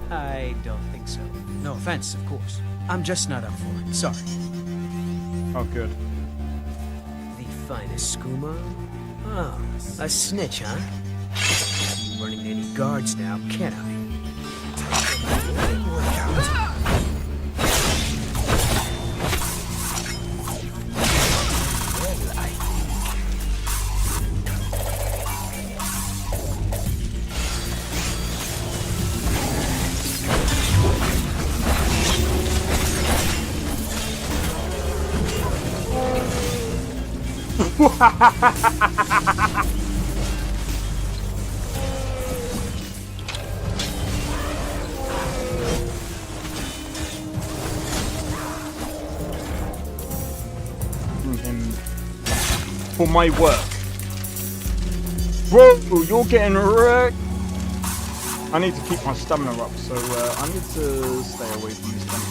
I don't think so. No offense, of course. I'm just not up for it. Sorry. Oh, good. The finest skooma? Oh, a snitch, huh? Can't be running any guards now, can I? For my work. Whoa, you're getting wrecked. I need to keep my stamina up, so I need to stay away from this one.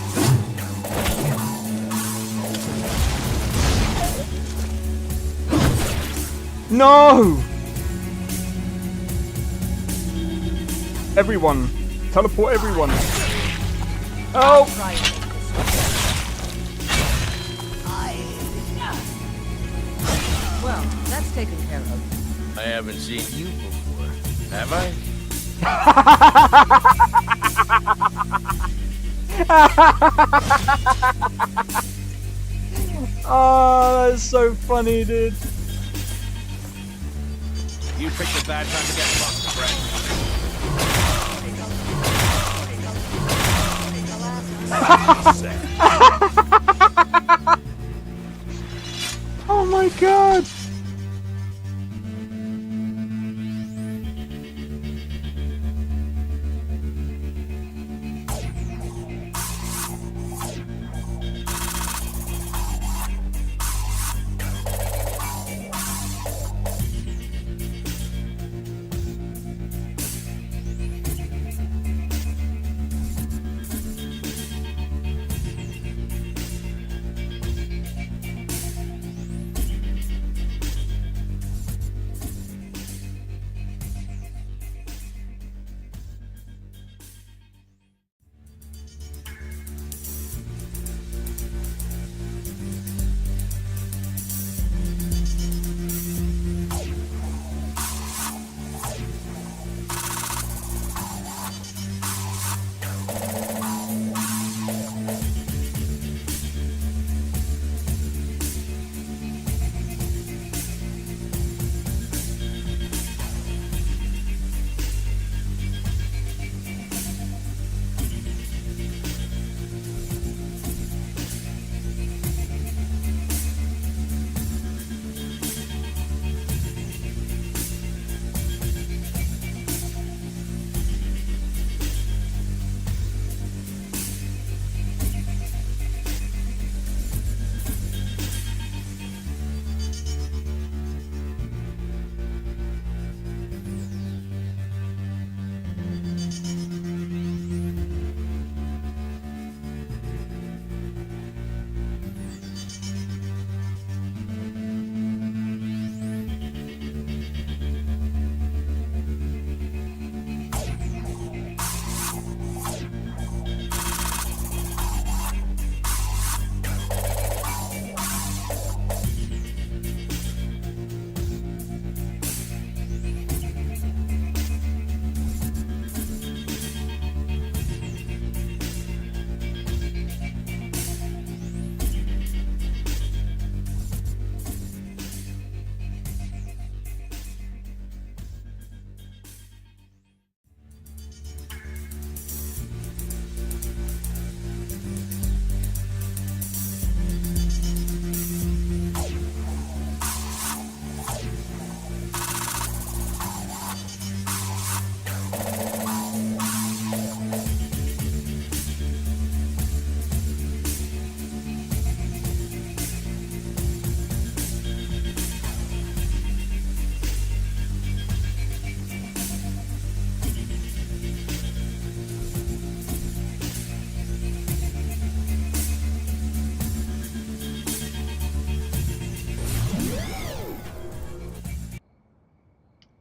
No! Everyone. Teleport everyone. Oh! Well, that's taken care of. I haven't seen you before, have I? Oh, that's so funny, dude. You picked a bad time to get fucked, friend. Oh my god!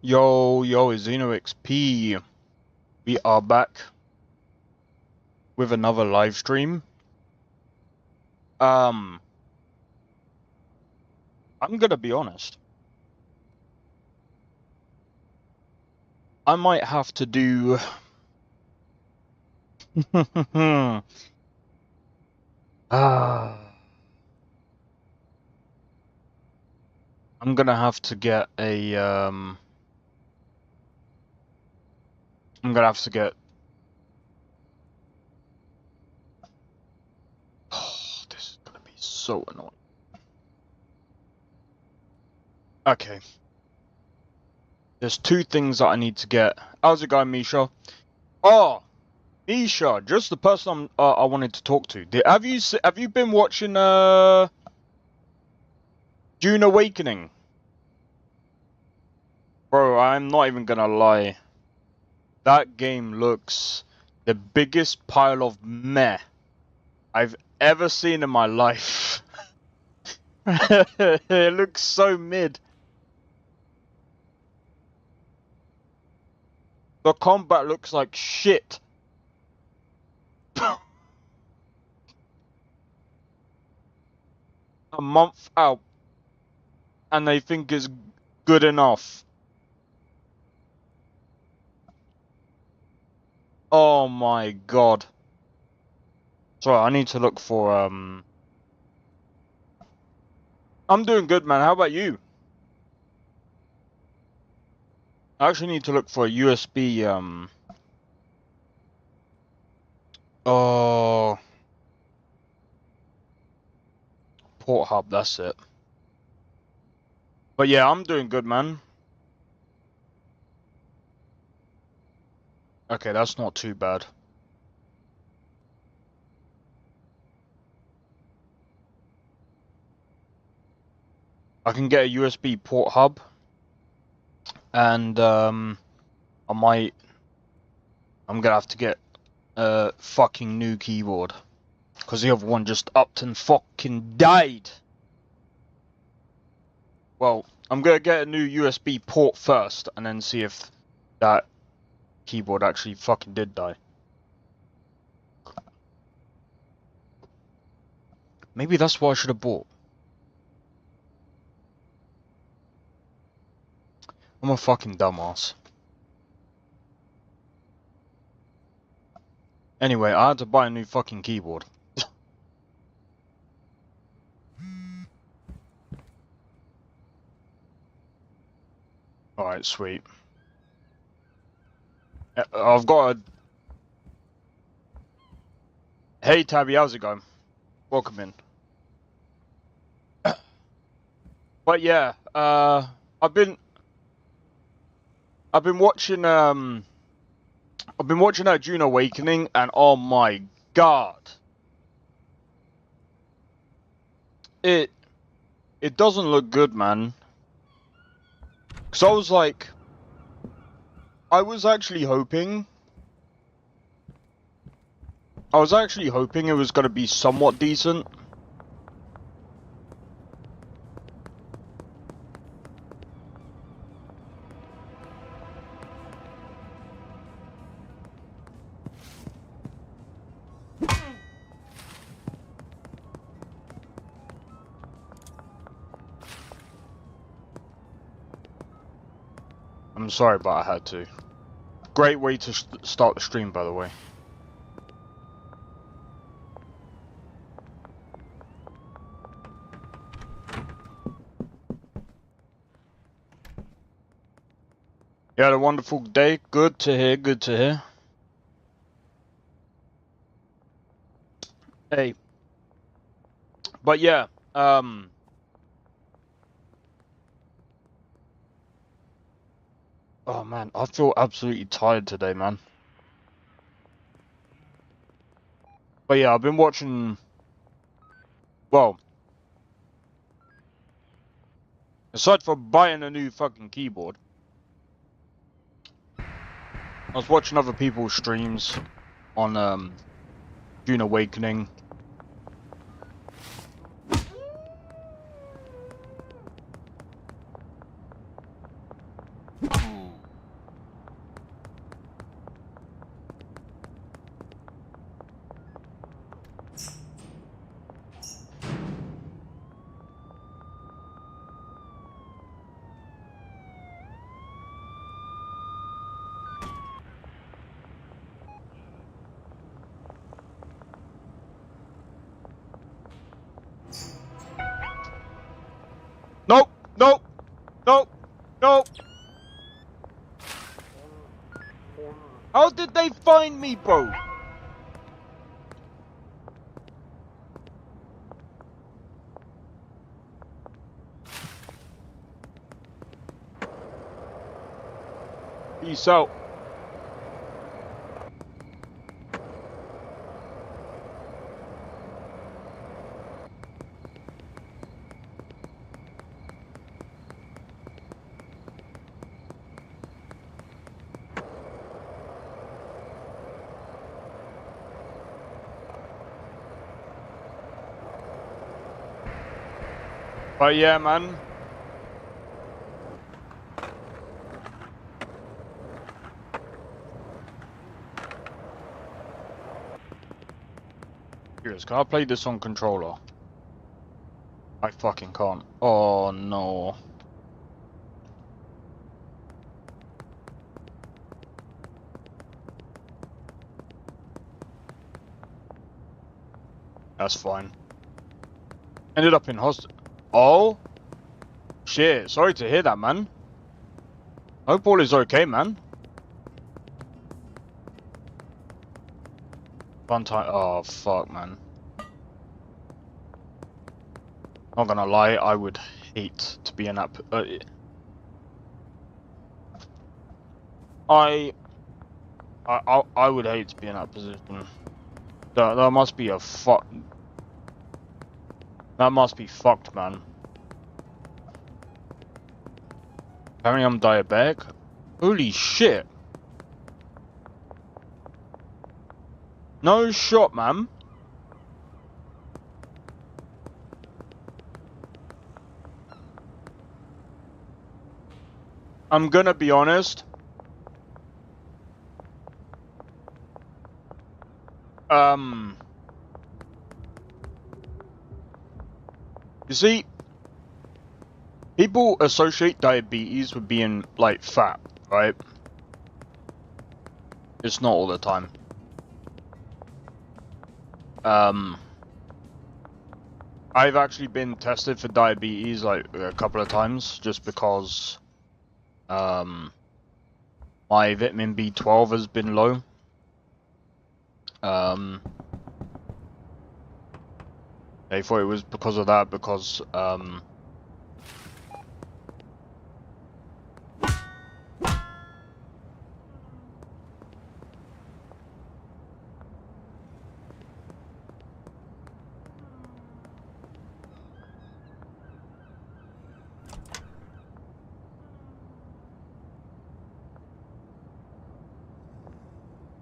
Yo, it's Xeno XP. We are back. with another live stream. I'm gonna be honest. I might have to do. I'm gonna have to get a. I'm gonna have to get. Oh, this is gonna be so annoying. Okay. There's two things that I need to get. How's it going, Misha? Oh, Misha, just the person I wanted to talk to. Have you been watching Dune Awakening? Bro, I'm not even gonna lie. That game looks the biggest pile of meh I've ever seen in my life. It looks so mid. The combat looks like shit. A month out, and they think it's good enough. Oh my god. Sorry, I need to look for I'm doing good, man. How about you? I actually need to look for a USB oh, port hub, that's it. But yeah, I'm doing good, man. Okay, that's not too bad. I can get a USB port hub, and I'm gonna have to get a fucking new keyboard, because the other one just upped and fucking died. Well, I'm gonna get a new USB port first, and then see if that keyboard actually fucking did die. Maybe that's what I should have bought. I'm a fucking dumbass. Anyway, I had to buy a new fucking keyboard. Alright, sweet. I've got a... Hey Tabby, how's it going? Welcome in. But yeah, I've been watching that Dune Awakening, and oh my god, it doesn't look good, man. Cause I was actually hoping it was gonna be somewhat decent. I'm sorry, but I had to. Great way to start the stream, by the way. You had a wonderful day? Good to hear, good to hear. Hey. But yeah, oh man, I feel absolutely tired today, man. But yeah, I've been watching... Well... Aside from buying a new fucking keyboard, I was watching other people's streams on Dune Awakening. How did they find me, bro? Peace out. But yeah, man. Curious, can I play this on controller? I fucking can't. Oh no. That's fine. Ended up in hospital. Oh shit, sorry to hear that, man. Hope all is okay, man. Fun time. Oh fuck, man. Not gonna lie, I would hate to be in that. I would hate to be in that position. That must be a fuck. That must be fucked, man. Apparently I'm diabetic. Holy shit. No shot, man. I'm gonna be honest. You see, people associate diabetes with being, like, fat, right? It's not all the time. I've actually been tested for diabetes, like, a couple of times, just because, my vitamin B12 has been low. They thought it was because of that, because,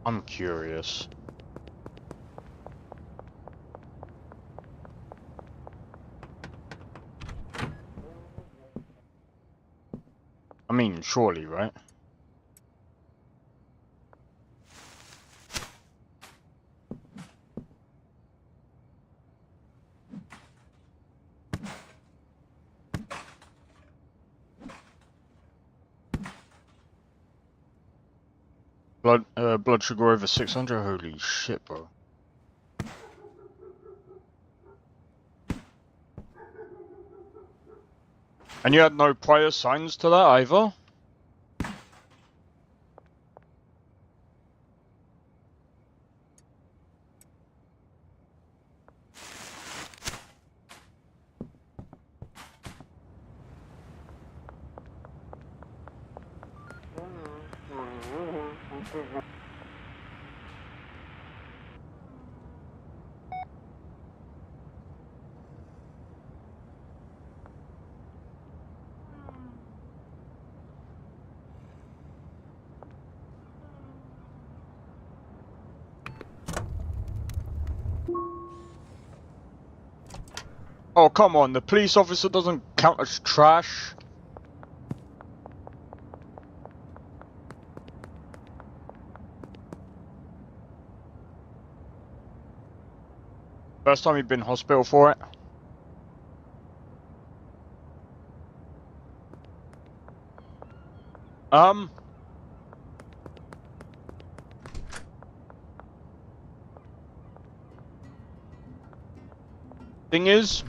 I'm curious. I mean, surely, right? Blood sugar over 600? Holy shit, bro. And you had no prior signs to that either? Oh, come on, the police officer doesn't count as trash. First time you've been in hospital for it? Thing is,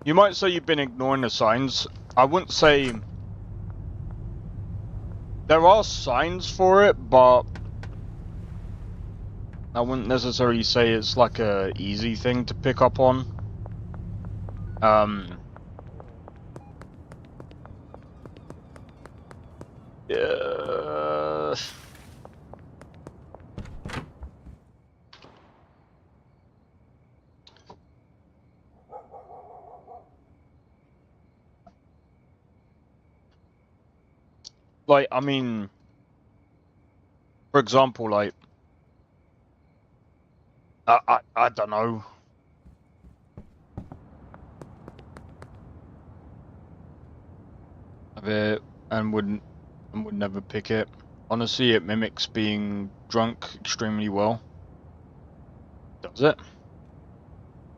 You might say you've been ignoring the signs. I wouldn't say... There are signs for it, but... I wouldn't necessarily say it's like a easy thing to pick up on. Yeah. Like, I mean, for example, like, I don't know. Of it and would never pick it. Honestly, it mimics being drunk extremely well. Does it?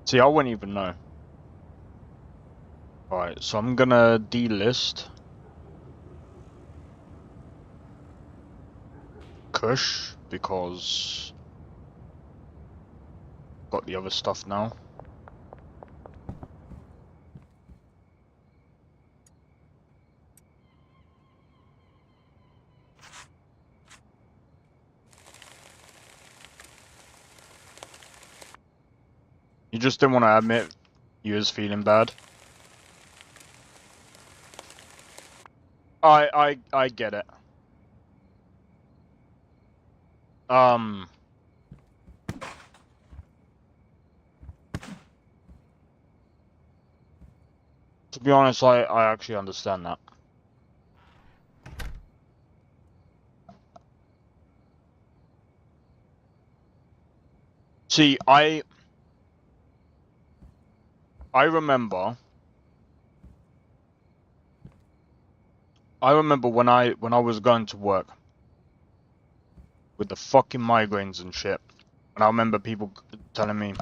See, I wouldn't even know. Alright, so I'm gonna delist Kush because got the other stuff now. You just didn't want to admit you was feeling bad. I get it. To be honest, I actually understand that. See, I remember when I was going to work with the fucking migraines and shit, and I remember people telling me,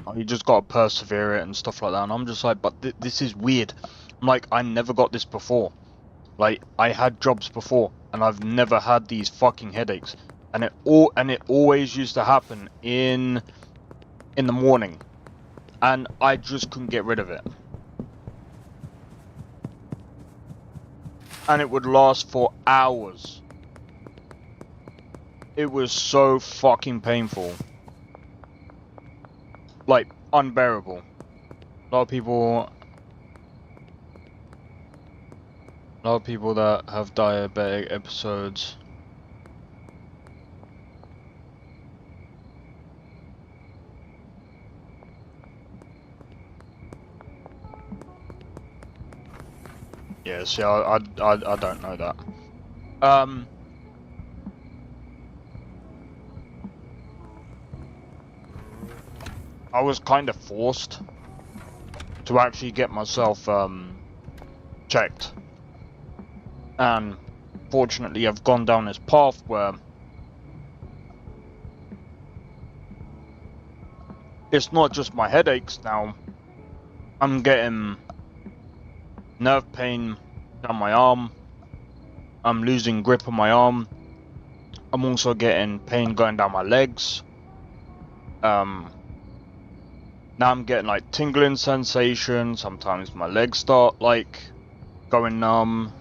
"Oh, you just gotta persevere it" and stuff like that, and I'm just like, but this is weird. I'm like, I never got this before. Like, I had jobs before, and I've never had these fucking headaches, and it always used to happen in the morning, and I just couldn't get rid of it. And it would last for hours. It was so fucking painful. Like, unbearable. A lot of people that have diabetic episodes yeah, see, I don't know that. I was kind of forced to actually get myself checked, and fortunately I've gone down this path where it's not just my headaches now. I'm getting nerve pain down my arm. I'm losing grip on my arm. I'm also getting pain going down my legs. Now I'm getting like tingling sensation. Sometimes my legs start like going numb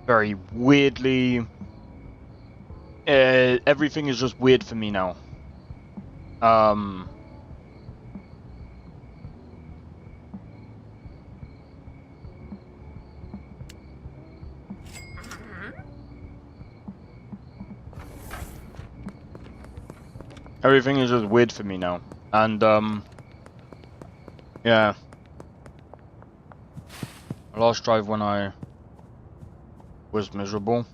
very weirdly. Everything is just weird for me now. Everything is just weird for me now, and yeah. Last drive when I was miserable.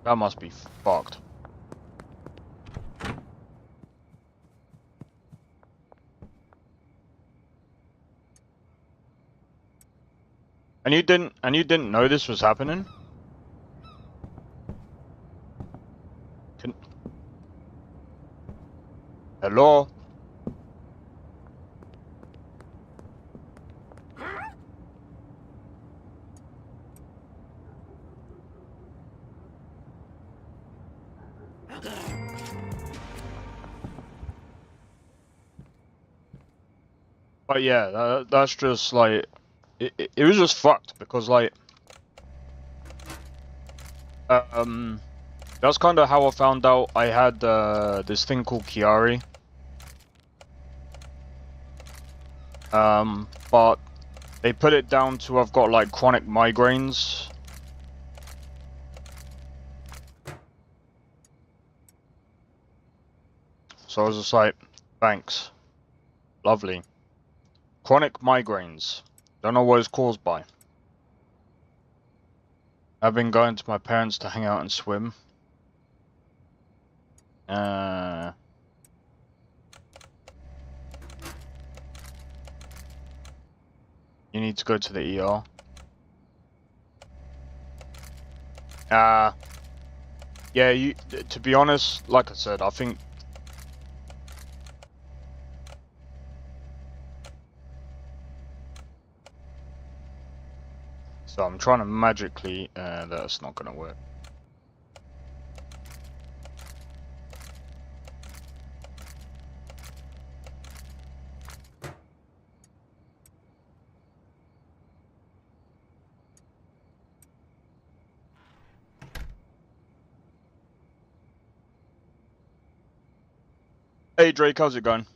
That must be fucked. And you didn't know this was happening? Hello? But yeah, that's just like it was just fucked because like that's kind of how I found out I had this thing called Chiari. But they put it down to I've got like chronic migraines. So I was just like, thanks. Lovely. Chronic migraines. Don't know what it's caused by. I've been going to my parents to hang out and swim. You need to go to the ER. Yeah, to be honest, like I said, I think so. I'm trying to magically, that's not gonna work. Hey Drake, how's it going?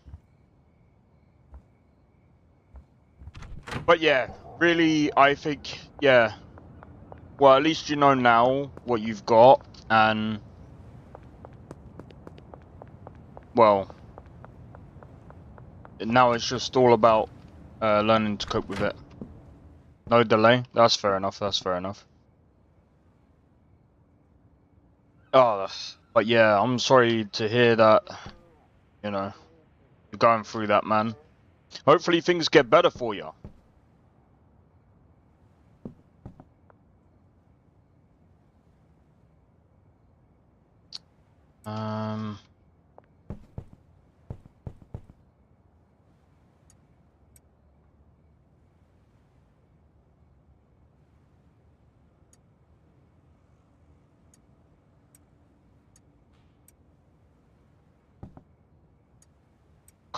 But yeah, really, I think, yeah. Well, at least you know now what you've got, and well, now it's just all about learning to cope with it. No delay. That's fair enough. That's fair enough. Oh, but yeah, I'm sorry to hear that. You know, you're going through that, man. Hopefully things get better for you.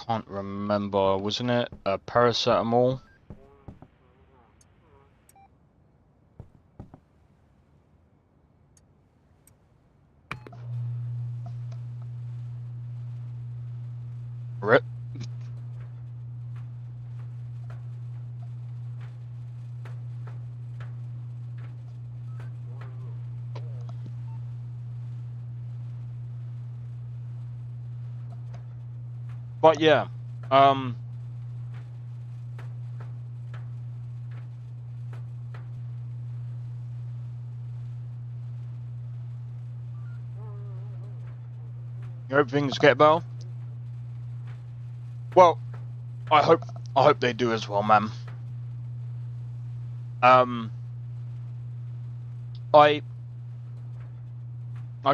Can't remember, wasn't it paracetamol? Rip. But yeah, you hope things get better. Well, I hope they do as well, man. I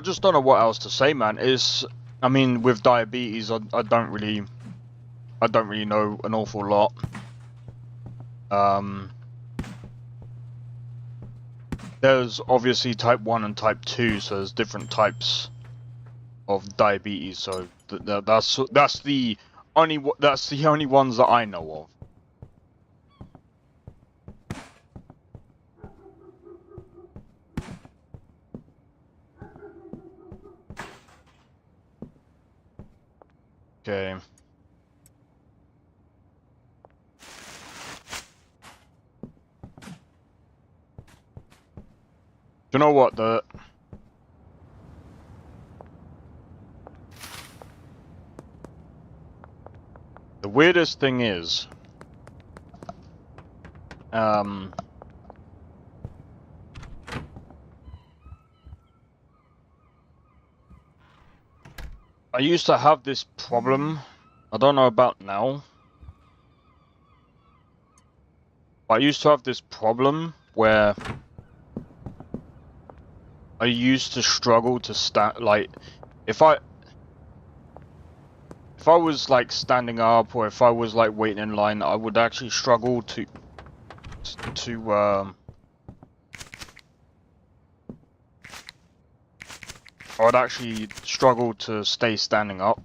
just don't know what else to say, man. I mean, with diabetes, I don't really know an awful lot. There's obviously type 1 and type 2, so there's different types of diabetes. So that's the only ones that I know of. Okay. You know what, the weirdest thing is, I used to have this problem. I don't know about now. I used to have this problem where I used to struggle to stand, like, if I was like standing up, or if I was like waiting in line, I would actually struggle to I would actually struggle to stay standing up.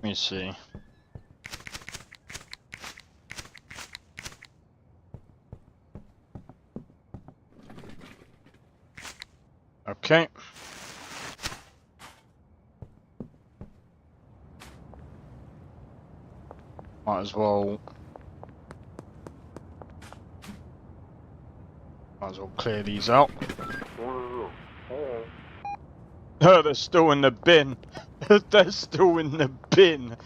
Let me see. Okay. Might as well clear these out. Oh, they're still in the bin. They're still in the bin.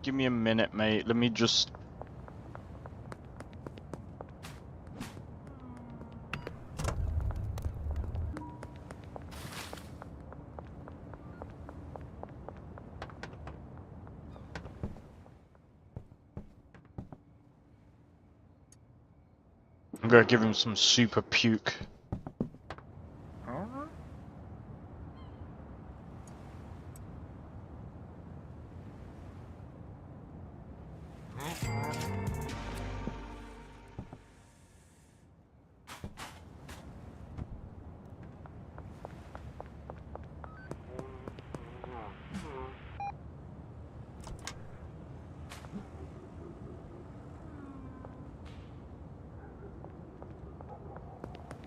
Give me a minute, mate. Let me just. I'm gonna give him some super puke.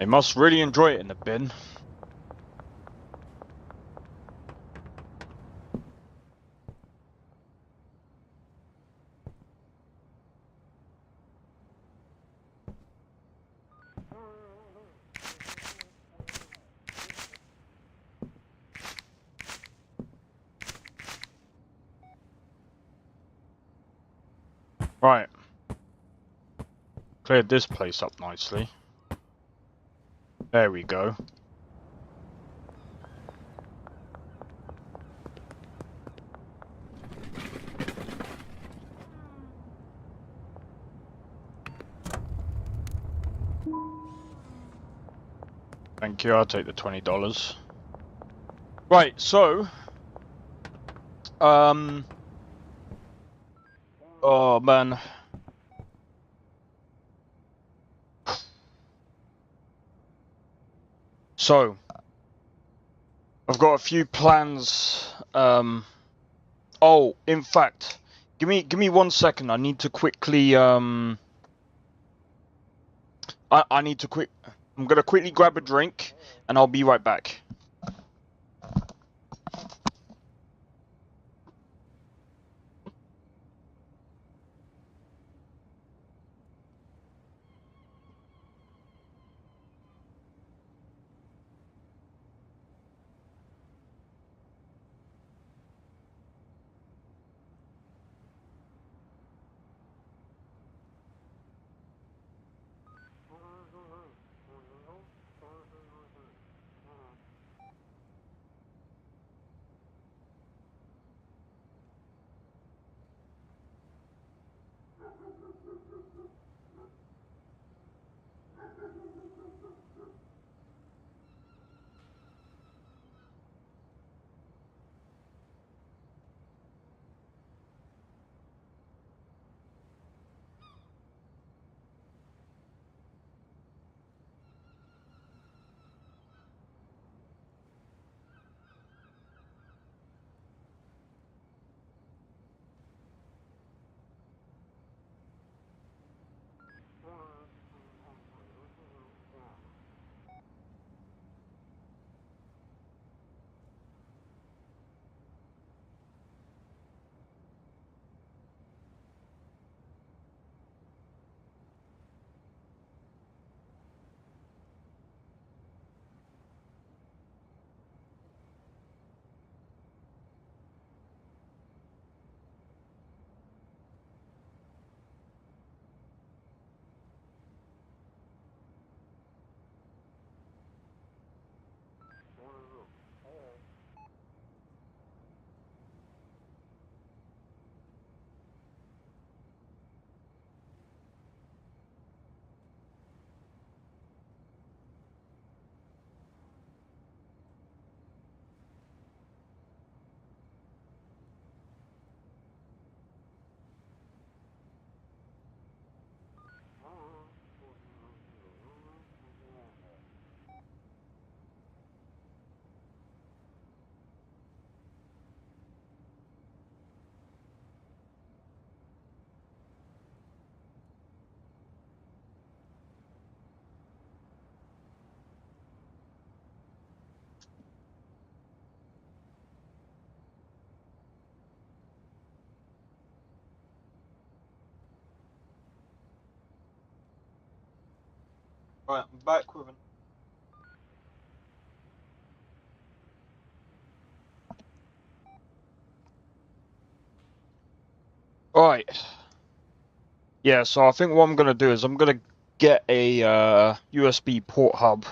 They must really enjoy it in the bin. Right. Cleared this place up nicely. There we go. Thank you, I'll take the $20. Right, so oh man. So I've got a few plans. Oh, in fact, give me 1 second. I need to quickly I need to I'm gonna quickly grab a drink and I'll be right back. Right, I'm back with an... Right. Yeah, so I think what I'm gonna do is I'm gonna get a USB port hub.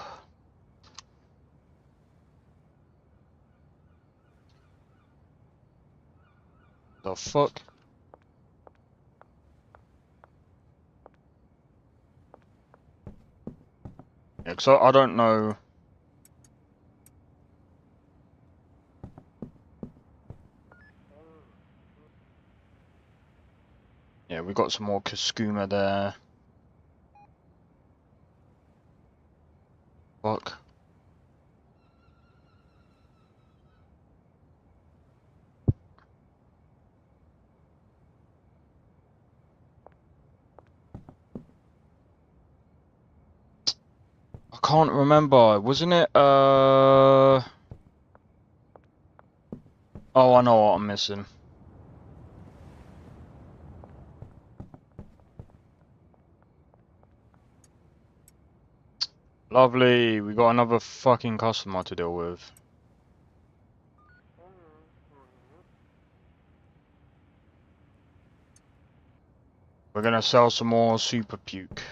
The fuck? Yeah, 'cause I don't know. Yeah, we got some more Kaskuma there. Fuck. I can't remember. Wasn't it, Oh, I know what I'm missing. Lovely. We got another fucking customer to deal with. We're gonna sell some more super puke.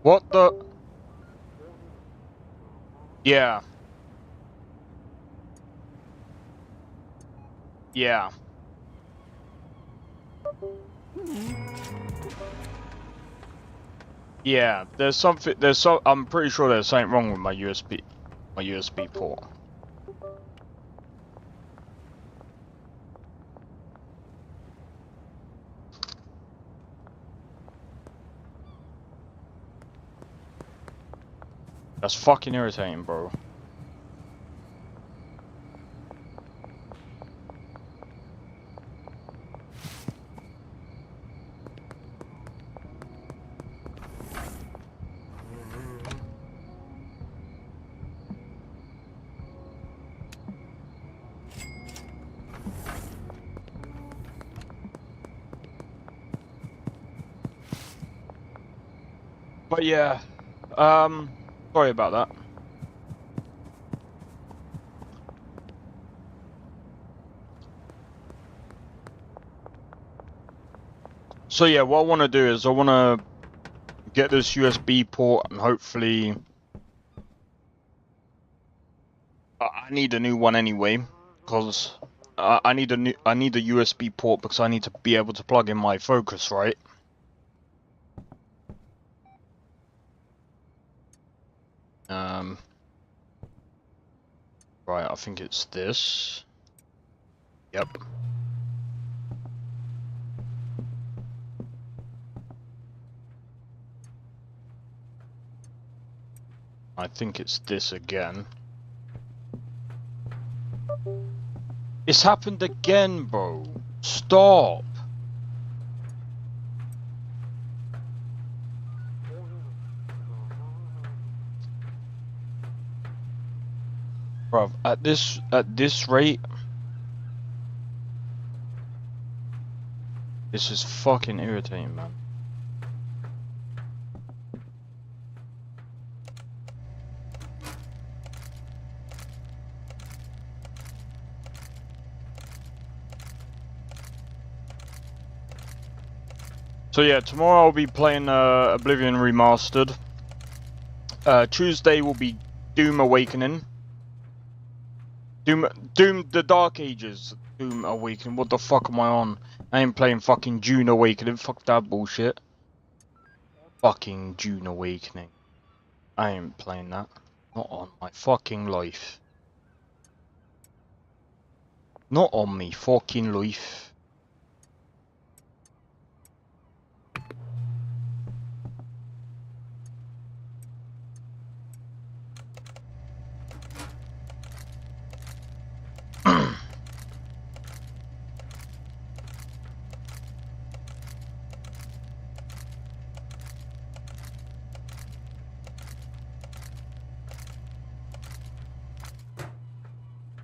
What the? Yeah. Yeah. Yeah, I'm pretty sure there's something wrong with my USB port. That's fucking irritating, bro. But yeah, sorry about that. So yeah, what I want to do is I want to get this USB port and hopefully I need a new one anyway because I need a USB port because I need to be able to plug in my Focus, right? Right, I think it's this. Yep. I think it's this again. It's happened again, bro. Stop. Bruv, at this rate, this is fucking irritating, man. So yeah, tomorrow I'll be playing Oblivion Remastered. Tuesday will be Doom Awakening. Doom the Dark Ages. Doom Awakening. What the fuck am I on? I ain't playing fucking June Awakening. Fuck that bullshit. Fucking June Awakening. I ain't playing that. Not on my fucking life. Not on me fucking life.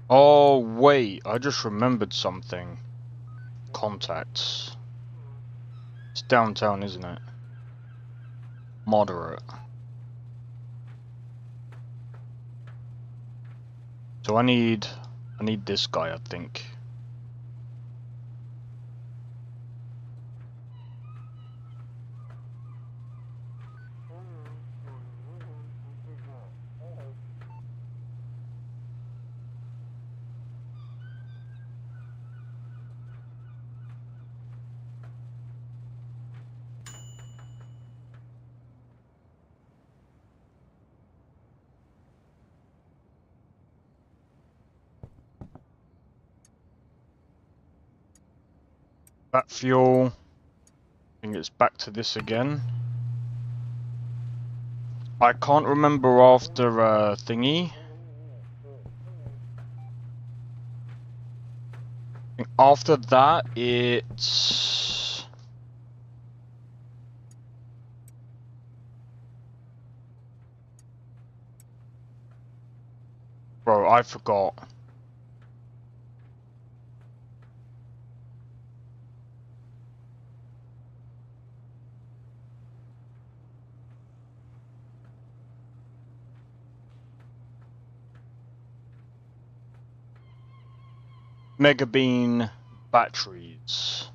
Oh wait, I just remembered something. contacts. It's downtown, isn't it? Moderate. So I need this guy, I think. That fuel. I think it's back to this again. I can't remember after thingy. I think after that, it's bro. I forgot. Mega Bean batteries.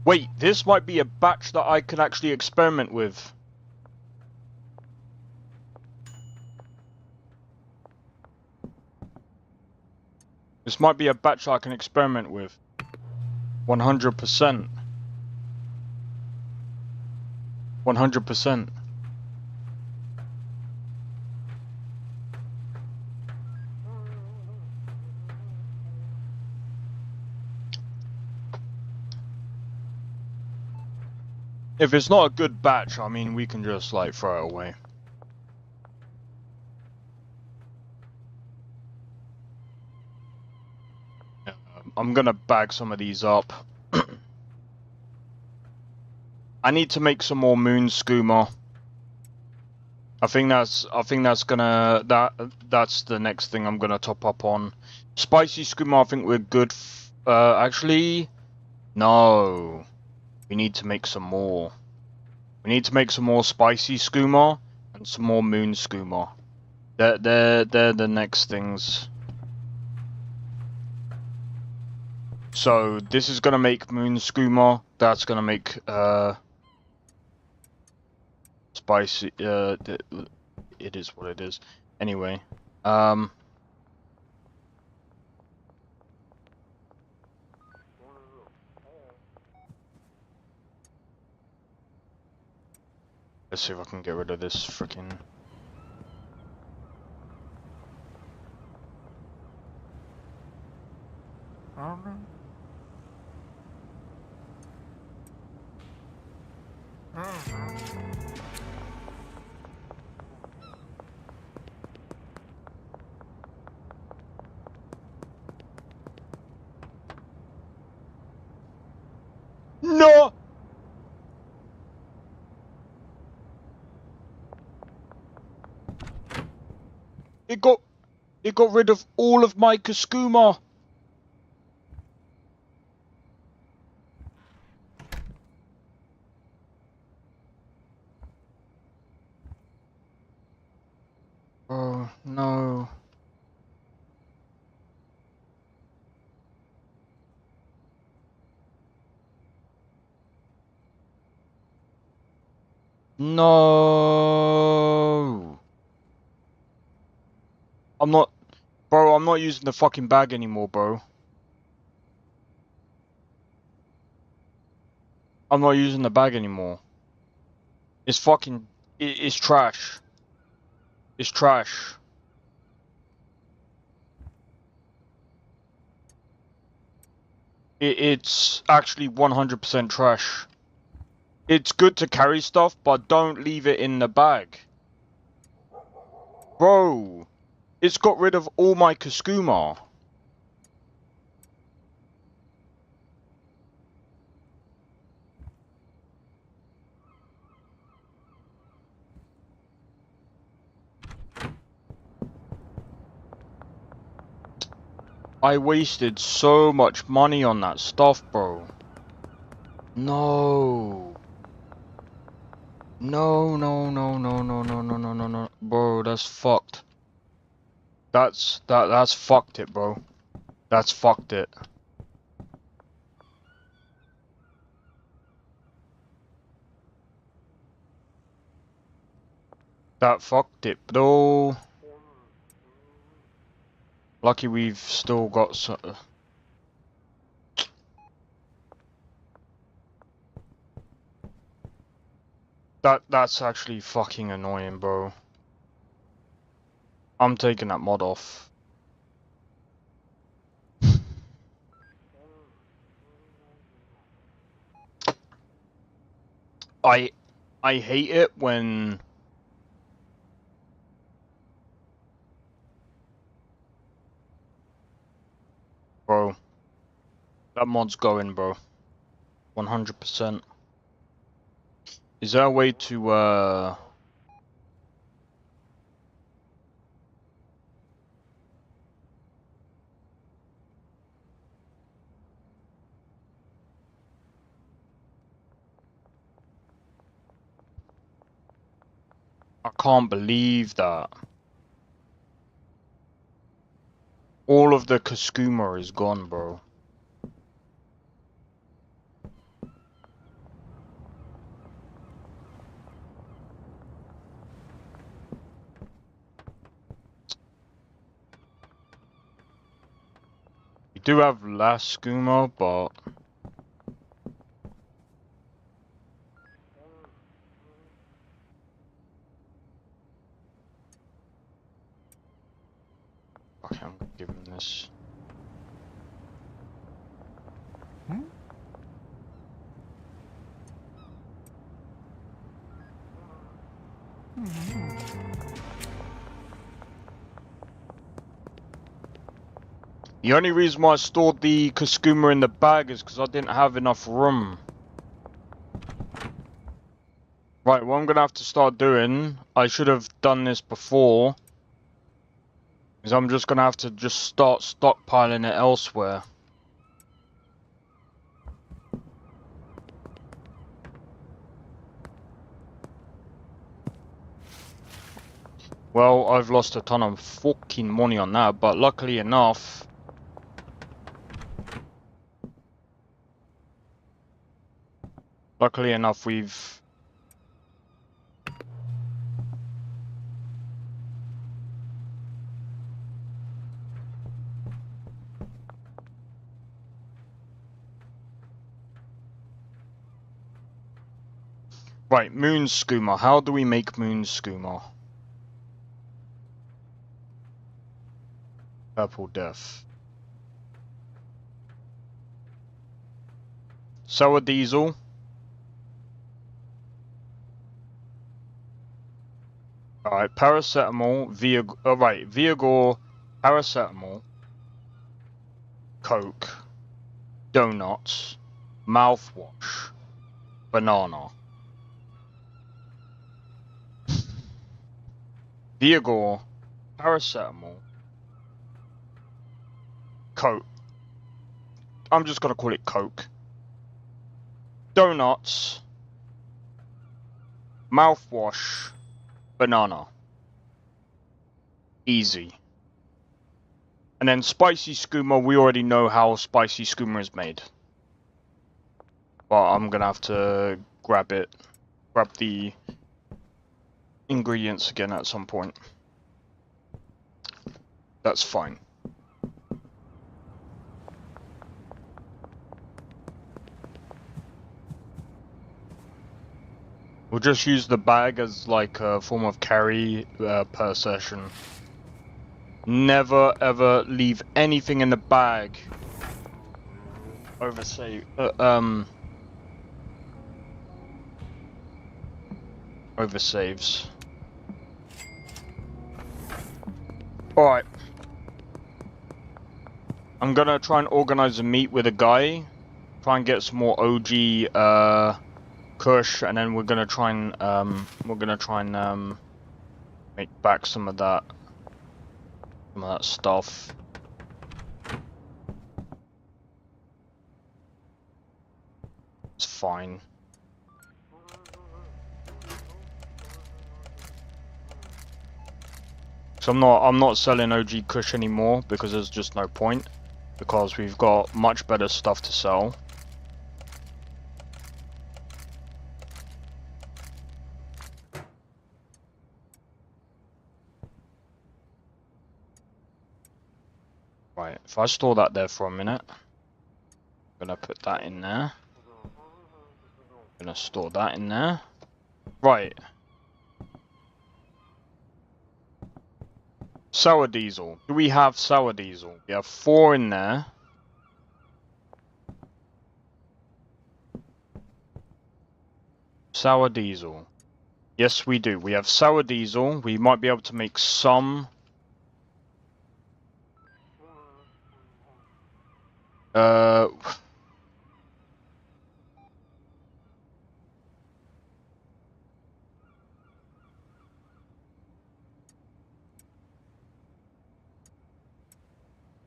Wait, this might be a batch that I can actually experiment with. This might be a batch that I can experiment with. 100%. 100%. If it's not a good batch, I mean, we can just like throw it away. I'm gonna bag some of these up. I need to make some more moon skooma. I think that's the next thing I'm gonna top up on. Spicy skooma, I think we're good. Actually, no. We need to make some more. We need to make some more spicy skooma and some more moon skooma. They're the next things. So this is gonna make moon skooma. That's gonna make spicy. It is what it is. Anyway, let's see if I can get rid of this freaking. No! It got rid of all of my Kaskuma. Oh no. No. I'm not using the fucking bag anymore, bro. I'm not using the bag anymore. It's fucking, it's trash. It's trash. It's actually 100% trash. It's good to carry stuff, but don't leave it in the bag. Bro, it's got rid of all my Kaskuma. I wasted so much money on that stuff, bro. No. No, no, no, no, no, no, no, no, no, no. Bro, that's fucked. That's fucked it, bro. That's fucked it. That fucked it, bro. Lucky we've still got some. That's actually fucking annoying, bro. I'm taking that mod off. I hate it when bro, that mod's going, bro. 100%. Is there a way to I can't believe that. All of the Kaskuma is gone, bro. We do have last skooma, but okay, I'm gonna give him this. The only reason why I stored the Kaskuma in the bag is because I didn't have enough room. Right, what I'm gonna have to start doing, I should have done this before, is I'm just gonna have to just start stockpiling it elsewhere. Well, I've lost a ton of fucking money on that, but luckily enough, we've right, moon skooma. How do we make moon skooma? Purple death. Sour diesel. Alright, paracetamol, Viagra, paracetamol, Coke, donuts, mouthwash, banana. Viagra, paracetamol, Coke. I'm just gonna call it Coke. Donuts, mouthwash, banana. Easy. And then spicy skooma, we already know how spicy skooma is made. But I'm gonna have to grab the ingredients again at some point. That's fine. We'll just use the bag as like a form of carry per session. Never ever leave anything in the bag. Oversaves. Alright. I'm gonna try and organize a meet with a guy. Try and get some more OG Kush, and then we're gonna try and make back some of that stuff. fine. So I'm not selling OG Kush anymore because there's just no point, because we've got much better stuff to sell. Right, if I store that there for a minute, I'm gonna put that in there. Gonna store that in there. Right. Sour diesel. Do we have sour diesel? We have 4 in there. Sour diesel. Yes, we do. We have sour diesel. We might be able to make some.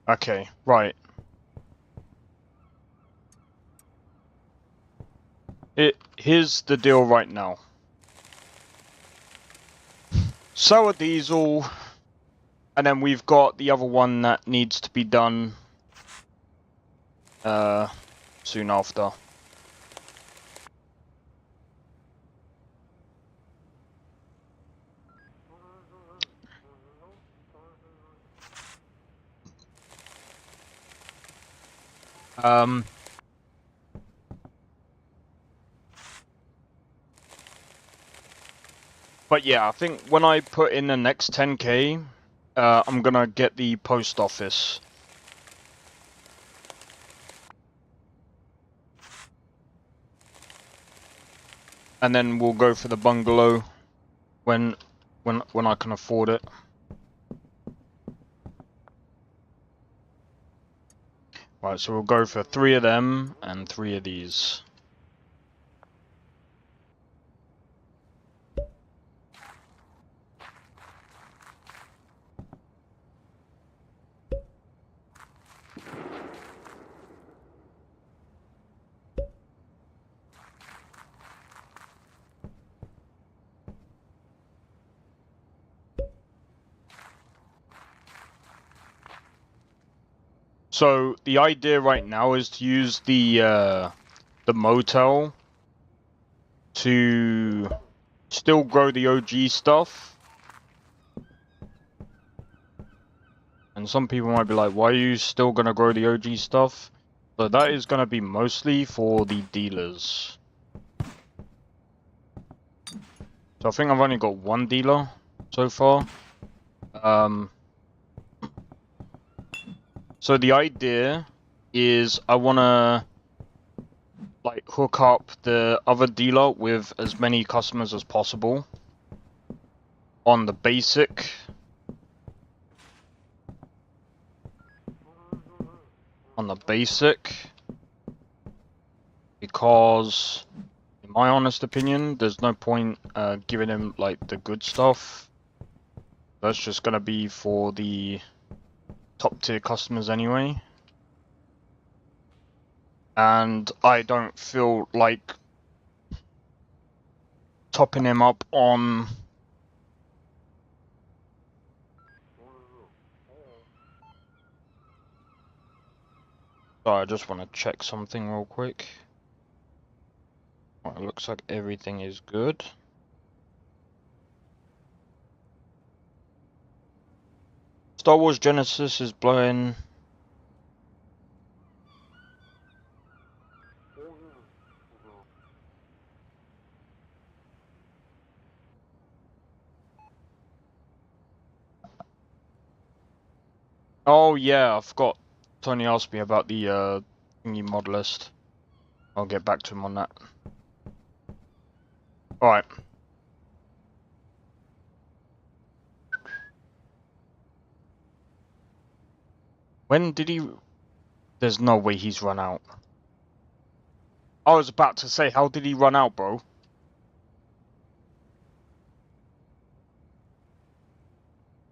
Okay, right. Here's the deal right now. Sour diesel, and then we've got the other one that needs to be done soon after. But yeah, I think when I put in the next 10k, I'm gonna get the post office. And then we'll go for the bungalow when I can afford it. Right, so we'll go for 3 of them and 3 of these. So the idea right now is to use the motel to still grow the OG stuff. And some people might be like, why are you still gonna grow the OG stuff? So that is gonna be mostly for the dealers. So I think I've only got 1 dealer so far. So the idea is I wanna like hook up the other dealer with as many customers as possible on the basic. Because in my honest opinion, there's no point giving him like the good stuff. That's just gonna be for the top tier customers anyway. And I don't feel like topping him up on I just want to check something real quick. Right, it looks like everything is good. Star Wars Genesis is blowing. Oh yeah, I forgot. Tony asked me about the thingy mod list. I'll get back to him on that. Alright. When did he... There's no way he's run out. I was about to say, how did he run out, bro?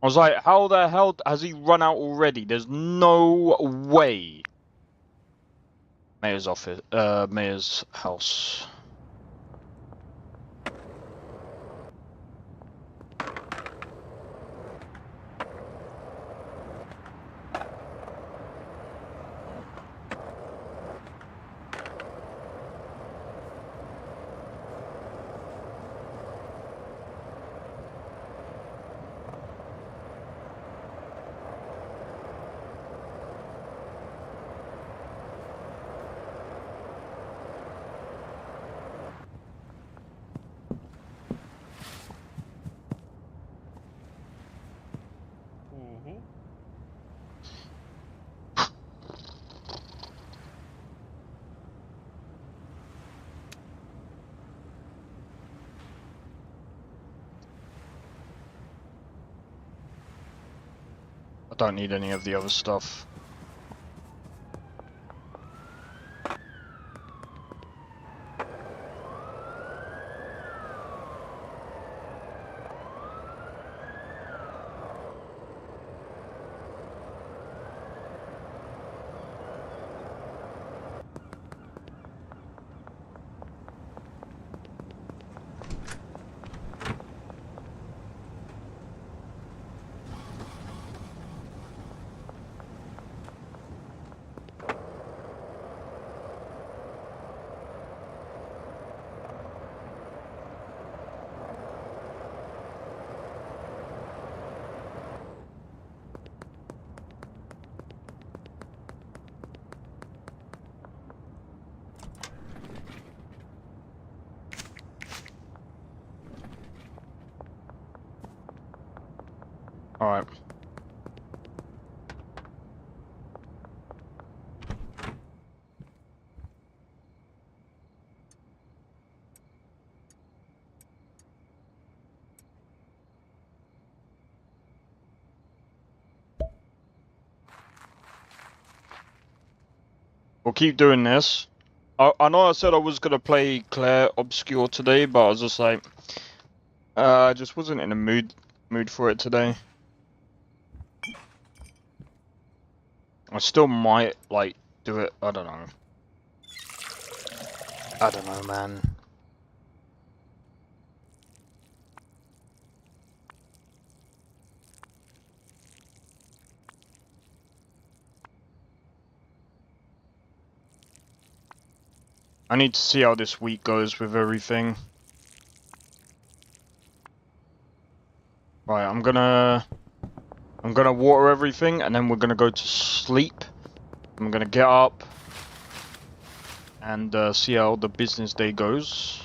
I was like, how the hell has he run out already? There's no way. Mayor's office, Mayor's house. I don't need any of the other stuff. Alright. We'll keep doing this. I know I said I was gonna play Claire Obscure today, but I was just like, I just wasn't in a mood for it today. I still might like do it. I don't know. I don't know, man. I need to see how this week goes with everything. Right, I'm gonna water everything and then we're gonna go to sleep. I'm gonna get up and see how the business day goes.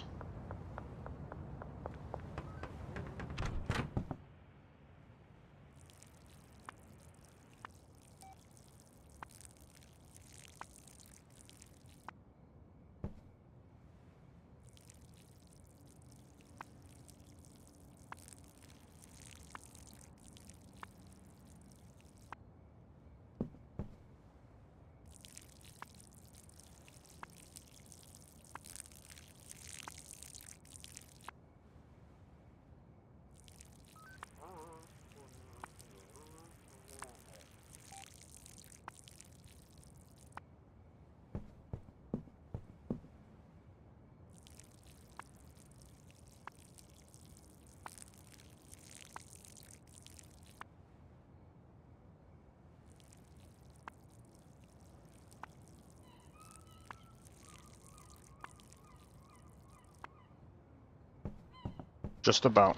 Just about.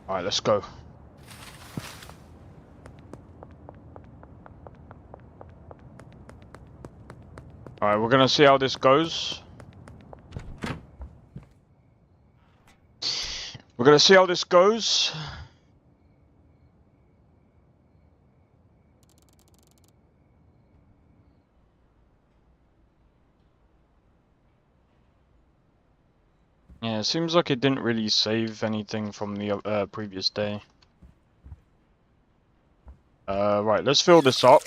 Alright, let's go. Alright, we're gonna see how this goes. We're gonna see how this goes. Yeah, it seems like it didn't really save anything from the previous day. Right, let's fill this up.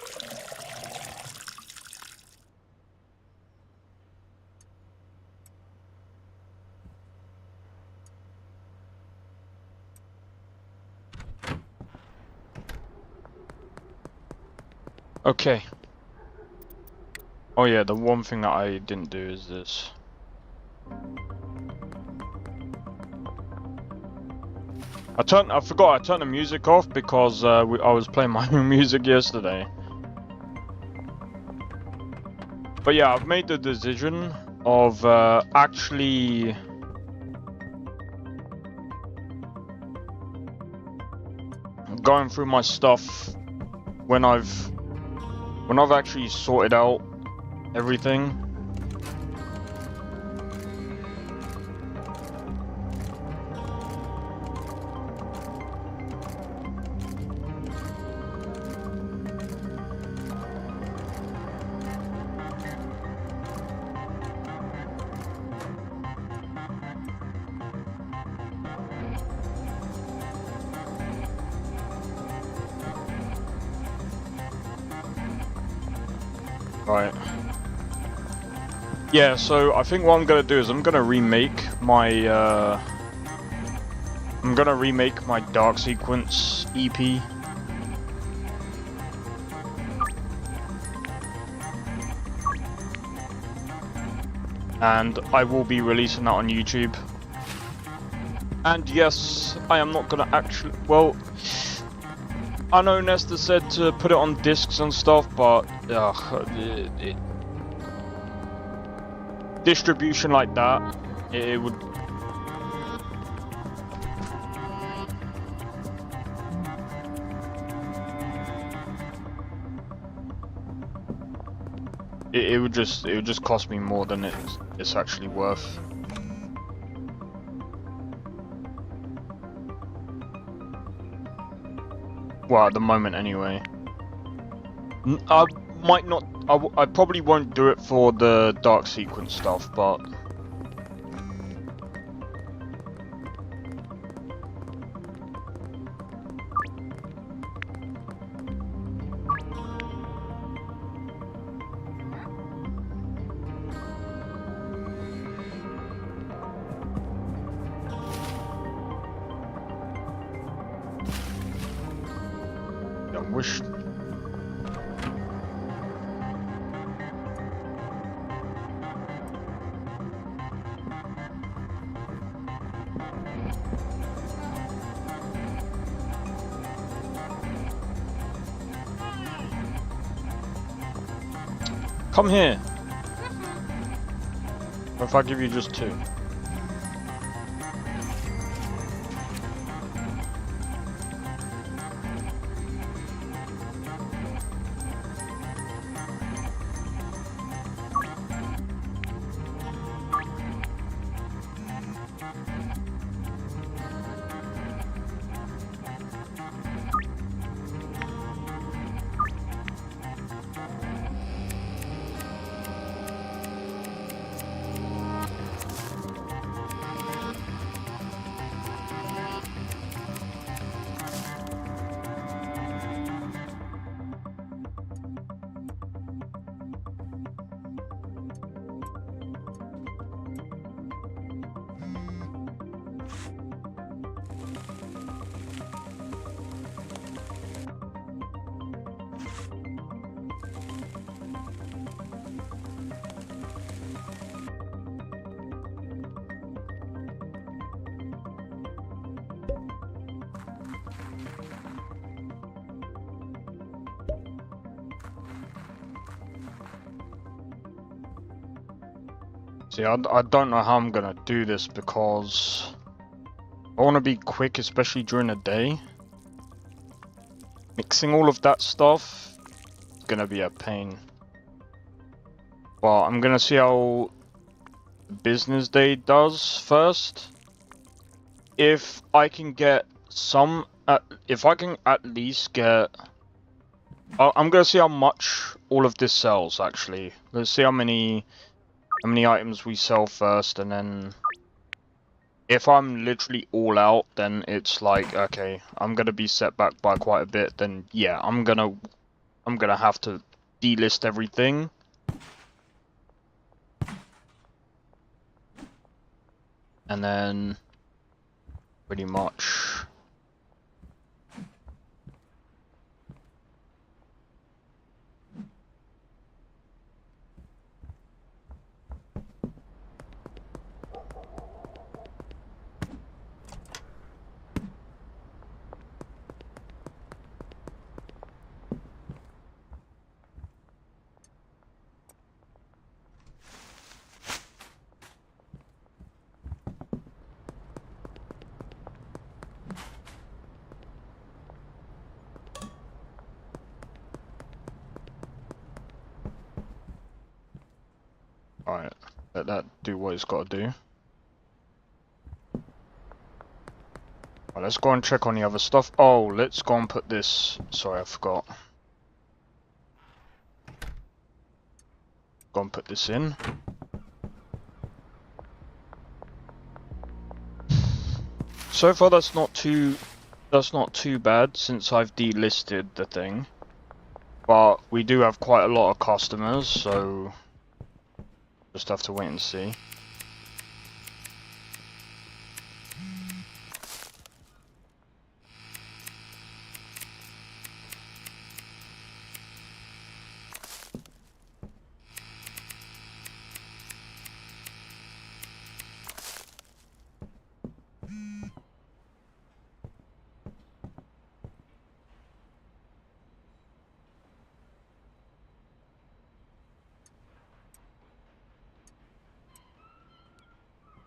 Okay. Oh yeah, the one thing that I didn't do is this. I forgot I turned the music off because I was playing my own music yesterday. But yeah, I've made the decision of actually going through my stuff when I've actually sorted out everything. Right. Yeah, so I think what I'm gonna do is I'm gonna remake my Dark Sequence EP. And I will be releasing that on YouTube. And yes, I am not gonna actually, well, I know Nesta said to put it on discs and stuff, but distribution like that, it would. It would just cost me more than it's actually worth. Well, at the moment, anyway. I might not. I probably won't do it for the Dark Sequence stuff, but. I wish. Come here. What if I give you just 2? See, I don't know how I'm gonna do this because I want to be quick, especially during the day. Mixing all of that stuff is gonna be a pain. Well, I'm gonna see how business day does first. If I can get some, if I can at least get, I'm gonna see how much all of this sells. Actually, let's see how many items we sell first, and then if I'm literally all out, then it's like, okay, I'm gonna be set back by quite a bit. Then yeah, I'm gonna have to delist everything. And then pretty much Alright, let that do what it's got to do. Right, let's go and check on the other stuff. Oh, let's go and put this... Sorry, I forgot. Go and put this in. So far that's not too bad since I've delisted the thing. But we do have quite a lot of customers, so just have to wait and see.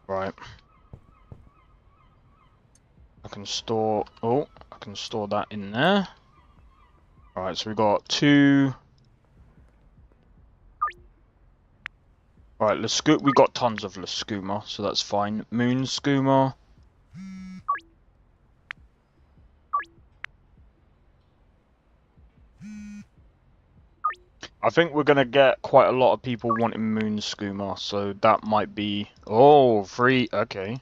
Right. I can store that in there. Alright, so we got 2. Alright, we got tons of Lascuma, so that's fine. Moon Skooma. I think we're gonna get quite a lot of people wanting Moon Skooma, so that might be... Oh, free, okay.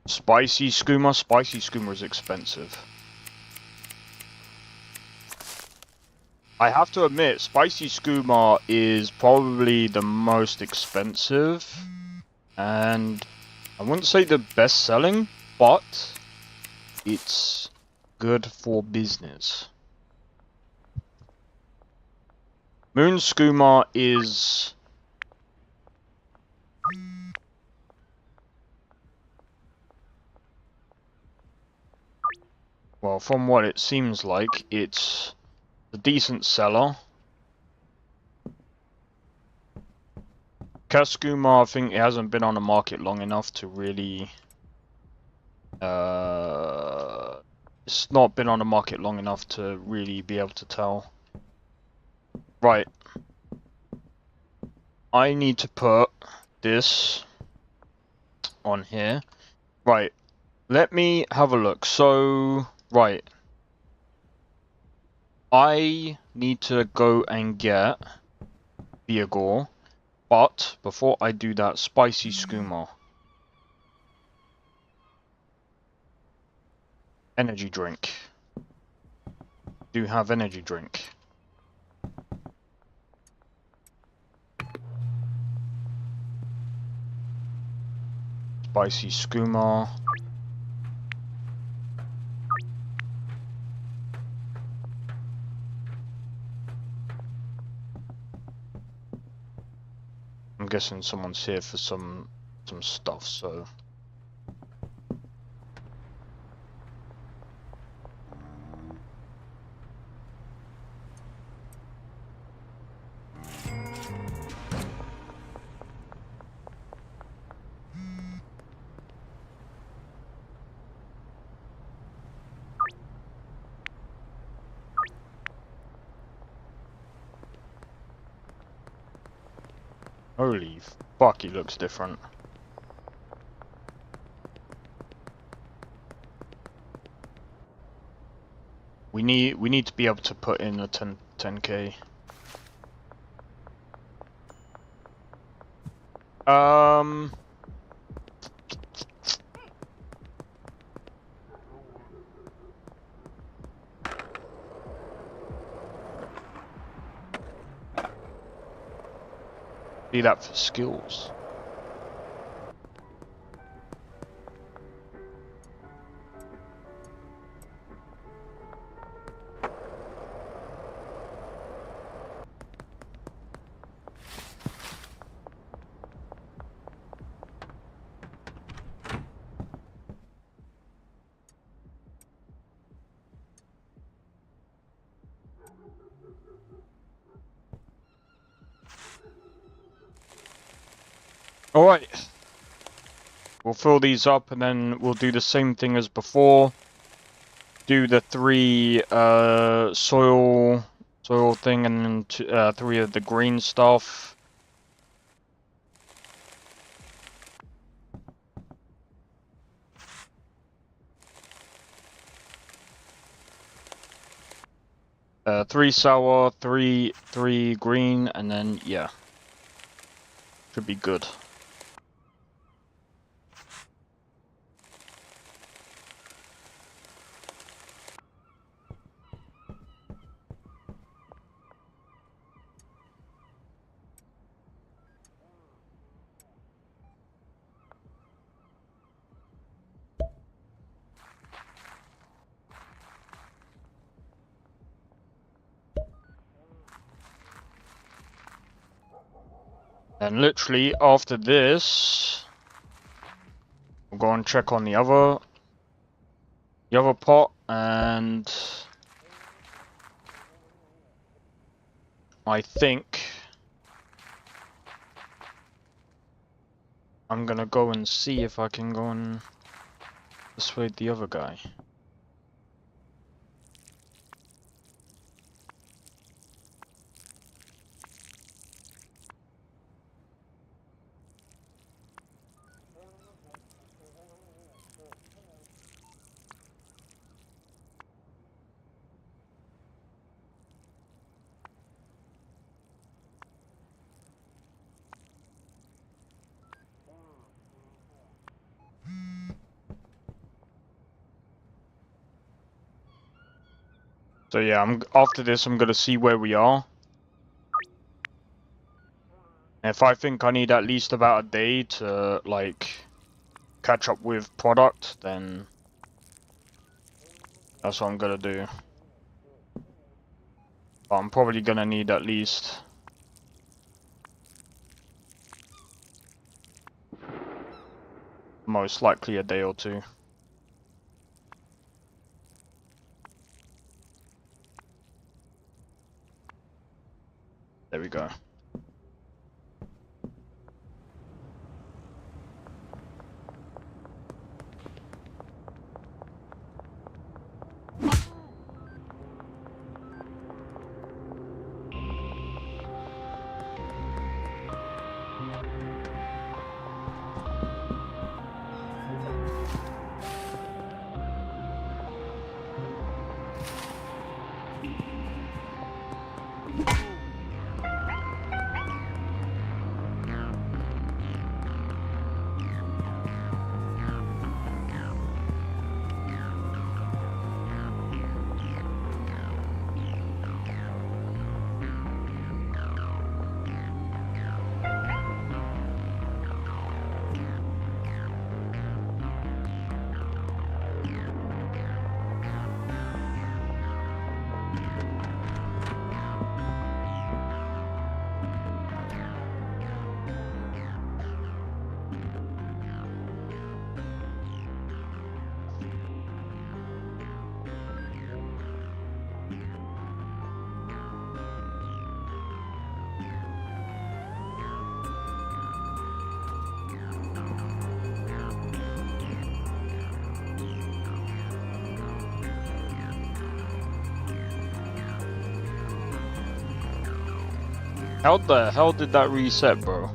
Spicy Skooma is expensive. I have to admit, Spicy Skooma is probably the most expensive, and I wouldn't say the best selling, but it's good for business. Moon Skooma is... Well, from what it seems like, it's a decent seller. Kaskuma, I think it hasn't been on the market long enough to really... It's not been on the market long enough to really be able to tell. Right. I need to put this on here. Right. Let me have a look. So, right. I need to go and get Viagor. But before I do that, Spicy Skooma. Energy drink. Do have energy drink. Spicy Skooma. I'm guessing someone's here for some stuff, so... Holy fuck, he looks different. We need to be able to put in a 10k. Do that for skills. Alright, we'll fill these up and then we'll do the same thing as before. Do the 3 soil soil thing, and then 3 of the green stuff. Three sour, three green, and then yeah, should be good. And literally after this, we'll go and check on the other pot, and I think I'm gonna go and see if I can go and persuade the other guy. So yeah, after this I'm gonna see where we are. If I think I need at least about a day to like catch up with product, then that's what I'm gonna do. But I'm probably gonna need at least most likely a day or two. There we go. How the hell did that reset, bro?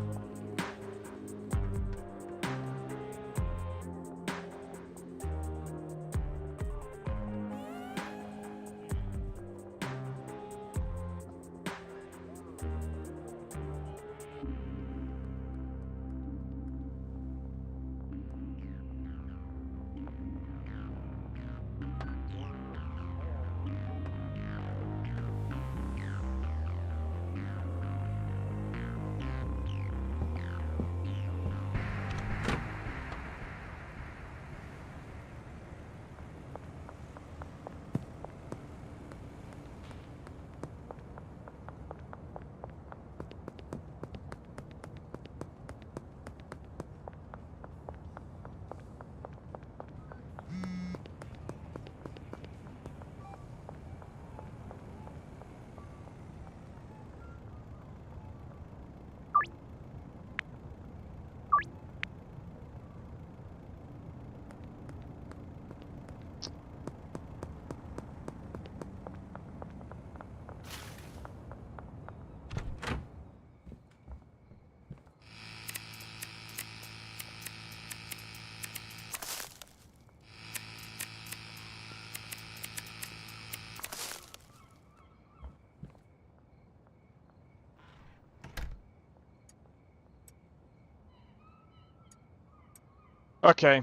Okay.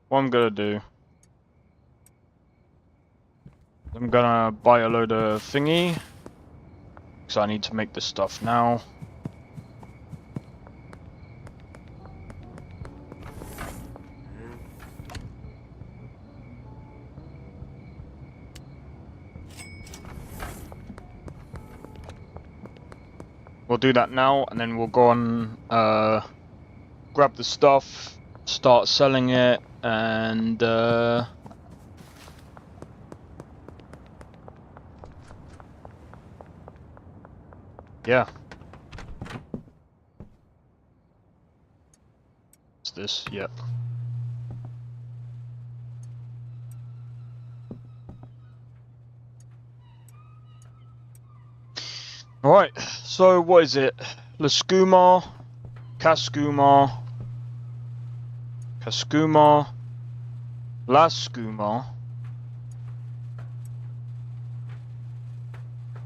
What I'm gonna do, I'm gonna buy a load of thingy, because I need to make this stuff now. We'll do that now, and then we'll go on, grab the stuff, start selling it, and yeah. What's this? Yep. Alright, so what is it? Lascuma, Cascuma, Cascuma, Lascuma,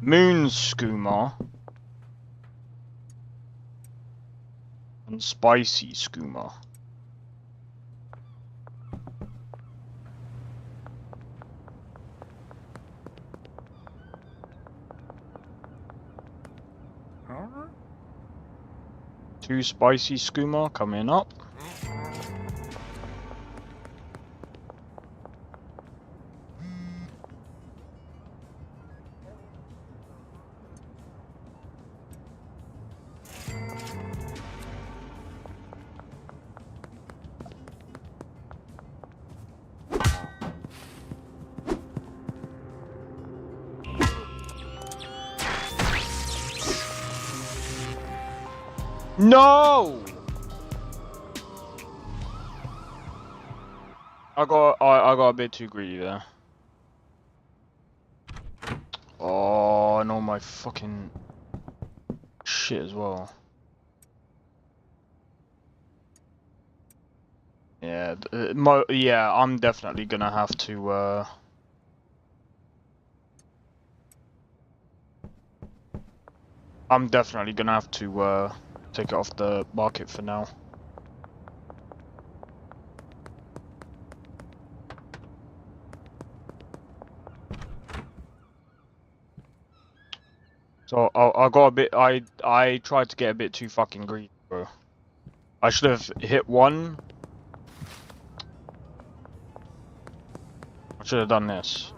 Moonskuma, and Spicy Skooma. Two Spicy Skooma coming up. No! I got a bit too greedy there. Oh, and all my fucking shit as well. Yeah, yeah, I'm definitely gonna have to I'm definitely gonna have to take it off the market for now. So I got a bit. I tried to get a bit too fucking greedy, bro. I should have hit one. I should have done this.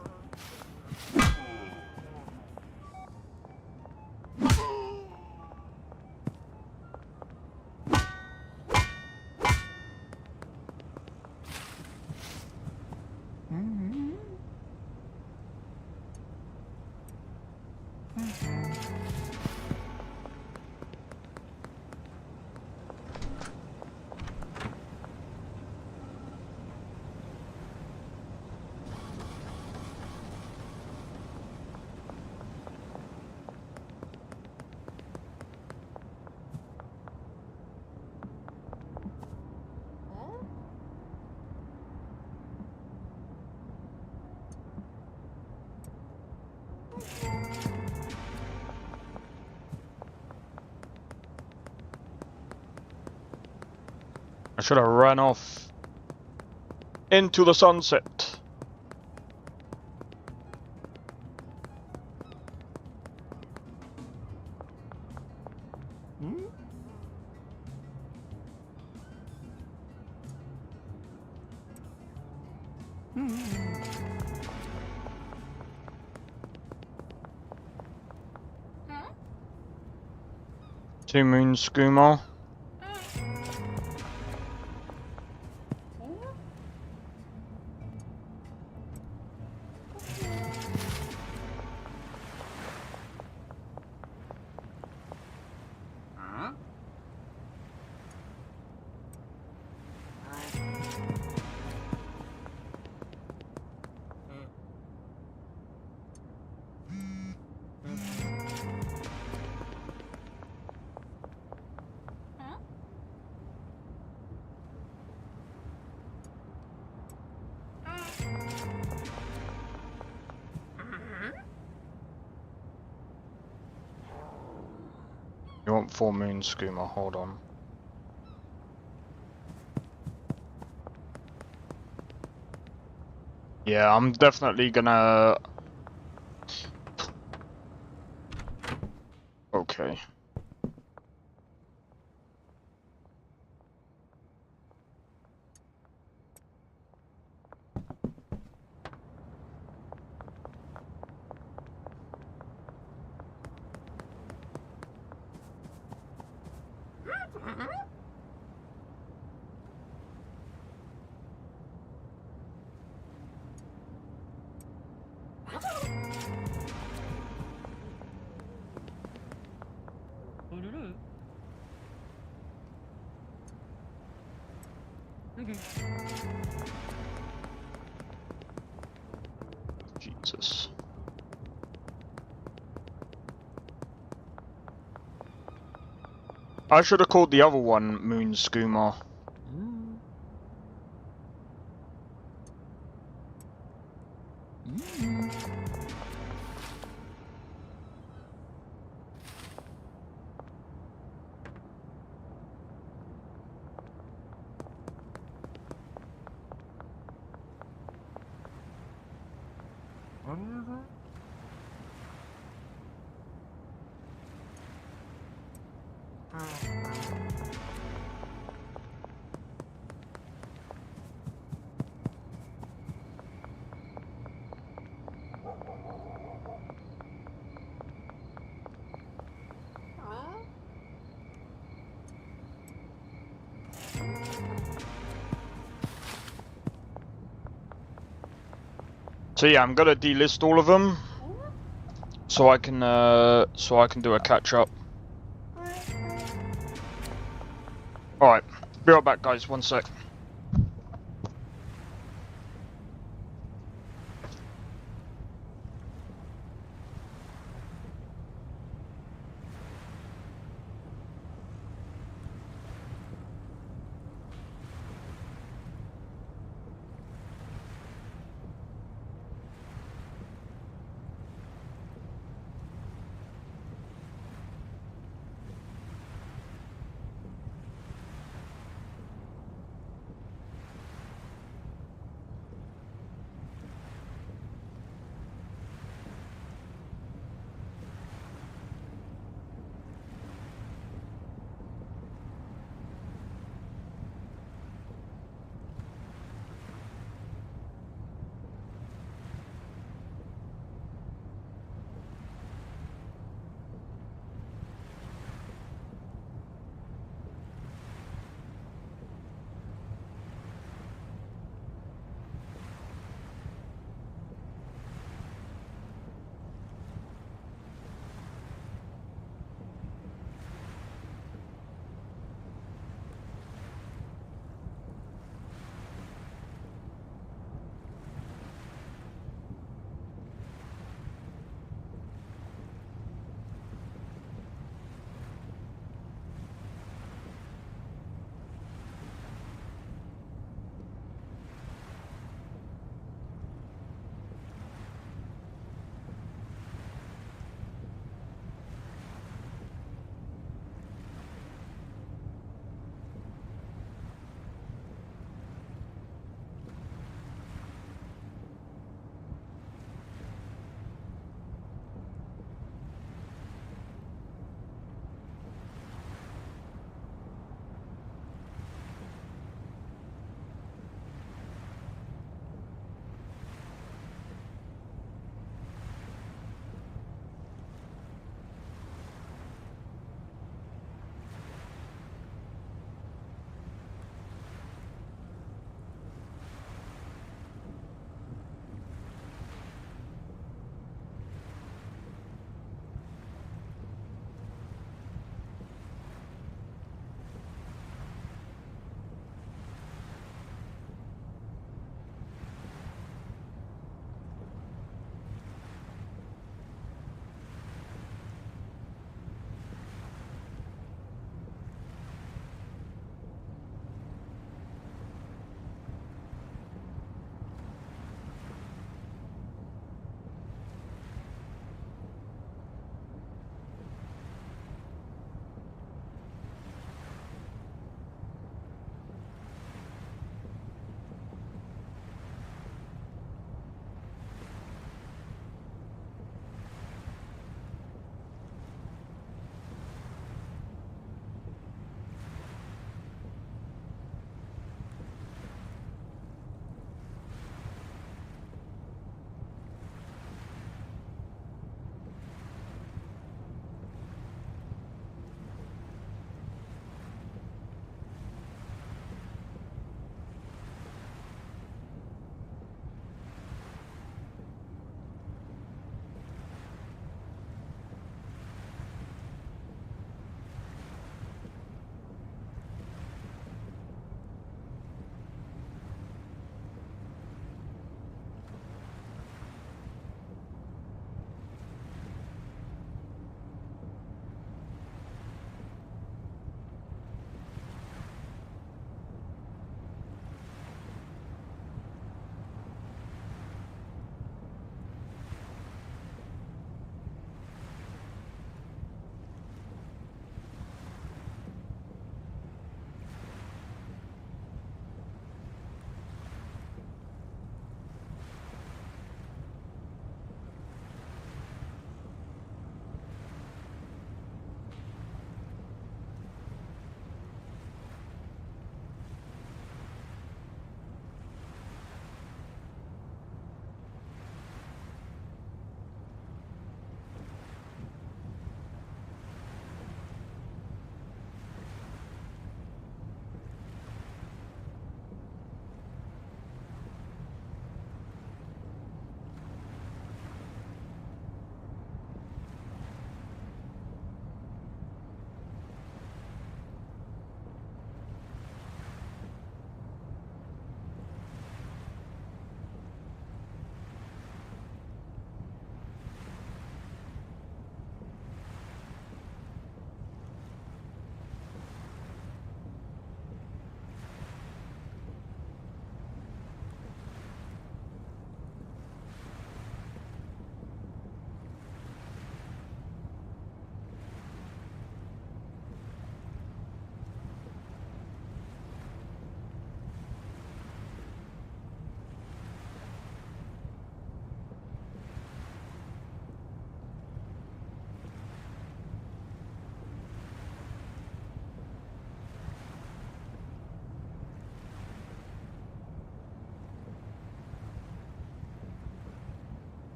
I should have run off into the sunset. Two Moon Skooma. You want full moon skooma, hold on. Yeah, I'm definitely gonna... Okay. Jesus. I should have called the other one Moon Skooma. So yeah, I'm gonna delist all of them, so I can do a catch up. All right, be right back, guys. 1 sec.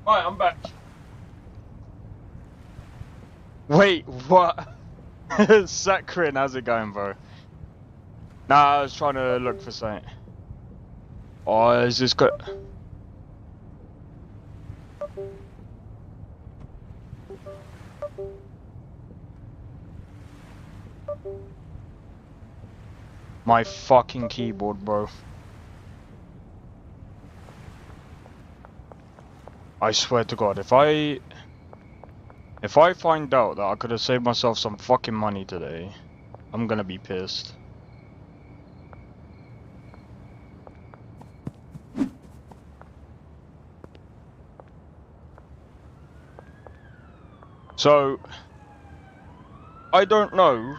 Right, I'm back. Wait, what? Sakrin, how's it going, bro? Nah, I was trying to look for something. Oh, is this good? My fucking keyboard, bro. I swear to God, if I find out that I could have saved myself some fucking money today, I'm gonna be pissed. So, I don't know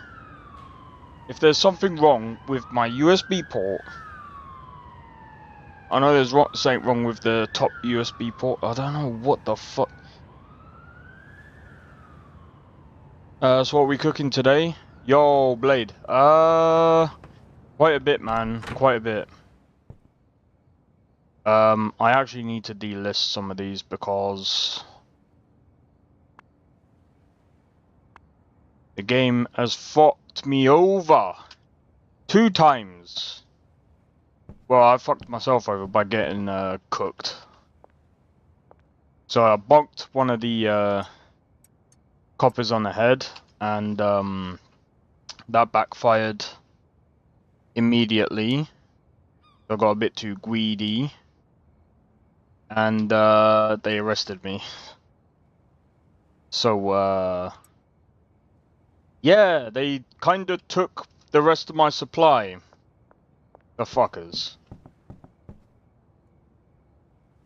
if there's something wrong with my USB port. I know there's something wrong with the top USB port. I don't know what the fuck. So what are we cooking today? Yo, Blade. Quite a bit, man. Quite a bit. I actually need to delist some of these because the game has fucked me over 2 times. Well, I fucked myself over by getting cooked. So I bonked one of the coppers on the head, and that backfired immediately. I got a bit too greedy, and they arrested me. So yeah, they kind of took the rest of my supply. The fuckers.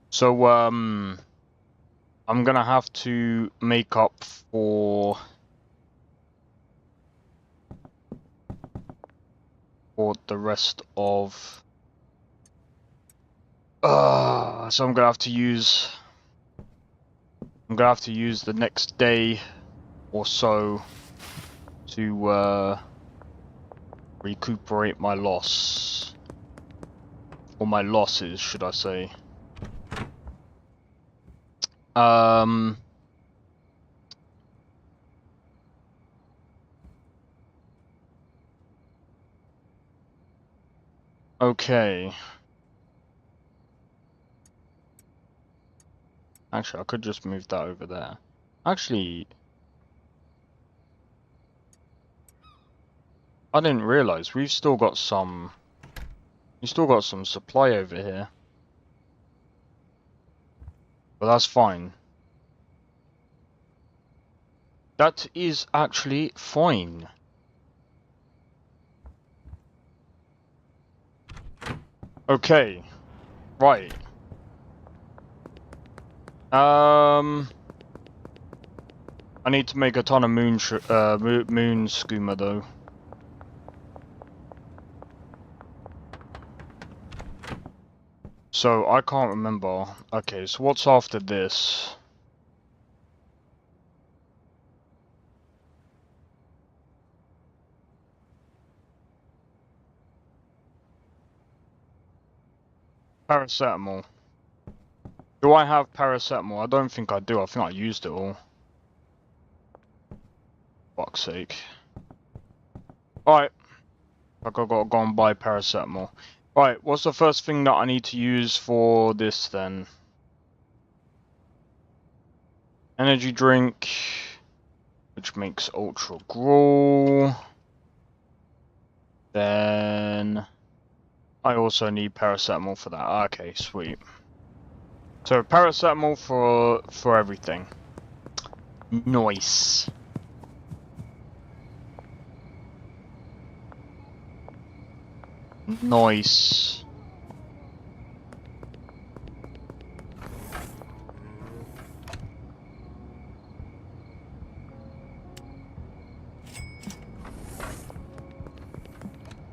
So I'm gonna have to make up for the rest of so I'm gonna have to use the next day or so to recuperate my loss, or my losses, should I say. Okay. Actually, I could just move that over there. Actually, I didn't realize we've still got some supply over here. But that's fine. That is actually fine. Okay. Right. I need to make a ton of moon skooma though. So I can't remember. Okay, so what's after this? Paracetamol. Do I have paracetamol? I don't think I do. I think I used it all. Fuck's sake. Alright. Like I gotta go and buy paracetamol. Right, what's the first thing that I need to use for this then? Energy drink, which makes Ultra Gruel. Then I also need paracetamol for that. Okay, sweet. So paracetamol for everything. Nice. Nice.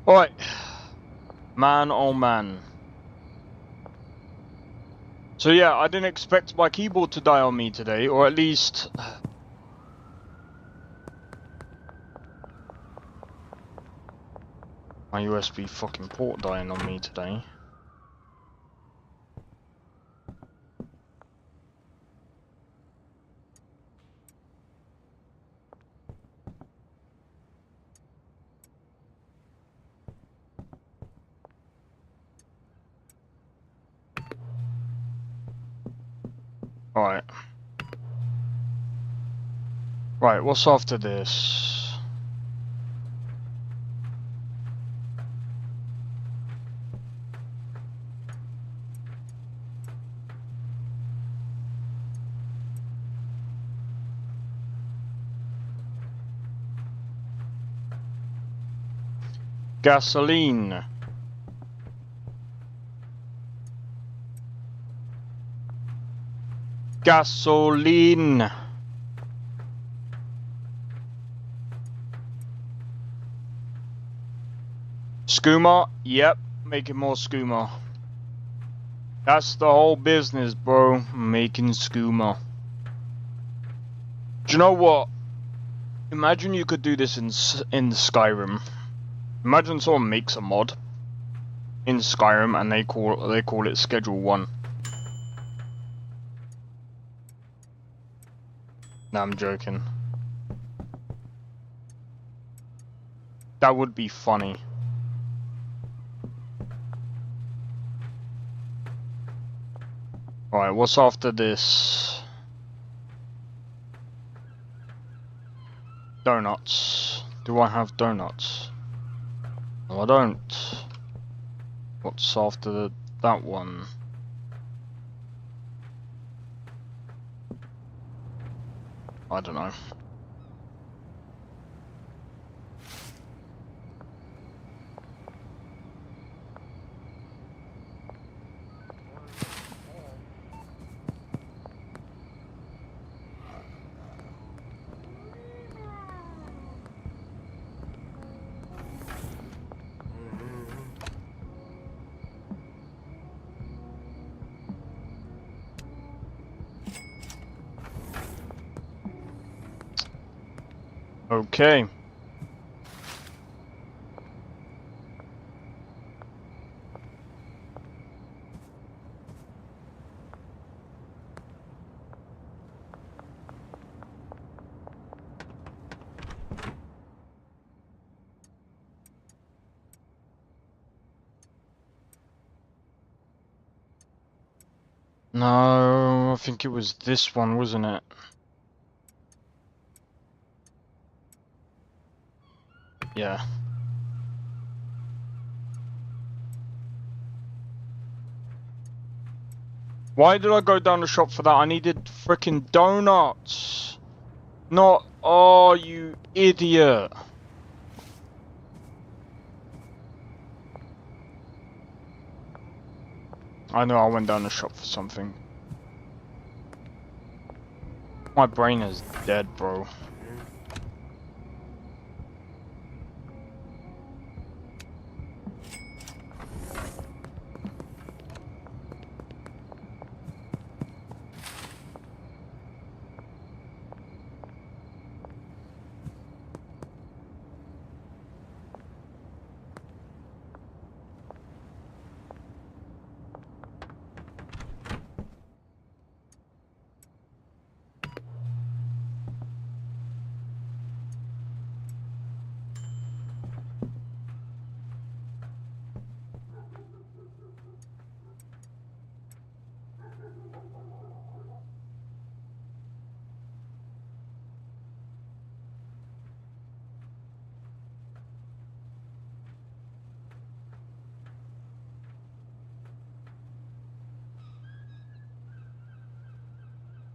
Alright. Man, oh man. So yeah, I didn't expect my keyboard to die on me today, or at least... my USB fucking port dying on me today. Alright. Right, what's after this? Gasoline. Gasoline. Skooma? Yep, making more skooma. That's the whole business, bro. Making skooma. Do you know what? Imagine you could do this in Skyrim. Imagine someone makes a mod in Skyrim and they call it Schedule 1. Nah, I'm joking. That would be funny. Alright, what's after this? Donuts. Do I have donuts? No, I don't. What's after that one? I don't know. Okay. No, I think it was this one, wasn't it? Yeah. Why did I go down the shop for that? I needed frickin' donuts. Not, oh, you idiot. I know I went down the shop for something. My brain is dead, bro.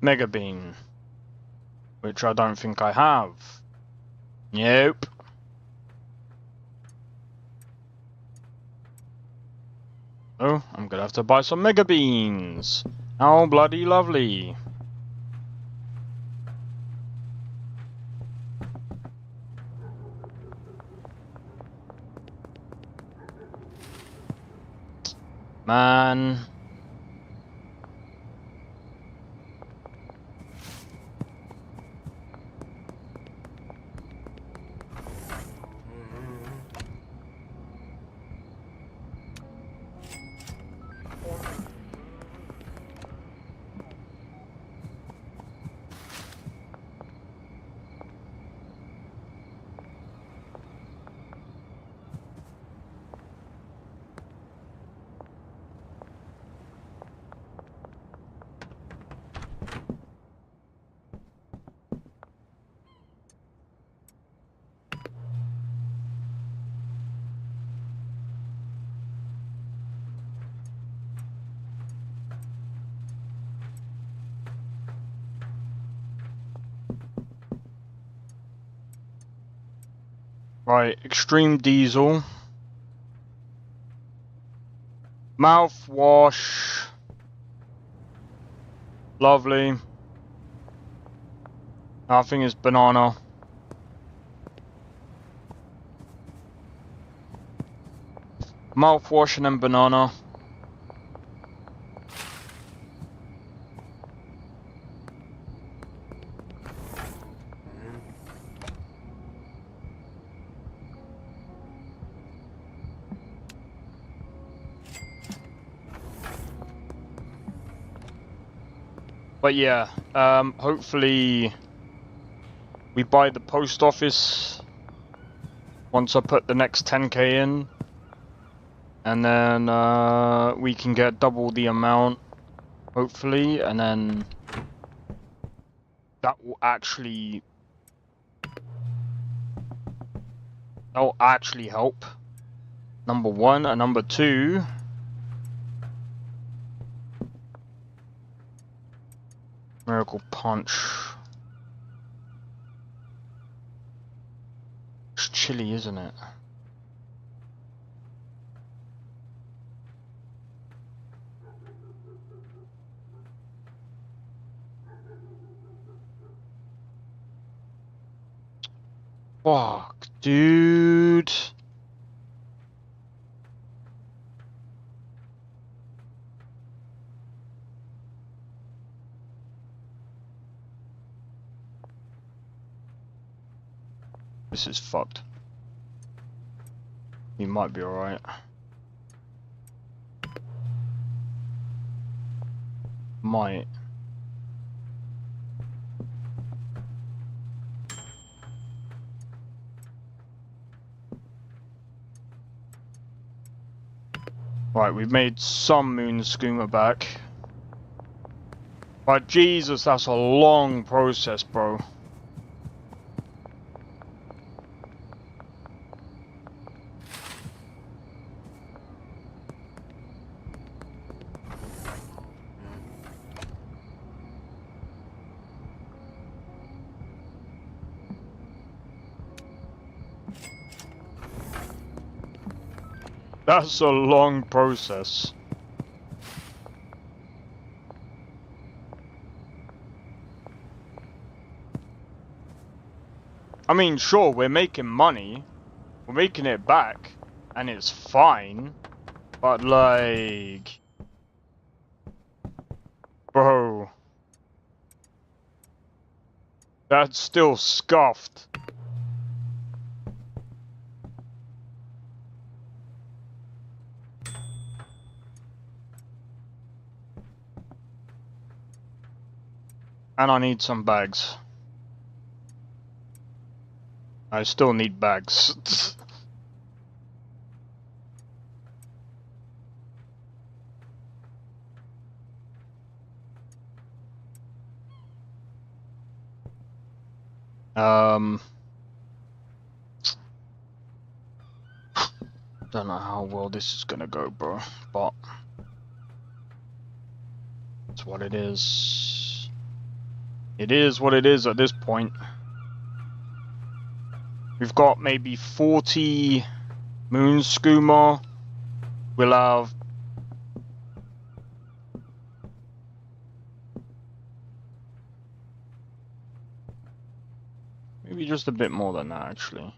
Mega Bean. Which I don't think I have. Nope. Oh, I'm gonna have to buy some Mega Beans. How bloody lovely. Man. Right, extreme diesel. Mouthwash. Lovely. I think it's banana. Mouthwash and then banana. But yeah, hopefully we buy the post office once I put the next 10k in, and then we can get double the amount, hopefully, and then that will actually help. Number one, and number two, Miracle Punch. It's chilly, isn't it? Fuck, dude. This is fucked. You might be alright. Might. Right, we've made some moon skooma back. But Jesus, that's a long process, bro. That's a long process. I mean, sure, we're making money. We're making it back. And it's fine. But like... Bro. That's still scuffed. And I need some bags. I still need bags. Don't know how well this is gonna go, bro, but it's what it is. It is what it is at this point. We've got maybe 40 moon skooma. We'll have maybe just a bit more than that, actually.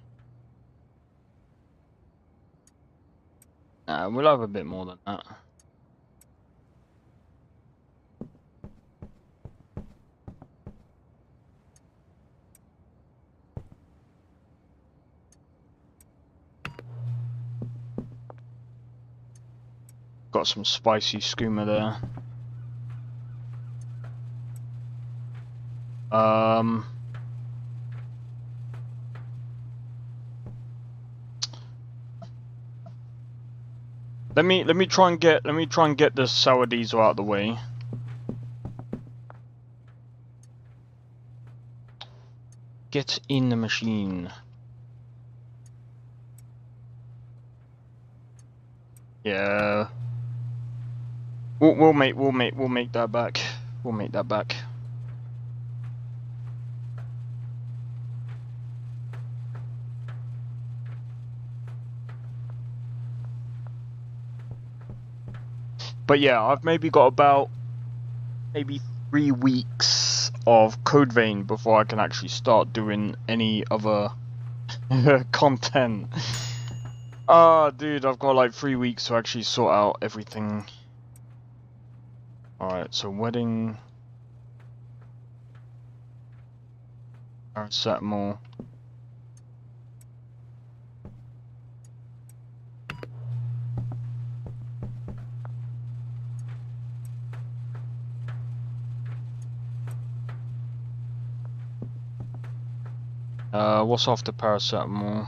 Nah, we'll have a bit more than that. Got some spicy skooma there. Let me try and get this sour diesel out of the way. Get in the machine. Yeah. We'll make that back. We'll make that back. But yeah, I've maybe got about maybe 3 weeks of Code Vein before I can actually start doing any other content. Ah, dude, I've got like 3 weeks to actually sort out everything. Alright, so wedding, paracetamol. What's after paracetamol?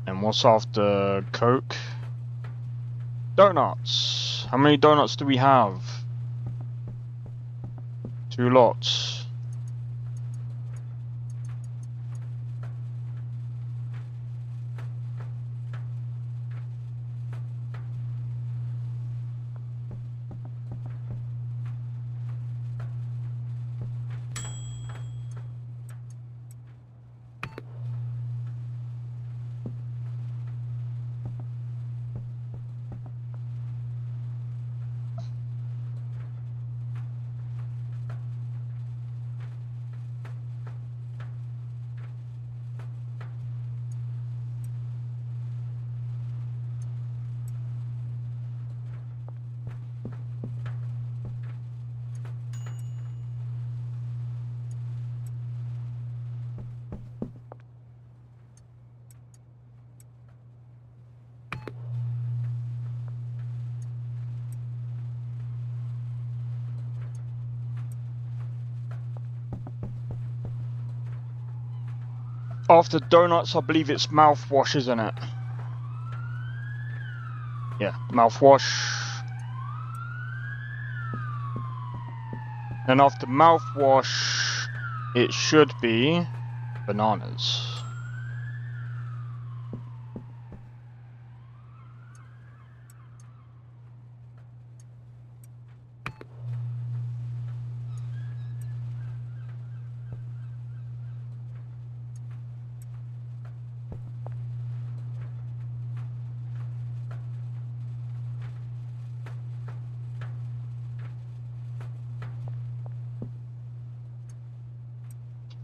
And what's after Coke? Donuts. How many donuts do we have? 2 lots. After donuts, I believe it's mouthwash, isn't it? Yeah, mouthwash. And after mouthwash, it should be bananas.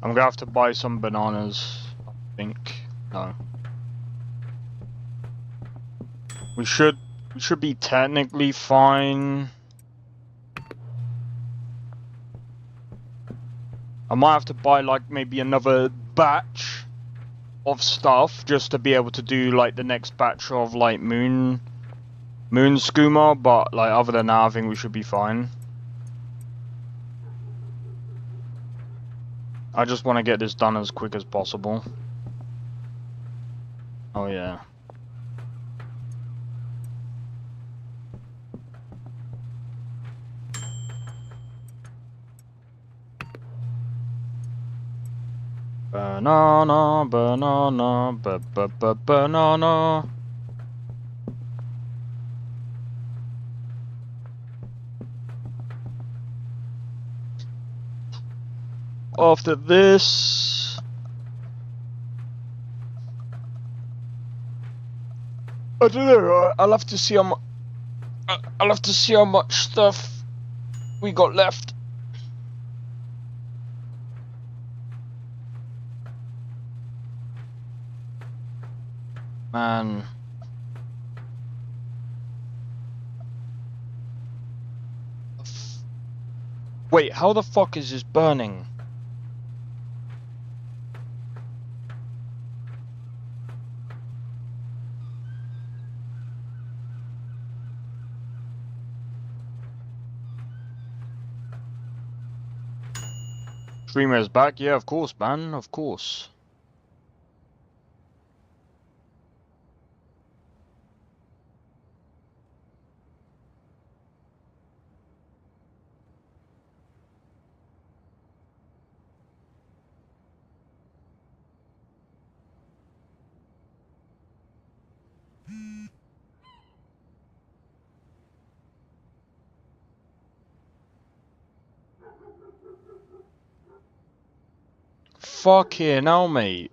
I'm gonna have to buy some bananas, I think. No. We should be technically fine. I might have to buy like maybe another batch of stuff just to be able to do like the next batch of like moon skooma, but like other than that I think we should be fine. I just want to get this done as quick as possible. Oh yeah. Banana, banana, banana. After this, I don't know. I'll have to see how I'll have to see how much stuff we got left. Man. Wait, how the fuck is this burning? Streamer's back? Yeah, of course, man. Of course. Fucking hell, mate.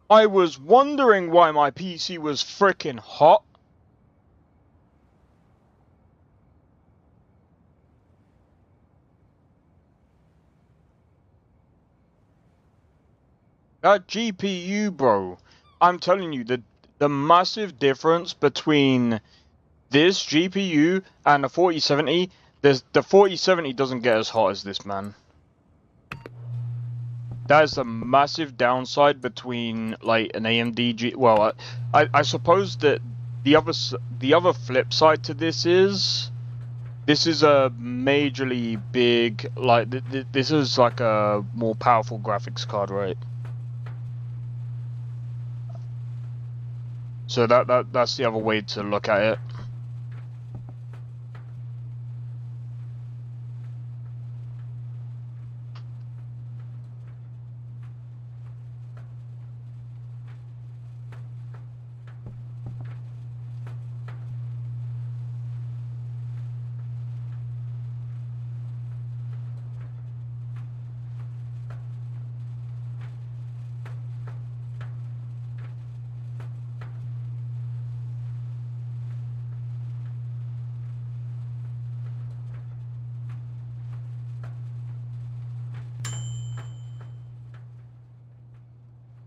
I was wondering why my PC was frickin' hot. That GPU, bro. I'm telling you, the massive difference between this GPU and the 4070, the 4070 doesn't get as hot as this, man. That is a massive downside between like an AMD well, I suppose that the other flip side to this is a majorly big, like this is like a more powerful graphics card, right? So that's the other way to look at it.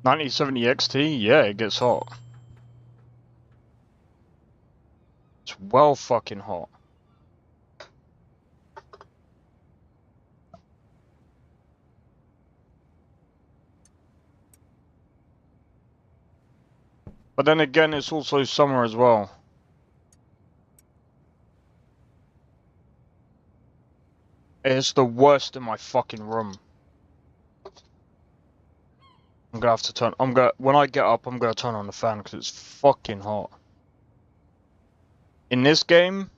$9070 XT, yeah, it gets hot. It's well fucking hot. But then again, it's also summer as well. It's the worst in my fucking room. I'm gonna have to turn. When I get up, I'm gonna turn on the fan because it's fucking hot. In this game,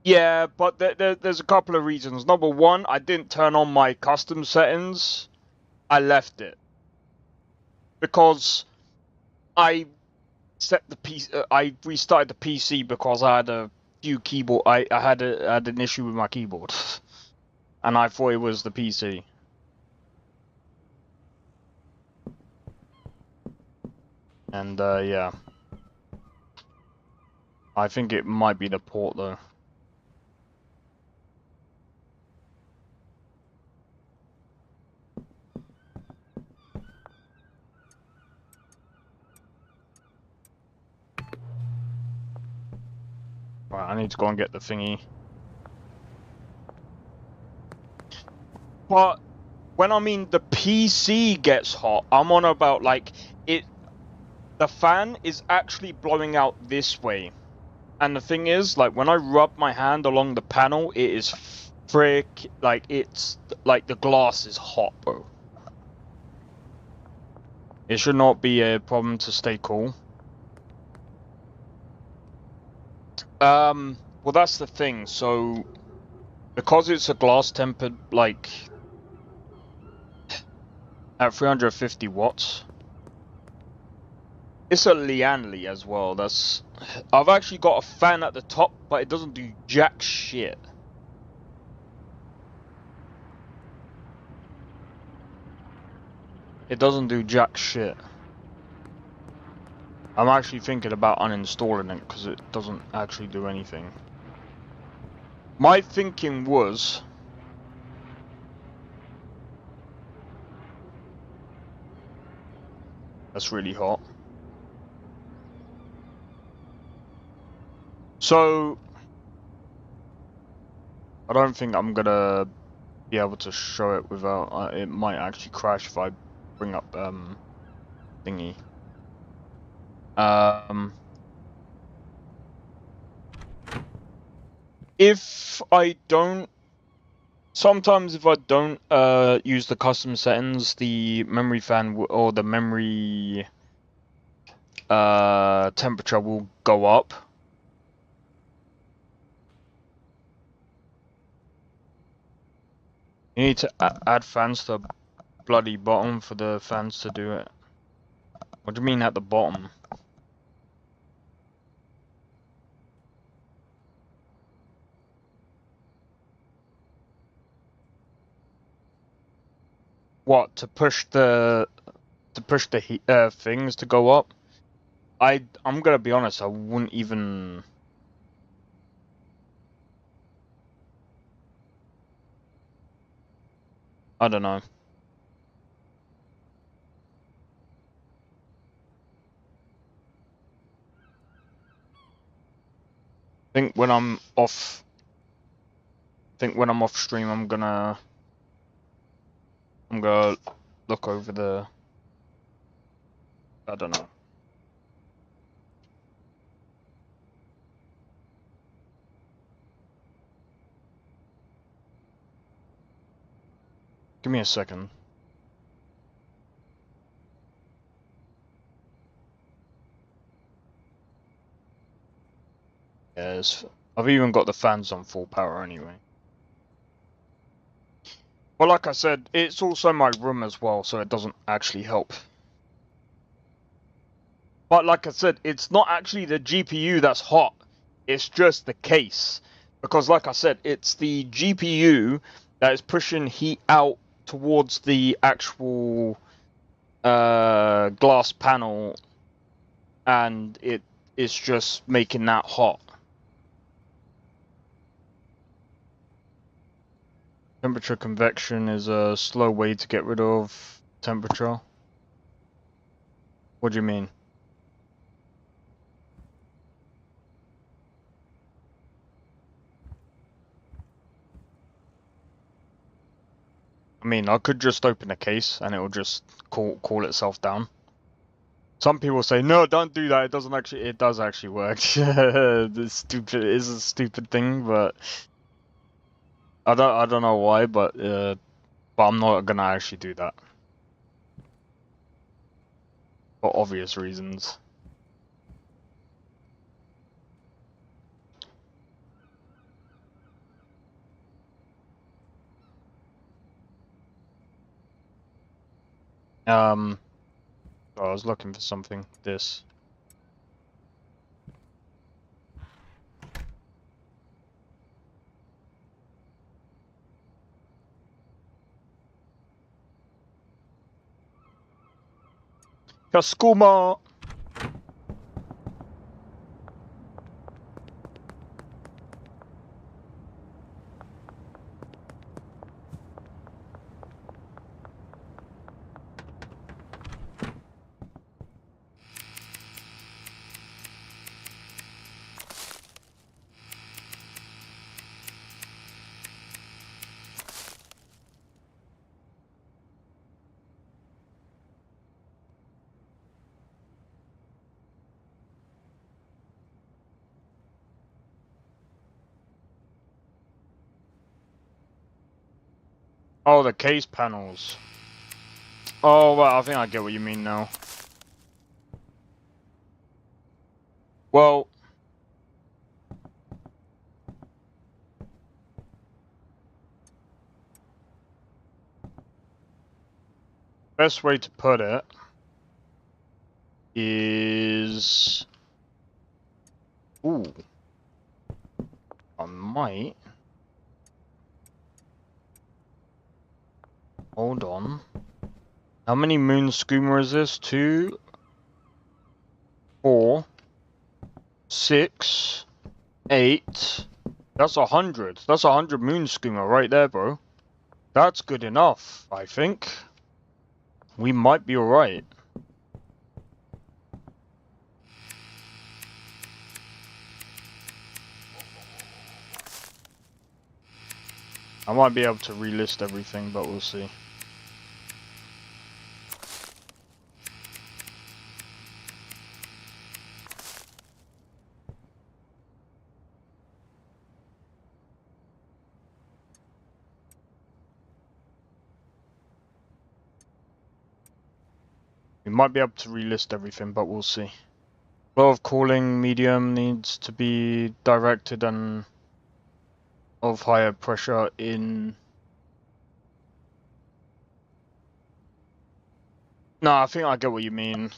yeah, but there's a couple of reasons. Number one, I didn't turn on my custom settings. I left it because I restarted the PC because I had a few keyboard. I had an issue with my keyboard, and I thought it was the PC. And yeah, I think it might be the port though. Right, I need to go and get the thingy. But when I mean the PC gets hot, I'm on about like it. The fan is actually blowing out this way. And the thing is, like, when I rub my hand along the panel, it is it's like the glass is hot, bro. It should not be a problem to stay cool. Well, that's the thing. So, because it's a glass tempered, like, at 350 watts, it's a Lianli as well. I've actually got a fan at the top, but it doesn't do jack shit. It doesn't do jack shit. I'm actually thinking about uninstalling it because it doesn't actually do anything. My thinking was, that's really hot. So, I don't think I'm gonna be able to show it without, it might actually crash if I bring up, thingy. If I don't, sometimes if I don't, use the custom settings, the memory fan or the memory, temperature will go up. You need to add fans to the bloody bottom for the fans to do it. What do you mean at the bottom? What, to push the things to go up? I'm gonna be honest, I wouldn't even. I don't know. Think when I'm off stream, I'm gonna look over the. I don't know. Give me a second. Yes, I've even got the fans on full power anyway. Well, like I said, it's also my room as well, so it doesn't actually help. But like I said, it's not actually the GPU that's hot, it's just the case. Because like I said, it's the GPU that is pushing heat out towards the actual glass panel, and it is just making that hot. Temperature convection is a slow way to get rid of temperature. What do you mean? I mean, I could just open a case and it will just cool itself down. Some people say, no, don't do that. It does actually work. It is a stupid thing, but I don't know why, but I'm not gonna actually do that. For obvious reasons. I was looking for something. This. Kaskuma! Oh, the case panels. Oh, well, I think I get what you mean now. Well, best way to put it is... Ooh. I might... Hold on. How many moon skooma is this? 2, 4, 6, 8. That's 100. That's 100 moon skooma right there, bro. That's good enough, I think. We might be alright. I might be able to relist everything, but we'll see. We might be able to relist everything, but we'll see. Flow of cooling medium needs to be directed and of higher pressure in No, I think I get what you mean.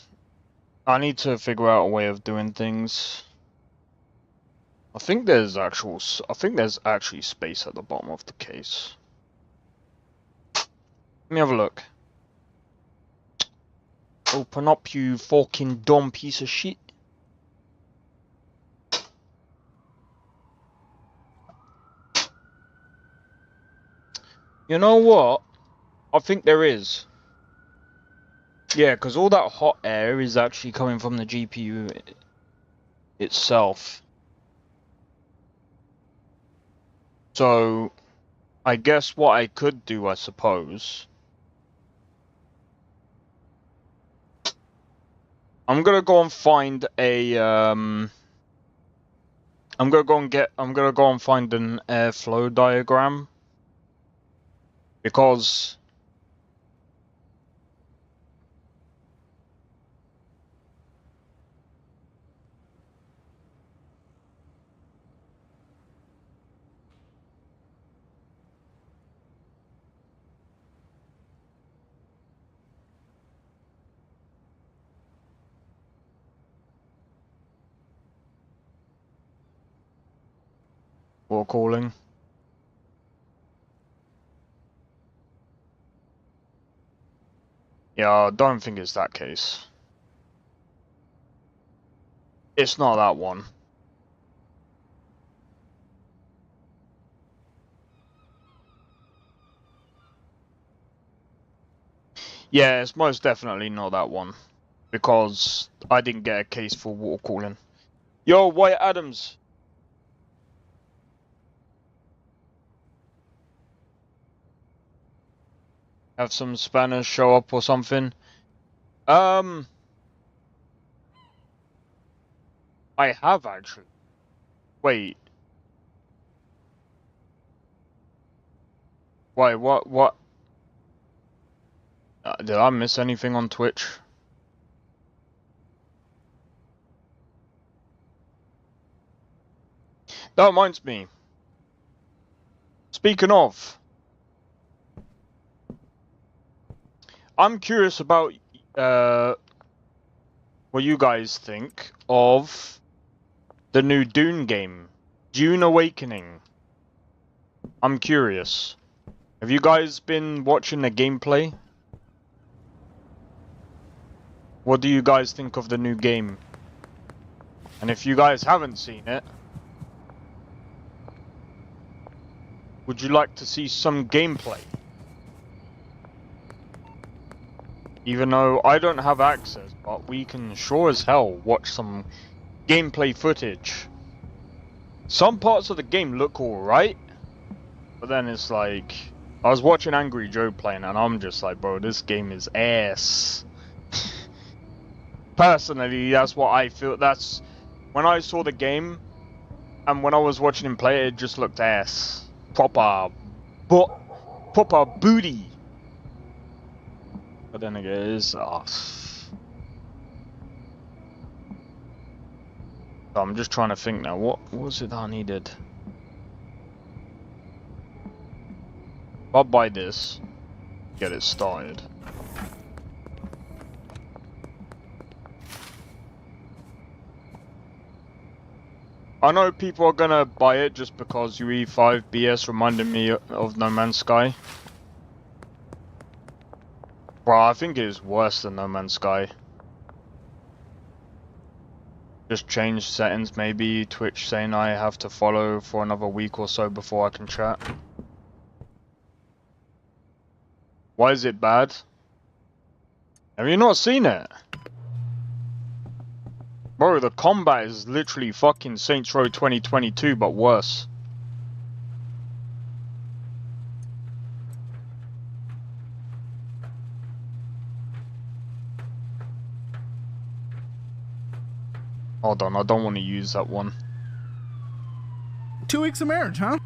I need to figure out a way of doing things. I think there's actually space at the bottom of the case. Let me have a look. Open up, you fucking dumb piece of shit. You know what? I think there is. Yeah, because all that hot air is actually coming from the GPU itself. So, I guess what I could do, I suppose, I'm gonna go and find a I'm gonna go and find an airflow diagram, because we're calling. Yeah, I don't think it's that case. It's not that one. Yeah, it's most definitely not that one. Because I didn't get a case for water cooling. Yo, Wyatt Adams! Have some Spanish show up or something? I have actually. Wait. Wait, what? Did I miss anything on Twitch? That reminds me. Speaking of, I'm curious about what you guys think of the new Dune game, Dune Awakening. I'm curious. Have you guys been watching the gameplay? What do you guys think of the new game? And if you guys haven't seen it, would you like to see some gameplay? Even though I don't have access, but we can sure as hell watch some gameplay footage. Some parts of the game look alright, but then it's like, I was watching Angry Joe playing and I'm just like, bro, this game is ass. Personally, that's what I feel. That's when I saw the game and when I was watching him play, it just looked ass. Proper booty. But then again, it's So I'm just trying to think now. What was it I needed? I'll buy this. Get it started. I know people are gonna buy it just because UE5 BS reminded me of No Man's Sky. Bro, I think it is worse than No Man's Sky. Just change settings, maybe Twitch saying I have to follow for another week or so before I can chat. Why is it bad? Have you not seen it? Bro, the combat is literally fucking Saints Row 2022, but worse. Hold on, I don't want to use that one. 2 weeks of marriage, huh?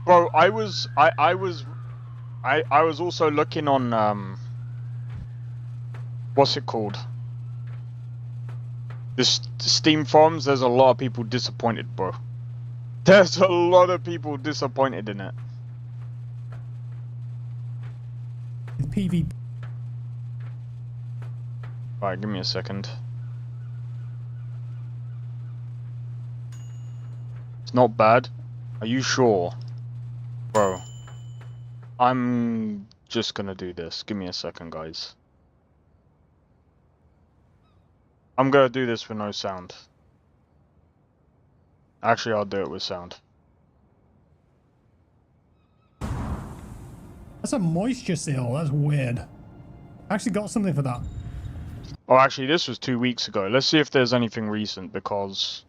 Bro, I was also looking on what's it called? This Steam forums, there's a lot of people disappointed, bro. There's a lot of people disappointed in it. PvP. Alright, give me a second. It's not bad. Are you sure? Bro. I'm just gonna do this. Give me a second, guys. I'm gonna do this with no sound. Actually, I'll do it with sound. That's a moisture seal. That's weird. I actually got something for that. Oh, actually, this was 2 weeks ago. Let's see if there's anything recent, because...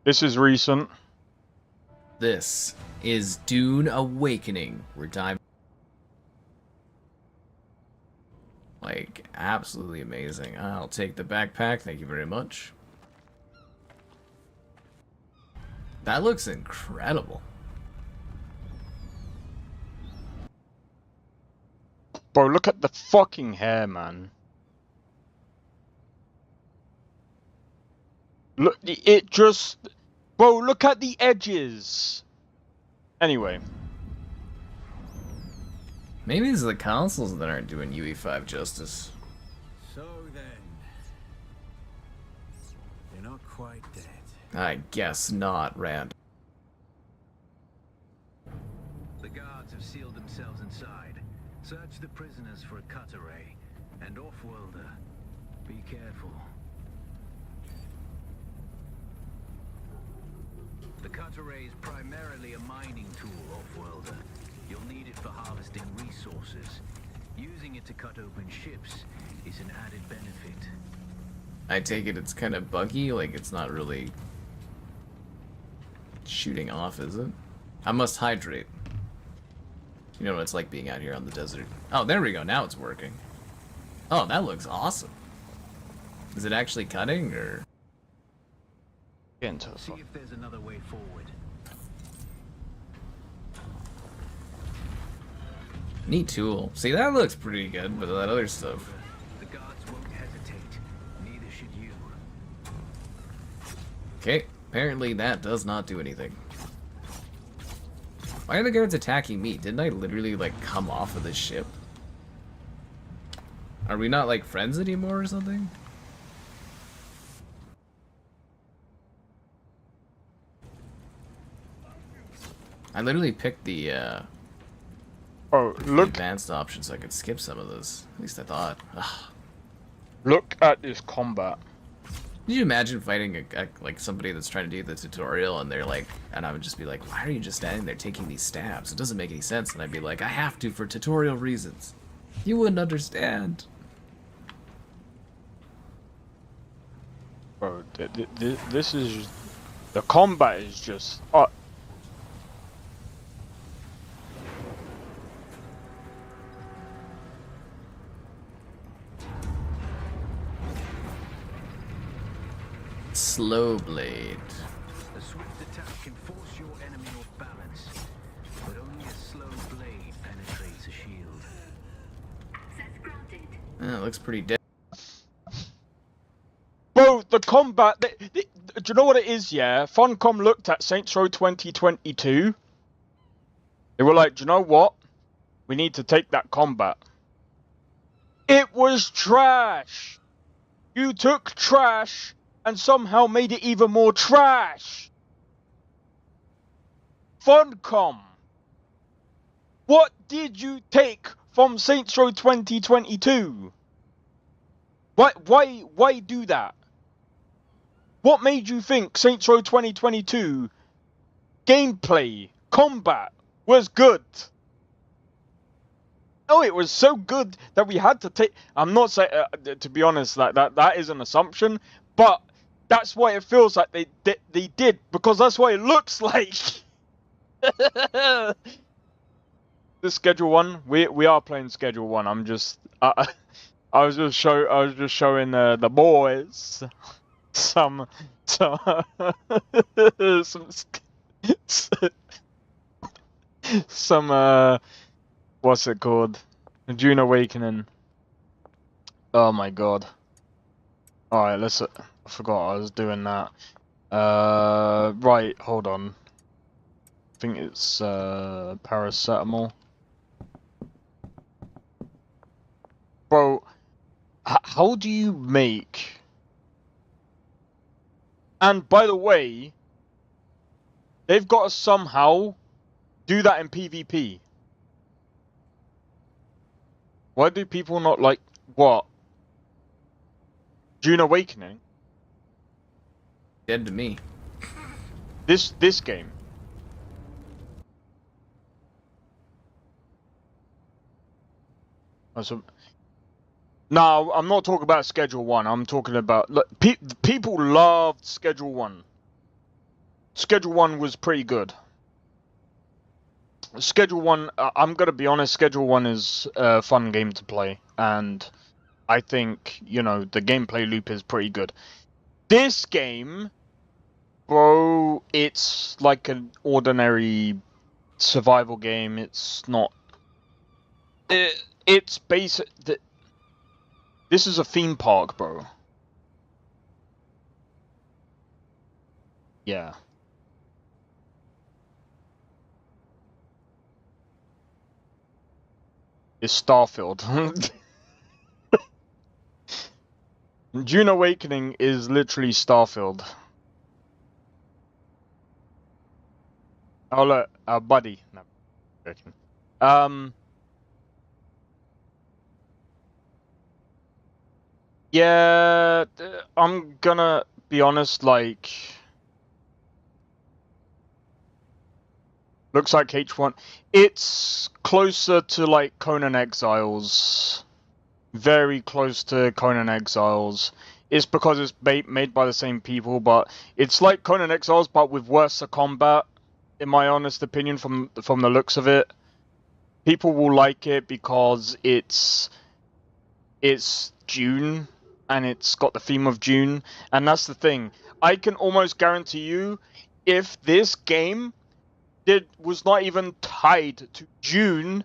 This is recent. This is Dune Awakening. We're diving. Like, absolutely amazing. I'll take the backpack. Thank you very much. That looks incredible. Bro, look at the fucking hair, man. Look, it just... Bro, look at the edges. Anyway. Maybe it's the consoles that aren't doing UE5 justice. So then, you're not quite dead. I guess not, Rand. The guards have sealed themselves inside. Search the prisoners for a cut array. And off-worlder, be careful. The cut array is primarily a mining tool, off-worlder. You'll need it for harvesting resources. Using it to cut open ships is an added benefit. I take it it's kind of buggy, like it's not really shooting off, is it? I must hydrate. You know what it's like being out here on the desert. Oh, there we go, now it's working. Oh, that looks awesome. Is it actually cutting, or...? Get into the See if there's another way forward. Neat tool. See, that looks pretty good, but that other stuff... The guards won't hesitate. Neither should you. Okay, apparently that does not do anything. Why are the guards attacking me? Didn't I literally, like, come off of this ship? Are we not, like, friends anymore or something? I literally picked the, Oh, the look, advanced option so I could skip some of this. At least I thought. Ugh. look at this combat. Could you imagine fighting like somebody that's trying to do the tutorial and they're like, and I would just be like, why are you just standing there taking these stabs? It doesn't make any sense. And I'd be like, I have to for tutorial reasons. You wouldn't understand. Bro, this is... The combat is just... Slow blade. A swift attack can force your enemy off balance, but only a slow blade penetrates a shield. It looks pretty dead. Bro, the combat... do you know what it is, yeah? Funcom looked at Saints Row 2022. They were like, do you know what? We need to take that combat. It was trash! You took trash and somehow made it even more trash! Funcom! What did you take from Saints Row 2022? Why do that? What made you think Saints Row 2022 gameplay, combat was good? Oh, it was so good that we had to take... I'm not saying, to be honest, that is an assumption, but That's what it feels like they did, because that's what it looks like. The schedule 1, we are playing schedule 1. I'm just I was just showing the boys some what's it called? June Awakening. Oh my god. Alright, let's. I forgot I was doing that. Right, hold on. I think it's paracetamol. Bro, how do you make? And by the way, they've got to somehow do that in PvP. Why do people not like what? June Awakening? Dead to me. This game. No, I'm not talking about Schedule 1. I'm talking about... Look, people loved Schedule 1. Schedule 1 was pretty good. Schedule 1, I'm going to be honest, Schedule 1 is a fun game to play. And I think, you know, the gameplay loop is pretty good. This game, bro, it's like an ordinary survival game. It's not... It's basic... This is a theme park, bro. Yeah. It's Starfield. June Awakening is literally Starfield. Oh look, our buddy. No, joking. Yeah, I'm gonna be honest, like... Looks like H1. It's closer to, like, Conan Exiles. Very close to Conan Exiles. It's because it's made by the same people, but it's like Conan Exiles, but with worse combat, in my honest opinion, from the looks of it. People will like it because it's June, and it's got the theme of June, and that's the thing. I can almost guarantee you, if this game was not even tied to June,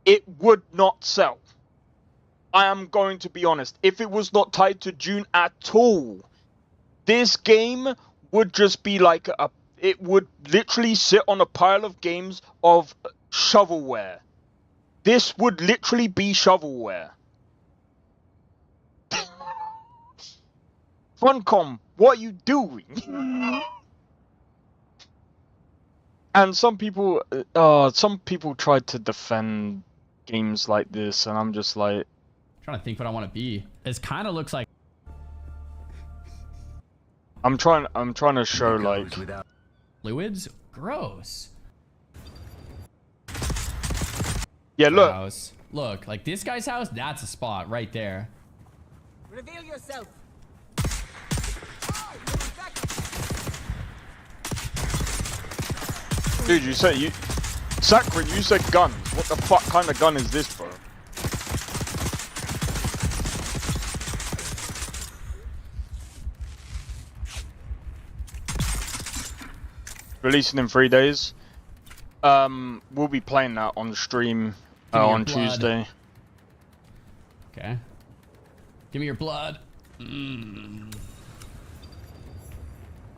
it would not sell. I am going to be honest. If it was not tied to June at all, this game would just be like it would literally sit on a pile of games of shovelware. This would literally be shovelware. Funcom, what are you doing? And some people tried to defend games like this, and I'm just like, trying to think what I want to be. It kind of looks like I'm trying to show like fluids. Gross. Yeah, look. House. Look, like this guy's house. That's a spot right there. Reveal yourself. Dude, Sakura, you said guns. What the fuck kind of gun is this, bro? Releasing in 3 days. We'll be playing that on stream on Tuesday. Okay. Give me your blood.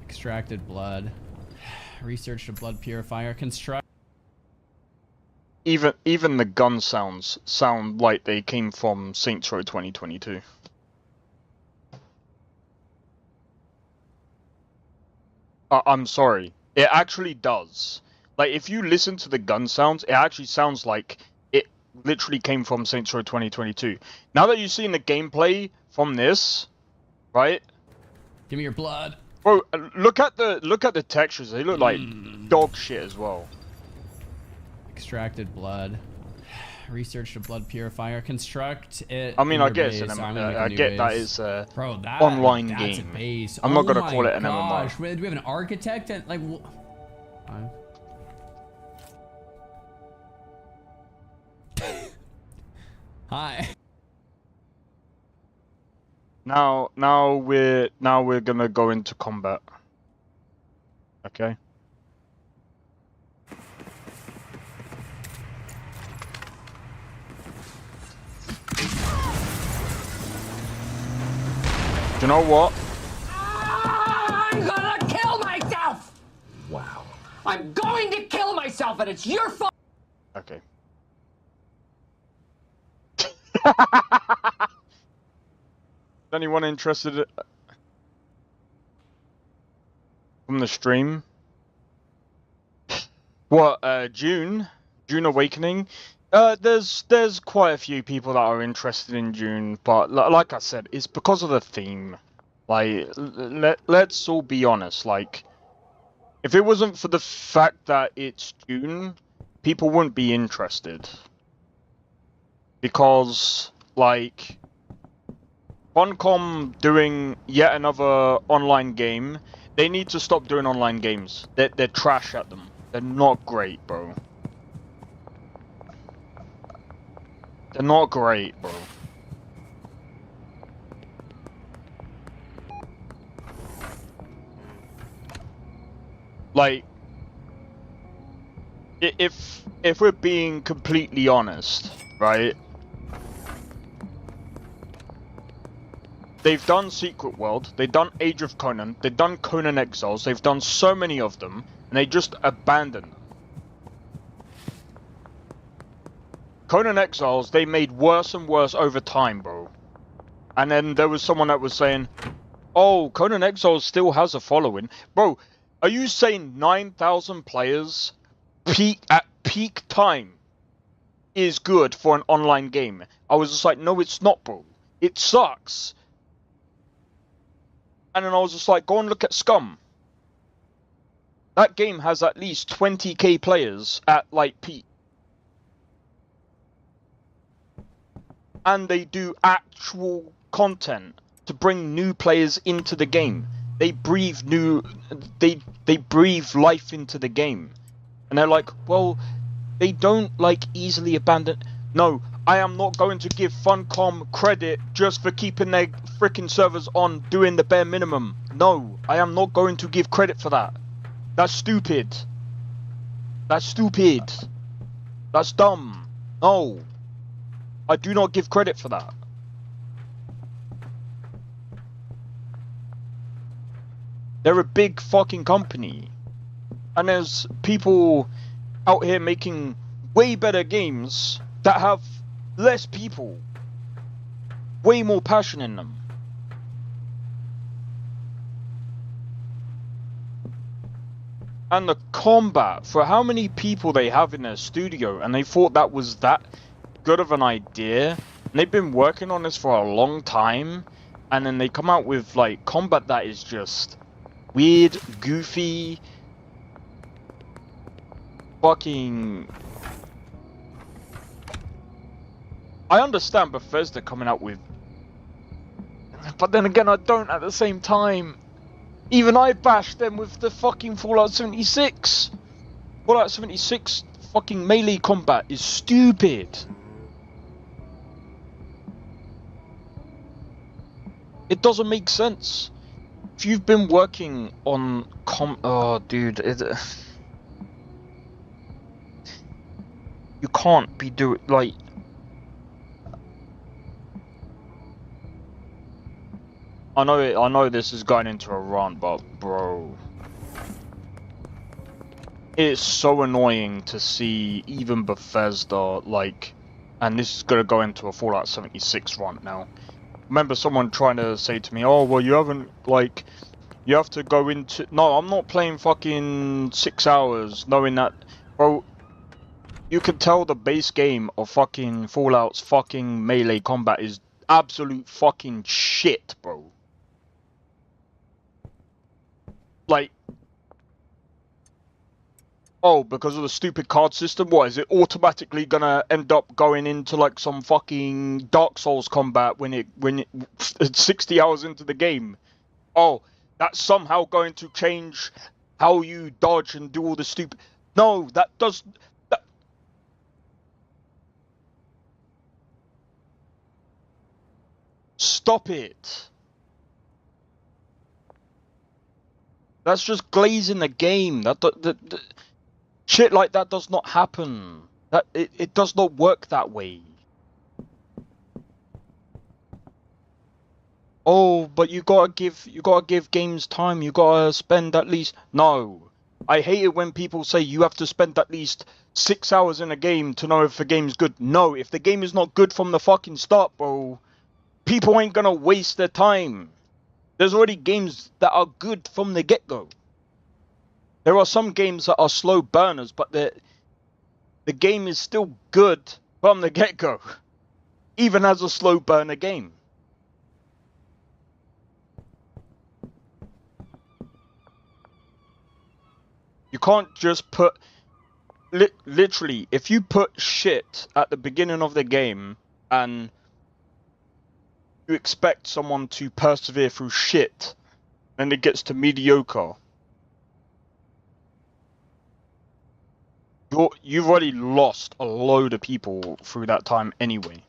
Extracted blood. Research the blood purifier. Construct. Even the gun sounds sound like they came from Saints Row 2022. I'm sorry. It actually does. Like, if you listen to the gun sounds, it actually sounds like it literally came from Saints Row 2022. Now that you've seen the gameplay from this, right? Give me your blood. Bro, look at the textures. They look like dog shit as well. Extracted blood. Research the blood purifier. Construct it. I mean, in I your guess base. an, I'm gonna make a I new get that base. is a Bro, that, online that's game. A base. I'm not Oh gonna my call it an gosh. MMO. Wait, do we have an architect and like? Hi. Now we're gonna go into combat. Okay. Do you know what? I'm gonna kill myself! Wow. I'm going to kill myself, and it's your fault! Okay. Anyone interested from the stream? What, June Awakening? There's quite a few people that are interested in June, but like I said, it's because of the theme. Like, let's all be honest, like, if it wasn't for the fact that it's June, people wouldn't be interested. Because, like, Funcom doing yet another online game, they need to stop doing online games. They're trash at them. They're not great, bro. They're not great, bro. Like, if we're being completely honest, right? They've done Secret World, they've done Age of Conan, they've done Conan Exiles, they've done so many of them, and they just abandon them. Conan Exiles, they made worse and worse over time, bro. And then there was someone that was saying, oh, Conan Exiles still has a following. Bro, are you saying 9,000 players at peak time is good for an online game? I was just like, no, it's not, bro. It sucks. And then I was just like, go and look at Scum. That game has at least 20k players at, like, peak. And they do actual content to bring new players into the game. They breathe they breathe life into the game. And they're like, well, they don't, like, easily abandon... No, I am not going to give Funcom credit just for keeping their freaking servers on, doing the bare minimum. No, I am not going to give credit for that. That's stupid. That's stupid. That's dumb. No. I do not give credit for that. They're a big fucking company. And there's people out here making way better games that have less people. Way more passion in them. And the combat, for how many people they have in their studio, and they thought that was that good of an idea, and they've been working on this for a long time, and then they come out with, like, combat that is just weird, goofy, fucking... I understand Bethesda coming out with... But then again, I don't at the same time. Even I bashed them with the fucking Fallout 76. Fallout 76 fucking melee combat is stupid. It doesn't make sense. If you've been working on oh, dude, you can't be doing, like... I know this is going into a rant, but bro, it's so annoying to see even Bethesda, like, and this is gonna go into a Fallout 76 rant now. Remember someone trying to say to me, oh, well, you haven't, like, you have to go into... No, I'm not playing fucking 6 hours knowing that... Bro, you can tell the base game of fucking Fallout's fucking melee combat is absolute fucking shit, bro. Like... Oh, because of the stupid card system? What, is it automatically gonna end up going into like some fucking Dark Souls combat when it's 60 hours into the game? Oh, that's somehow going to change how you dodge and do all the stupid... No, that does... That... Stop it. That's just glazing the game. Shit like that does not happen. It does not work that way. Oh, but you gotta give games time. You gotta spend at least... No. I hate it when people say you have to spend at least 6 hours in a game to know if the game's good. No, if the game is not good from the fucking start, bro, people ain't gonna waste their time. There's already games that are good from the get-go. There are some games that are slow burners, but the game is still good from the get-go, even as a slow burner game. You can't just put... literally, if you put shit at the beginning of the game and you expect someone to persevere through shit, and it gets to mediocre, you've already lost a load of people through that time anyway.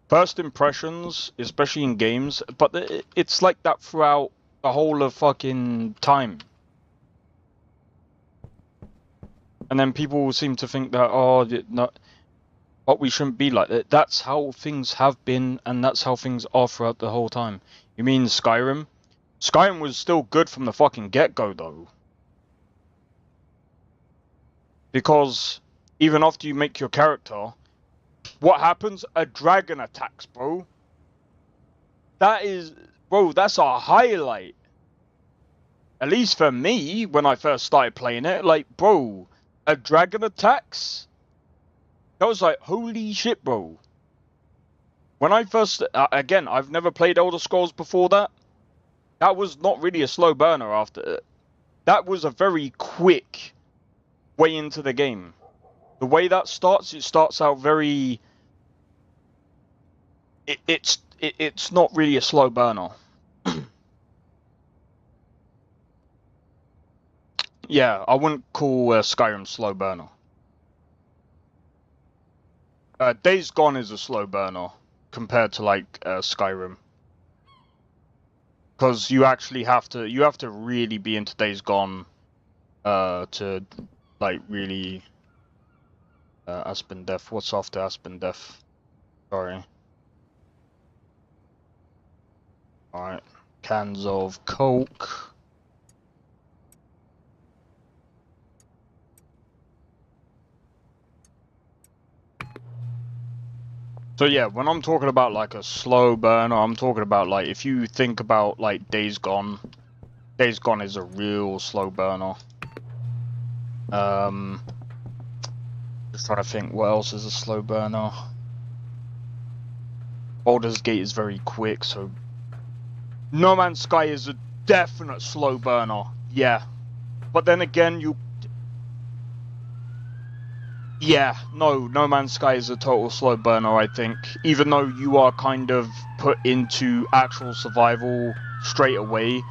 First impressions, especially in games, but it's like that throughout the whole of fucking time. And then people seem to think that, oh, not, but we shouldn't be like that. That's how things have been, and that's how things are throughout the whole time. You mean Skyrim? Skyrim was still good from the fucking get-go, though. Because even after you make your character, what happens? A dragon attacks, bro. That is... Bro, that's a highlight. At least for me, when I first started playing it, like, bro, a dragon attacks? That was like, holy shit, bro. When I first... again, I've never played Elder Scrolls before that. That was not really a slow burner after it. That was a very quick way into the game. The way that starts, it starts out very... It's not really a slow burner. Yeah, I wouldn't call Skyrim slow burner. Days Gone is a slow burner compared to like Skyrim, because you actually have to really be into Days Gone to like really Aspen Death. What's after Aspen Death? Sorry. Alright, cans of Coke. So yeah, when I'm talking about like a slow burner, I'm talking about like if you think about like Days Gone. Days Gone is a real slow burner. Just trying to think what else is a slow burner. Baldur's Gate is very quick, so No Man's Sky is a definite slow burner. Yeah. But then again, No Man's Sky is a total slow burner, I think. Even though you are kind of put into actual survival straight away,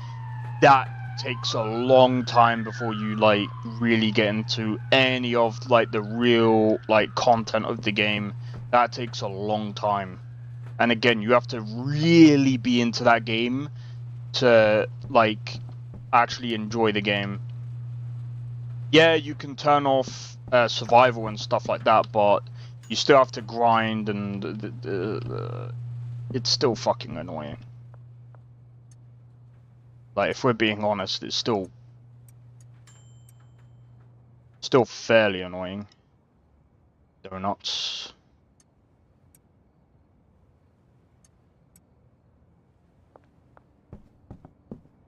that takes a long time before you, like, really get into any of, like, the real, like, content of the game. That takes a long time. And again, you have to really be into that game to, like, actually enjoy the game. Yeah, you can turn off survival and stuff like that, but you still have to grind, and it's still fucking annoying. Like, if we're being honest, it's still fairly annoying. Donuts.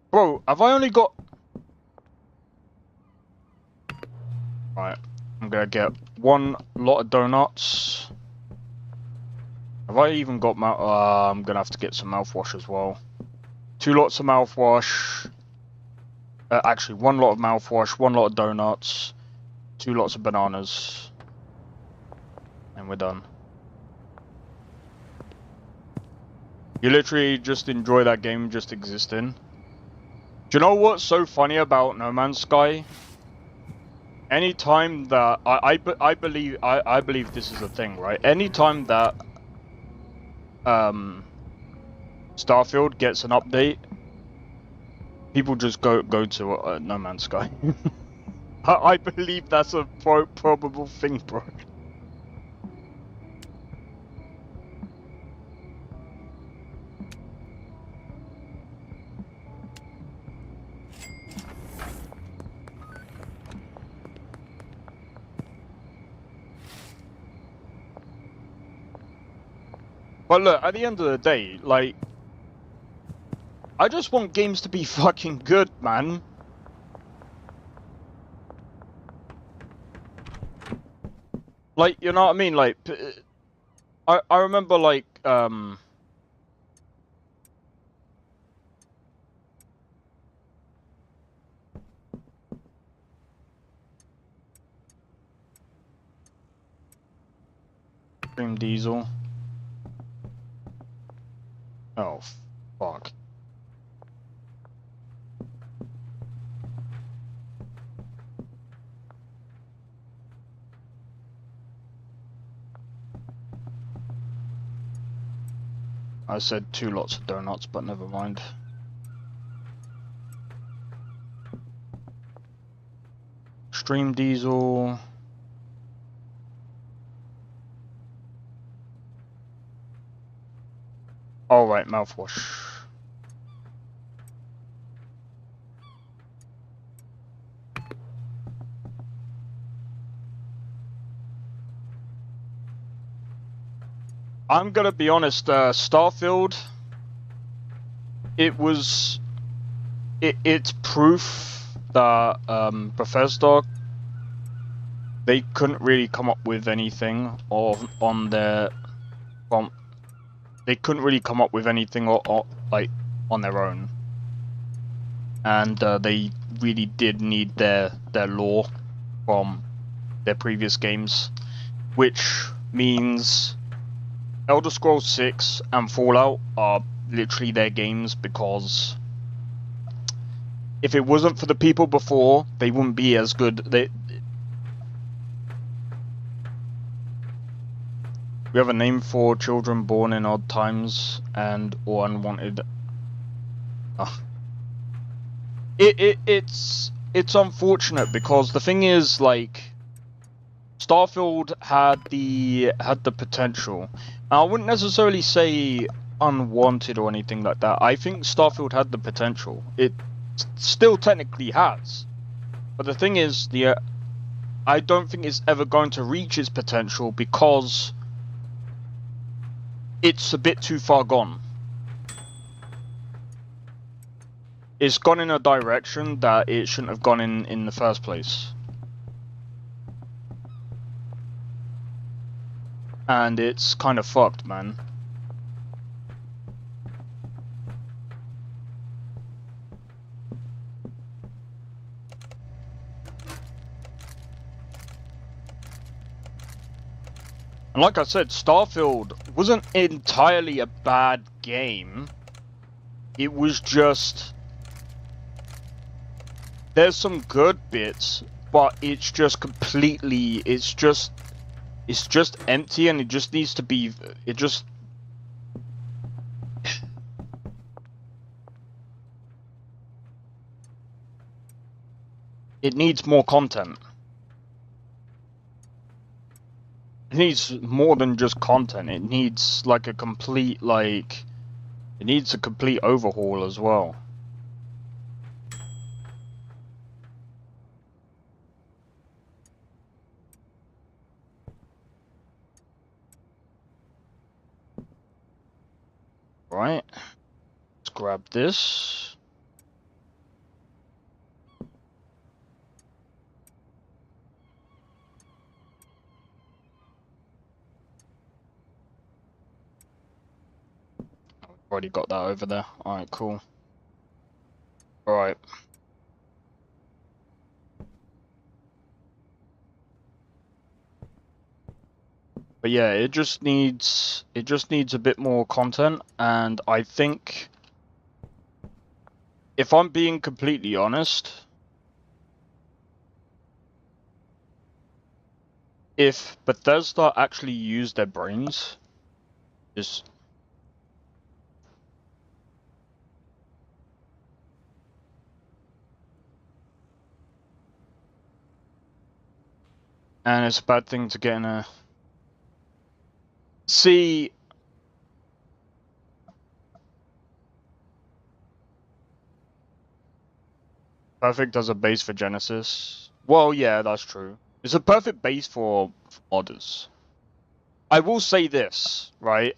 Bro, have I only got... Right, I'm gonna get one lot of donuts. Have I even got I'm gonna have to get some mouthwash as well. 2 lots of mouthwash. Actually, 1 lot of mouthwash, 1 lot of donuts, 2 lots of bananas, and we're done. You literally just enjoy that game just existing. Do you know what's so funny about No Man's Sky? Anytime that I believe this is a thing, right? Anytime that Starfield gets an update, people just go to No Man's Sky. I believe that's a probable thing, bro. But look, at the end of the day, like, I just want games to be fucking good, man. Like, you know what I mean? Like, I remember, like, Dream Diesel. Oh, fuck. I said 2 lots of donuts, but never mind. Stream Diesel. All right, mouthwash. I'm gonna be honest, Starfield, it's proof that Bethesda, they couldn't really come up with anything on their they couldn't really come up with anything like on their own, and they really did need their lore from their previous games, which means Elder Scrolls 6 and Fallout are literally their games, because if it wasn't for the people before, they wouldn't be as good. We have a name for children born in odd times and or unwanted. It's unfortunate, because the thing is, like, Starfield had the potential. Now, I wouldn't necessarily say unwanted or anything like that. I think Starfield had the potential. It still technically has, but the thing is, I don't think it's ever going to reach its potential, because it's a bit too far gone. It's gone in a direction that it shouldn't have gone in the first place. And it's kind of fucked, man. And like I said, Starfield wasn't entirely a bad game. It was just, there's some good bits, but it's just completely, it's just empty, and it just needs to be, it needs more content. It needs more than just content. It needs like a complete, it needs a complete overhaul as well. Right, let's grab this. Already got that over there. Alright, cool. Alright. But yeah, it just needs a bit more content, and I think, if I'm being completely honest, if Bethesda actually used their brains, just and it's a bad thing to get in a see. Perfect as a base for Genesis. Well, yeah, that's true. It's a perfect base for modders. I will say this, right?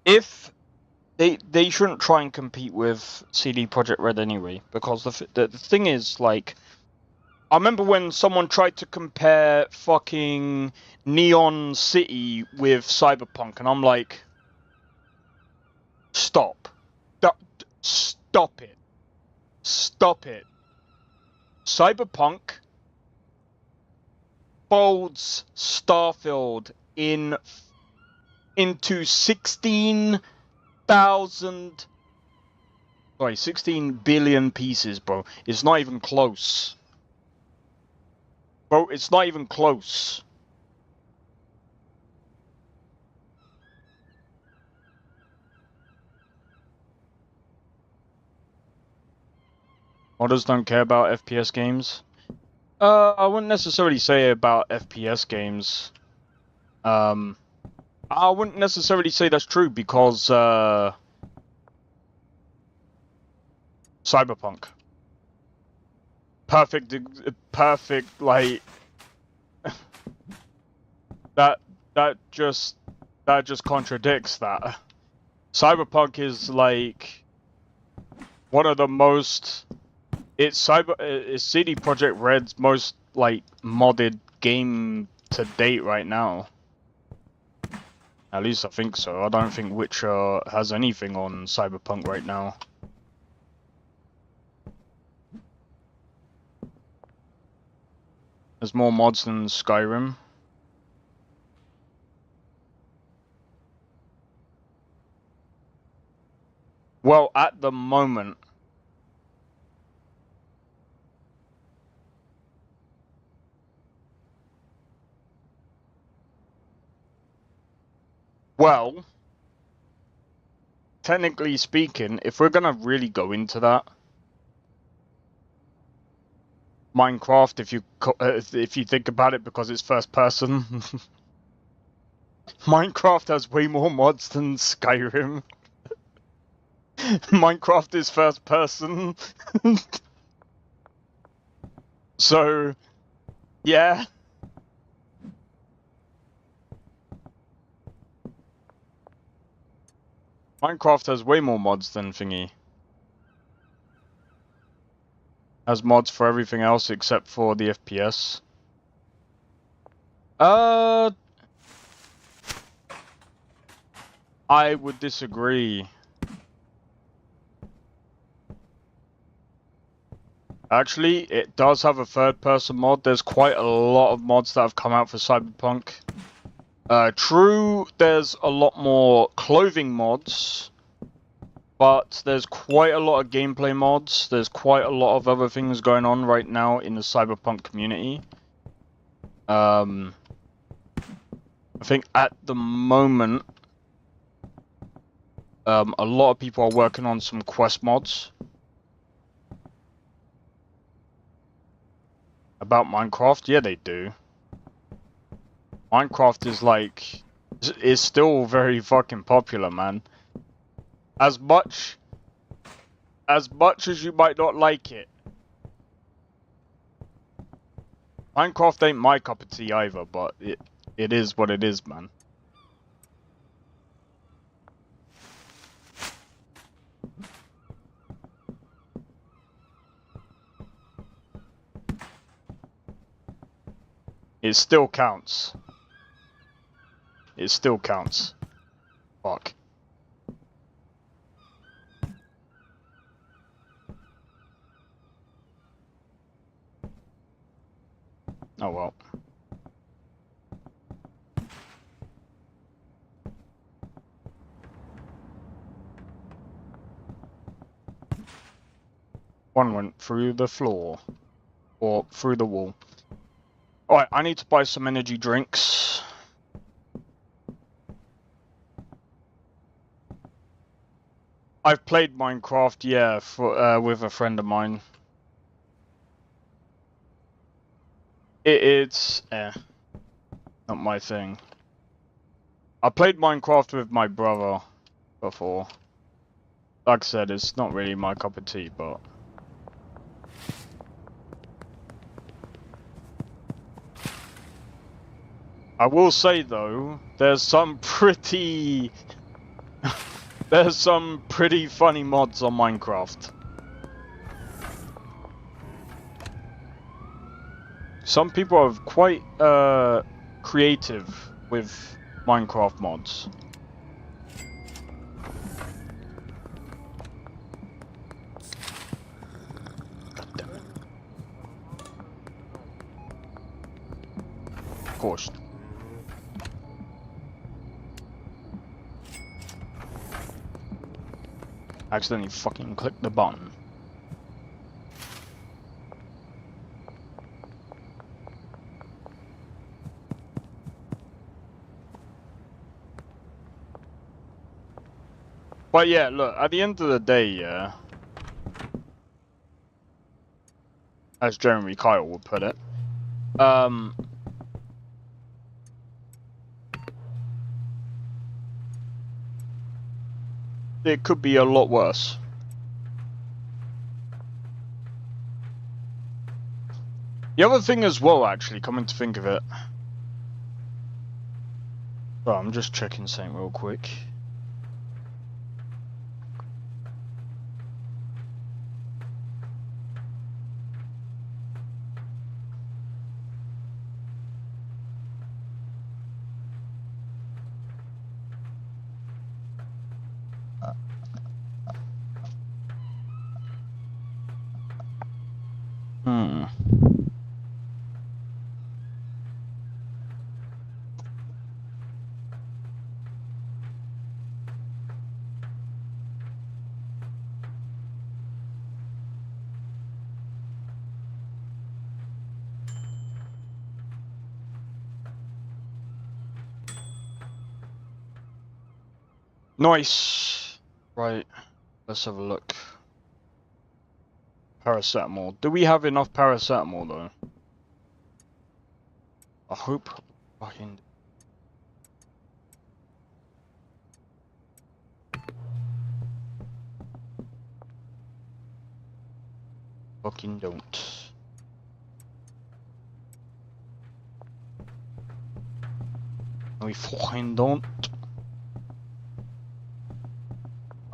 If they shouldn't try and compete with CD Projekt Red anyway, because the thing is, like, I remember when someone tried to compare fucking Neon City with Cyberpunk, and I'm like, stop. Stop it. Stop it. Cyberpunk folds Starfield into 16 billion pieces, bro. It's not even close. Bro, it's not even close. Modders don't care about FPS games. I wouldn't necessarily say about FPS games. I wouldn't necessarily say that's true because Cyberpunk. Perfect, like that just contradicts that. Cyberpunk is like one of the most. It's CD Projekt Red's most like modded game to date right now. At least I think so. I don't think Witcher has anything on Cyberpunk right now. There's more mods than Skyrim. Well, at the moment, well, technically speaking, if we're gonna really go into that, Minecraft, if you think about it, because it's first person, Minecraft has way more mods than Skyrim. Minecraft is first person. So, yeah. Minecraft has way more mods than thingy. Has mods for everything else except for the FPS. I would disagree. Actually, it does have a third-person mod. There's quite a lot of mods that have come out for Cyberpunk. True, there's a lot more clothing mods, but there's quite a lot of gameplay mods. There's quite a lot of other things going on right now in the Cyberpunk community. I think at the moment, a lot of people are working on some quest mods. About Minecraft? Yeah, they do. Minecraft is still very fucking popular, man. As much as you might not like it. Minecraft ain't my cup of tea either, but it is what it is, man. It still counts. It still counts. Fuck. Oh well. One went through the floor. Or through the wall. Alright, I need to buy some energy drinks. I've played Minecraft, yeah, for, with a friend of mine. It's not my thing. I played Minecraft with my brother before. Like I said, it's not really my cup of tea, but... I will say though, there's some pretty... there's some pretty funny mods on Minecraft. Some people are quite creative with Minecraft mods. God damn it. Of course. Accidentally fucking clicked the button. But yeah, look, at the end of the day, yeah, as Jeremy Kyle would put it, it could be a lot worse. The other thing as well, actually, coming to think of it, oh, I'm just checking something real quick. Nice. Right, let's have a look. Paracetamol. Do we have enough paracetamol though? I hope fucking... fucking don't. We fucking don't.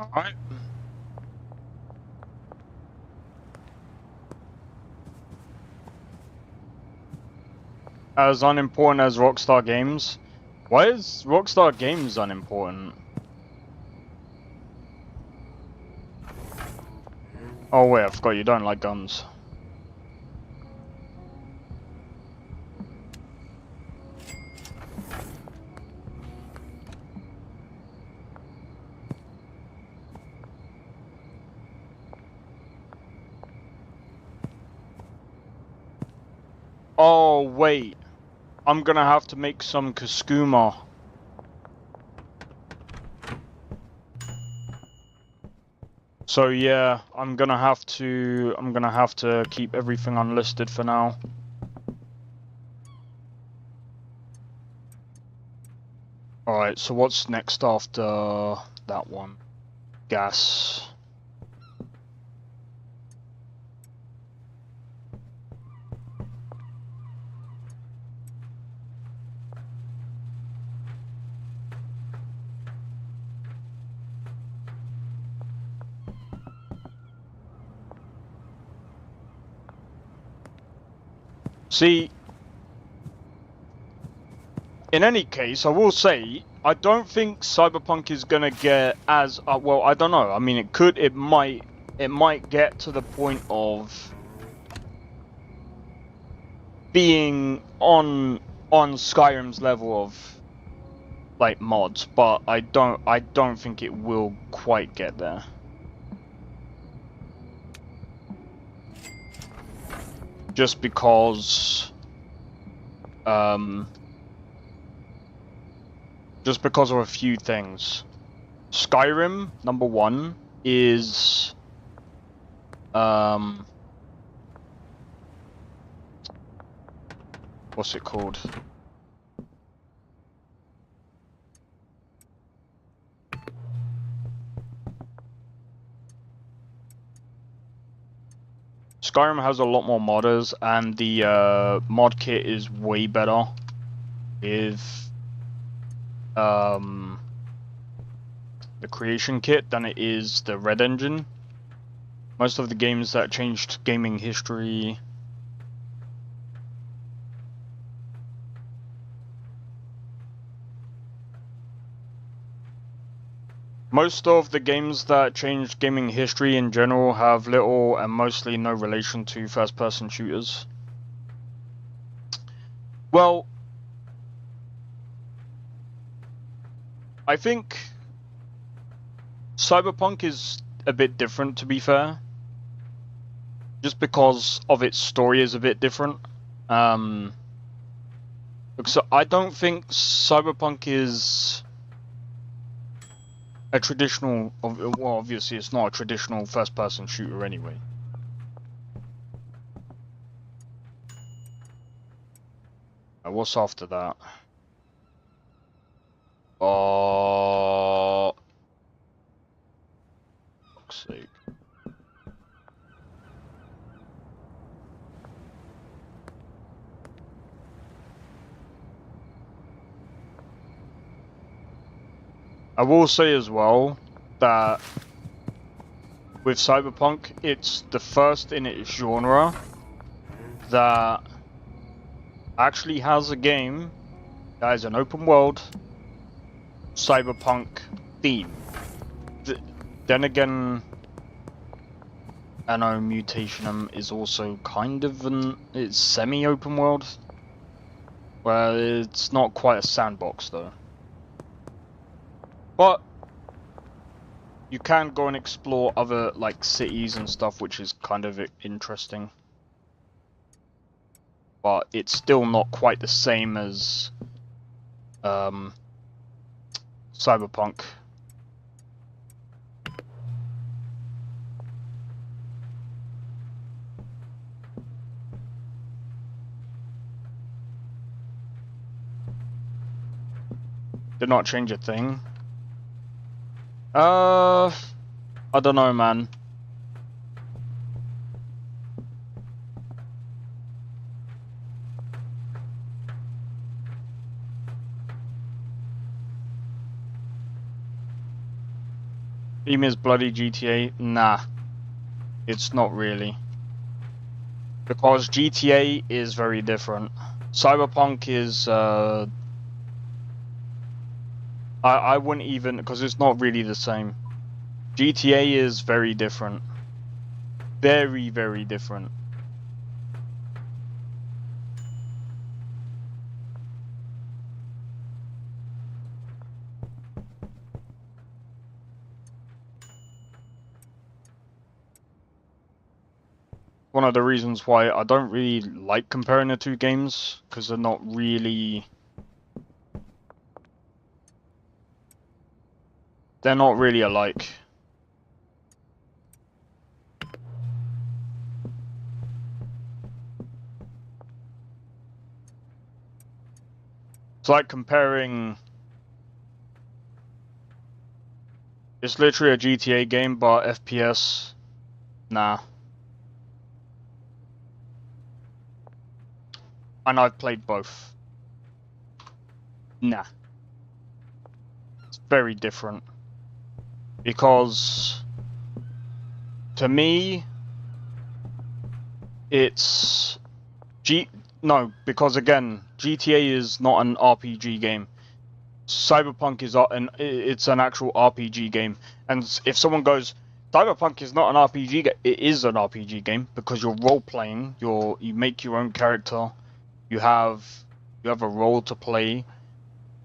Alright. As unimportant as Rockstar Games? Why is Rockstar Games unimportant? Oh wait, I forgot you don't like guns. Oh wait, I'm gonna have to make some Kuskuma. So yeah, I'm gonna have to keep everything unlisted for now. Alright, so what's next after that one? Gas. See, in any case, I will say, I don't think Cyberpunk is gonna get as well. I don't know. I mean, it might get to the point of being on Skyrim's level of like mods, but I don't think it will quite get there. just because of a few things. Skyrim, number one, is what's it called? Skyrim has a lot more modders, and the mod kit is way better with the creation kit than it is the Red Engine. Most of the games that changed gaming history in general have little and mostly no relation to first-person shooters. Well, I think Cyberpunk is a bit different, to be fair. Just because of its story is a bit different. So I don't think Cyberpunk is a traditional, well, obviously it's not a traditional first-person shooter anyway. What's after that? Oh, fuck's sake. I will say as well that with Cyberpunk, it's the first in its genre that actually has a game that is an open world Cyberpunk theme. Then again, Anno Mutationum is also kind of it's semi-open world. Well, it's not quite a sandbox though. But you can go and explore other like cities and stuff, which is kind of interesting. But it's still not quite the same as Cyberpunk. Did not change a thing. I don't know, man. Theme is bloody GTA? Nah. It's not really. Because GTA is very different. Cyberpunk is, I wouldn't even, because it's not really the same. GTA is very different. Very, very different. One of the reasons why I don't really like comparing the two games, because they're not really... They're not really alike. It's like comparing... It's literally a GTA game, but FPS... Nah. And I've played both. Nah. It's very different. Because to me it's because again, GTA is not an RPG game. Cyberpunk is it's an actual RPG game. And if someone goes, Cyberpunk is not an RPG game, it is an RPG game because you're role playing, you make your own character, you have a role to play.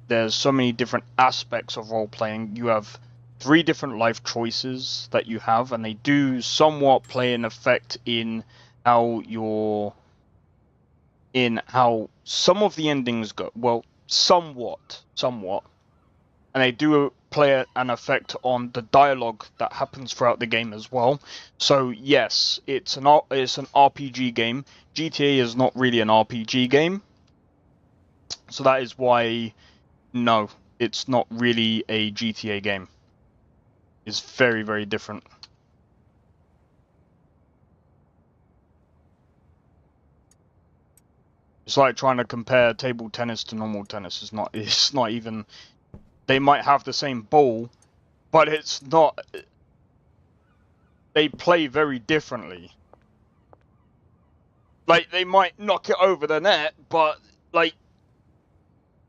There's so many different aspects of role playing. You have 3 different life choices that you have, and they do somewhat play an effect in how your in how some of the endings go. Well, somewhat, and they do play an effect on the dialogue that happens throughout the game as well. So yes, it's an RPG game. GTA is not really an RPG game, so that is why no, it's not really a GTA game. It's very, very different. It's like trying to compare table tennis to normal tennis. It's not even. They might have the same ball, but it's not. They play very differently. Like, they might knock it over the net, but like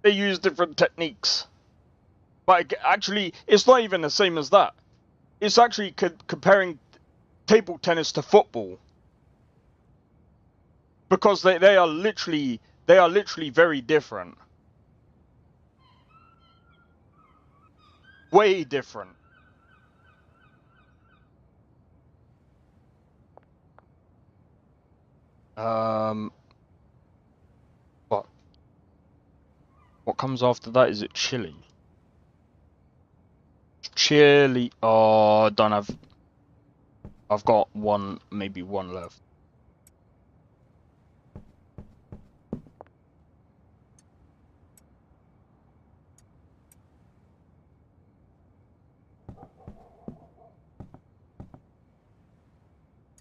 they use different techniques. But actually, it's not even the same as that. It's actually comparing table tennis to football. Because they are literally very different. Way different. What comes after that? Is it chili? Chili. Oh, don't have. I've got one, maybe one left.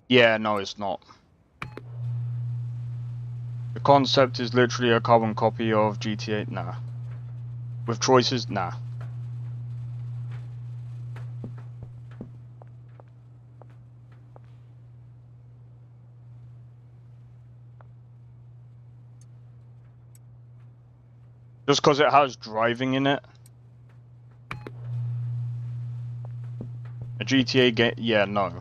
Yeah, no, it's not. The concept is literally a carbon copy of GTA. Nah. With choices, nah. Just because it has driving in it. A GTA game? Yeah, no.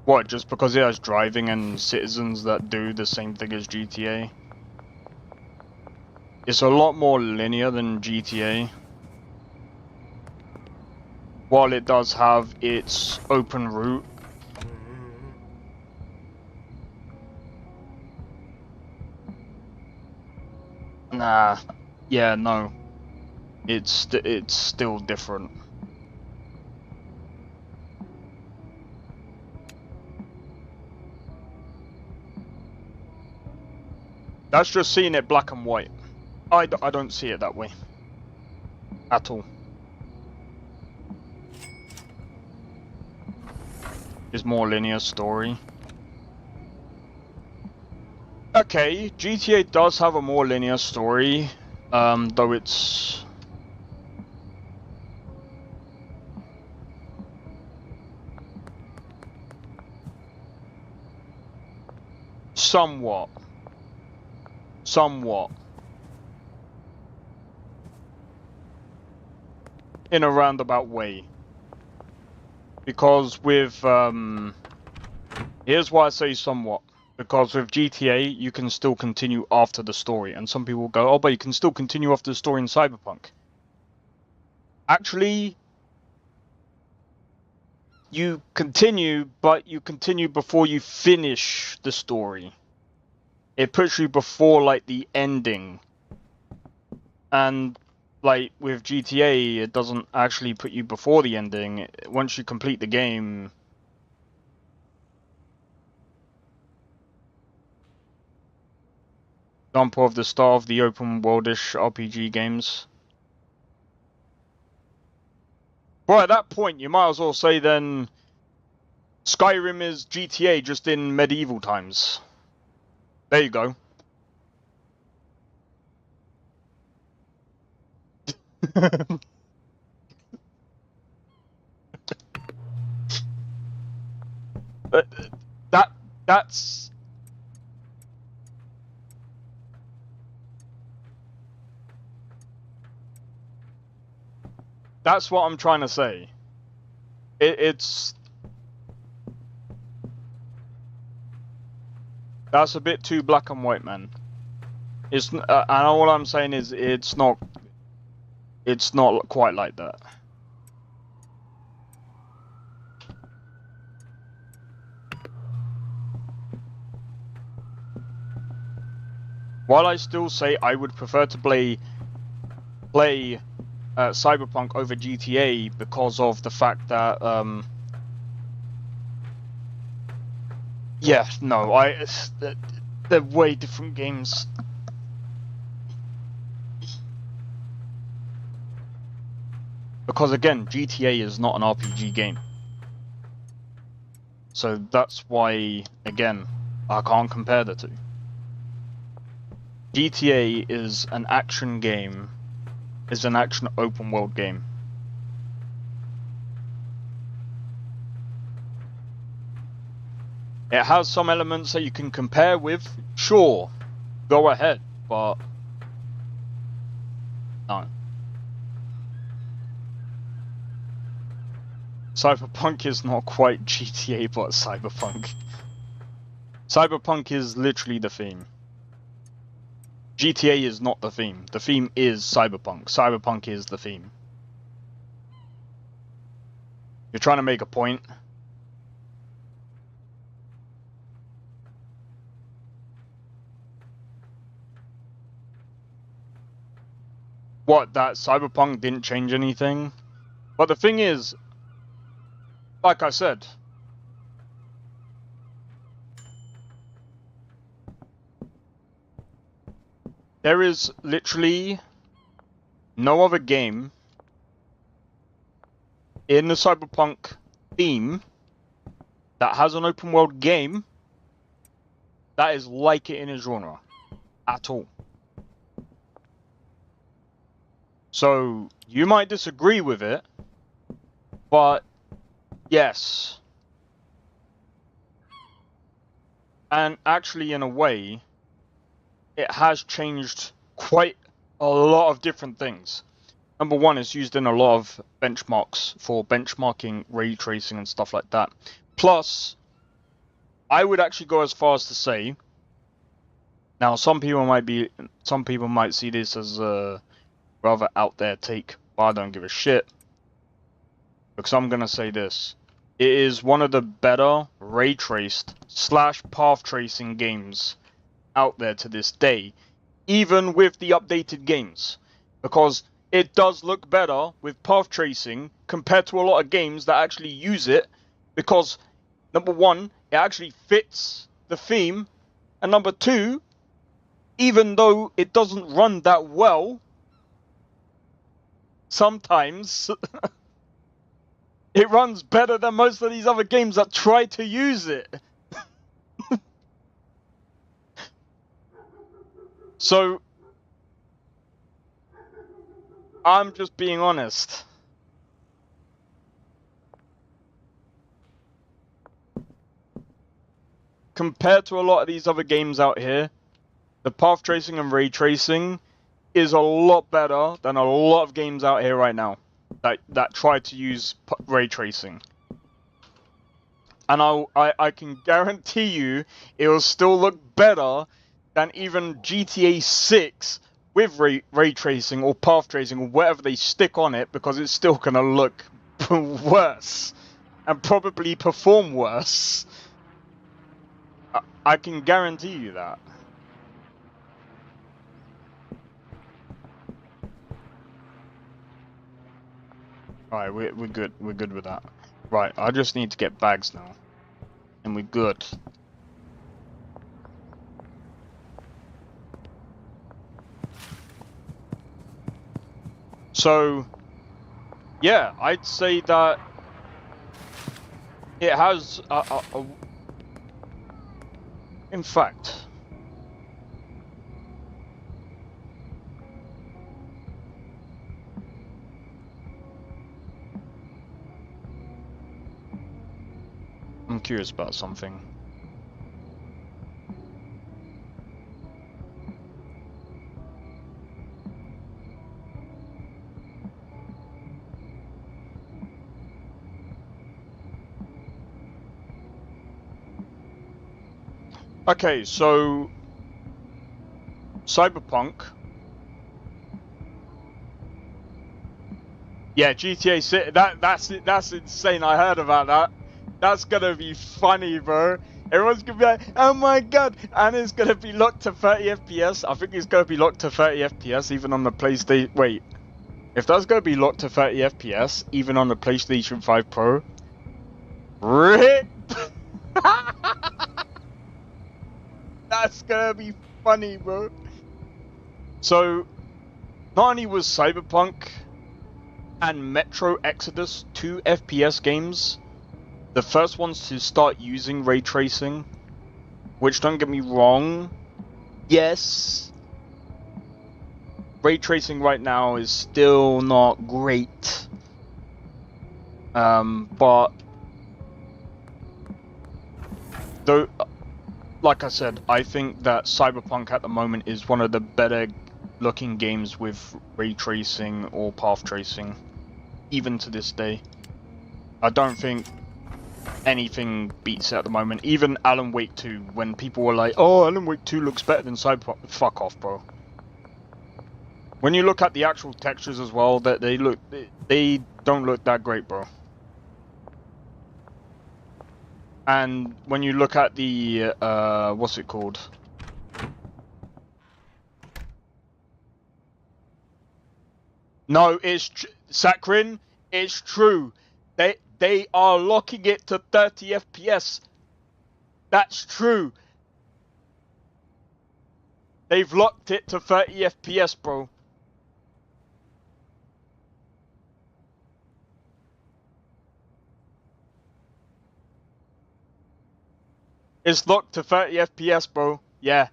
What, just because it has driving and citizens that do the same thing as GTA? It's a lot more linear than GTA. While it does have its open route. Nah. Yeah, no. It's still different. That's just seeing it black and white. I don't see it that way. At all. It's more linear story. Okay, GTA does have a more linear story, though it's... Somewhat. In a roundabout way. Because with, here's why I say somewhat. Because with GTA, you can still continue after the story. And some people go, oh, but you can still continue after the story in Cyberpunk. Actually, you continue, but you continue before you finish the story. It puts you before, like, the ending. And, like, with GTA, it doesn't actually put you before the ending. Once you complete the game... Example of the start of the open worldish RPG games. Well, at that point, you might as well say then... Skyrim is GTA just in medieval times. There you go. That's what I'm trying to say. That's a bit too black and white, man. And all I'm saying is it's not quite like that. while I still say I would prefer to play Cyberpunk over GTA because of the fact that yeah, no, they're way different games. Because again, GTA is not an RPG game. So that's why, again, I can't compare the two. GTA is an action game, is an action open world game. It has some elements that you can compare with, sure, go ahead, but no. Cyberpunk is not quite GTA, but Cyberpunk. Cyberpunk is literally the theme. GTA is not the theme. The theme is Cyberpunk. Cyberpunk is the theme. You're trying to make a point. What, that Cyberpunk didn't change anything? But the thing is, like I said, there is literally no other game in the Cyberpunk theme that has an open world game that is like it in a genre at all. So you might disagree with it, but yes. And actually, in a way, it has changed quite a lot of different things. Number one, it's used in a lot of benchmarks for benchmarking, ray tracing, and stuff like that. Plus, I would actually go as far as to say, now some people might see this as a rather out there take, but I don't give a shit. Because I'm gonna say this. It is one of the better ray traced / path tracing games out there to this day, even with the updated games, because it does look better with path tracing compared to a lot of games that actually use it, because number one, it actually fits the theme, and number two, even though it doesn't run that well sometimes, it runs better than most of these other games that try to use it. So, I'm just being honest. Compared to a lot of these other games out here, the path tracing and ray tracing is a lot better than a lot of games out here right now that try to use ray tracing. And I can guarantee you it will still look better than even GTA 6 with ray tracing or path tracing or whatever they stick on it, because it's still gonna look worse and probably perform worse. I can guarantee you that. Alright, we're good. We're good with that. Right, I just need to get bags now. And we're good. So, yeah, I'd say that it has in fact, I'm curious about something. Okay, so Cyberpunk. Yeah, GTA 6. That's insane. I heard about that. That's gonna be funny, bro. Everyone's gonna be like, oh my god, and it's gonna be locked to 30 FPS. I think it's gonna be locked to 30 FPS even on the PlayStation. Wait, if that's gonna be locked to 30 FPS even on the PlayStation 5 Pro, RIP! That's gonna be funny, bro. So, not only was Cyberpunk and Metro Exodus 2 FPS games the first ones to start using ray tracing, which, don't get me wrong, yes, ray tracing right now is still not great, but though, like I said, I think that Cyberpunk at the moment is one of the better looking games with ray tracing or path tracing, even to this day. I don't think anything beats it at the moment. Even Alan Wake 2, when people were like, oh, Alan Wake 2 looks better than Cyberpunk. Fuck off, bro. When you look at the actual textures as well, that they don't look that great, bro. And when you look at the what's it called? No, it's Sakrin. It's true. They are locking it to 30 FPS. That's true. They've locked it to 30 FPS, bro. It's locked to 30 FPS, bro. Yeah.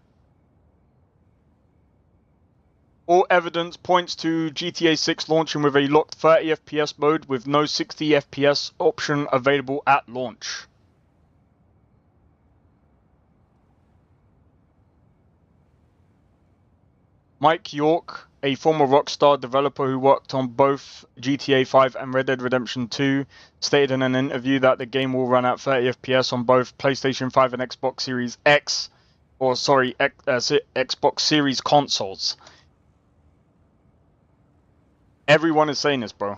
All evidence points to GTA 6 launching with a locked 30 FPS mode with no 60 FPS option available at launch. Mike York, a former Rockstar developer who worked on both GTA 5 and Red Dead Redemption 2, stated in an interview that the game will run at 30 FPS on both PlayStation 5 and Xbox Series X, or sorry, Xbox Series consoles. Everyone is saying this, bro.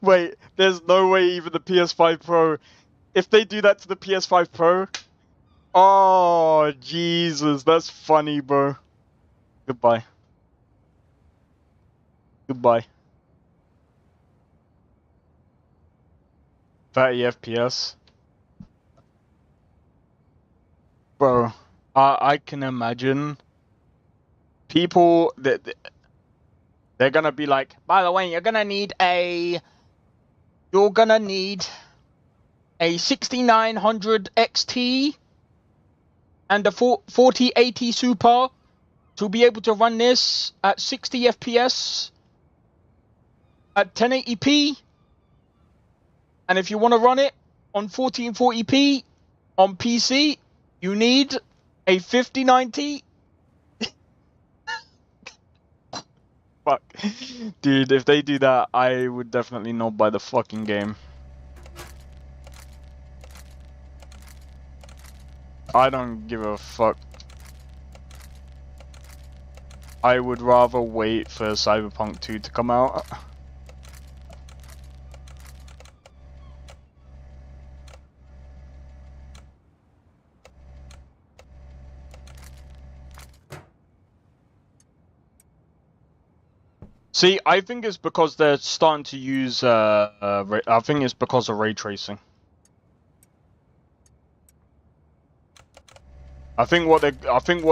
Wait, there's no way even the PS5 Pro. If they do that to the PS5 Pro, oh Jesus, that's funny, bro. Goodbye. Goodbye. 30 FPS. Bro, I can imagine people that they're gonna be like, by the way, you're gonna need a 6900 XT and a 4080 Super to be able to run this at 60 FPS at 1080p. And if you want to run it on 1440p on PC, you need a 5090. Fuck. Dude, if they do that, I would definitely not buy the fucking game. I don't give a fuck. I would rather wait for Cyberpunk 2 to come out. See, I think it's because they're starting to use, I think it's because of ray tracing. I think what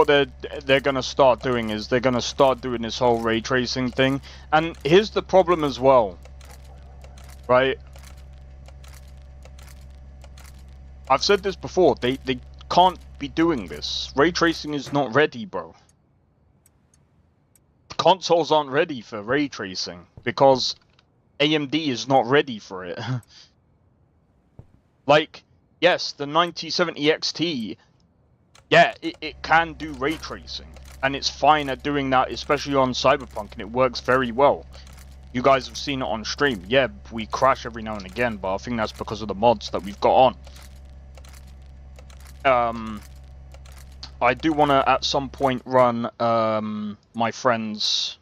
they're gonna start doing is they're gonna start doing this whole ray tracing thing. And here's the problem as well, right? I've said this before, they can't be doing this. Ray tracing is not ready, bro. Consoles aren't ready for ray tracing because AMD is not ready for it. Like, yes, the 9070 XT, yeah, it can do ray tracing, and it's fine at doing that, especially on Cyberpunk, and it works very well. You guys have seen it on stream. Yeah, we crash every now and again, but I think that's because of the mods that we've got on. I do want to at some point run my friend's.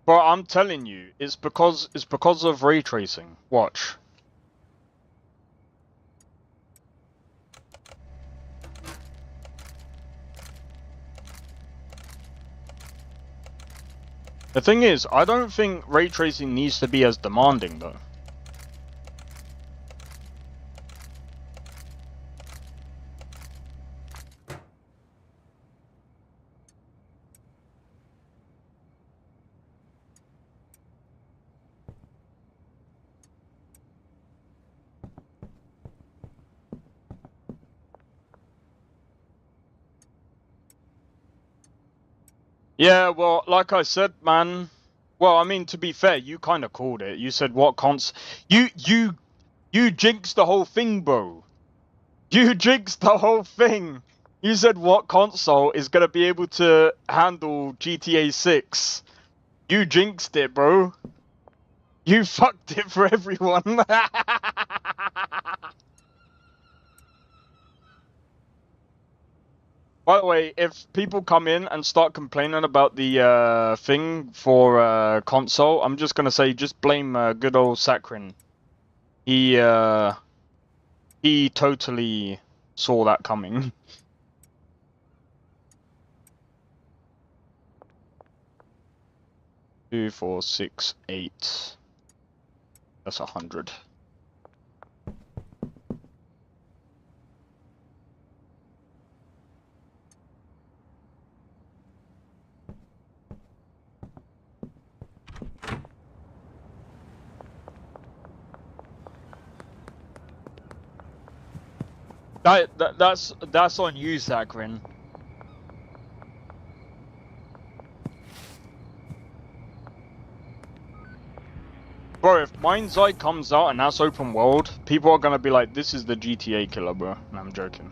But I'm telling you, it's because of ray tracing. Watch. The thing is, I don't think ray tracing needs to be as demanding though. Yeah, well, like I said, man. Well, I mean, to be fair, you kind of called it. You said what You jinxed the whole thing, bro. You jinxed the whole thing. You said what console is gonna be able to handle GTA 6. You jinxed it, bro. You fucked it for everyone. By the way, if people come in and start complaining about the thing for console, I'm just gonna say just blame good old Sakrin. He totally saw that coming. Two, 4, 6, 8. That's 100. That's on you, Sakrin. Bro, if Mind's Eye comes out and that's open world, people are gonna be like, this is the GTA killer, bro. And I'm joking.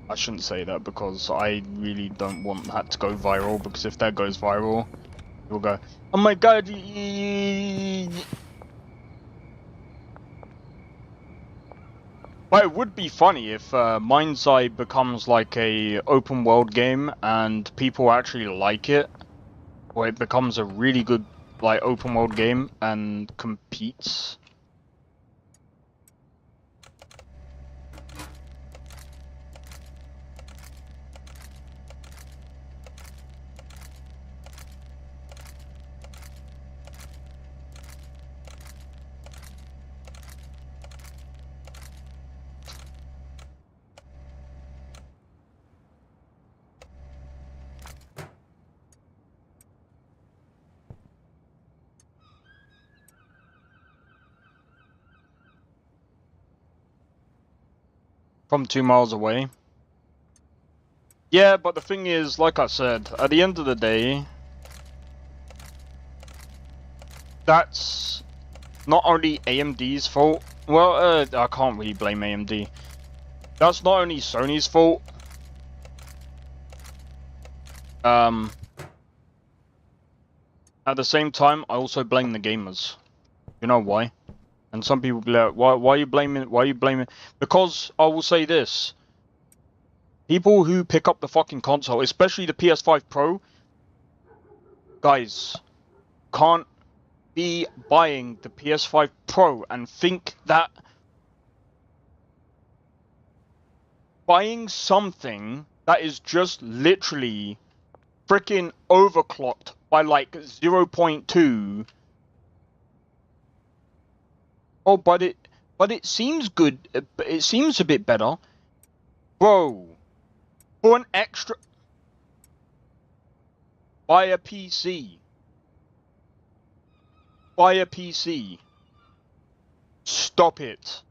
I shouldn't say that because I really don't want that to go viral, because if that goes viral, you'll go, oh my god, But it would be funny if Mind's Eye becomes like a open world game and people actually like it, or it becomes a really good like open world game and competes. From 2 miles away. Yeah, but the thing is, like I said, at the end of the day, that's not only AMD's fault. Well, I can't really blame AMD. That's not only Sony's fault. At the same time, I also blame the gamers. You know why? And some people be like, why are you blaming? Why are you blaming? Because I will say this: people who pick up the fucking console, especially the PS5 Pro, guys, can't be buying the PS5 Pro and think that buying something that is just literally freaking overclocked by like 0.2. Oh, but it seems good. It seems a bit better, bro. For an extra, buy a PC. Buy a PC. Stop it.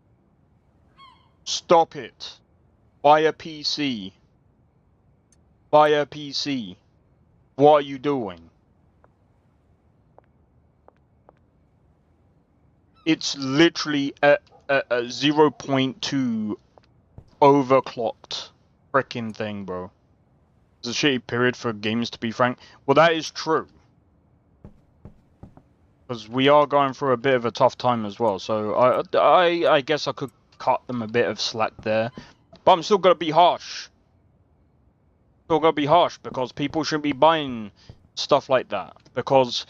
Stop it. Buy a PC. Buy a PC. What are you doing? It's literally a 0.2 overclocked freaking thing, bro. It's a shitty period for games, to be frank. Well, that is true. Because we are going through a bit of a tough time as well, so I guess I could cut them a bit of slack there. But I'm still gonna be harsh. Still gonna be harsh, because people shouldn't be buying stuff like that. Because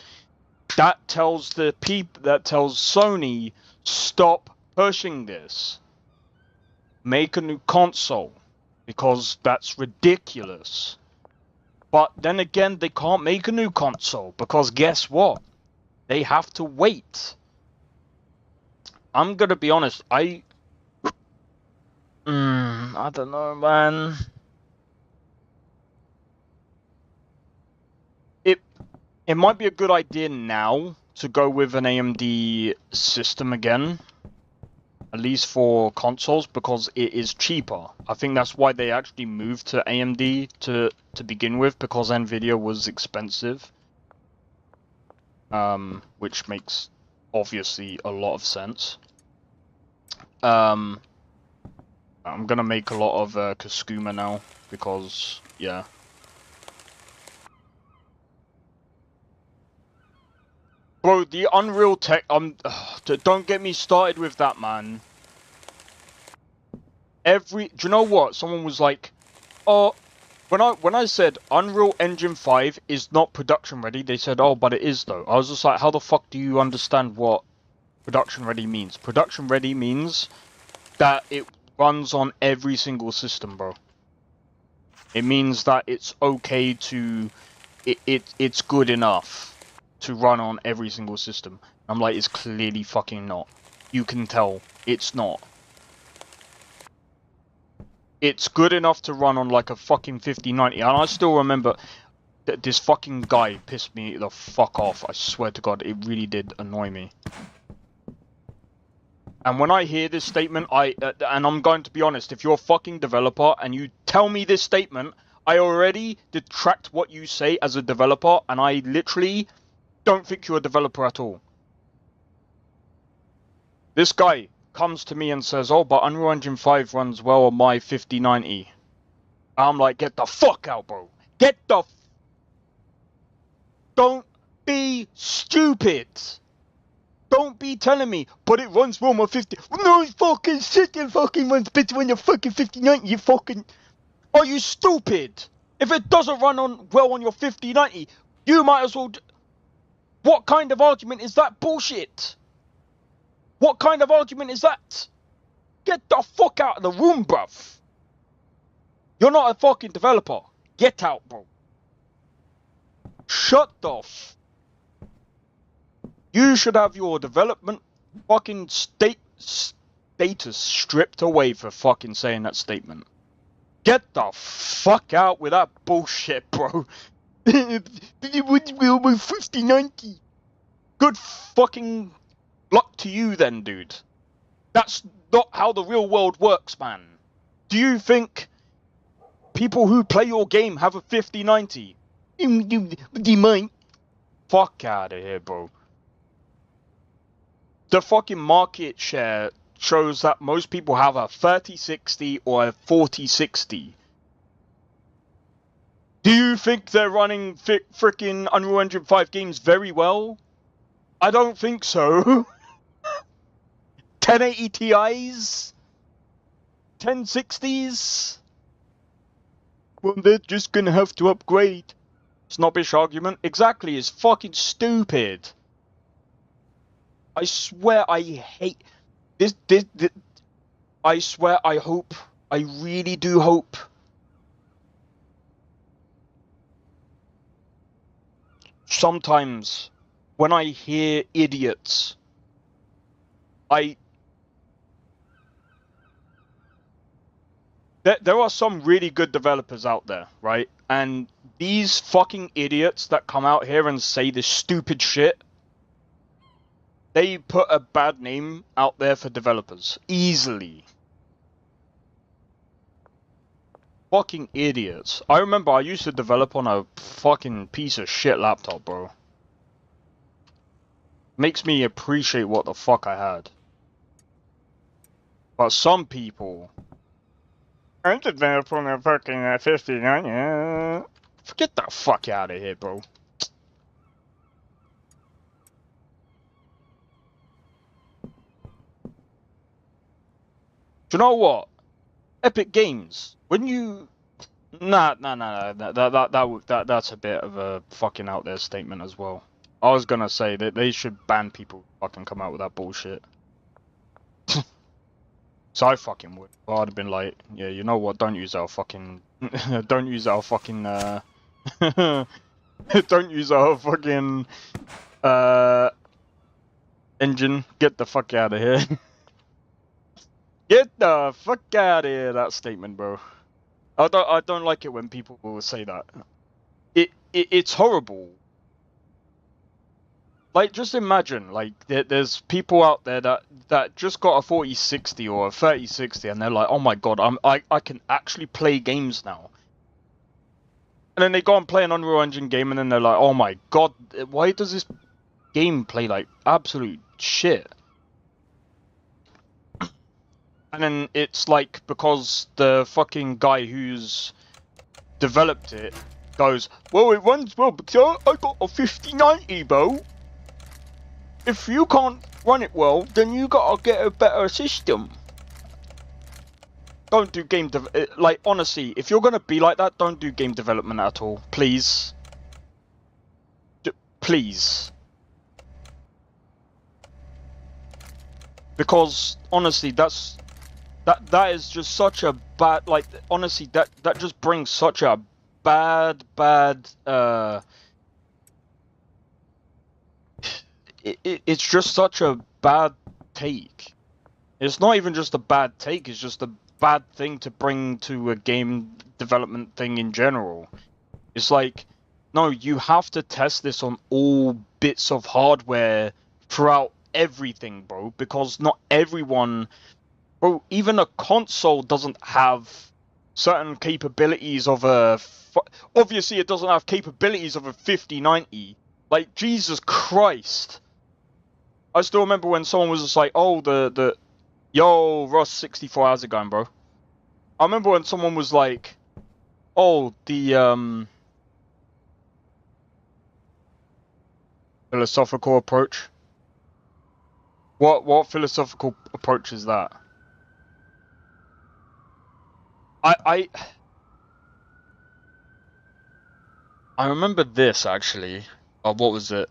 that tells the that tells Sony, stop pushing this. Make a new console. Because that's ridiculous. But then again, they can't make a new console, because guess what? They have to wait. I'm gonna be honest, I don't know, man. It might be a good idea now to go with an AMD system again. At least for consoles, because it is cheaper. I think that's why they actually moved to AMD to begin with, because Nvidia was expensive. Which makes obviously a lot of sense. I'm gonna make a lot of Kasuma now, because yeah. Bro, the Unreal Tech, don't get me started with that, man. Do you know what? Someone was like, oh, when I said Unreal Engine 5 is not production ready, they said, oh, but it is though. I was just like, how the fuck do you understand what production ready means? Production ready means that it runs on every single system, bro. It means that it's okay to, it's good enough to run on every single system. I'm like, it's clearly fucking not. You can tell it's not. It's good enough to run on like a fucking 5090, and I still remember that this fucking guy pissed me the fuck off. I swear to God, it really did annoy me. And when I hear this statement, and I'm going to be honest, if you're a fucking developer and you tell me this statement, I already detract what you say as a developer, and I literally don't think you're a developer at all. This guy comes to me and says, oh, but Unreal Engine 5 runs well on my 5090. I'm like, get the fuck out, bro. Get the Don't be stupid. Don't be telling me, but it runs well on my 50. No, it's fucking shit, it fucking runs better on your fucking 5090, you fucking... Are you stupid? If it doesn't run well on your 5090, you might as well... What kind of argument is that bullshit? What kind of argument is that? Get the fuck out of the room, bruv. You're not a fucking developer. Get out, bro. Shut the f... You should have your development fucking status stripped away for fucking saying that statement. Get the fuck out with that bullshit, bro. It would be almost 5090. Good fucking luck to you then, dude. That's not how the real world works, man. Do you think people who play your game have a 5090? They might. Fuck out of here, bro. The fucking market share shows that most people have a 3060 or a 4060. Do you think they're running frickin' Unreal Engine 5 games very well? I don't think so. 1080 Ti's? 1060s? Well, they're just gonna have to upgrade. Snobbish argument? Exactly, it's fucking stupid. I swear I hate... This... I swear I hope... I really do hope... Sometimes, when I hear idiots, there are some really good developers out there, right? And these fucking idiots that come out here and say this stupid shit, they put a bad name out there for developers. Easily. Fucking idiots. I remember I used to develop on a fucking piece of shit laptop, bro. Makes me appreciate what the fuck I had. But some people I'm developing a fucking 59. Yeah. Get the fuck out of here, bro. Do you know what? Epic Games. When you nah. That's a bit of a fucking out there statement as well. I was gonna say that they should ban people who fucking come out with that bullshit. So I fucking would. Well, I'd have been like, yeah, you know what? Don't use our fucking, don't use our fucking, don't use our fucking, engine. Get the fuck out of here. Get the fuck out of here. That statement, bro. I don't like it when people will say that. It's horrible. Like, just imagine, like, there's people out there that just got a 4060 or a 3060, and they're like, oh my god, I can actually play games now. And then they go and play an Unreal Engine game, and then they're like, oh my god, why does this game play like absolute shit? And then it's like, because the fucking guy who's developed it goes, well, it runs well because I got a 5090, bro. If you can't run it well, then you gotta get a better system. Don't do game like, honestly, if you're gonna be like that, don't do game development at all, please. Please. Because honestly, that is just such a bad, like, honestly, that just brings such a bad it's just such a bad take. It's not even just a bad take, it's just a bad thing to bring to a game development thing in general. It's like, no, you have to test this on all bits of hardware throughout everything, bro, because not everyone, bro, even a console doesn't have certain capabilities of a, obviously it doesn't have capabilities of a 5090. Like, Jesus Christ. I still remember when someone was just like, oh, yo, Ross 64, how's it going, bro? I remember when someone was like, oh, the, philosophical approach. What philosophical approach is that? I remember this, actually. Oh, what was it?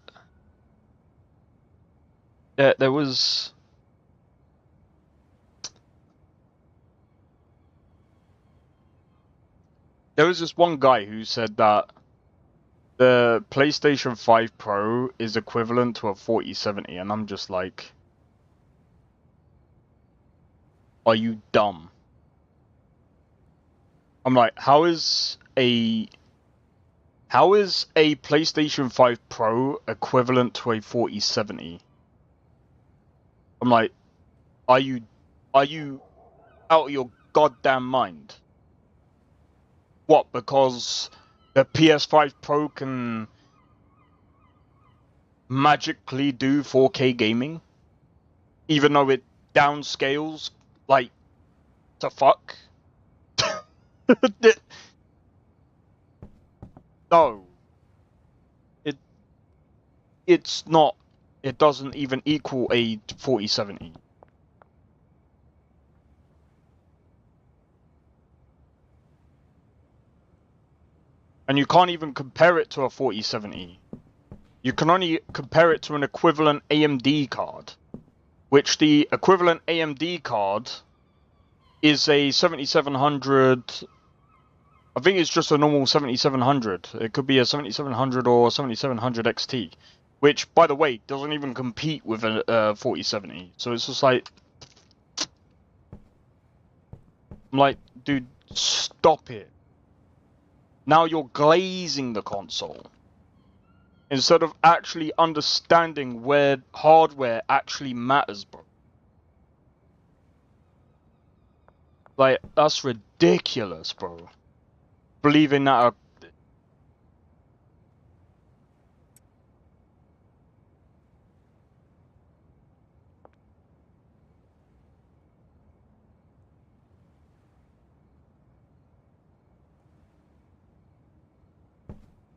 There was this one guy who said that the PlayStation 5 Pro is equivalent to a 4070, and I'm just like, are you dumb? I'm like, how is a PlayStation 5 Pro equivalent to a 4070? I'm like, are you out of your goddamn mind? What, because the PS5 Pro can magically do 4K gaming? Even though it downscales, like, to fuck? No. It's not. It doesn't even equal a 4070. And you can't even compare it to a 4070. You can only compare it to an equivalent AMD card, which the equivalent AMD card is a 7700. I think it's just a normal 7700. It could be a 7700 or 7700 XT, which, by the way, doesn't even compete with a 4070. So it's just like, I'm like, dude, stop it. Now you're glazing the console instead of actually understanding where hardware actually matters, bro. Like, that's ridiculous, bro. Believing that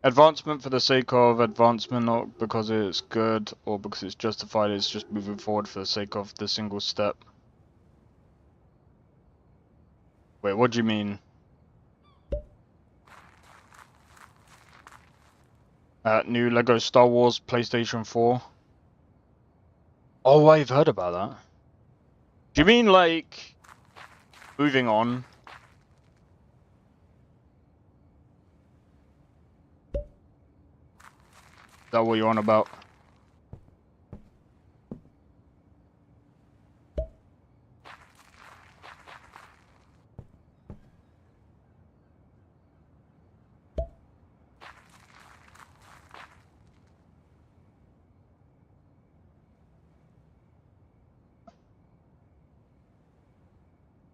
Advancement for the sake of advancement, not because it's good or because it's justified, it's just moving forward for the sake of the single step. Wait, what do you mean? New Lego Star Wars PlayStation 4. Oh, I've heard about that. Do you mean like moving on? Is that what you're on about?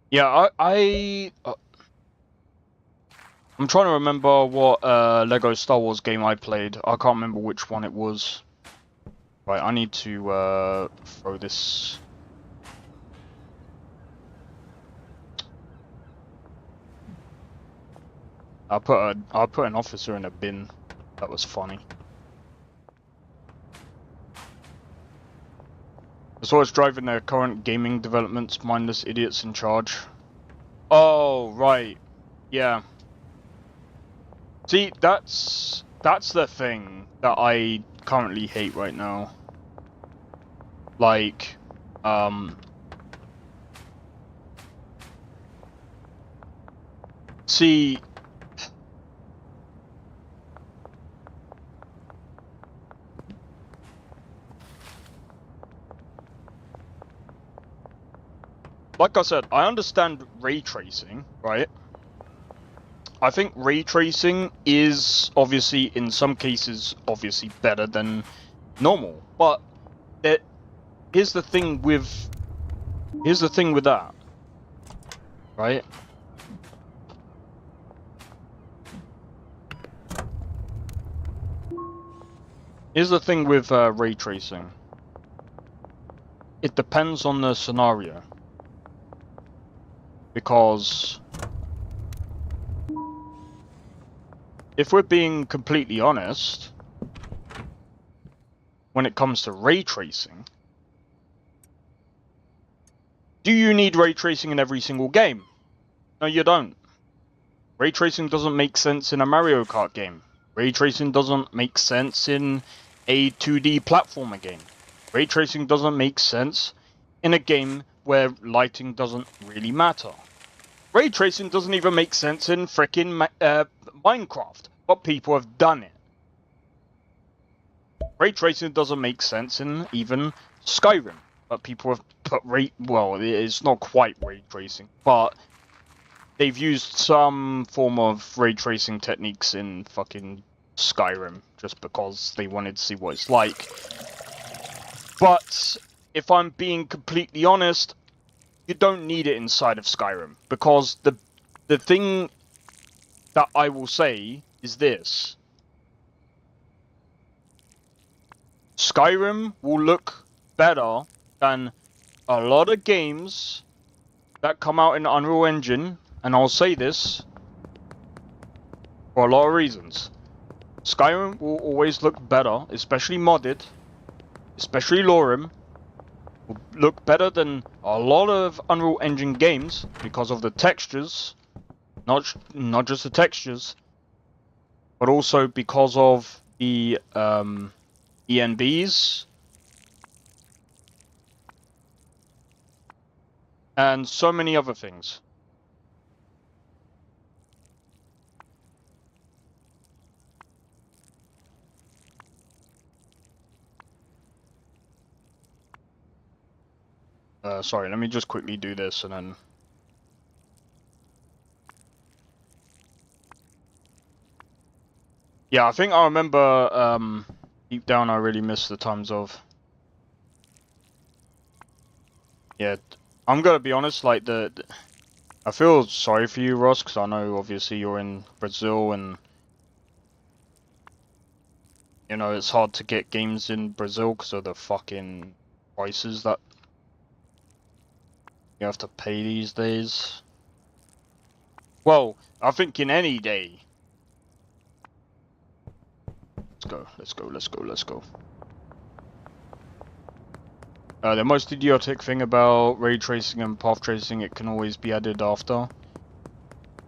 Yeah, I'm trying to remember what Lego Star Wars game I played. I can't remember which one it was. Right, I need to throw this. I put an officer in a bin. That was funny. As well as driving their current gaming developments, mindless idiots in charge. Oh, right. Yeah. See, that's the thing that I currently hate right now. Like, see, like I said, I understand ray tracing, right? I think ray tracing is obviously, in some cases, obviously better than normal. But here's the thing with that, right? Here's the thing with ray tracing. It depends on the scenario. Because if we're being completely honest, when it comes to ray tracing, do you need ray tracing in every single game? No, you don't. Ray tracing doesn't make sense in a Mario Kart game. Ray tracing doesn't make sense in a 2D platformer game. Ray tracing doesn't make sense in a game where lighting doesn't really matter. Ray tracing doesn't even make sense in frickin' Minecraft, but people have done it. Ray tracing doesn't make sense in even Skyrim, but people have put well, it's not quite ray tracing, but they've used some form of ray tracing techniques in fucking Skyrim, just because they wanted to see what it's like. But if I'm being completely honest, you don't need it inside of Skyrim, because the thing that I will say is this. Skyrim will look better than a lot of games that come out in Unreal Engine, and I'll say this for a lot of reasons. Skyrim will always look better, especially modded, especially Lorem, will look better than a lot of Unreal Engine games because of the textures, not just the textures, but also because of the ENBs and so many other things. Sorry, let me just quickly do this and then... Yeah, I think I remember, deep down I really miss the times of... Yeah, I'm gonna be honest, like, I feel sorry for you, Ross, because I know obviously you're in Brazil and... You know, it's hard to get games in Brazil because of the fucking prices that you have to pay these days. Well, I think in any day. go. The most idiotic thing about ray tracing and path tracing, it can always be added after.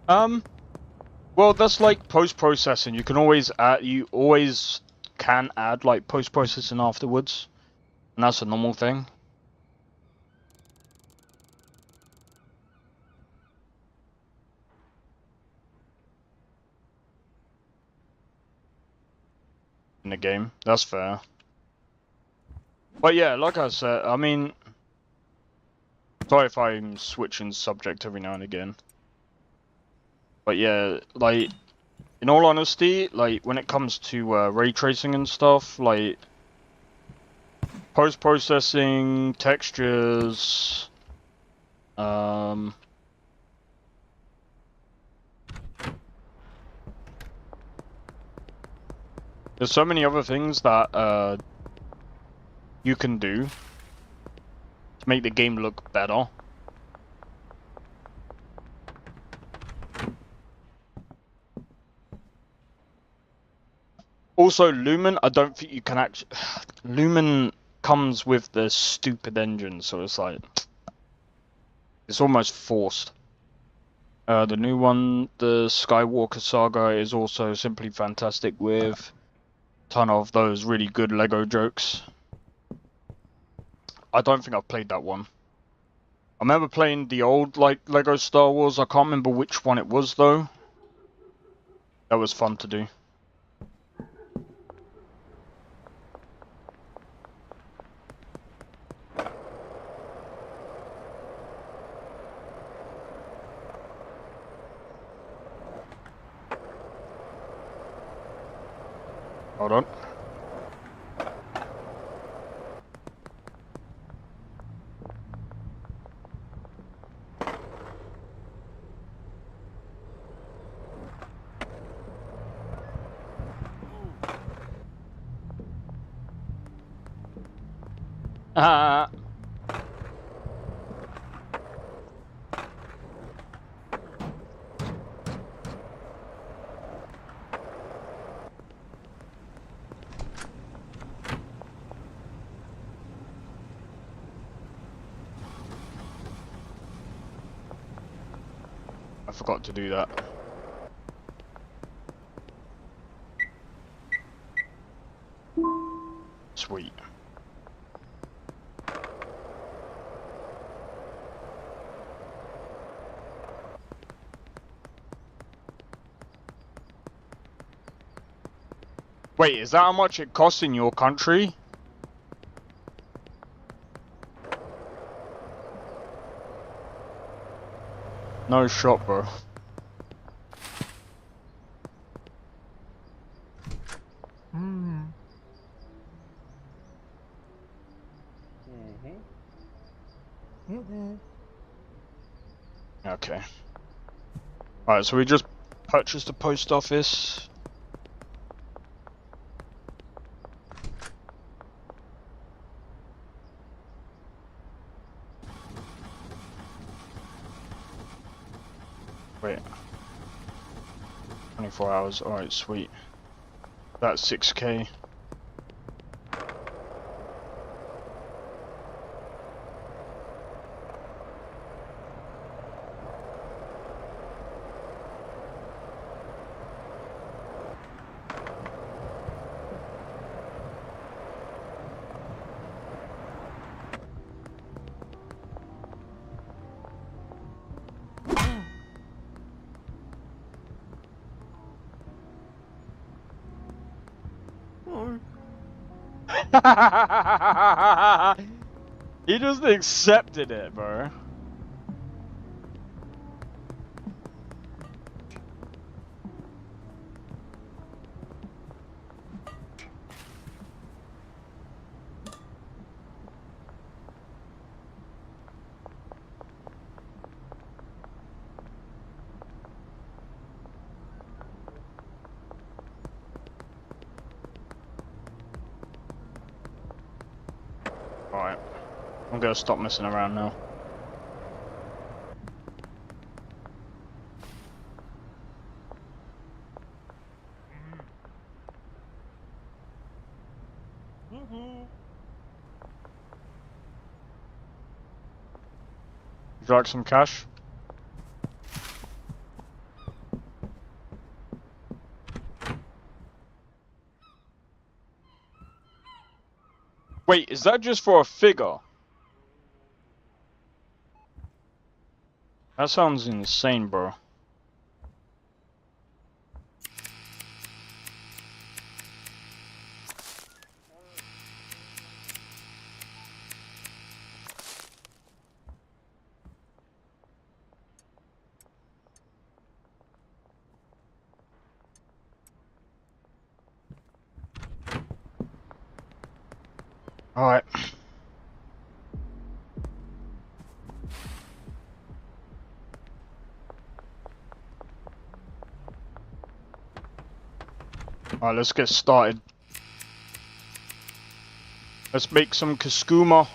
Well, that's like post-processing. You always can add like post-processing afterwards, and that's a normal thing. In the game, that's fair. But yeah, like I said, I mean, sorry if I'm switching subject every now and again. But yeah, like, in all honesty, like, when it comes to ray tracing and stuff, like, post-processing, textures, there's so many other things that you can do to make the game look better. Also, Lumen, I don't think you can actually... Lumen comes with the stupid engine, so it's like... It's almost forced. The new one, the Skywalker Saga, is also simply fantastic with a ton of those really good Lego jokes. I don't think I've played that one. I remember playing the old, like, Lego Star Wars. I can't remember which one it was, though. That was fun to do. Hold on. I forgot to do that. Sweet. Wait, is that how much it costs in your country? No shot, bro. Okay. Alright, so we just purchased the post office. Wait. 24 hours, alright, sweet. That's 6k. He just accepted it, bro. Alright. I'm gonna stop messing around now. Would you like some cash? Wait, is that just for a figure? That sounds insane, bro. Alright. Alright, let's get started. Let's make some Kaskuma.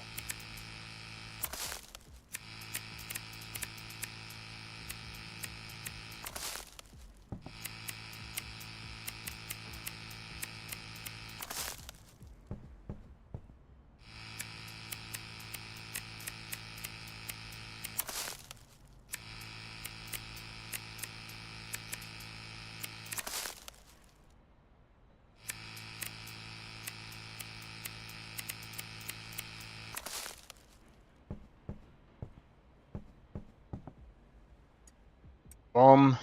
Bomb.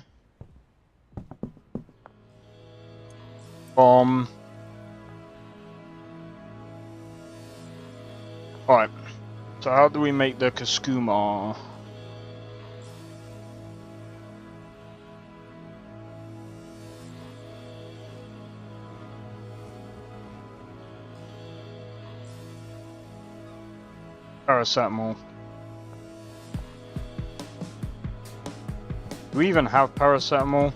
Bomb. Alright. So how do we make the Kaskuma? Paracetamol. Do we even have paracetamol?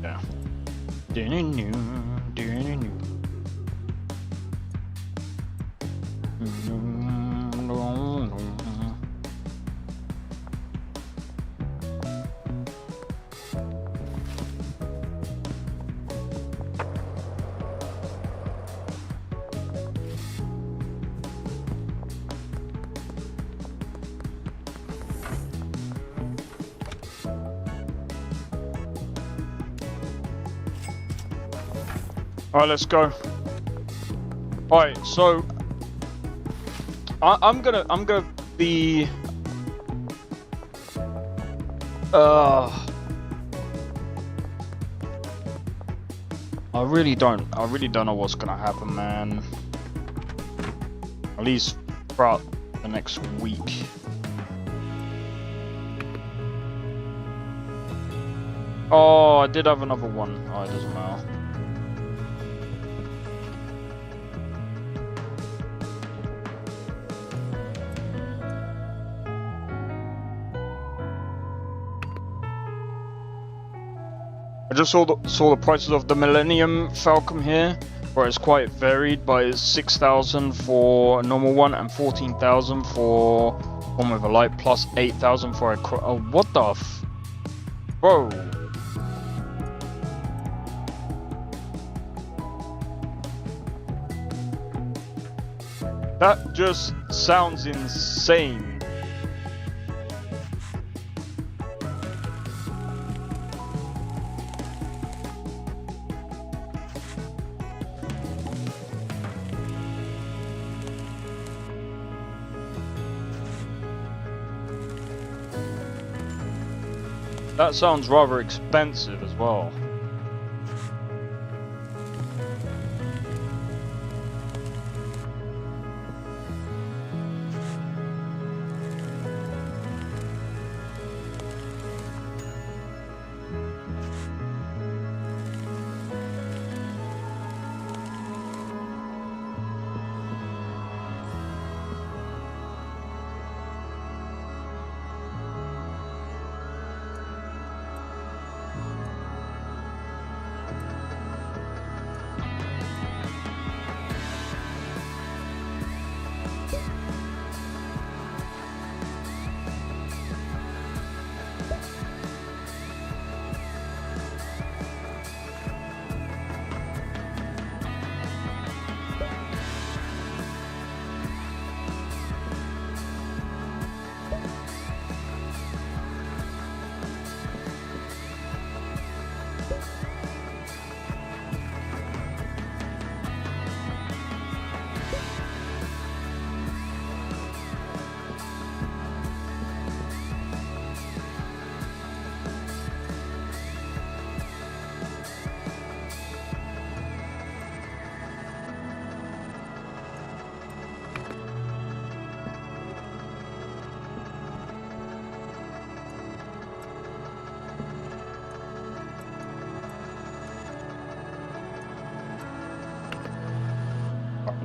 Yeah. Alright, let's go. Alright, so I'm gonna be I really don't know what's gonna happen, man. At least throughout the next week. Oh, I did have another one. Oh, it doesn't matter. I just saw the prices of the Millennium Falcon here, where it's quite varied, but it's 6,000 for a normal one and 14,000 for one with a light, plus 8,000 for a oh, what the f... Bro. That just sounds insane. That sounds rather expensive as well.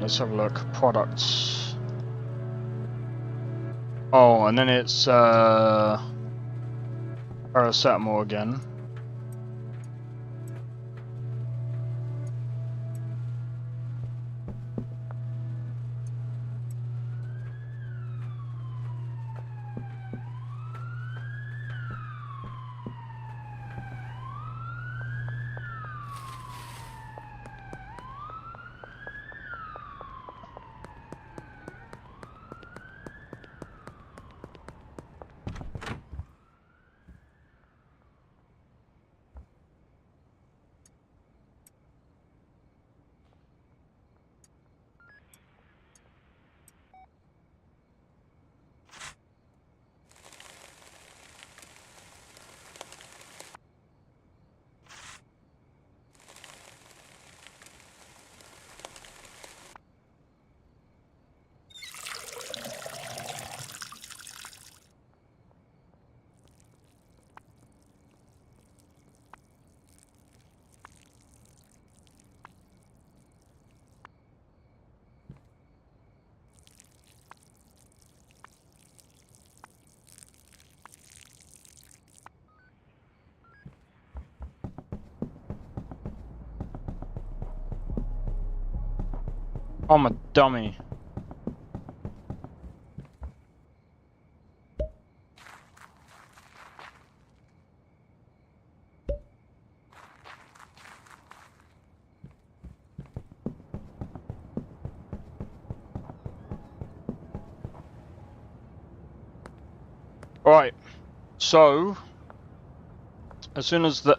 let's have a look. Products. Oh, and then it's paracetamol again. I'm a dummy. Right. So as soon as that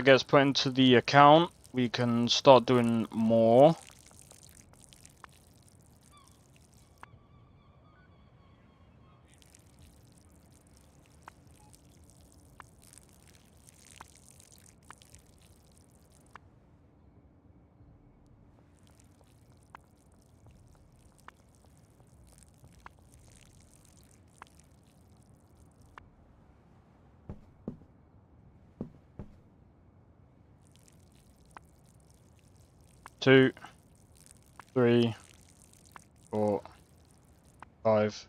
gets put into the account, we can start doing more. Two, 3, 4, 5.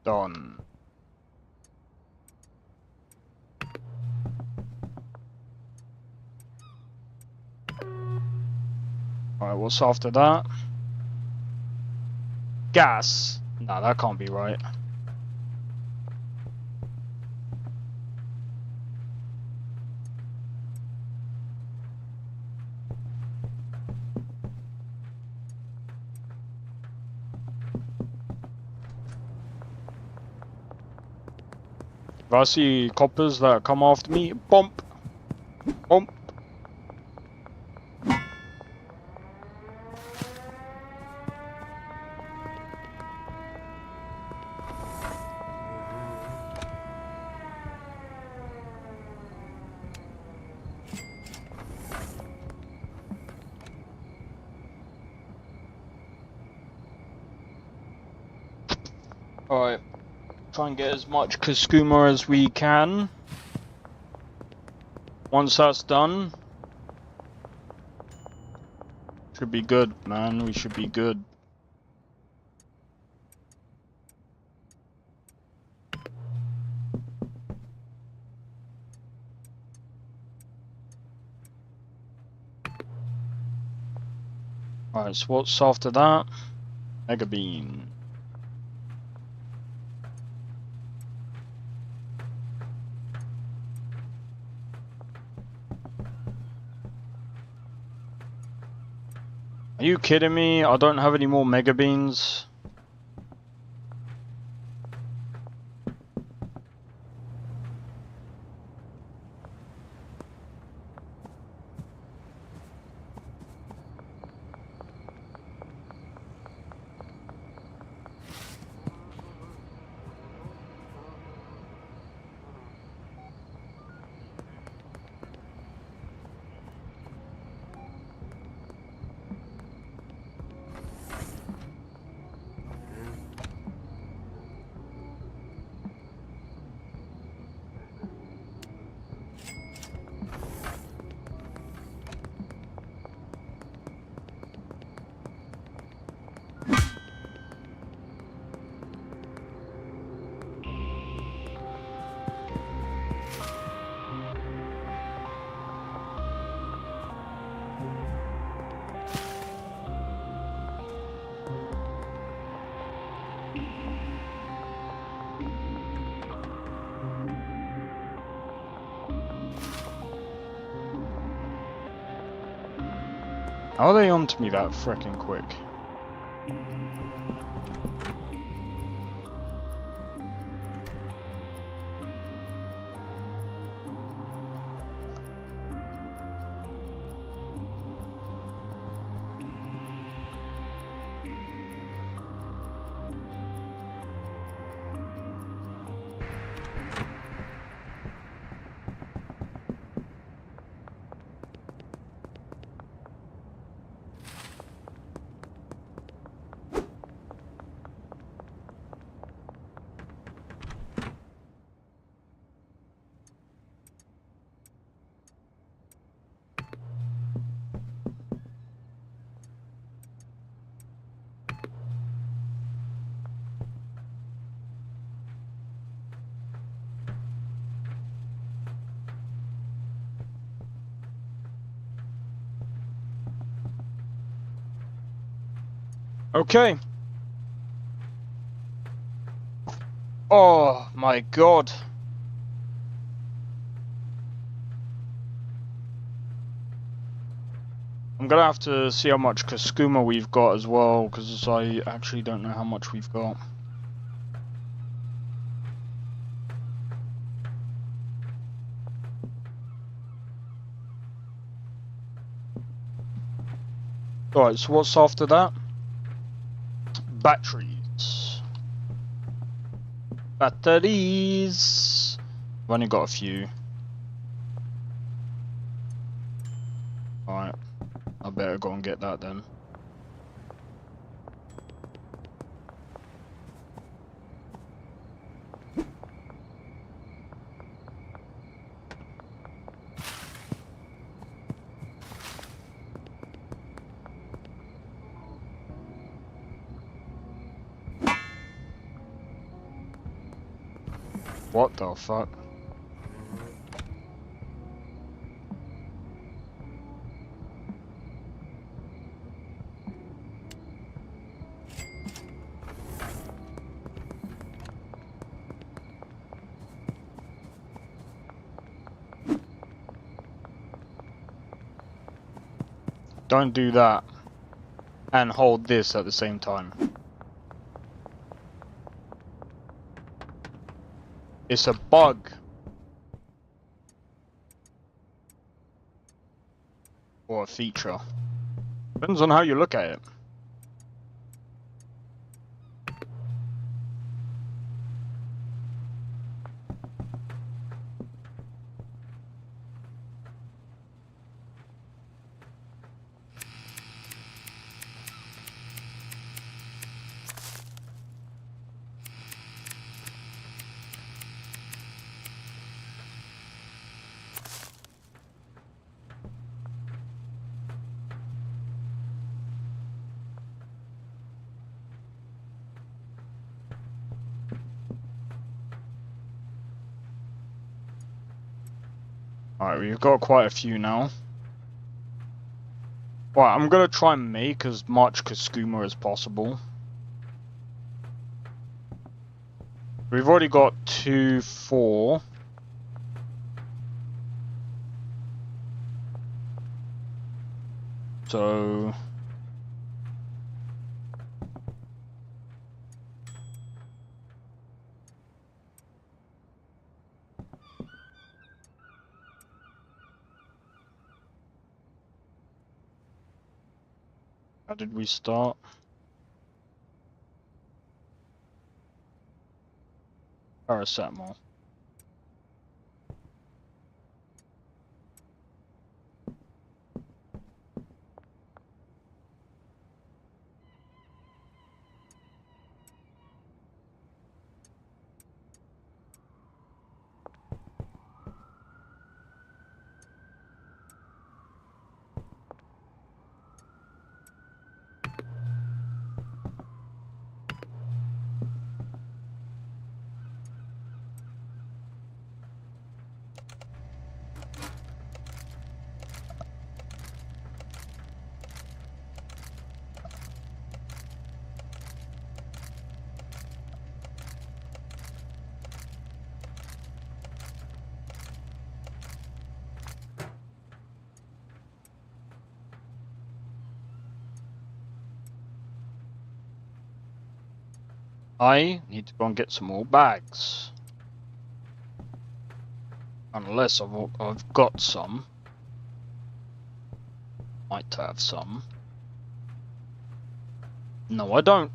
Done. Alright, what's after that? Gas. Nah, that can't be right. If I see coppers that come after me, bump, bump. Alright, try and get as much Kuskuma as we can. Once that's done, should be good, man. We should be good. Alright, so what's after that? Mega Bean. Are you kidding me? I don't have any more Mega Beans. How are they onto me that frickin' quick? Okay. Oh my god. I'm gonna have to see how much Kaskuma we've got as well, because I actually don't know how much we've got. Alright, so what's after that? Batteries. Batteries. I've only got a few. Alright, I better go and get that then. What the fuck? Don't do that and hold this at the same time. It's a bug. Or a feature. Depends on how you look at it. Alright, we've got quite a few now. Well, I'm gonna try and make as much Kaskuma as possible. We've already got 2, 4. So... How did we start? Paracetamol. I need to go and get some more bags. Unless I've got some. Might have some. No, I don't.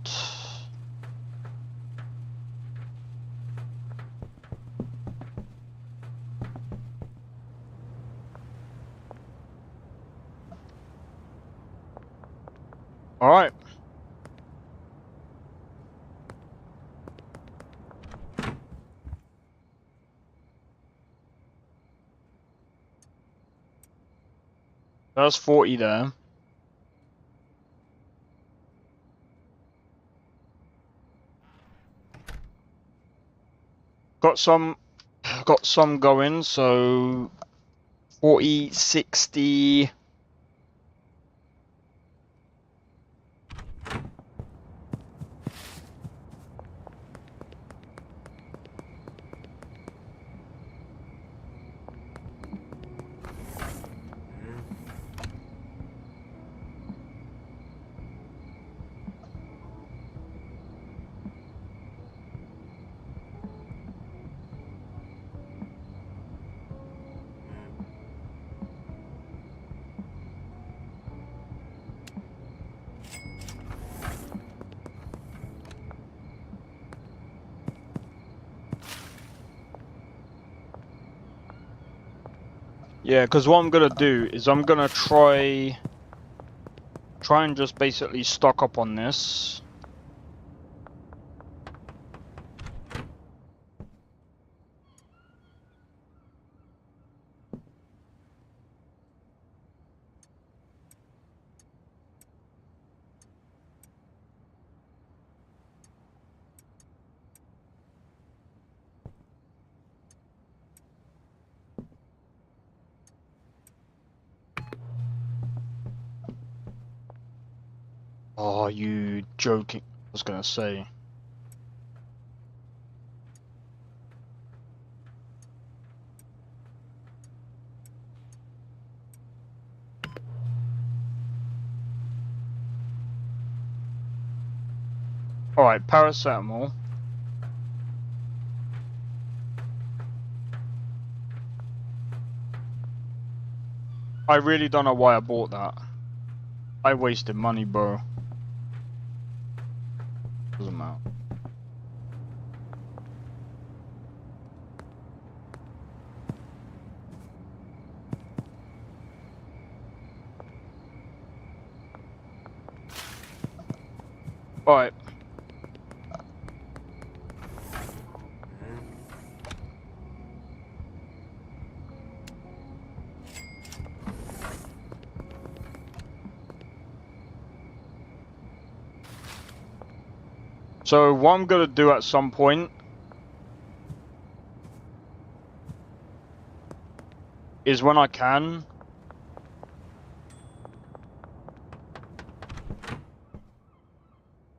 Alright. That's 40 there. Got some going, so 40, 60. Yeah, because what I'm gonna do is I'm gonna try and just basically stock up on this. Oh, you joking? I was gonna say. Alright, paracetamol. I really don't know why I bought that. I wasted money, bro. Doesn't matter. Alright. So what I'm gonna do at some point is when I can,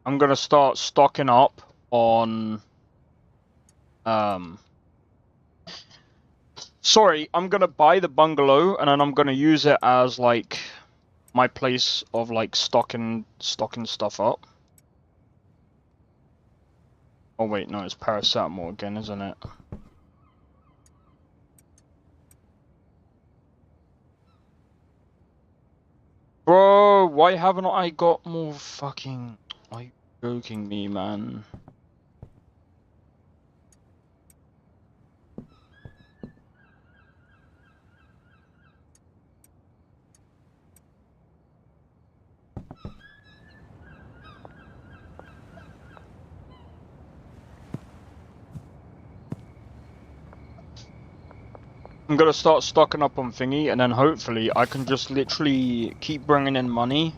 I'm gonna start stocking up on sorry, I'm gonna buy the bungalow and then I'm gonna use it as like my place of like stocking stuff up. Oh wait, no, it's paracetamol again, isn't it? Bro, why haven't I got more fucking... Are you joking me, man? I'm gonna start stocking up on thingy, and then hopefully I can just literally keep bringing in money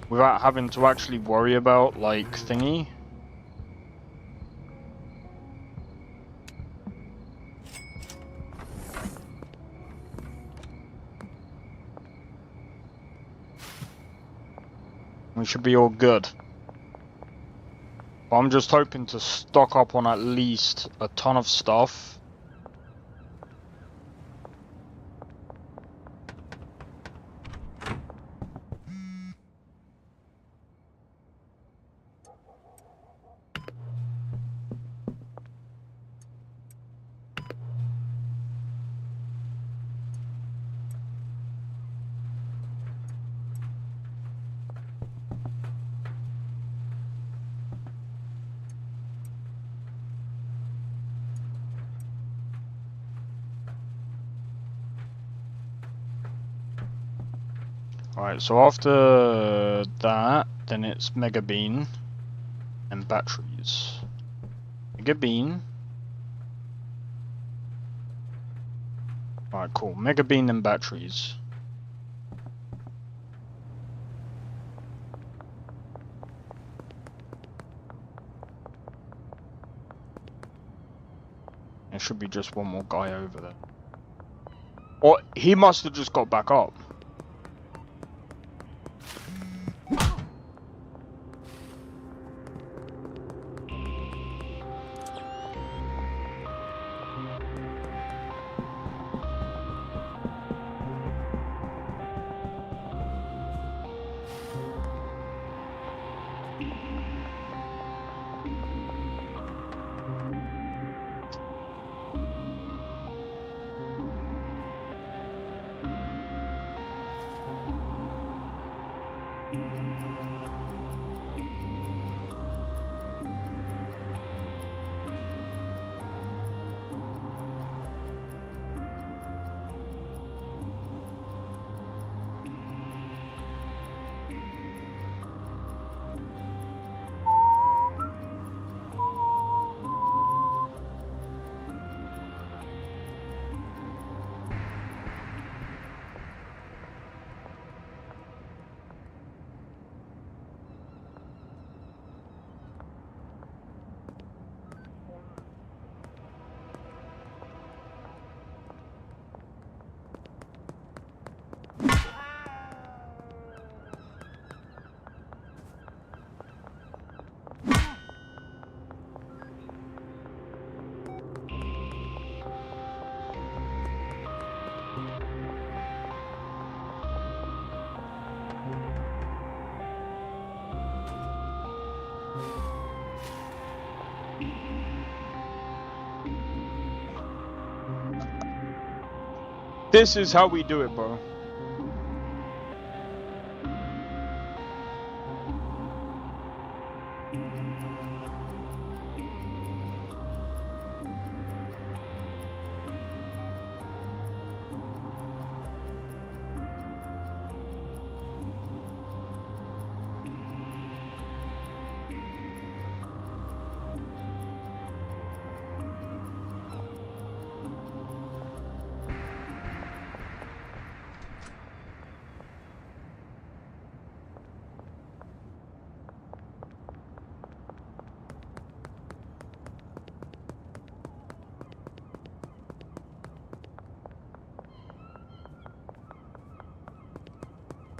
without having to actually worry about, like, thingy. We should be all good. But I'm just hoping to stock up on at least a ton of stuff. Right, so after that, then it's Mega Bean and batteries. Mega Bean. Alright, cool. Mega Bean and batteries. There should be just one more guy over there. Or he must have just got back up. This is how we do it, bro.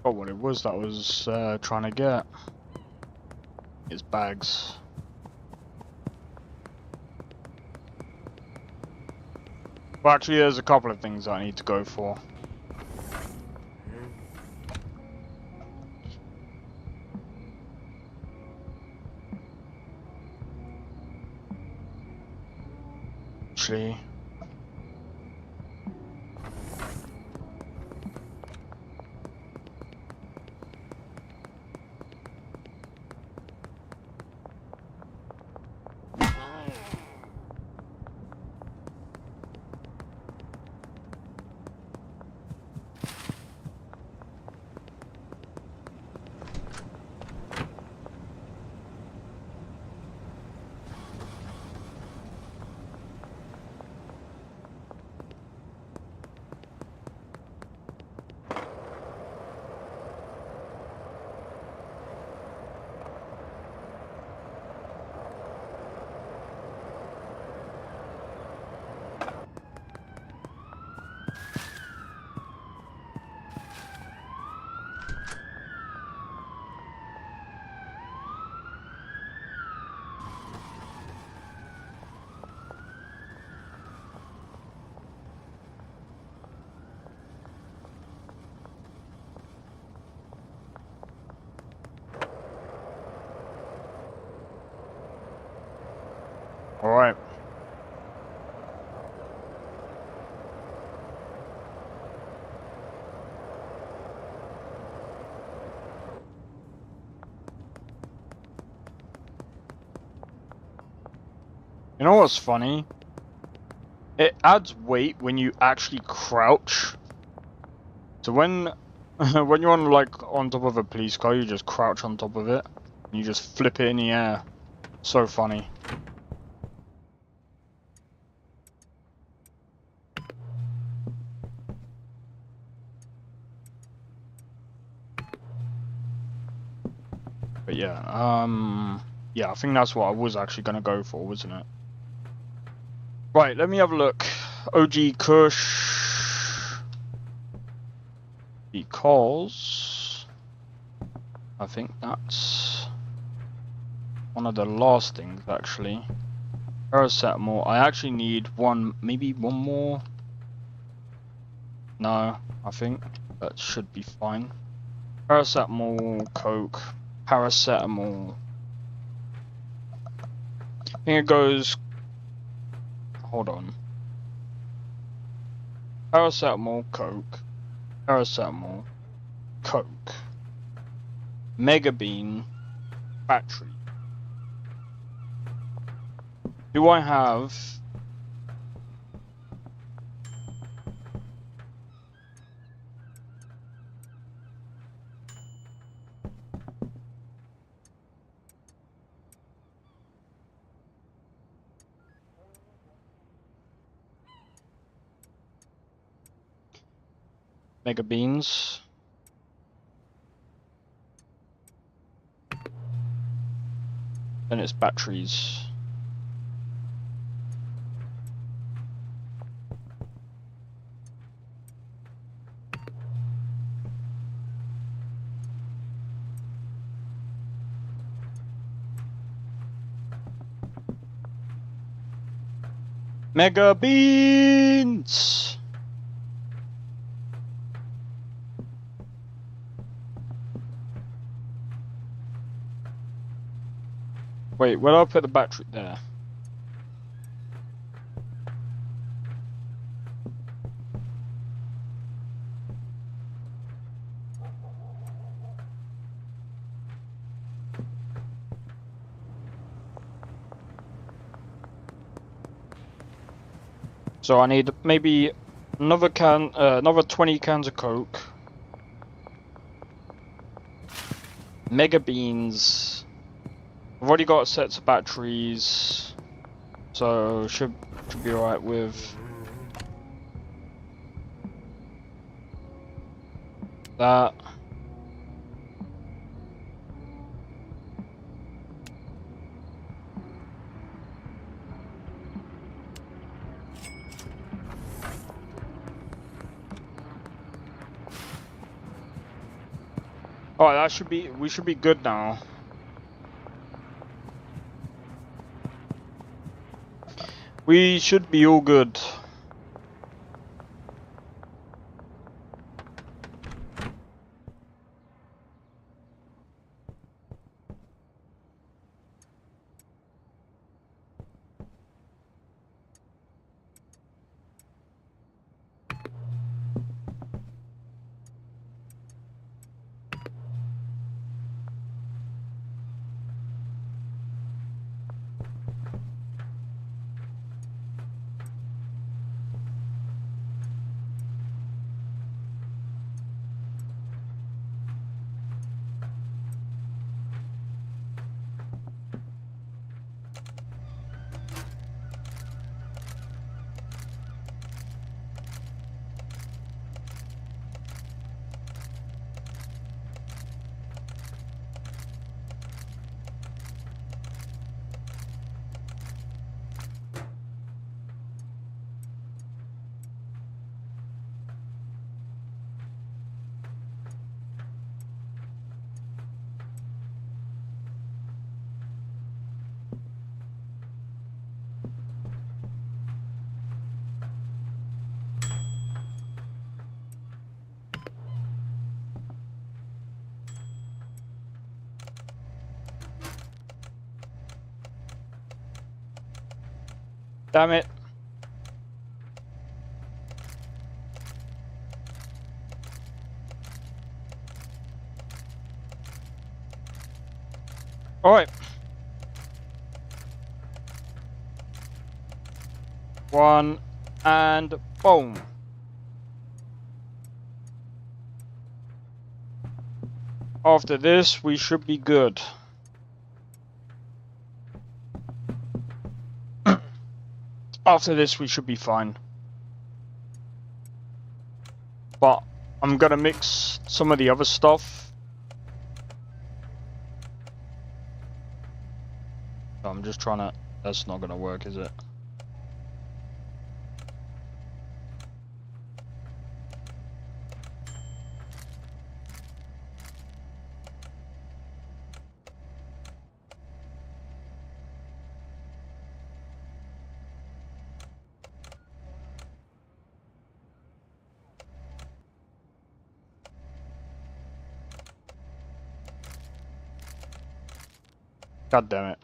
Oh, what it was that I was trying to get is bags. Well, actually, there's a couple of things I need to go for. Actually. All right. You know what's funny? It adds weight when you actually crouch. So when When you're on like on top of a police car, you just crouch on top of it. And you just flip it in the air. So funny. But yeah, yeah, I think that's what I was actually gonna go for, wasn't it? Right, let me have a look. OG Kush. Because I think that's one of the last things actually. Paracetamol. I actually need one, maybe one more. No, I think that should be fine. Paracetamol, Coke, paracetamol. I think it goes. Hold on. Paracetamol, Coke, paracetamol, Coke, Mega Bean, battery. Do I have? Mega Beans. Then it's batteries. Mega Beans! Wait, where do I put the battery? There. So I need maybe another 20 cans of Coke, Mega Beans. I've already got sets of batteries, so should be alright with that. Alright, we should be good now. We should be all good. Damn it. All right. One and boom. After this, we should be good. After this, we should be fine. But I'm gonna mix some of the other stuff. I'm just trying to... That's not gonna work, is it? God damn it.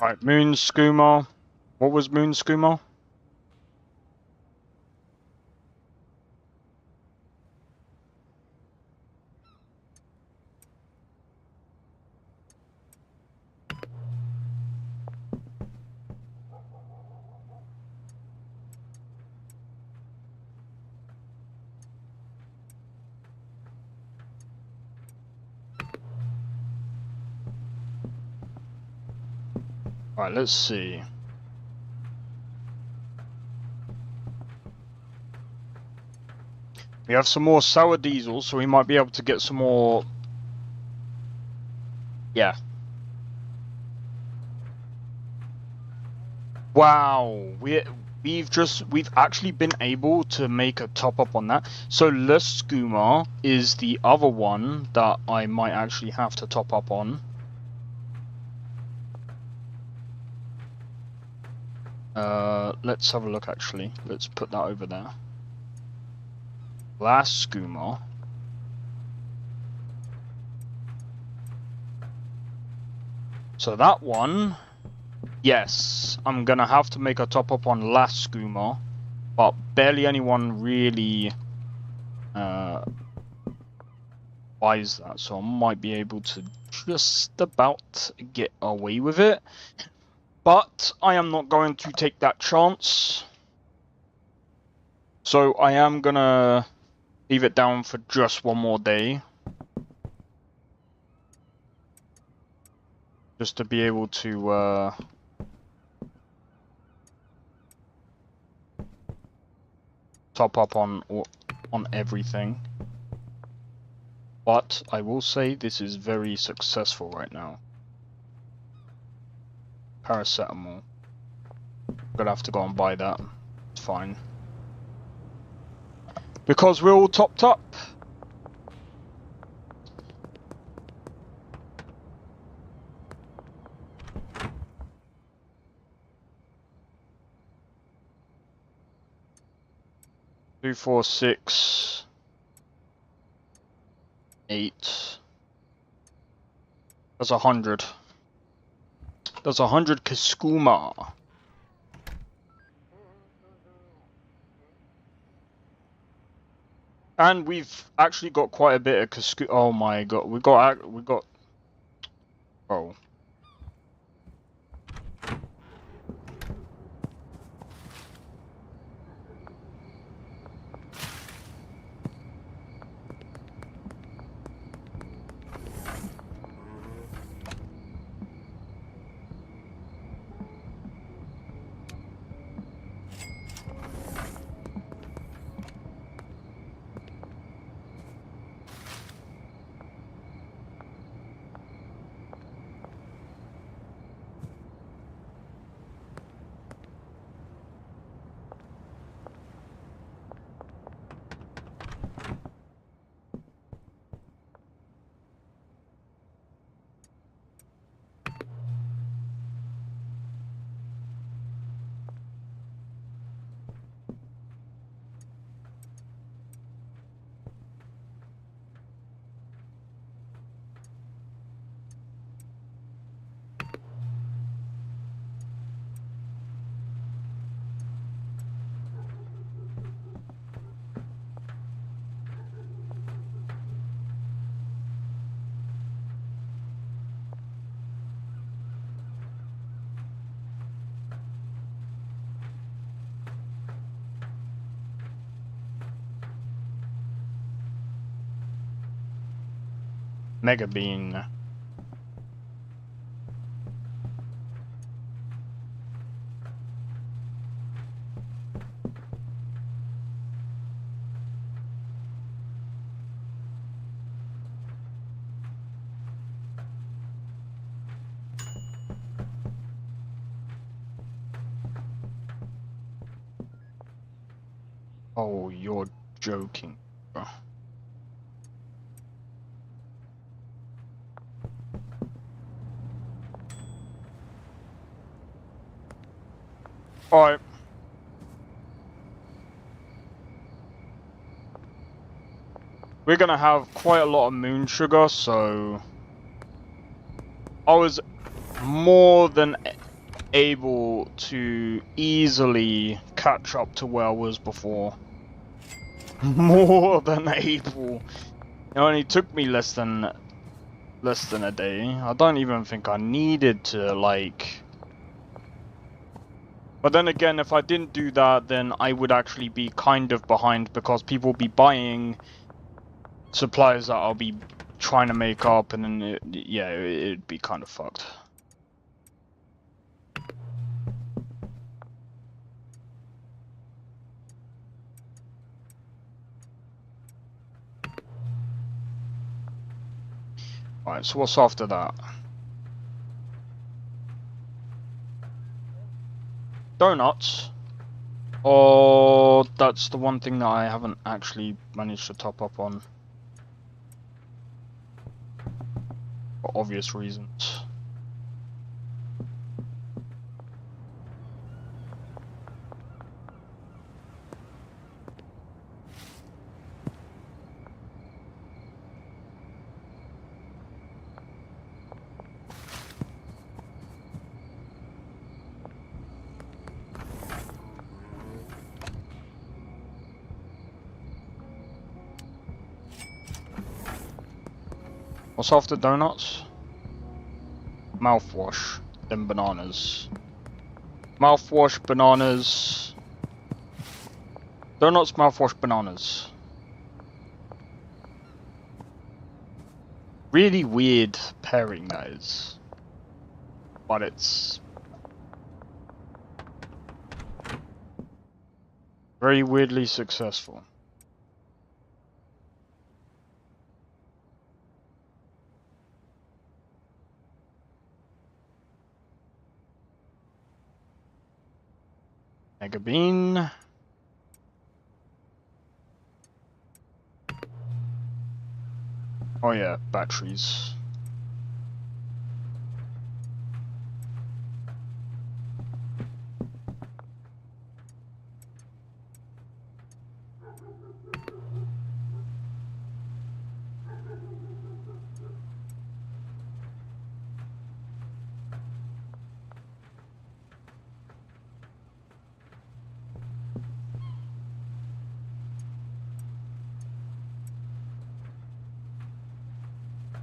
Right, Moon Skooma. What was Moon Skooma? Alright, let's see. We have some more sour diesel, so we might be able to get some more... Yeah. Wow, we've actually been able to make a top up on that. So Le Skooma is the other one that I might actually have to top up on. Let's have a look actually. Let's put that over there. Last Skooma. So that one, yes, I'm gonna have to make a top up on Last Skooma, but barely anyone really buys that, so I might be able to just about get away with it. But I am not going to take that chance. So I am gonna leave it down for just one more day. Just to be able to top up on everything. But I will say this is very successful right now. Paracetamol. I'm gonna have to go and buy that. It's fine. Because we're all topped up. Two, 4, 6, 8. That's 100. That's 100 Skooma. And we've actually got quite a bit of Skooma. Oh my god, we got. Oh. Mega Bean. Oh, you're joking, bro. Alright. We're gonna have quite a lot of moon sugar, so I was more than able to easily catch up to where I was before. More than able. It only took me less than a day. I don't even think I needed to, like... But then again, if I didn't do that, then I would actually be kind of behind, because people will be buying supplies that I'll be trying to make up, and then it'd be kind of fucked. Alright, so what's after that? Donuts. Oh, that's the one thing that I haven't actually managed to top up on. For obvious reasons. What's after donuts? Mouthwash, then bananas. Mouthwash, bananas. Donuts, mouthwash, bananas. Really weird pairing that is. But it's very weirdly successful. Mega Bean. Oh yeah, batteries.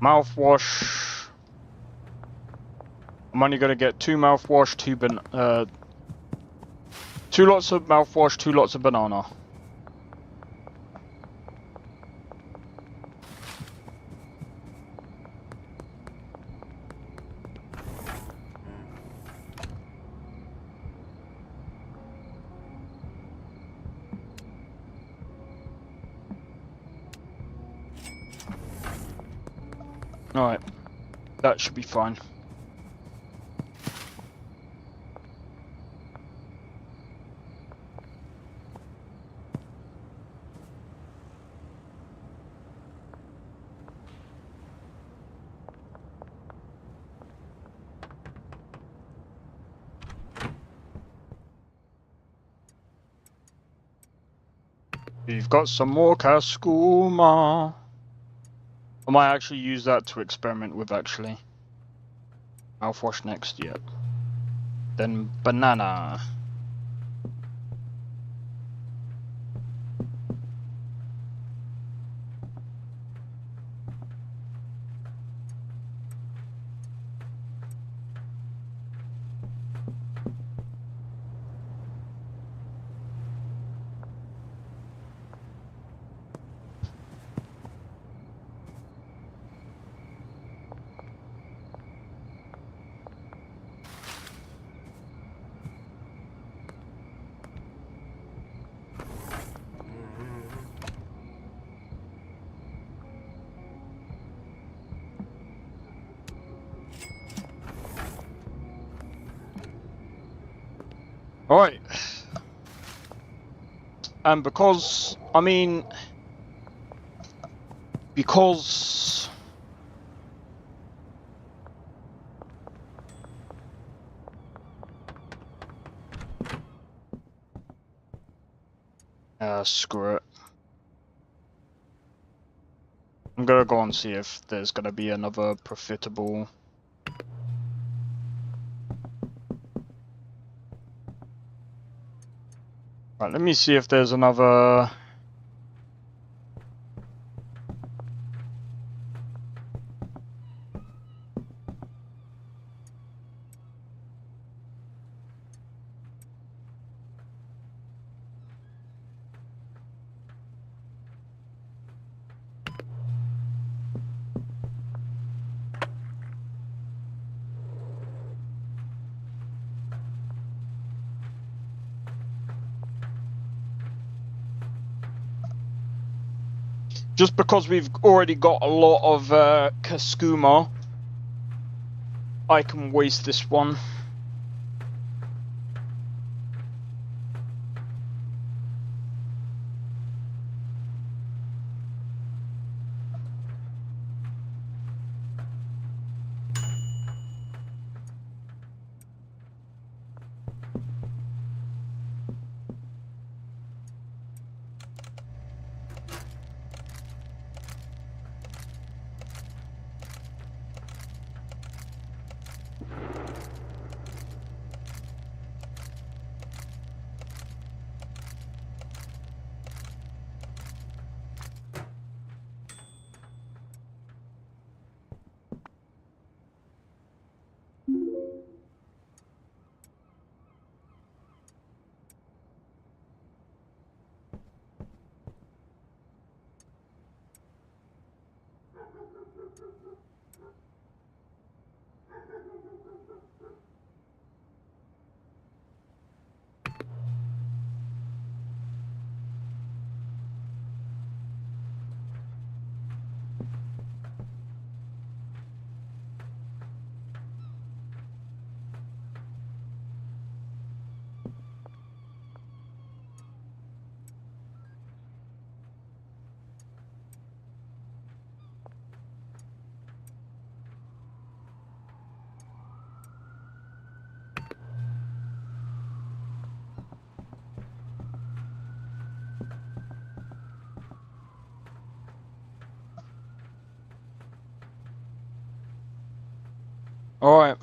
Mouthwash. I'm only gonna get 2 mouthwash, 2 lots of mouthwash, 2 lots of banana. Alright, that should be fine. We've got some more Cascuma. I might actually use that to experiment with, actually. Mouthwash next, yep. Then banana. Alright. And because, I mean, because screw it. I'm gonna go and see if there's gonna be another profitable. Right, let me see if there's another. Just because we've already got a lot of Kaskuma, I can waste this one. Alright.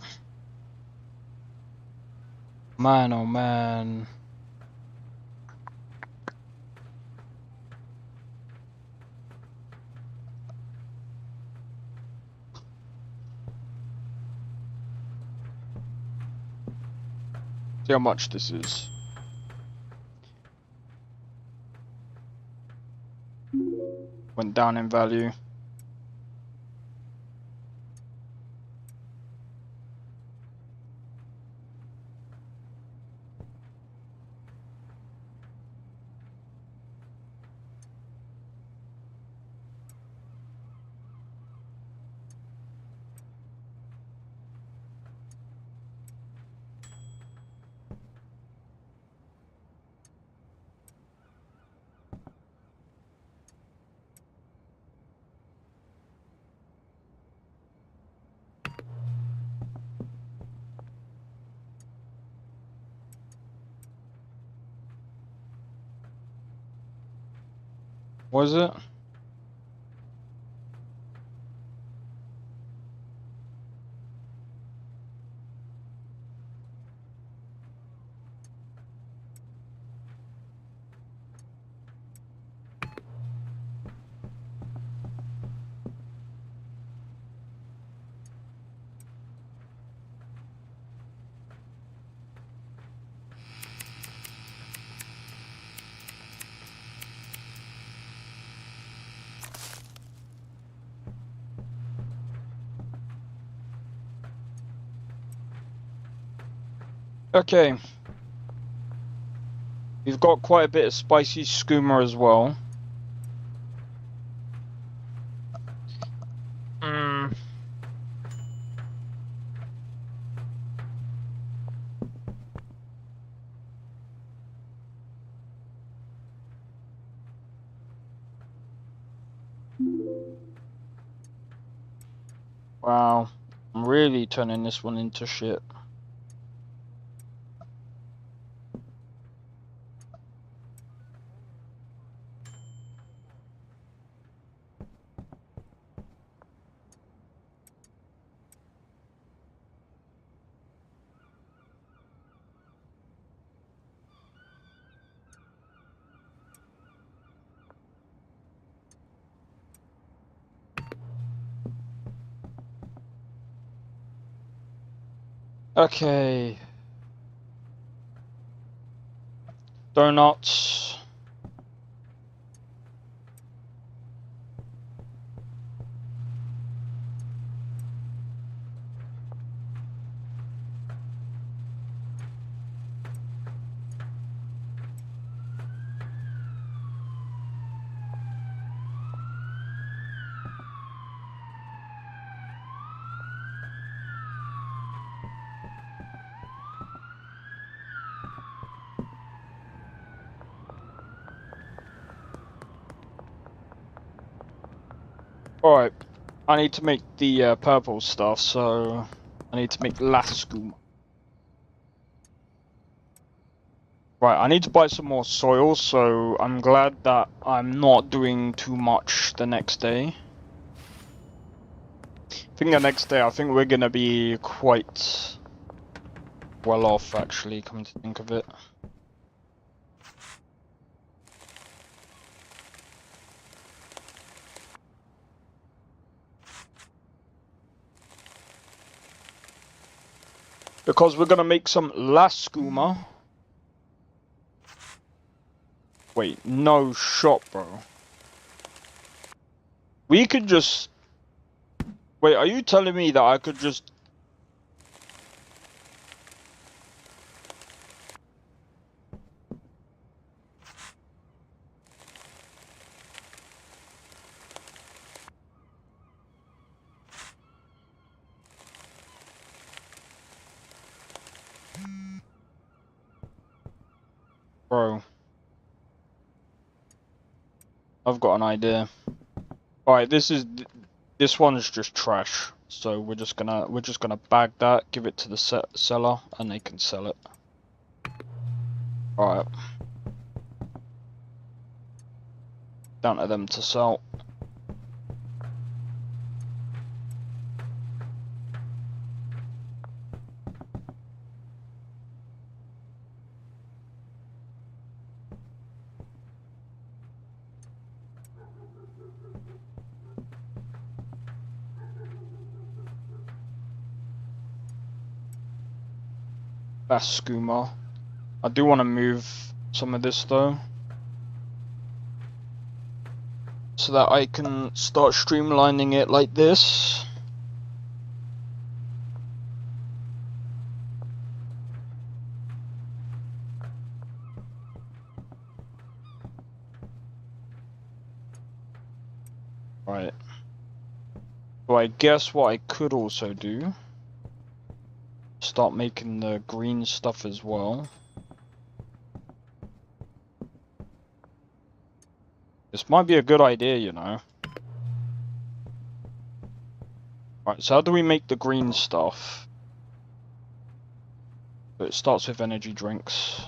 Man, oh man. See how much this is. Went down in value. Was it? Okay. We've got quite a bit of spicy skooma as well. Wow, I'm really turning this one into shit. Okay. Donuts. Alright, I need to make the purple stuff, so I need to make last skooma. Right, I need to buy some more soil, so I'm glad that I'm not doing too much the next day. I think the next day, I think we're gonna be quite well off, actually, come to think of it. Because we're gonna make some last skooma. Wait, no shot, bro. We could just... Wait, are you telling me that I could just... Bro. I've got an idea. Alright, this one's just trash. So we're just gonna bag that, give it to the seller, and they can sell it. Alright. Down to them to sell. That's skooma. I do want to move some of this though, so that I can start streamlining it like this. Right. So I guess what I could also do, start making the green stuff as well. This might be a good idea, you know. Right, so how do we make the green stuff? It starts with energy drinks.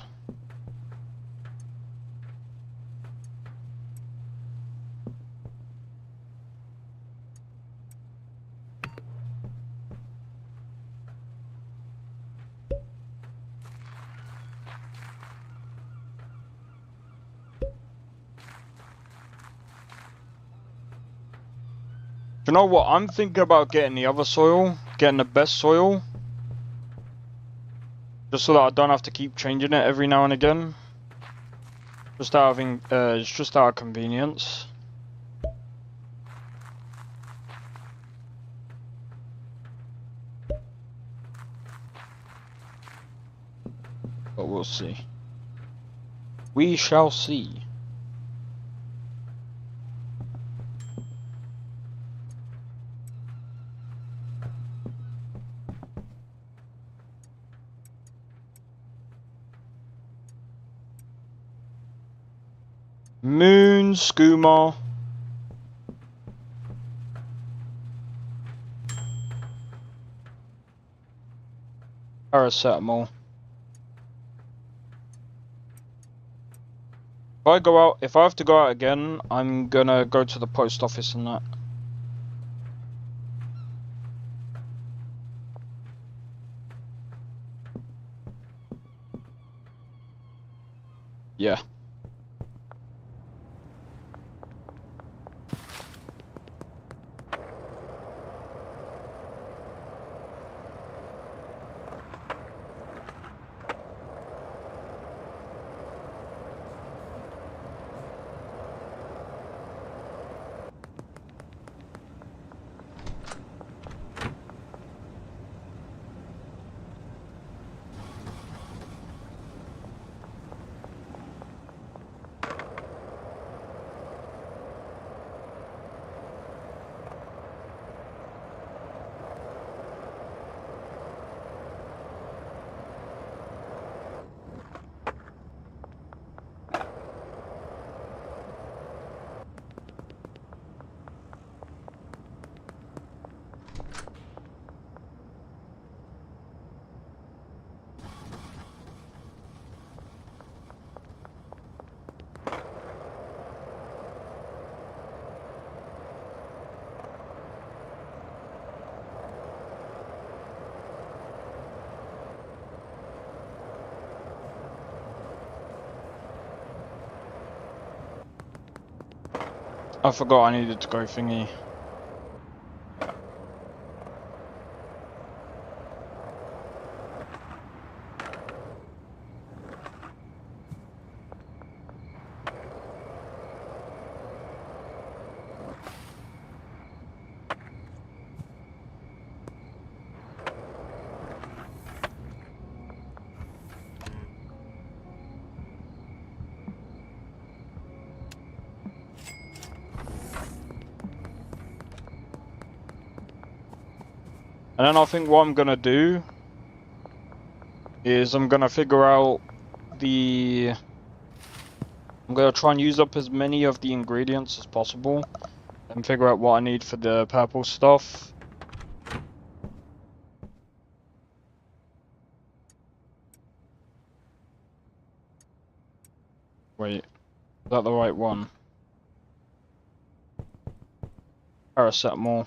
You know what? I'm thinking about getting the other soil, getting the best soil, just so that I don't have to keep changing it every now and again. Just out of it's just out of convenience. But we'll see. We shall see. Moon skooma. Paracetamol. If I have to go out again, I'm gonna go to the post office and that. Yeah. I forgot I needed to go thingy. And then I think what I'm gonna do is I'm gonna figure out I'm gonna try and use up as many of the ingredients as possible and figure out what I need for the purple stuff. Wait, is that the right one? Paracetamol.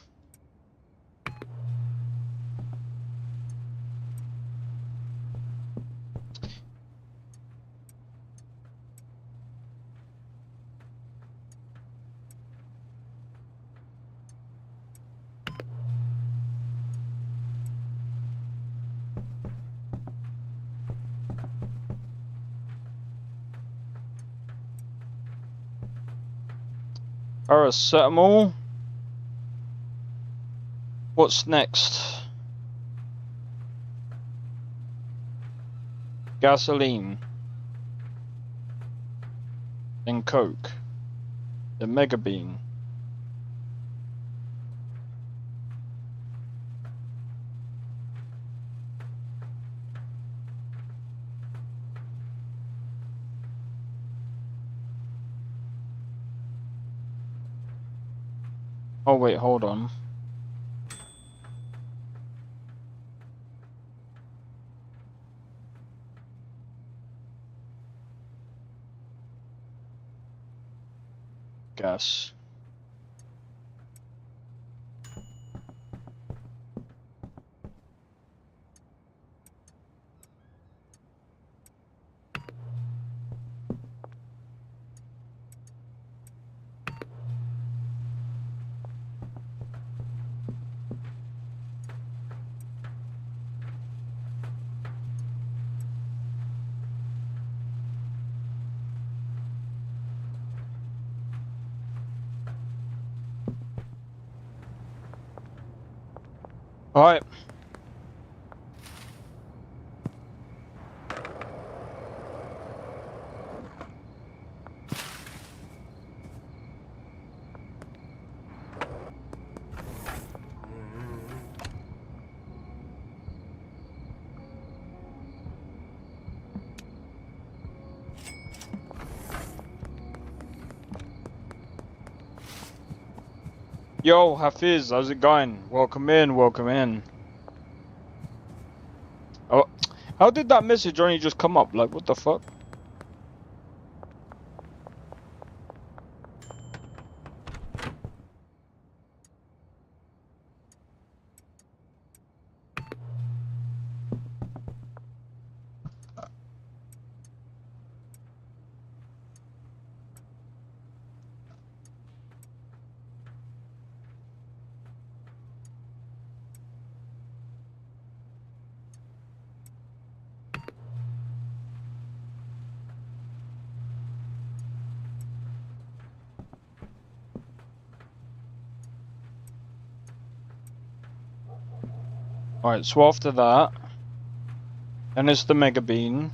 Paracetamol. What's next? Gasoline. Then Coke. Then Mega Bean. Oh wait, hold on. Gas. All right. Yo, Hafiz, how's it going? Welcome in, welcome in. Oh, How did that message only just come up? Like, what the fuck? Alright, so after that, then it's the Mega Bean.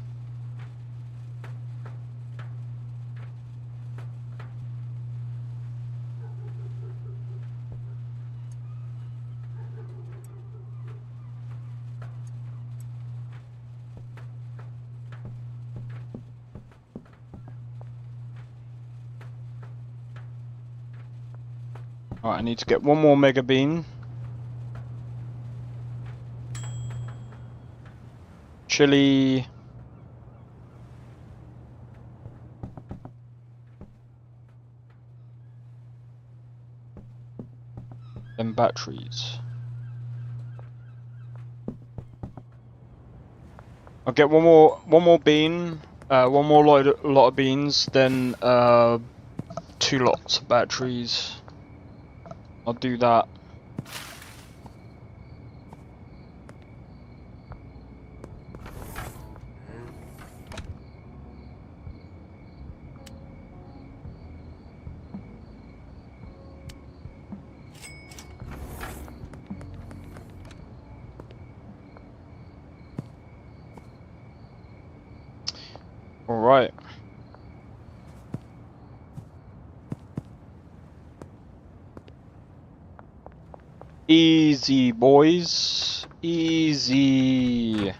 Alright, I need to get one more Mega Bean. Chili. Then batteries. I'll get one more bean, one more lot of beans, then 2 lots of batteries. I'll do that. All right. Easy, boys. Easy.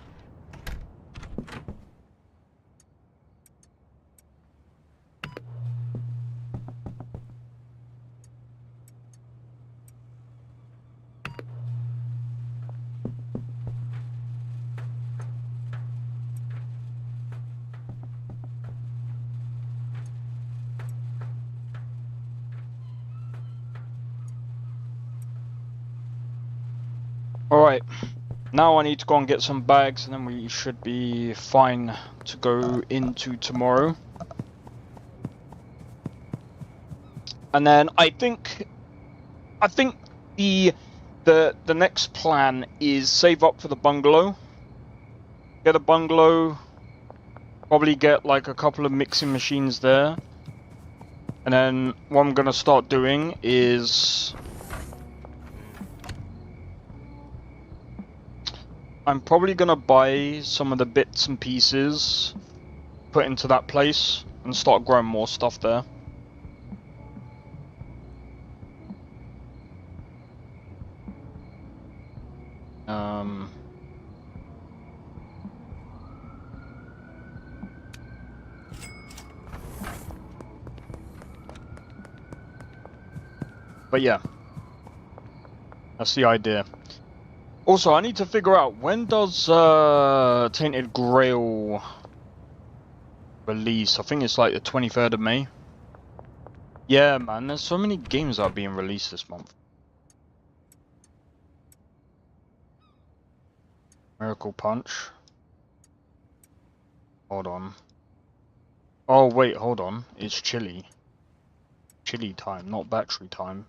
Alright, now I need to go and get some bags and then we should be fine to go into tomorrow. And then I think the next plan is save up for the bungalow. Get a bungalow, probably get like a couple of mixing machines there. And then what I'm gonna start doing is I'm probably gonna buy some of the bits and pieces, put into that place, and start growing more stuff there. But yeah, that's the idea. Also, I need to figure out, when does Tainted Grail release? I think it's like the 23rd of May. Yeah, man, there's so many games that are being released this month. Miracle Punch. Hold on. Oh, wait, hold on. It's chili. Chili time, not battery time.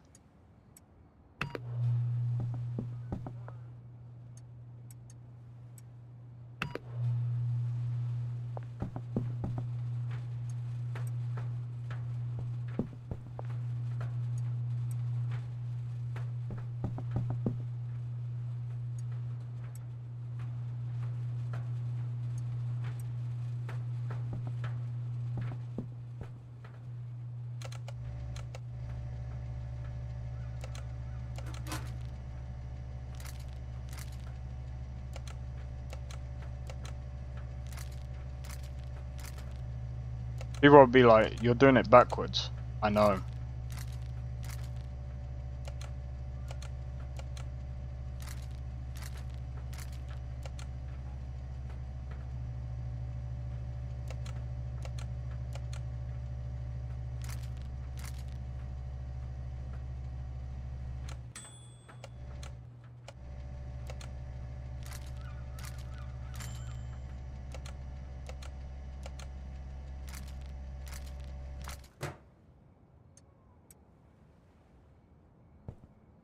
People will be like, you're doing it backwards. I know.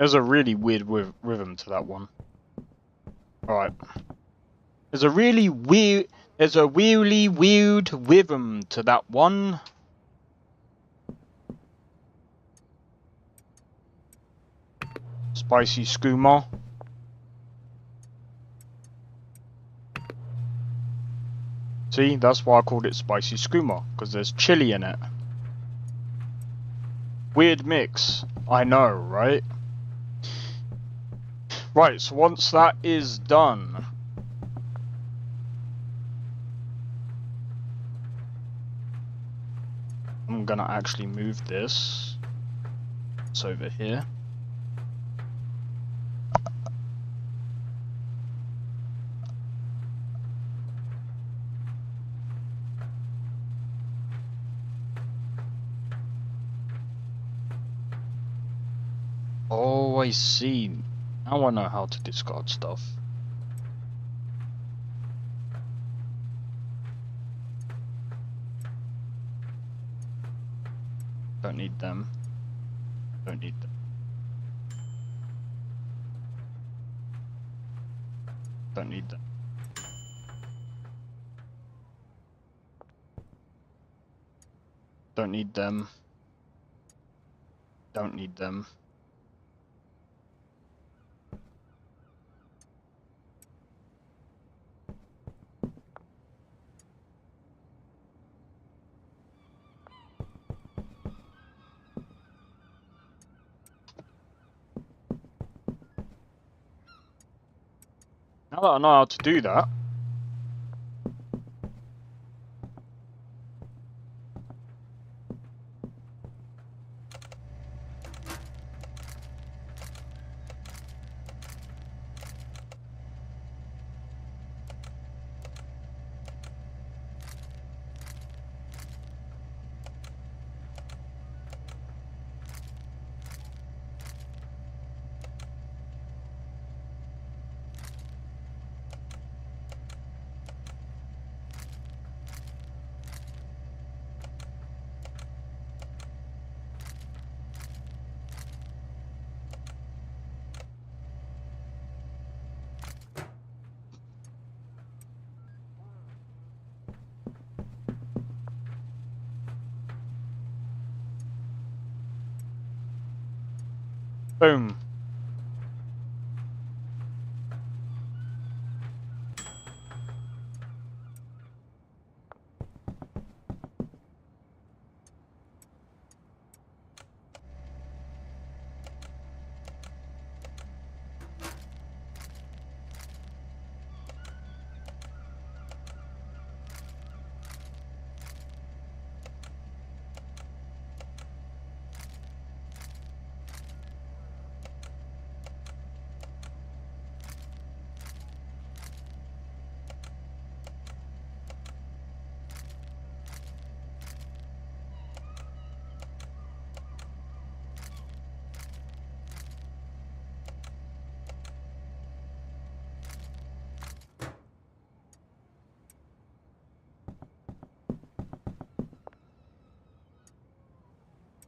There's a really weird rhythm to that one. Alright. There's a really weird rhythm to that one. Spicy skooma. See, that's why I called it spicy skooma, because there's chili in it. Weird mix. I know, right? Right, so once that is done, I'm gonna actually move this. It's over here. Oh, I see. Now I know how to discard stuff. Don't need them. Don't need them. Don't need them. Don't need them. Don't need them. Now that I know how to do that, boom.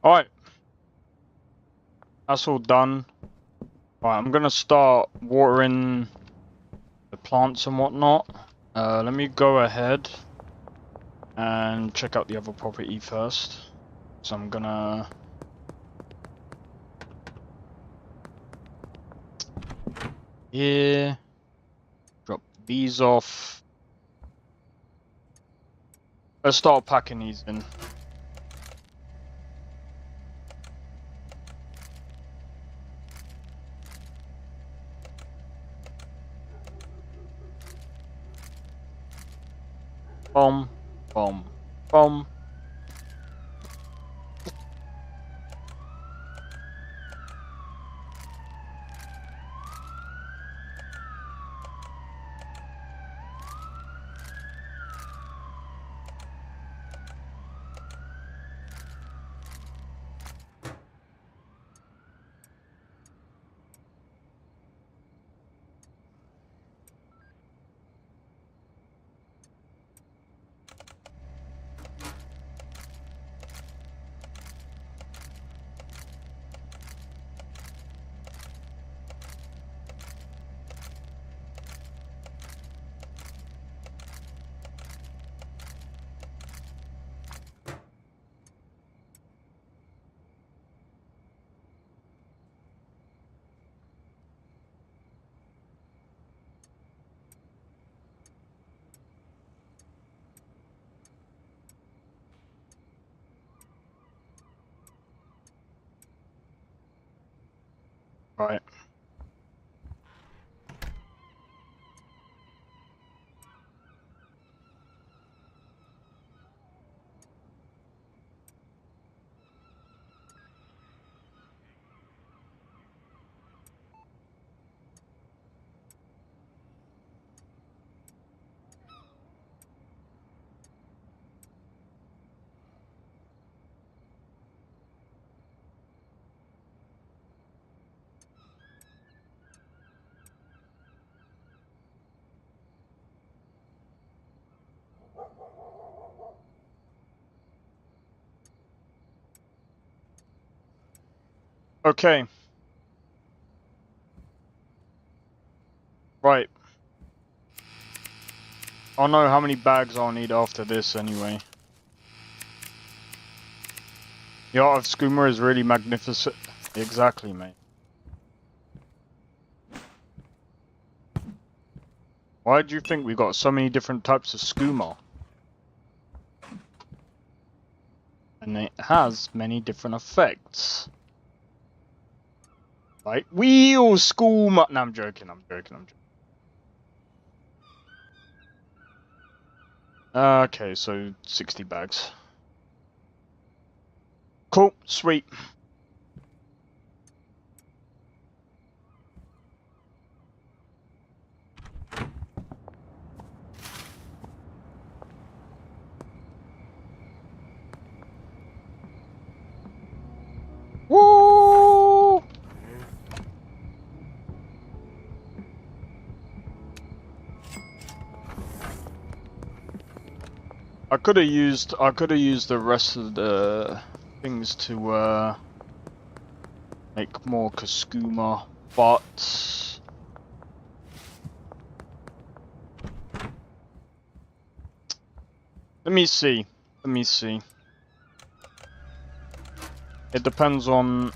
Alright. That's all done. Alright, I'm gonna start watering the plants and whatnot. Let me go ahead and check out the other property first. So I'm gonna... here. Drop these off. Let's start packing these in. Boom, boom, boom. Okay. Right. I'll know how many bags I'll need after this anyway. The art of skooma is really magnificent. Exactly, mate. Why do you think we got so many different types of skooma? And it has many different effects. Like wheel skooma. No, I'm joking. Okay, so 60 bags. Cool, sweet. Woo! I could have used the rest of the things to make more skooma, but let me see. It depends on.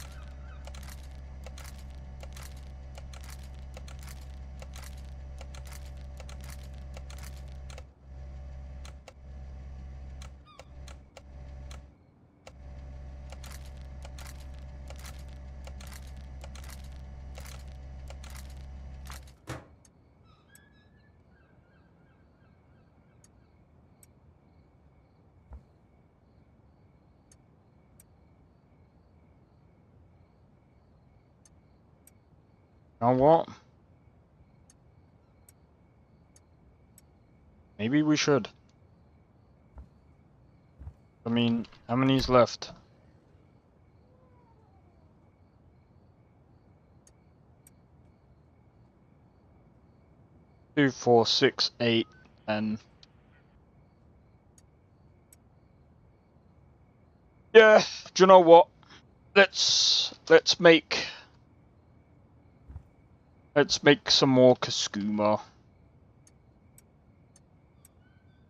You know what? Maybe we should. I mean, how many's left? 2, 4, 6, 8, and yeah. Do you know what? Let's make some more skooma.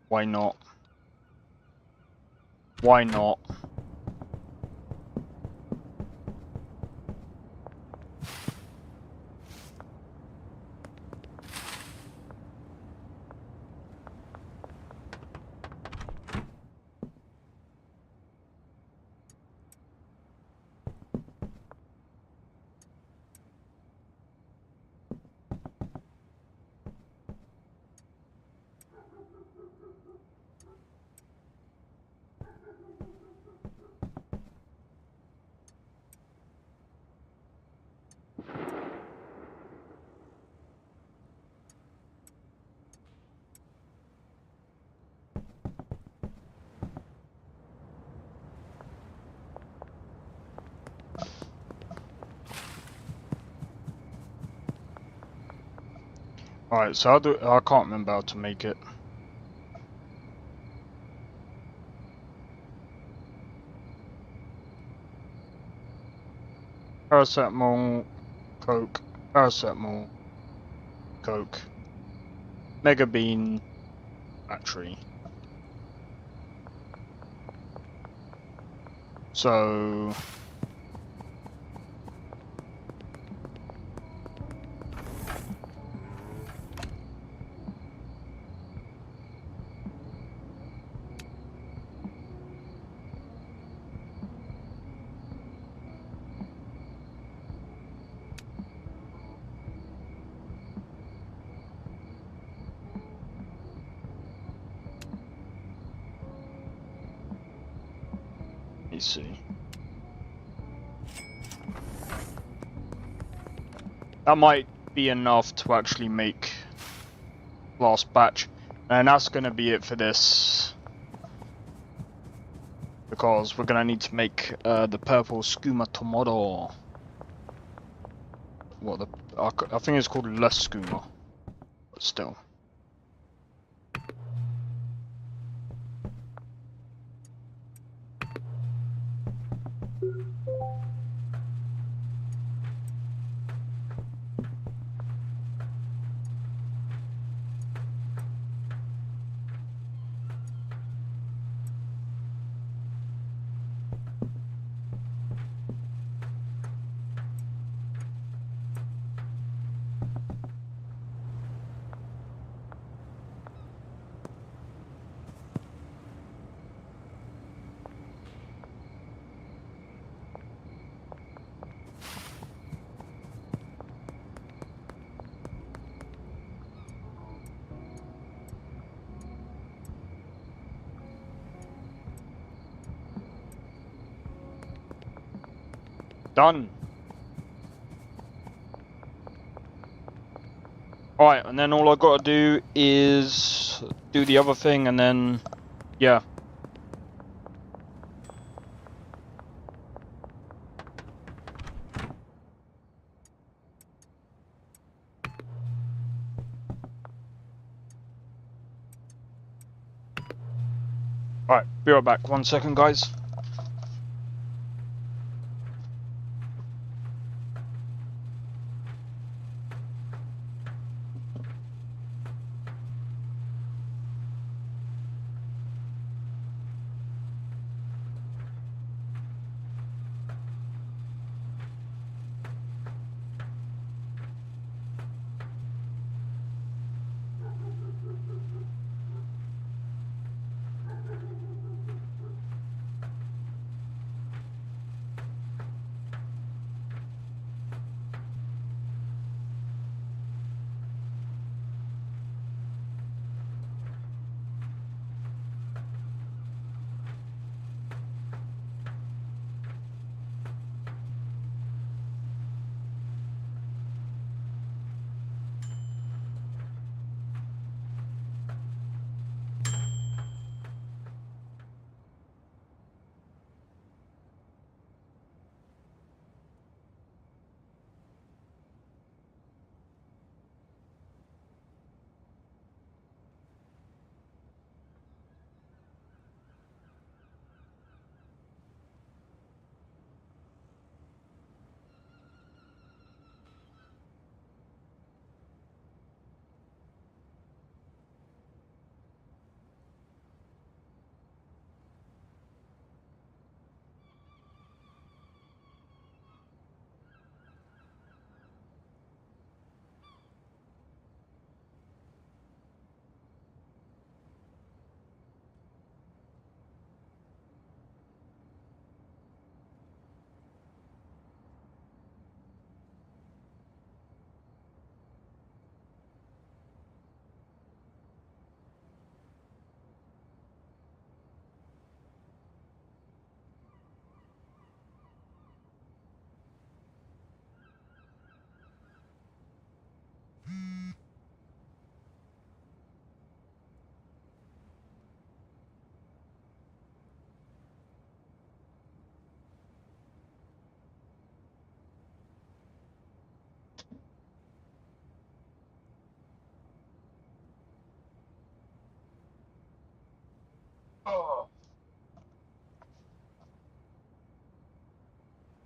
Why not? Why not? Alright, so I can't remember how to make it. Paracetamol, Coke, paracetamol, Coke, Mega Bean, battery. So let me see. That might be enough to actually make last batch, and that's gonna be it for this, because we're gonna need to make the purple skooma tomorrow. What I think it's called less skooma, but still. Done. Alright, and then all I gotta do is do the other thing and then, yeah. Alright, be right back. 1 second, guys.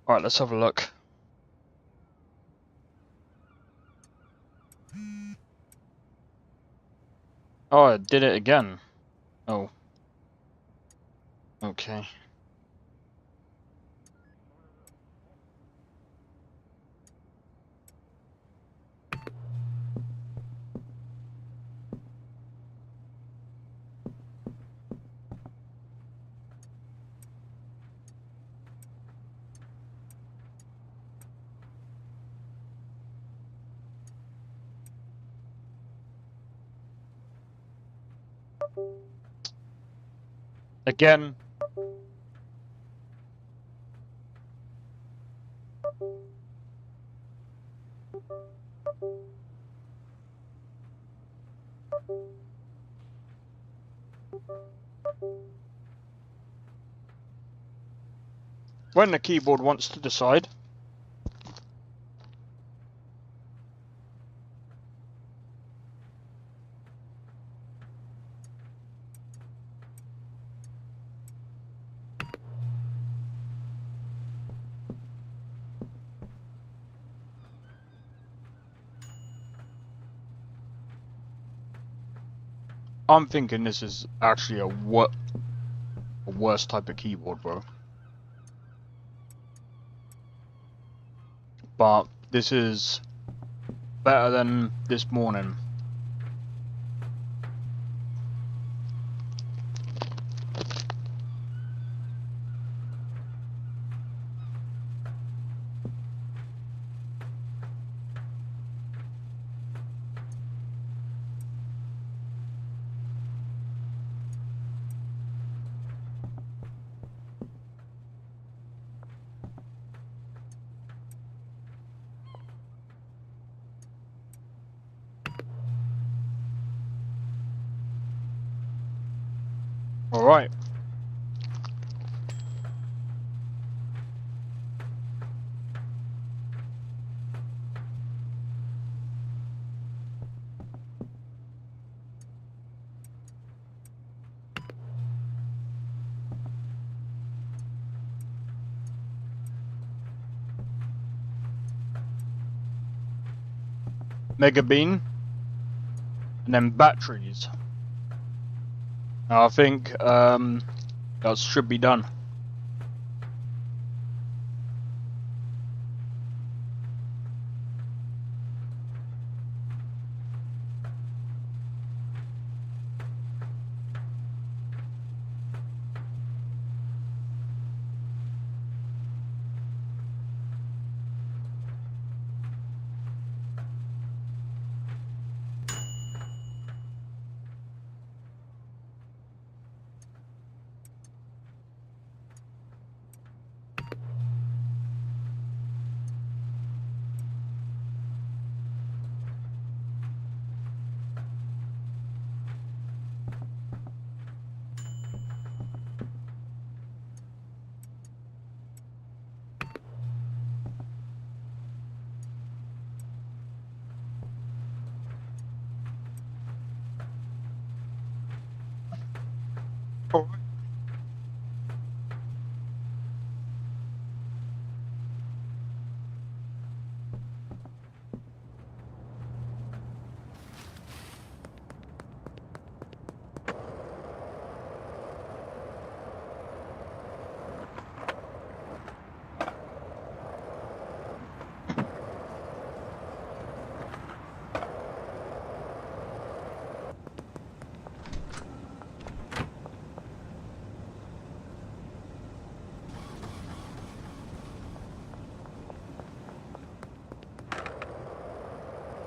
Alright, let's have a look. Oh, I did it again. Oh. Okay. Again. When the keyboard wants to decide. I'm thinking this is actually a worse type of keyboard, bro. But this is better than this morning. Alright. Mega bean, and then batteries. Now I think that should be done.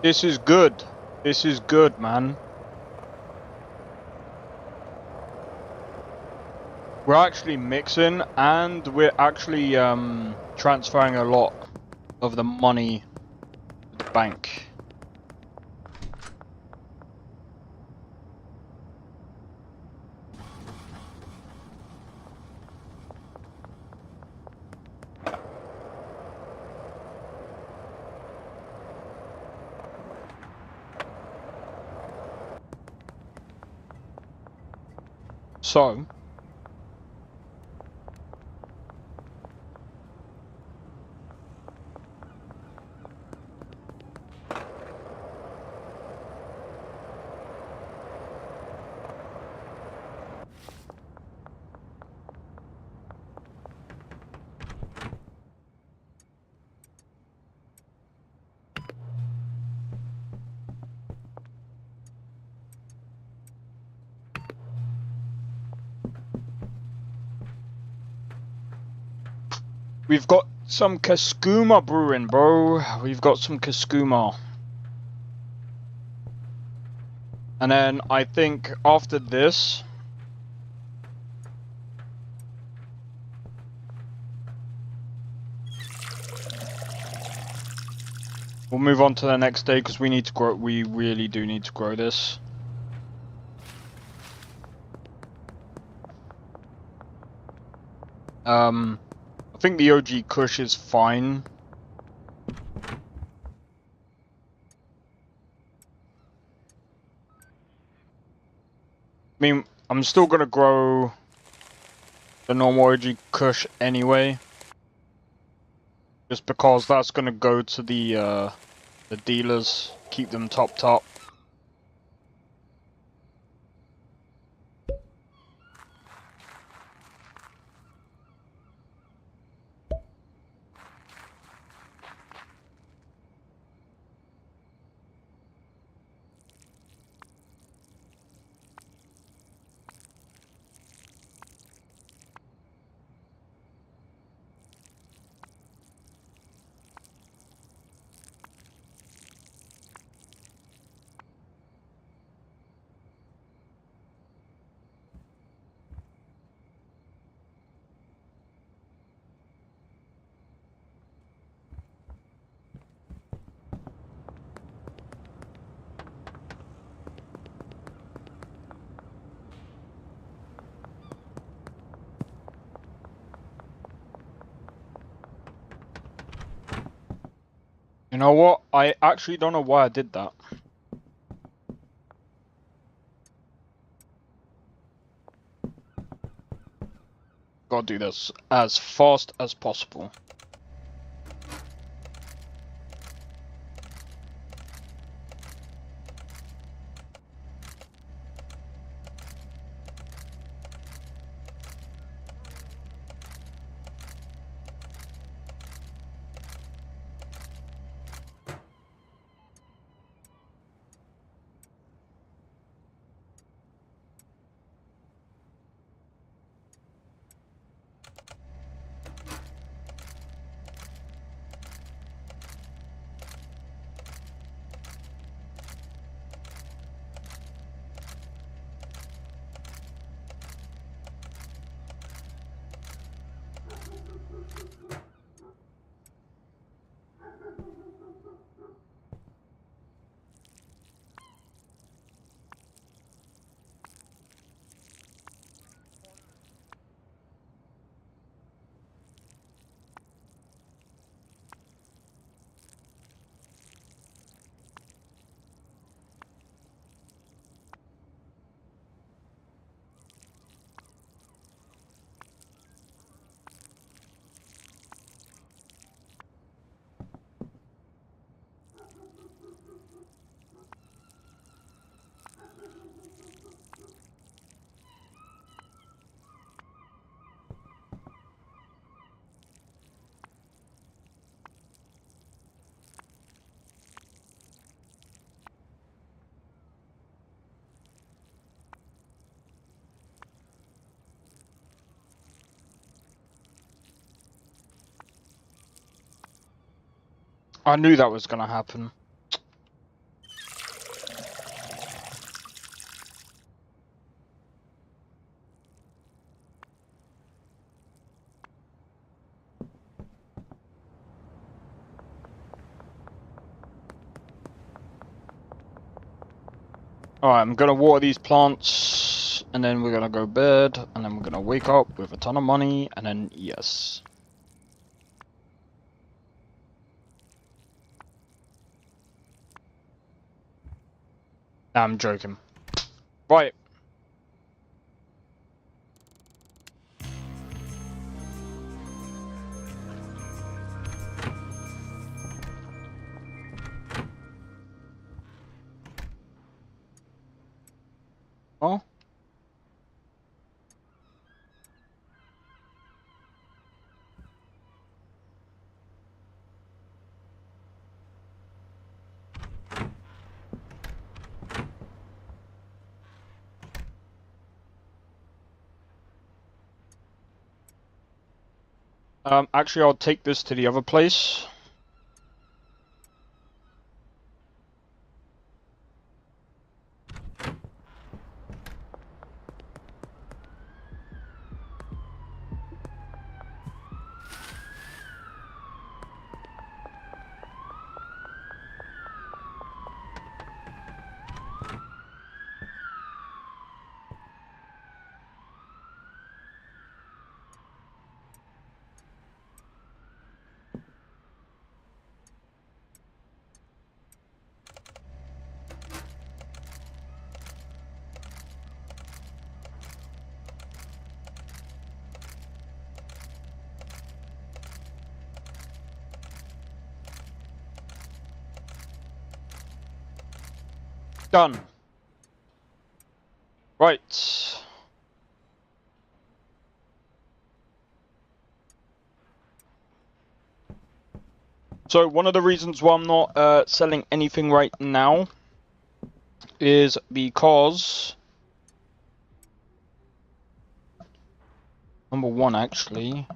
This is good. This is good, man. We're actually mixing, and we're actually transferring a lot of the money to the bank. So, we've got some Kaskuma brewing, bro. We've got some Kaskuma. And then I think after this, we'll move on to the next day because we need to grow. We really do need to grow this. I think the OG Kush is fine. I mean, I'm still gonna grow the normal OG Kush anyway, just because that's gonna go to the dealers, keep them top. You know what? I actually don't know why I did that. Gotta do this as fast as possible. I knew that was gonna happen. Alright, I'm gonna water these plants, and then we're gonna go bed, and then we're gonna wake up with a ton of money, and then yes. I'm joking. Right. Oh. Actually, I'll take this to the other place. Done. Right. So one of the reasons why I'm not selling anything right now is because number one, actually.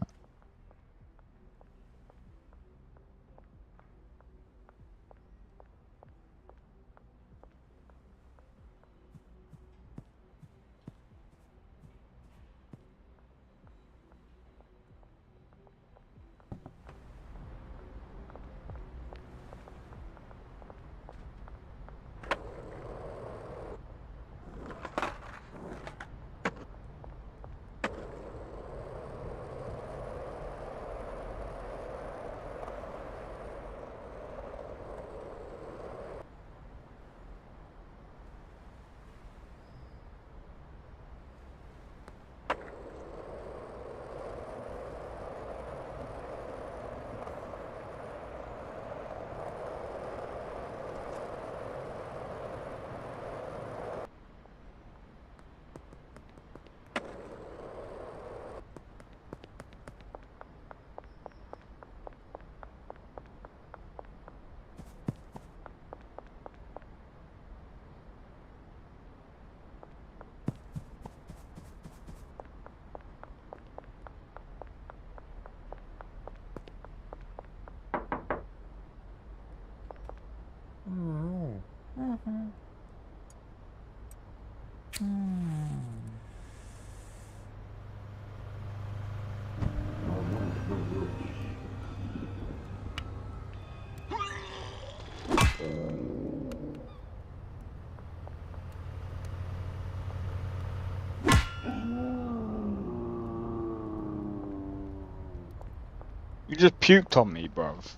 You just puked on me, bruv.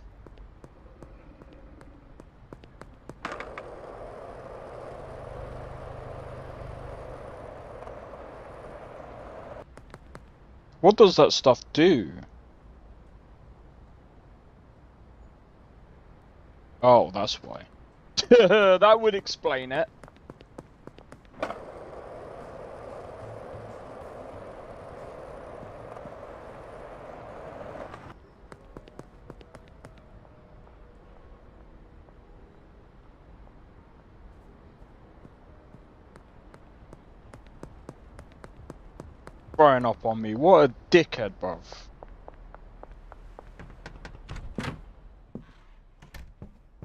What does that stuff do? Oh, that's why. That would explain it. Throwing up on me. What a dickhead, bruv.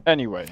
Anyway.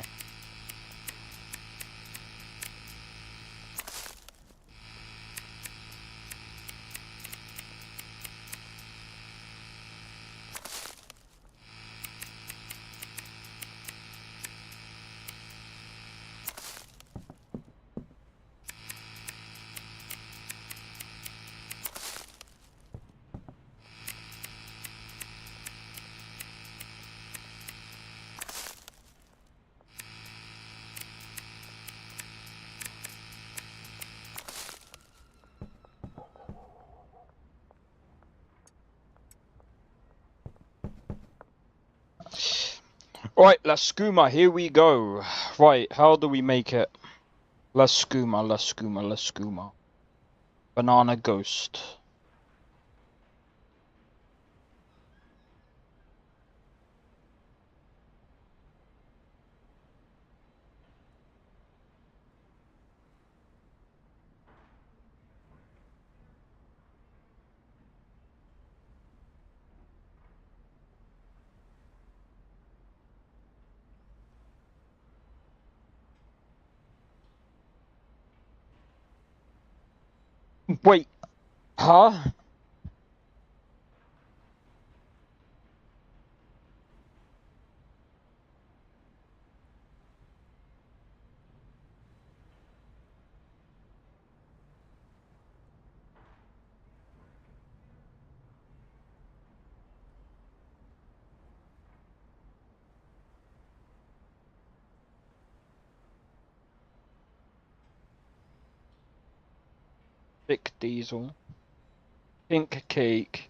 Right, La Skooma, here we go. Right, how do we make it? La Skooma, La Skooma, La Skooma. Banana Ghost. Wait, huh? Thick Diesel. Pink Cake.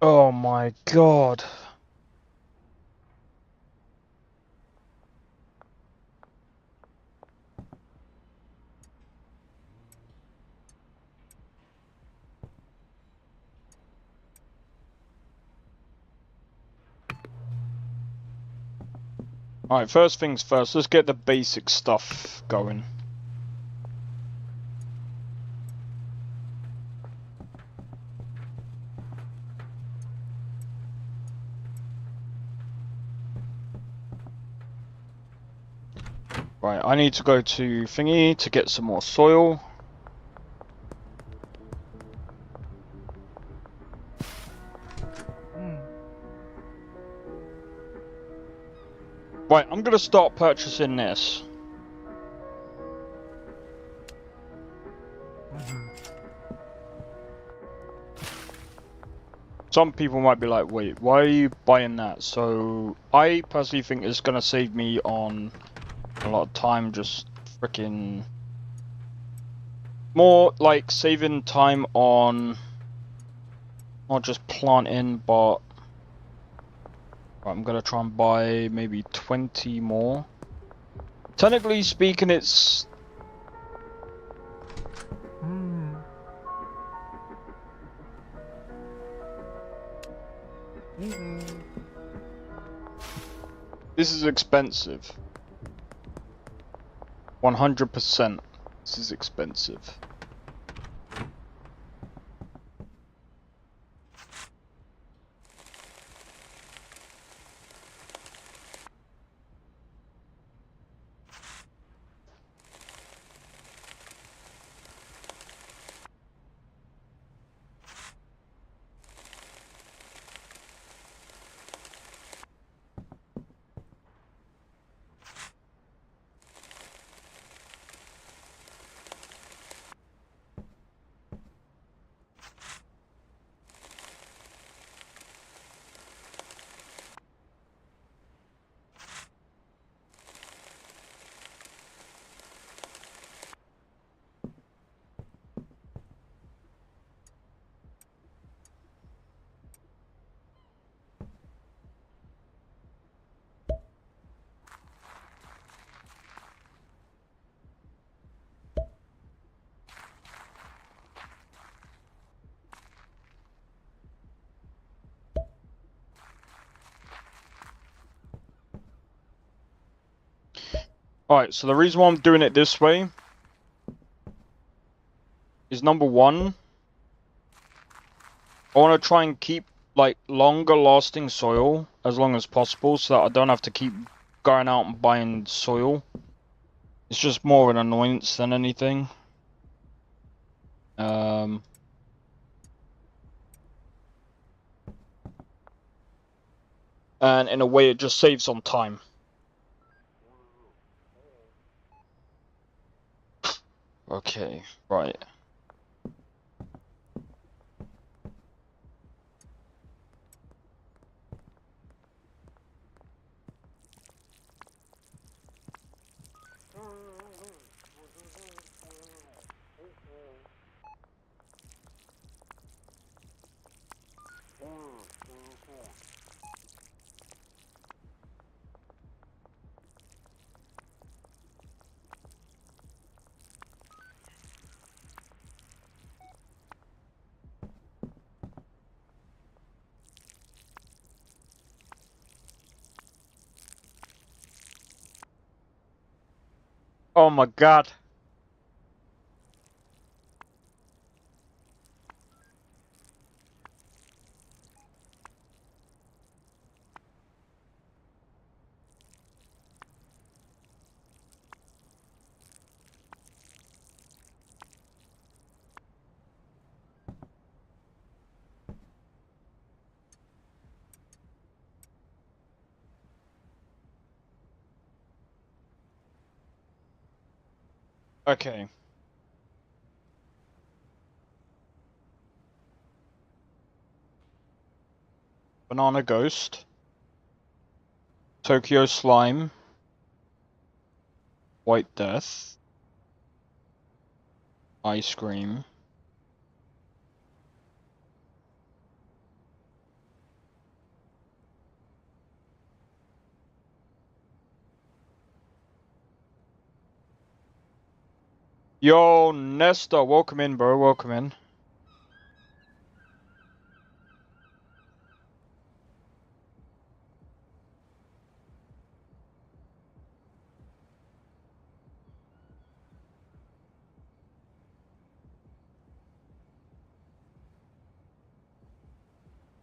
Oh my god. Alright, first things first, let's get the basic stuff going. Right, I need to go to thingy to get some more soil. Right, I'm gonna start purchasing this. Some people might be like, wait, why are you buying that? So, I personally think it's gonna save me on a lot of time, just freaking... More like saving time on... Not just planting, but... I'm gonna try and buy maybe 20 more. Technically speaking, it's... This is expensive. 100%. This is expensive. Alright, so the reason why I'm doing it this way is number one, I want to try and keep like longer lasting soil as long as possible so that I don't have to keep going out and buying soil. It's just more of an annoyance than anything. And in a way it just saves on time. Okay, right. Oh my god. Okay. Banana Ghost. Tokyo Slime. White Death. Ice Cream. Yo, Nesta, welcome in, bro. Welcome in.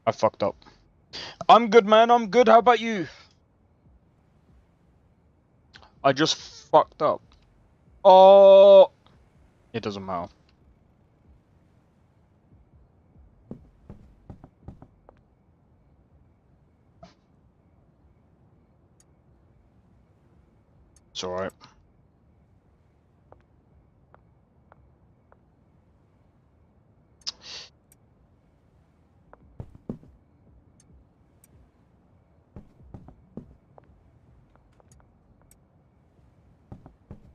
I fucked up. I'm good, man. I'm good. How about you? I just fucked up. Oh, it doesn't matter. It's alright.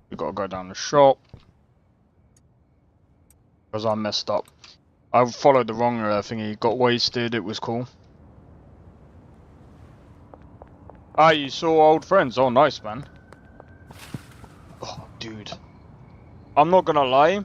We gotta go down the shop. Because I messed up. I followed the wrong thingy, got wasted, it was cool. Ah, you saw old friends. Oh, nice, man. Oh, dude. I'm not gonna lie.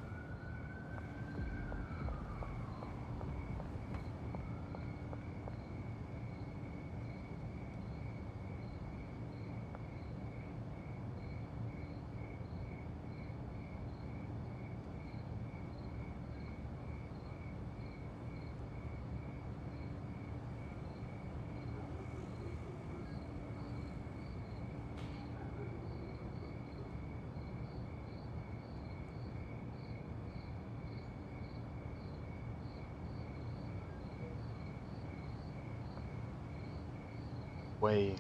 Way.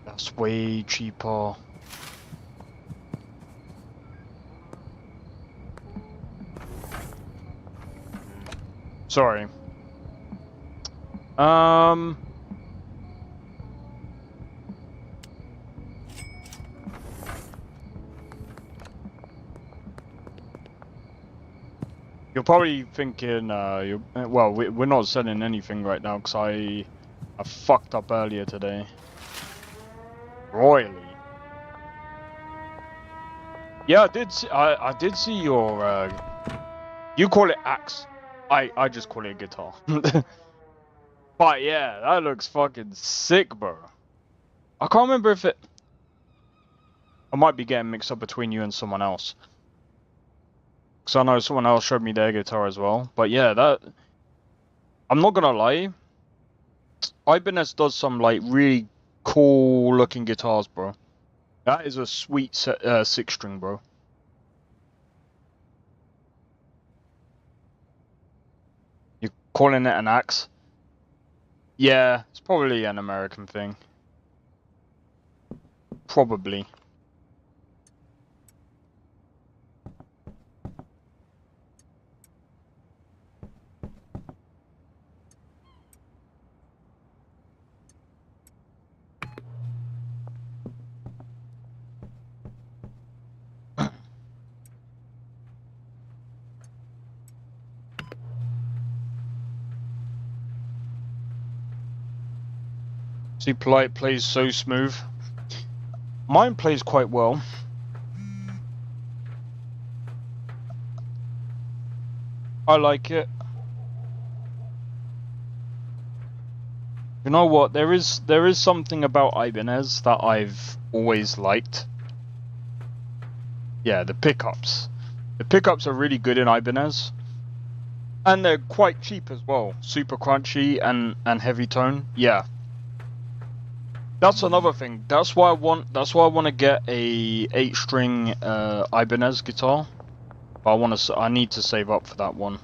That's way cheaper. Sorry. You're probably thinking, well, we're not selling anything right now because I fucked up earlier today. Royally. Yeah, I did see your, you call it axe. I just call it a guitar. But yeah, that looks fucking sick, bro. I can't remember if it, I might be getting mixed up between you and someone else. Because I know someone else showed me their guitar as well. But yeah, that... I'm not gonna lie. Ibanez does some like really cool looking guitars, bro. That is a sweet 6-string, bro. You're calling it an axe? Yeah, it's probably an American thing. Probably. See, Polite plays so smooth. Mine plays quite well. I like it. You know what? There is something about Ibanez that I've always liked. Yeah, the pickups. The pickups are really good in Ibanez. And they're quite cheap as well. Super crunchy and heavy tone. Yeah. That's another thing. That's why I want to get a 8-string Ibanez guitar. But I need to save up for that one.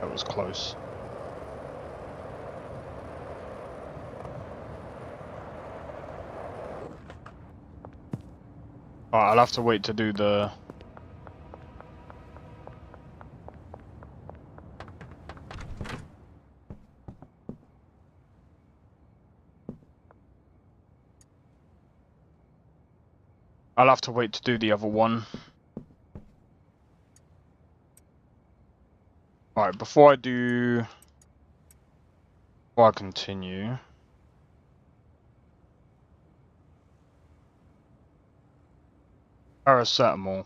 That was close. Alright, I'll have to wait to do the... I'll have to wait to do the other one. Alright, before I continue... Paracetamol.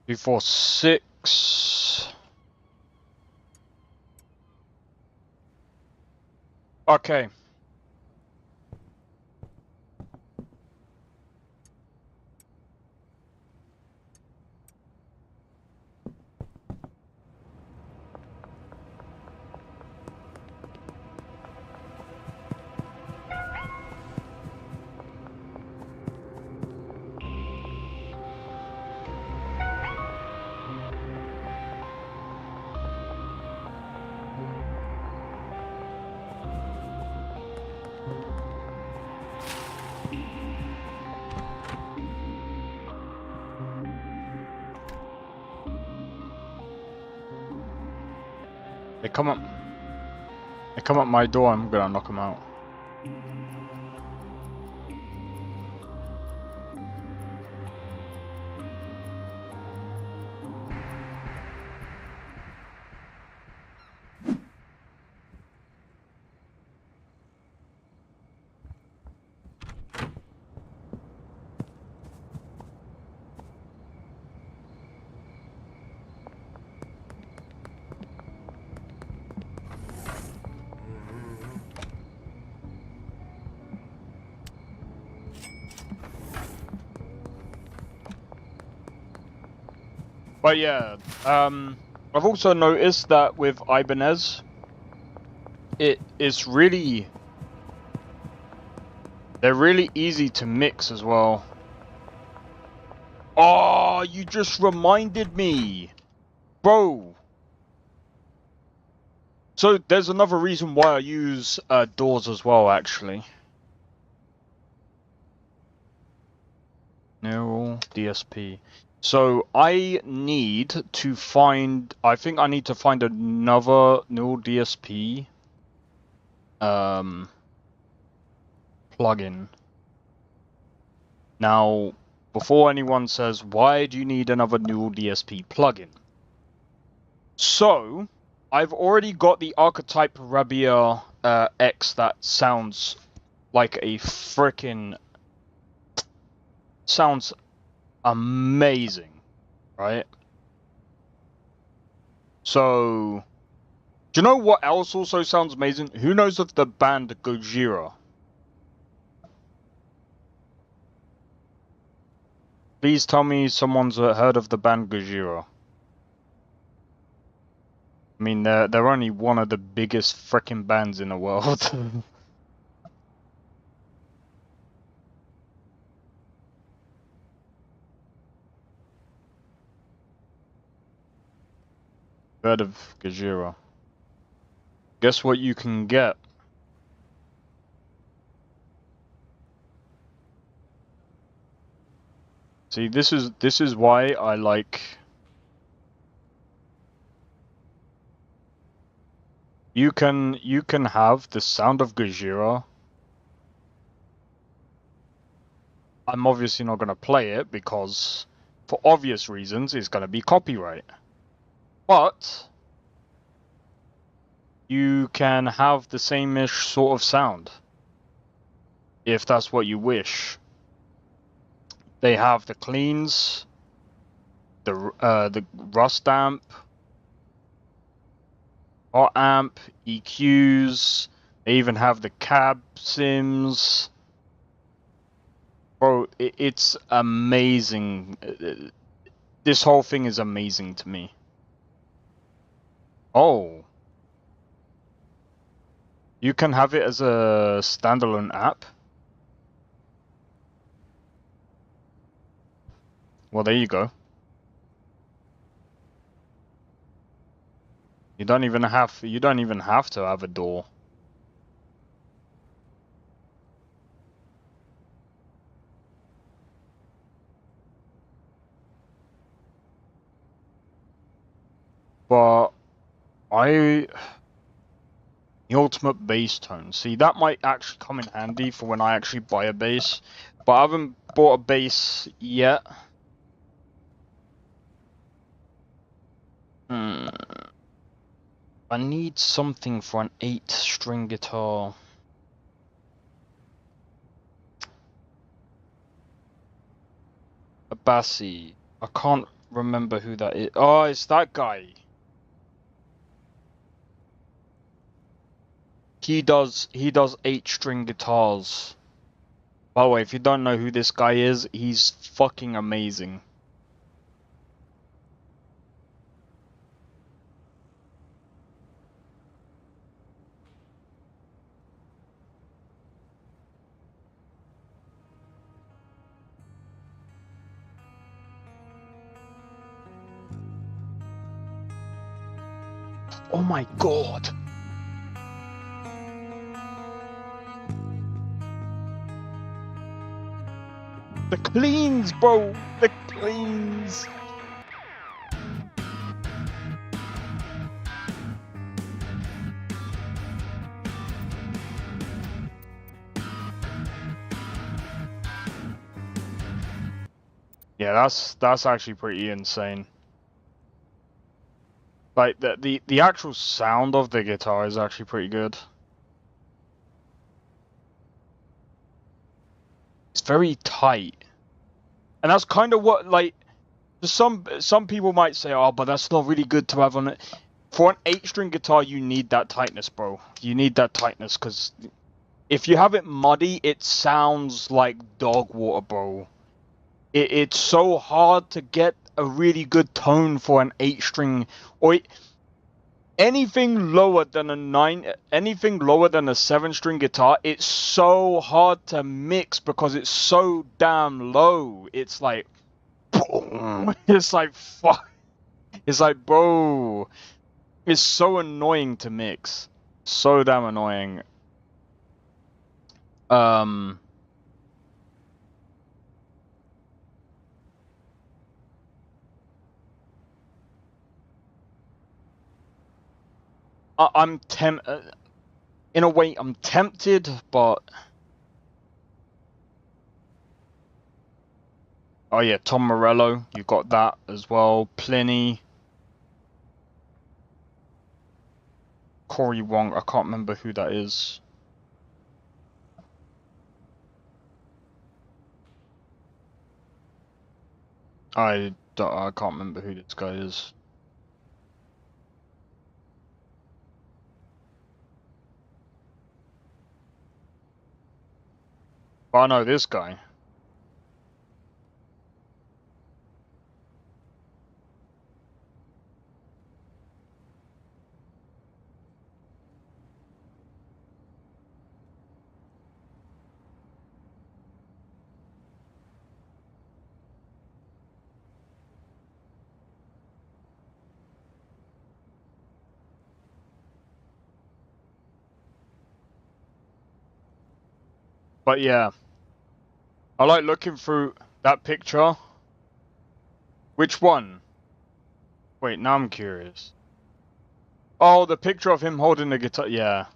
Before 6. Okay. They come up my door, I'm gonna knock them out. But yeah, I've also noticed that with Ibanez, it's really, they're really easy to mix as well. Oh, you just reminded me, bro. So there's another reason why I use doors as well, actually. Neural DSP. So I need to find, I think I need to find another neural DSP plugin. Now, before anyone says, why do you need another neural DSP plugin? So, I've already got the Archetype Rabea X that sounds like a frickin' sounds amazing, right? So, do you know what else also sounds amazing? Who knows of the band Gojira? Please tell me someone's heard of the band Gojira. I mean, they're only one of the biggest frickin' bands in the world. Heard of Gojira? Guess what you can get? See, this is why I like. You can have the sound of Gojira. I'm obviously not gonna play it because, for obvious reasons, it's gonna be copyright. But you can have the same-ish sort of sound if that's what you wish. They have the cleans, the rust amp, hot amp, EQs. They even have the cab sims. Bro, it's amazing. This whole thing is amazing to me. Oh. You can have it as a standalone app? Well, there you go. You don't even have to have a door. But the ultimate bass tone. See, that might actually come in handy for when I actually buy a bass. But I haven't bought a bass yet. I need something for an 8-string guitar. A Bassi. I can't remember who that is. Oh, it's that guy. He does 8-string guitars. By the way, if you don't know who this guy is, he's fucking amazing. Oh my god! The cleans, bro! The cleans! Yeah, that's actually pretty insane. Like the actual sound of the guitar is actually pretty good. It's very tight. And that's kind of what, like, some people might say, oh, but that's not really good to have on it. For an 8-string guitar, you need that tightness, bro. You need that tightness, because if you have it muddy, it sounds like dog water, bro. It's so hard to get a really good tone for an 8-string, or anything lower than a 7-string guitar. It's so hard to mix because it's so damn low. It's like, boom. It's like, fuck. It's like, bro. It's so annoying to mix. So damn annoying. I'm in a way, I'm tempted, but oh yeah, Tom Morello, you got that as well. Pliny, Cory Wong, I can't remember who that is. I can't remember who this guy is. But I know this guy. But yeah, I like looking through that picture. Which one? Wait, now I'm curious. Oh, the picture of him holding the guitar. Yeah.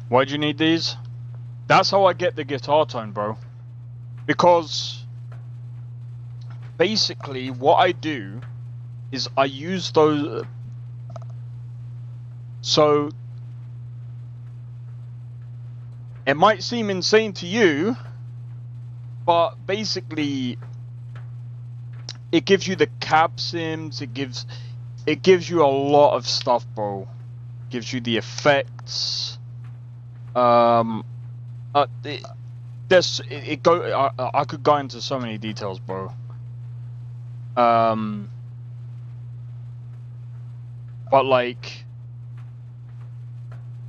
Why'd you need these? That's how I get the guitar tone, bro. Because basically what I do is I use those. So it might seem insane to you, but basically it gives you the cab sims, it gives you a lot of stuff, bro. It gives you the effects. I could go into so many details, bro. But like,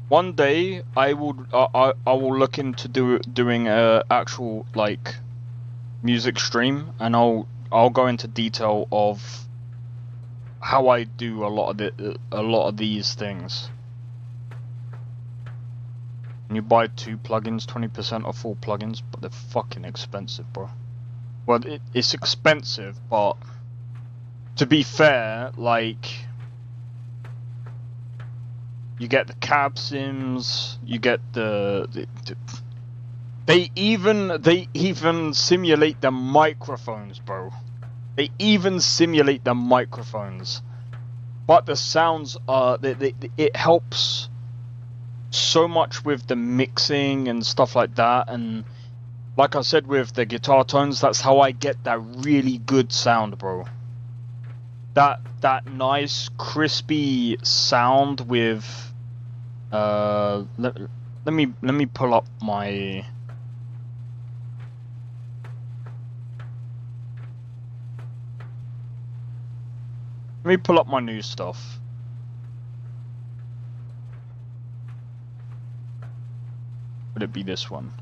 one day I will look into doing a actual like music stream, and I'll go into detail of how I do a lot of these things. And you buy 2 plugins, 20% off all plugins, but they're fucking expensive, bro. Well, it's expensive, but to be fair, like, you get the cab sims, you get they even simulate the microphones, bro. They even simulate the microphones, but the sounds are it helps so much with the mixing and stuff like that. And like I said, with the guitar tones, that's how I get that really good sound, bro. That nice crispy sound with let me pull up my new stuff. Would it be this one?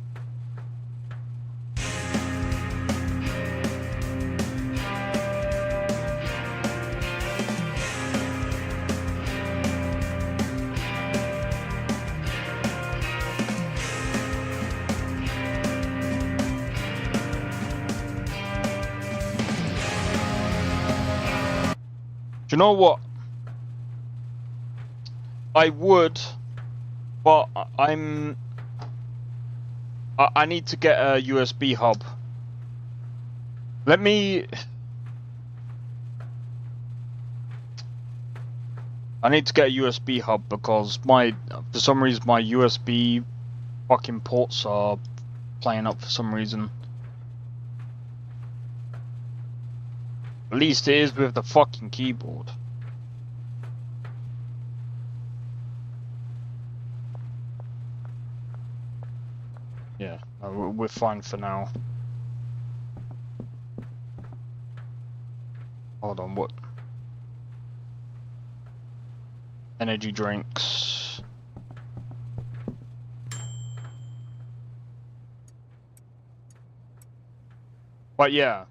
Do you know what? I would, but I need to get a USB hub. I need to get a USB hub because for some reason my USB fucking ports are playing up for some reason. At least it is with the fucking keyboard. Yeah, no, we're fine for now. Hold on, what? Energy drinks. But yeah,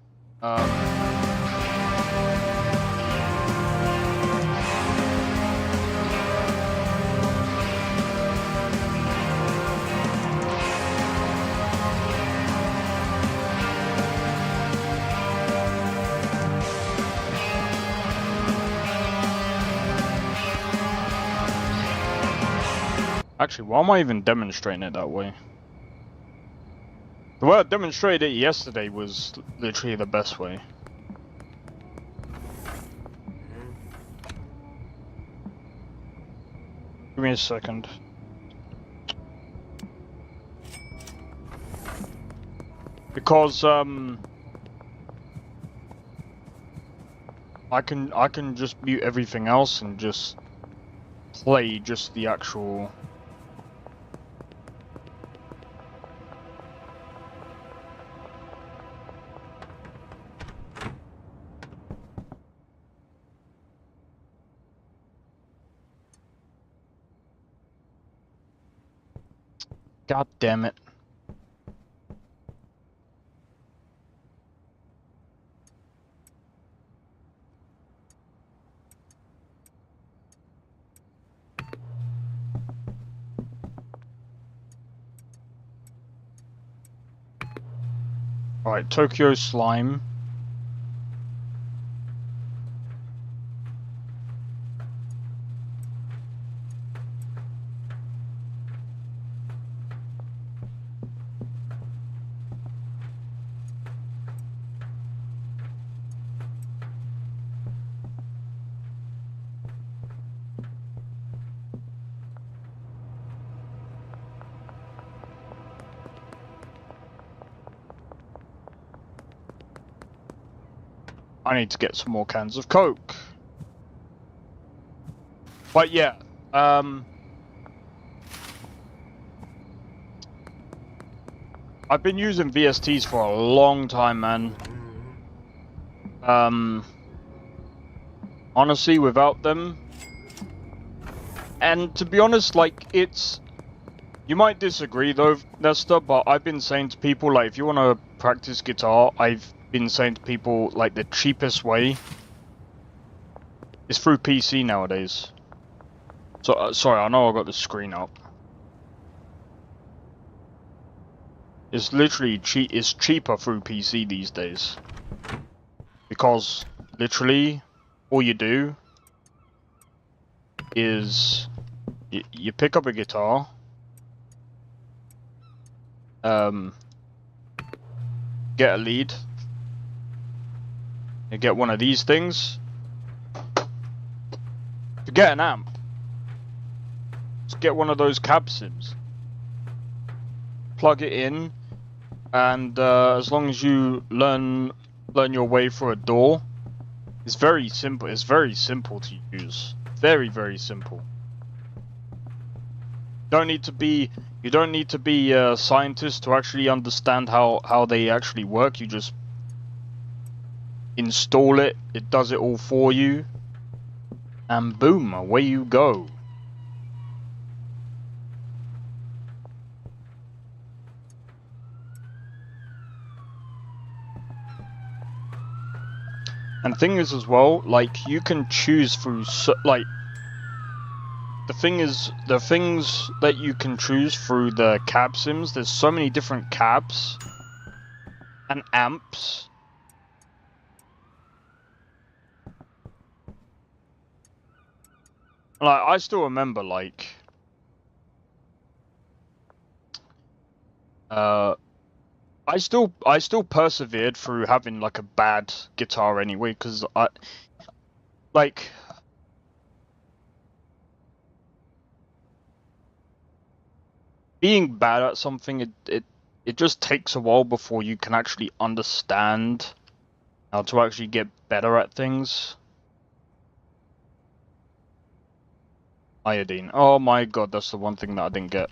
actually, why am I even demonstrating it that way? The way I demonstrated it yesterday was literally the best way. Give me a second. Because I can just mute everything else and just play just the actual. God damn it. Alright, Tokyo Slime. I need to get some more cans of Coke. But yeah, I've been using VSTs for a long time, man. Honestly, without them, and to be honest, like, it's, you might disagree though, Nesta, but I've been saying to people, like, if you want to practice guitar, I've been saying to people, like, the cheapest way is through PC nowadays. So, sorry, I know I got the screen up. It's literally it's cheaper through PC these days. Because, literally, all you do is you pick up a guitar, get a lead, you get one of these things, to get an amp, just get one of those cab sims, plug it in, and as long as you learn your way through a door, it's very simple. It's very simple to use. Very, very simple. You don't need to be a scientist to actually understand how they actually work. You just install it, it does it all for you, and boom, away you go. And thing is as well, like, you can choose through, like, the thing is, the things that you can choose through the cab sims, there's so many different cabs and amps. Like, I still remember, like, I still persevered through having, like, a bad guitar anyway, because like, being bad at something, it just takes a while before you can actually understand how to actually get better at things. Iodine. Oh my god, that's the one thing that I didn't get.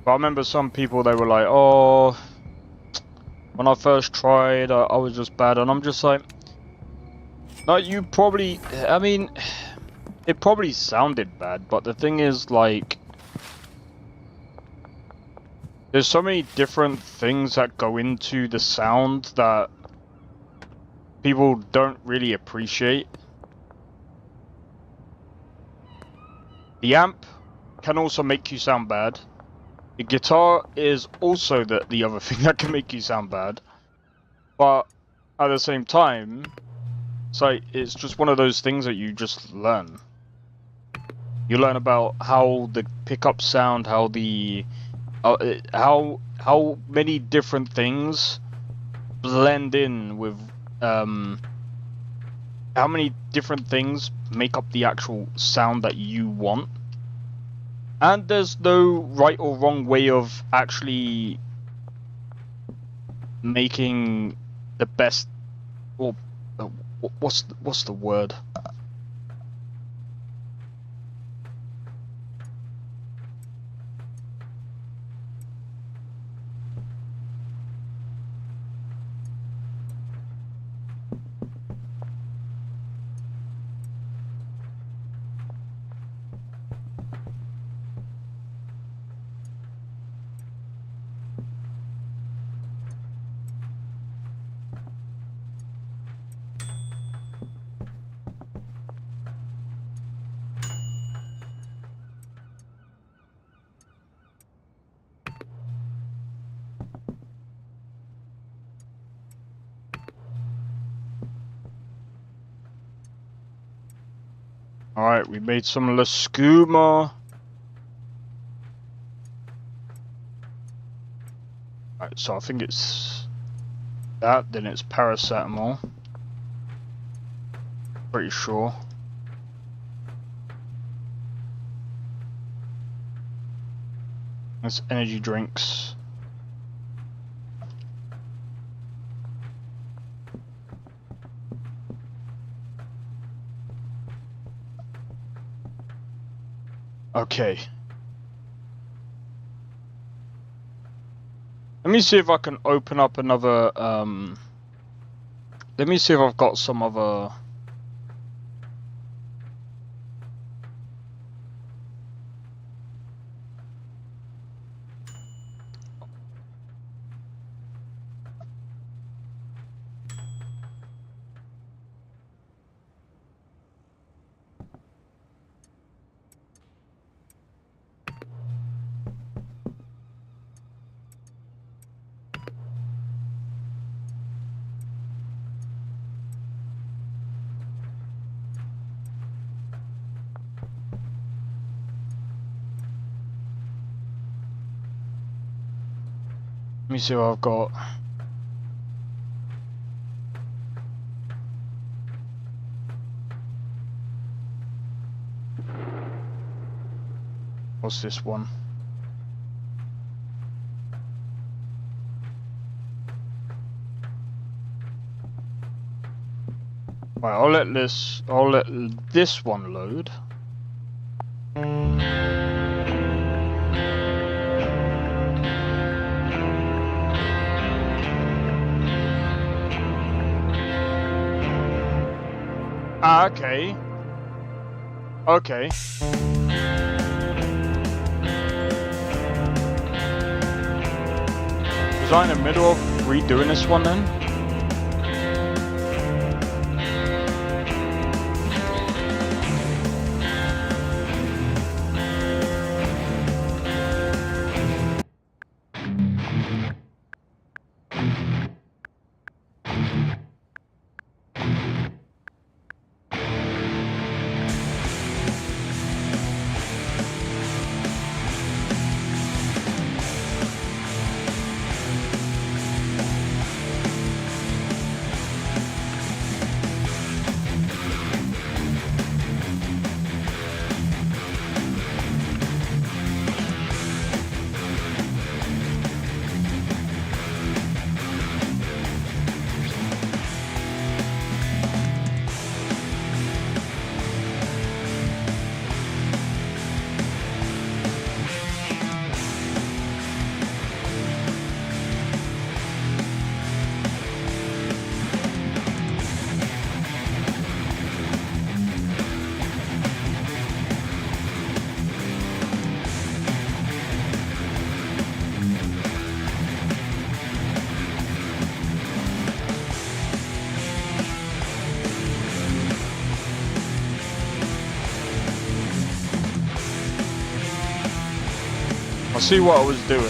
I remember some people, they were like, oh, when I first tried, I was just bad, and I'm just like, no, you probably, I mean, it probably sounded bad, but the thing is, like, there's so many different things that go into the sound that people don't really appreciate. The amp can also make you sound bad. The guitar is also the other thing that can make you sound bad, but at the same time, it's just one of those things that you just learn. You learn about how the pickup sound, how the how many different things blend in with how many different things make up the actual sound that you want. And there's no right or wrong way of actually making the best, or what's the word? Alright, we made some La Skooma. Alright, so I think it's that, then it's paracetamol. Pretty sure. That's energy drinks. Okay. Let me see if I can open up another, let me see if I've got some other... Let me see what I've got. What's this one? Right, I'll let this one load. Ah, okay. Okay. Was I in the middle of redoing this one then? I'll see what I was doing.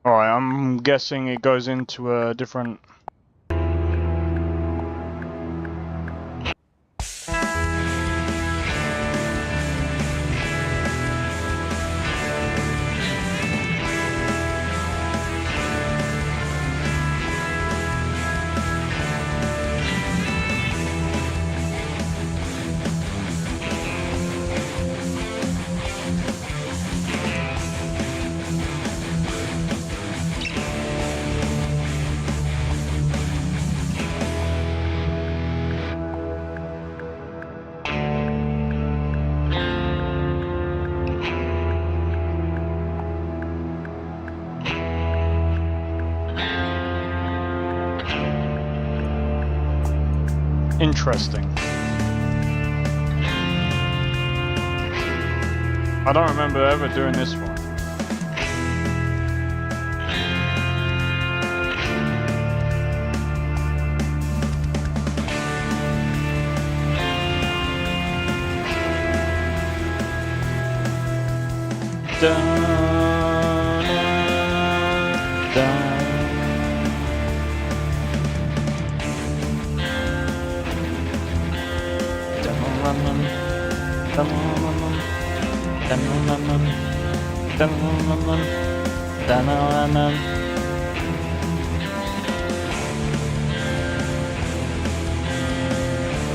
Alright, I'm guessing it goes into a different... Interesting. I don't remember ever doing this one.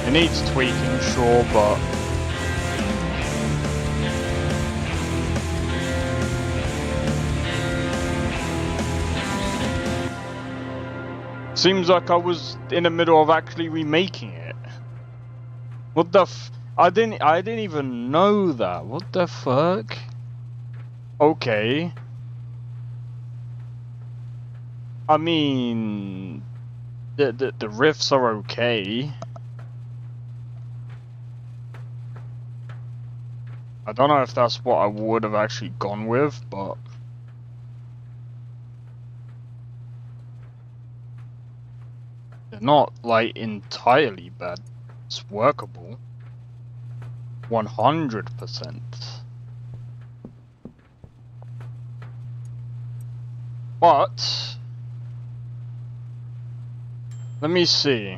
It needs tweaking, sure, but seems like I was in the middle of actually remaking it. What the f- I didn't even know that. What the fuck? Okay. I mean, the riffs are okay. I don't know if that's what I would have actually gone with, but they're not like entirely bad. It's workable. 100%. But let me see.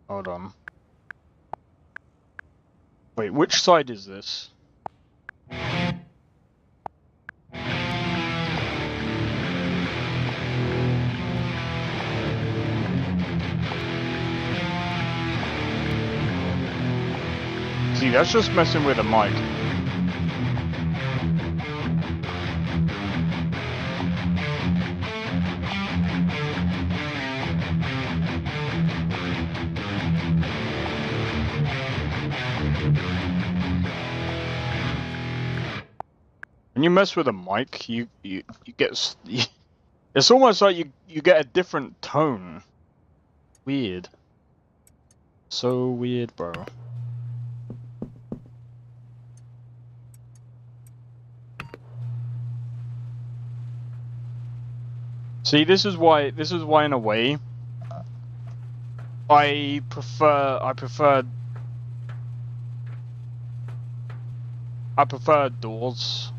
Hold on. Wait, which side is this? See, that's just messing with the mic. When you mess with a mic, you get it's almost like you get a different tone. Weird. So weird, bro. See, this is why in a way I prefer doors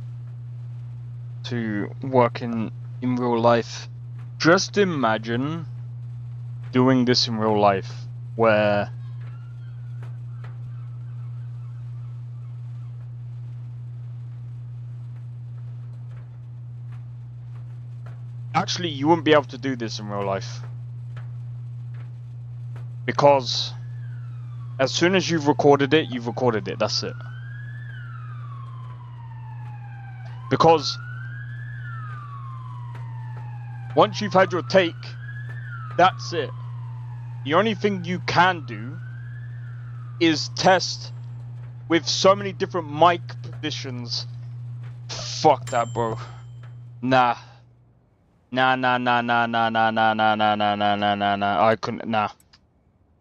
to work in real life. Just imagine doing this in real life where Actually, you wouldn't be able to do this in real life. Because as soon as you've recorded it, you've recorded it. That's it. Because once you've had your take, that's it. The only thing you can do is test with so many different mic positions. Fuck that, bro. Nah. Nah. I couldn't. Nah.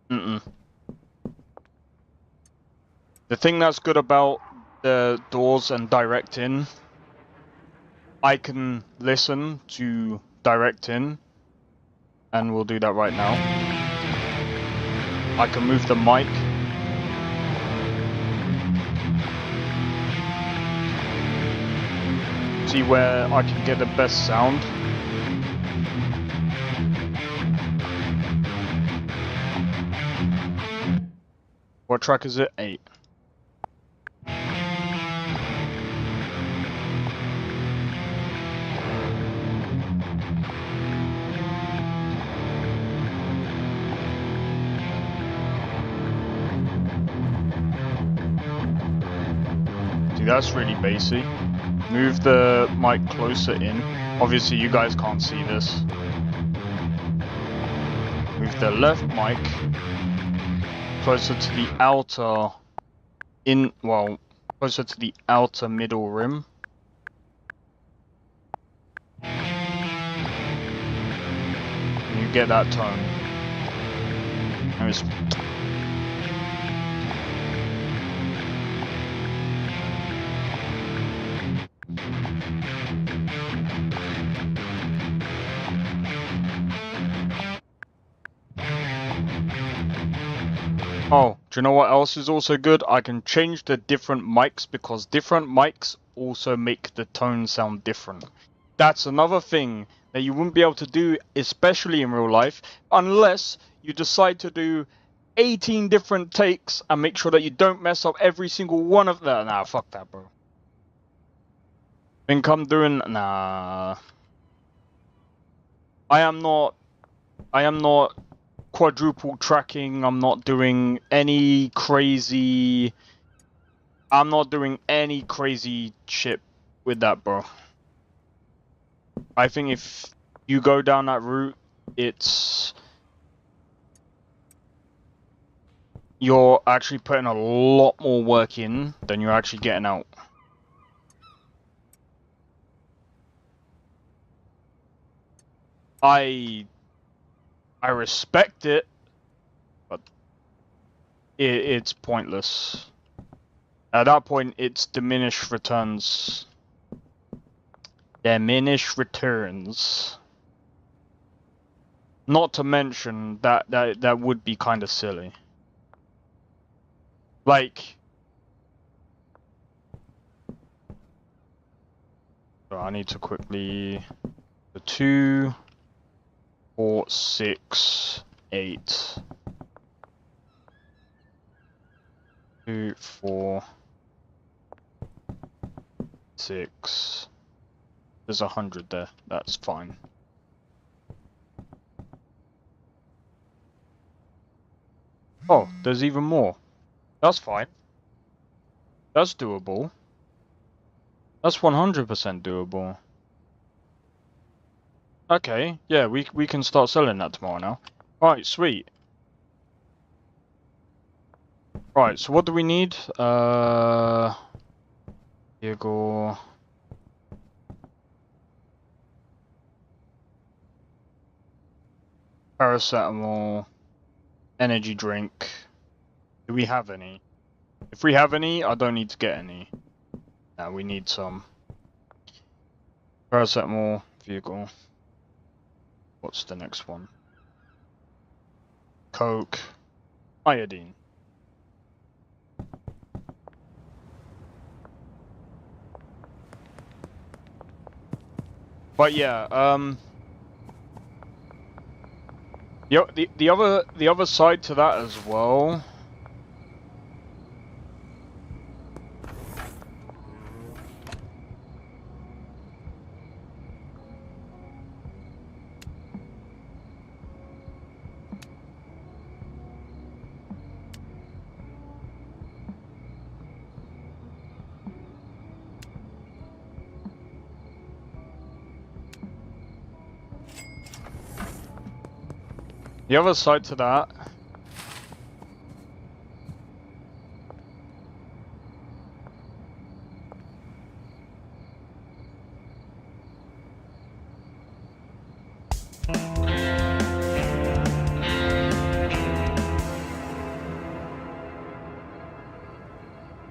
The thing that's good about the doors and direct in, I can listen to direct in, and we'll do that right now. I can move the mic. See where I can get the best sound. What track is it? 8. See, that's really bassy. Move the mic closer in. Obviously, you guys can't see this. Move the left mic closer to the outer closer to the outer middle rim. And you get that tone. And it's oh, do you know what else is also good? I can change the different mics because different mics also make the tone sound different. That's another thing that you wouldn't be able to do, especially in real life, unless you decide to do 18 different takes and make sure that you don't mess up every single one of them. Nah, fuck that, bro. Think I'm doing... Nah. I am not quadruple tracking. I'm not doing any crazy shit with that, bro. I think if you go down that route, you're actually putting a lot more work in than you're actually getting out. I respect it, but it's pointless. At that point, it's diminished returns. Diminished returns. Not to mention that would be kind of silly. Like, so I need to quickly the 2, 4, 6, 8. 2, 4, 6. There's 100 there. That's fine. Oh, there's even more. That's fine. That's doable. That's 100% doable. Okay, yeah, we can start selling that tomorrow now. Alright, sweet. Right, so what do we need? Vehicle. Paracetamol. Energy drink. Do we have any? If we have any, I don't need to get any. No, we need some. Paracetamol. Vehicle. What's the next one? Coke. Iodine. But yeah, the other side to that as well. The other side to that.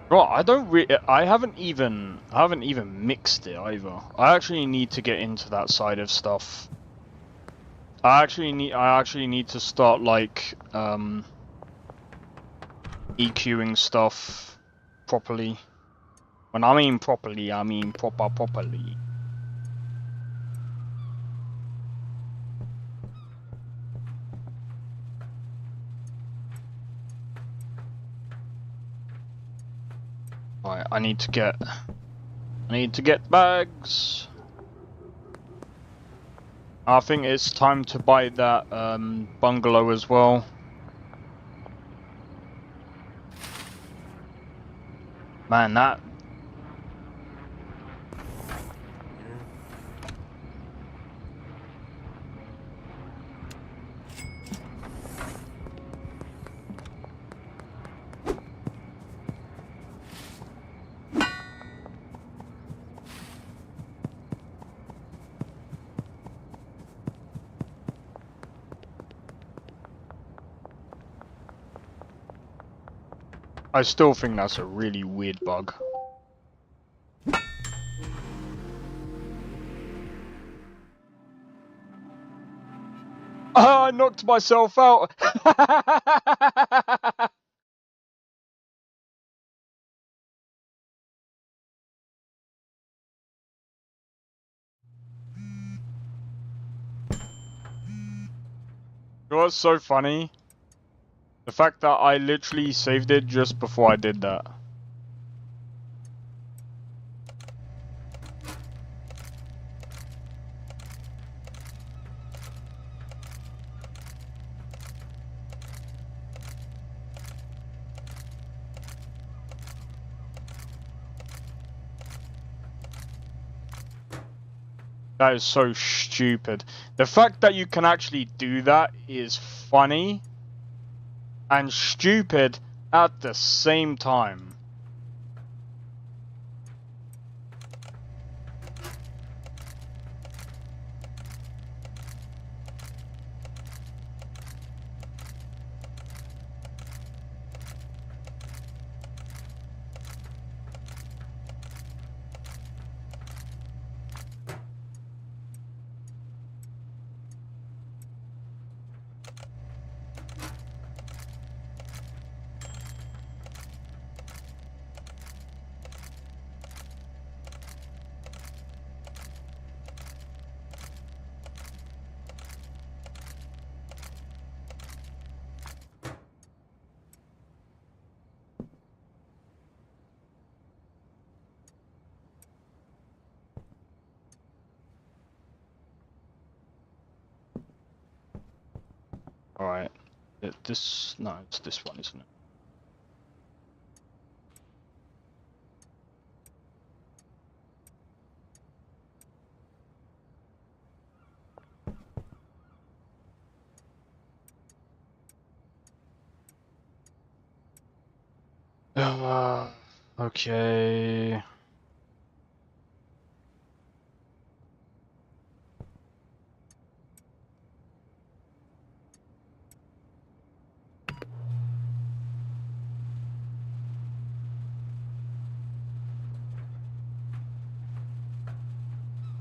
Right, I haven't even mixed it either. I actually need to get into that side of stuff. I actually need to start like EQing stuff properly. When I mean properly, I mean properly. Right, I need to get bags. I think it's time to buy that bungalow as well. Man, that... I still think that's a really weird bug. I knocked myself out! You know what's so funny? The fact that I literally saved it just before I did that. That is so stupid. The fact that you can actually do that is funny and stupid at the same time. Alright. No, it's this one, isn't it? Okay.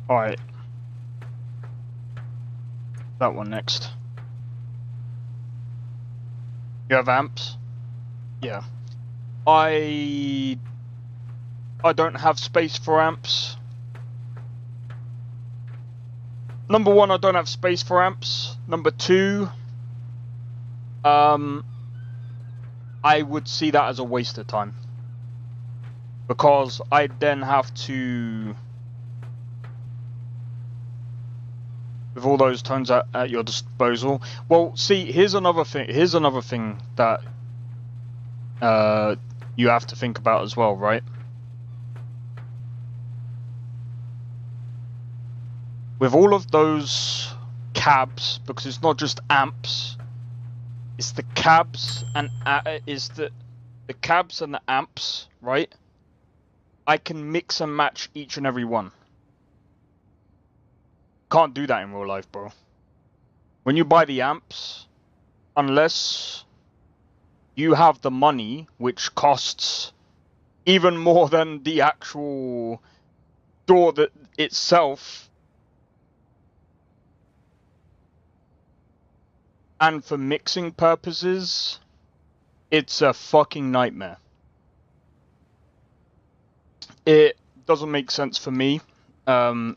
Alright. That one next. You have amps? Yeah. I don't have space for amps. Number one, I don't have space for amps. Number two, I would see that as a waste of time. Because I'd then have to, with all those tones at your disposal. Well, see, here's another thing that you have to think about as well, right? With all of those cabs, because it's not just amps, it's the cabs and the cabs and the amps, right? I can mix and match each and every one. Can't do that in real life, bro. When you buy the amps, unless you have the money, which costs even more than the actual door that itself, and for mixing purposes, it's a fucking nightmare. It doesn't make sense for me,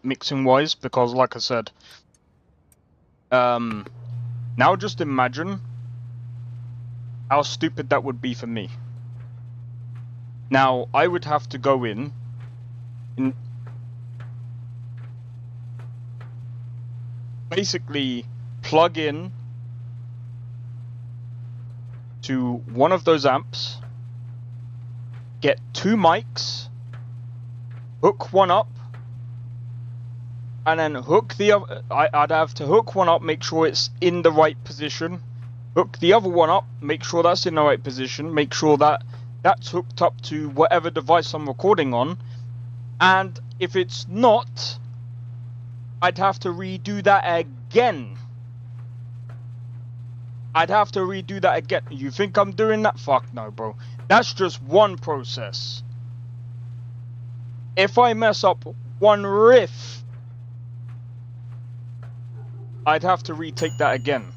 mixing wise, because like I said, now just imagine how stupid that would be for me. Now, I would have to go in basically plug in to one of those amps, get 2 mics, hook one up, and then hook the other. I'd have to hook one up, make sure it's in the right position, hook the other one up, make sure that's in the right position, make sure that that's hooked up to whatever device I'm recording on, and if it's not, I'd have to redo that again. I'd have to redo that again. You think I'm doing that? Fuck no, bro. That's just one process. If I mess up one riff, I'd have to retake that again.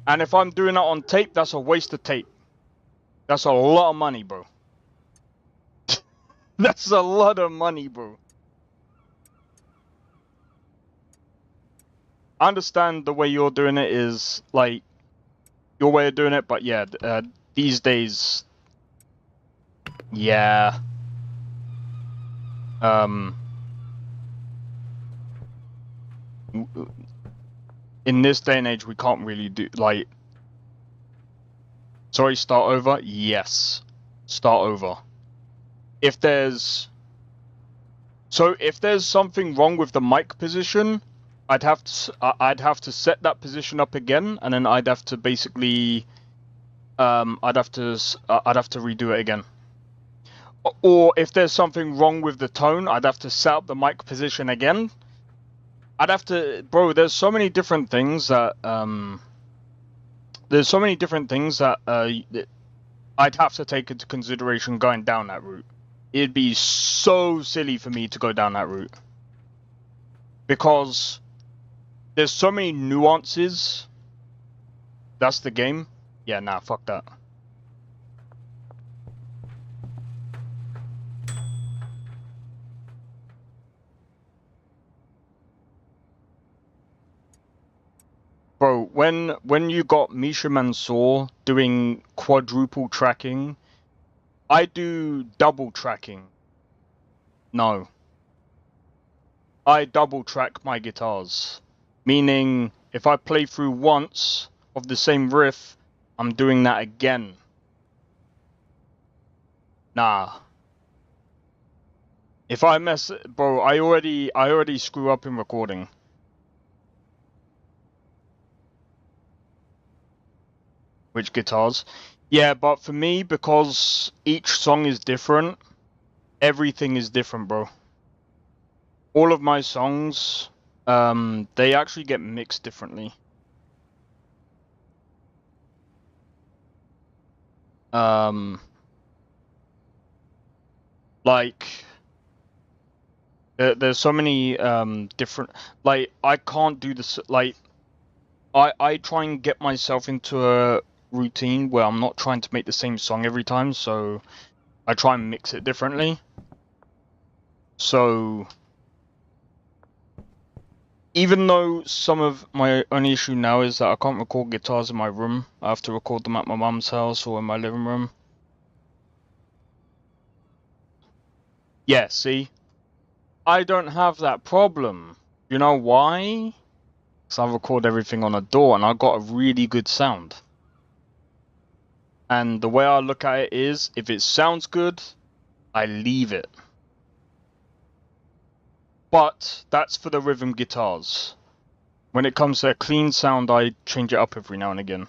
And if I'm doing it on tape, that's a waste of tape. That's a lot of money, bro. That's a lot of money, bro. I understand the way you're doing it is, like, your way of doing it, but yeah, these days, yeah. In this day and age, we can't really do, like, sorry, start over? Yes. Start over. If there's something wrong with the mic position, I'd have to set that position up again, and then I'd have to basically, I'd have to redo it again. Or if there's something wrong with the tone, I'd have to set up the mic position again. I'd have to, bro. There's so many different things that I'd have to take into consideration going down that route. It'd be so silly for me to go down that route because there's so many nuances. That's the game. Yeah, nah, fuck that. Bro, when you got Misha Mansour doing quadruple tracking, I do double tracking. No. I double track my guitars. Meaning, if I play through once of the same riff, I'm doing that again. Nah. If I mess, bro, I already screw up in recording. Which guitars? Yeah, but for me, because each song is different, everything is different, bro. All of my songs, they actually get mixed differently. Like, there's so many different, like, I can't do this, like, I try and get myself into a routine where I'm not trying to make the same song every time, so I try and mix it differently. So even though some of my only issue now is that I can't record guitars in my room, I have to record them at my mum's house or in my living room. Yeah, see? I don't have that problem. You know why? Because I record everything on a DAW and I got a really good sound. And the way I look at it is, if it sounds good, I leave it. But that's for the rhythm guitars. When it comes to a clean sound, I change it up every now and again.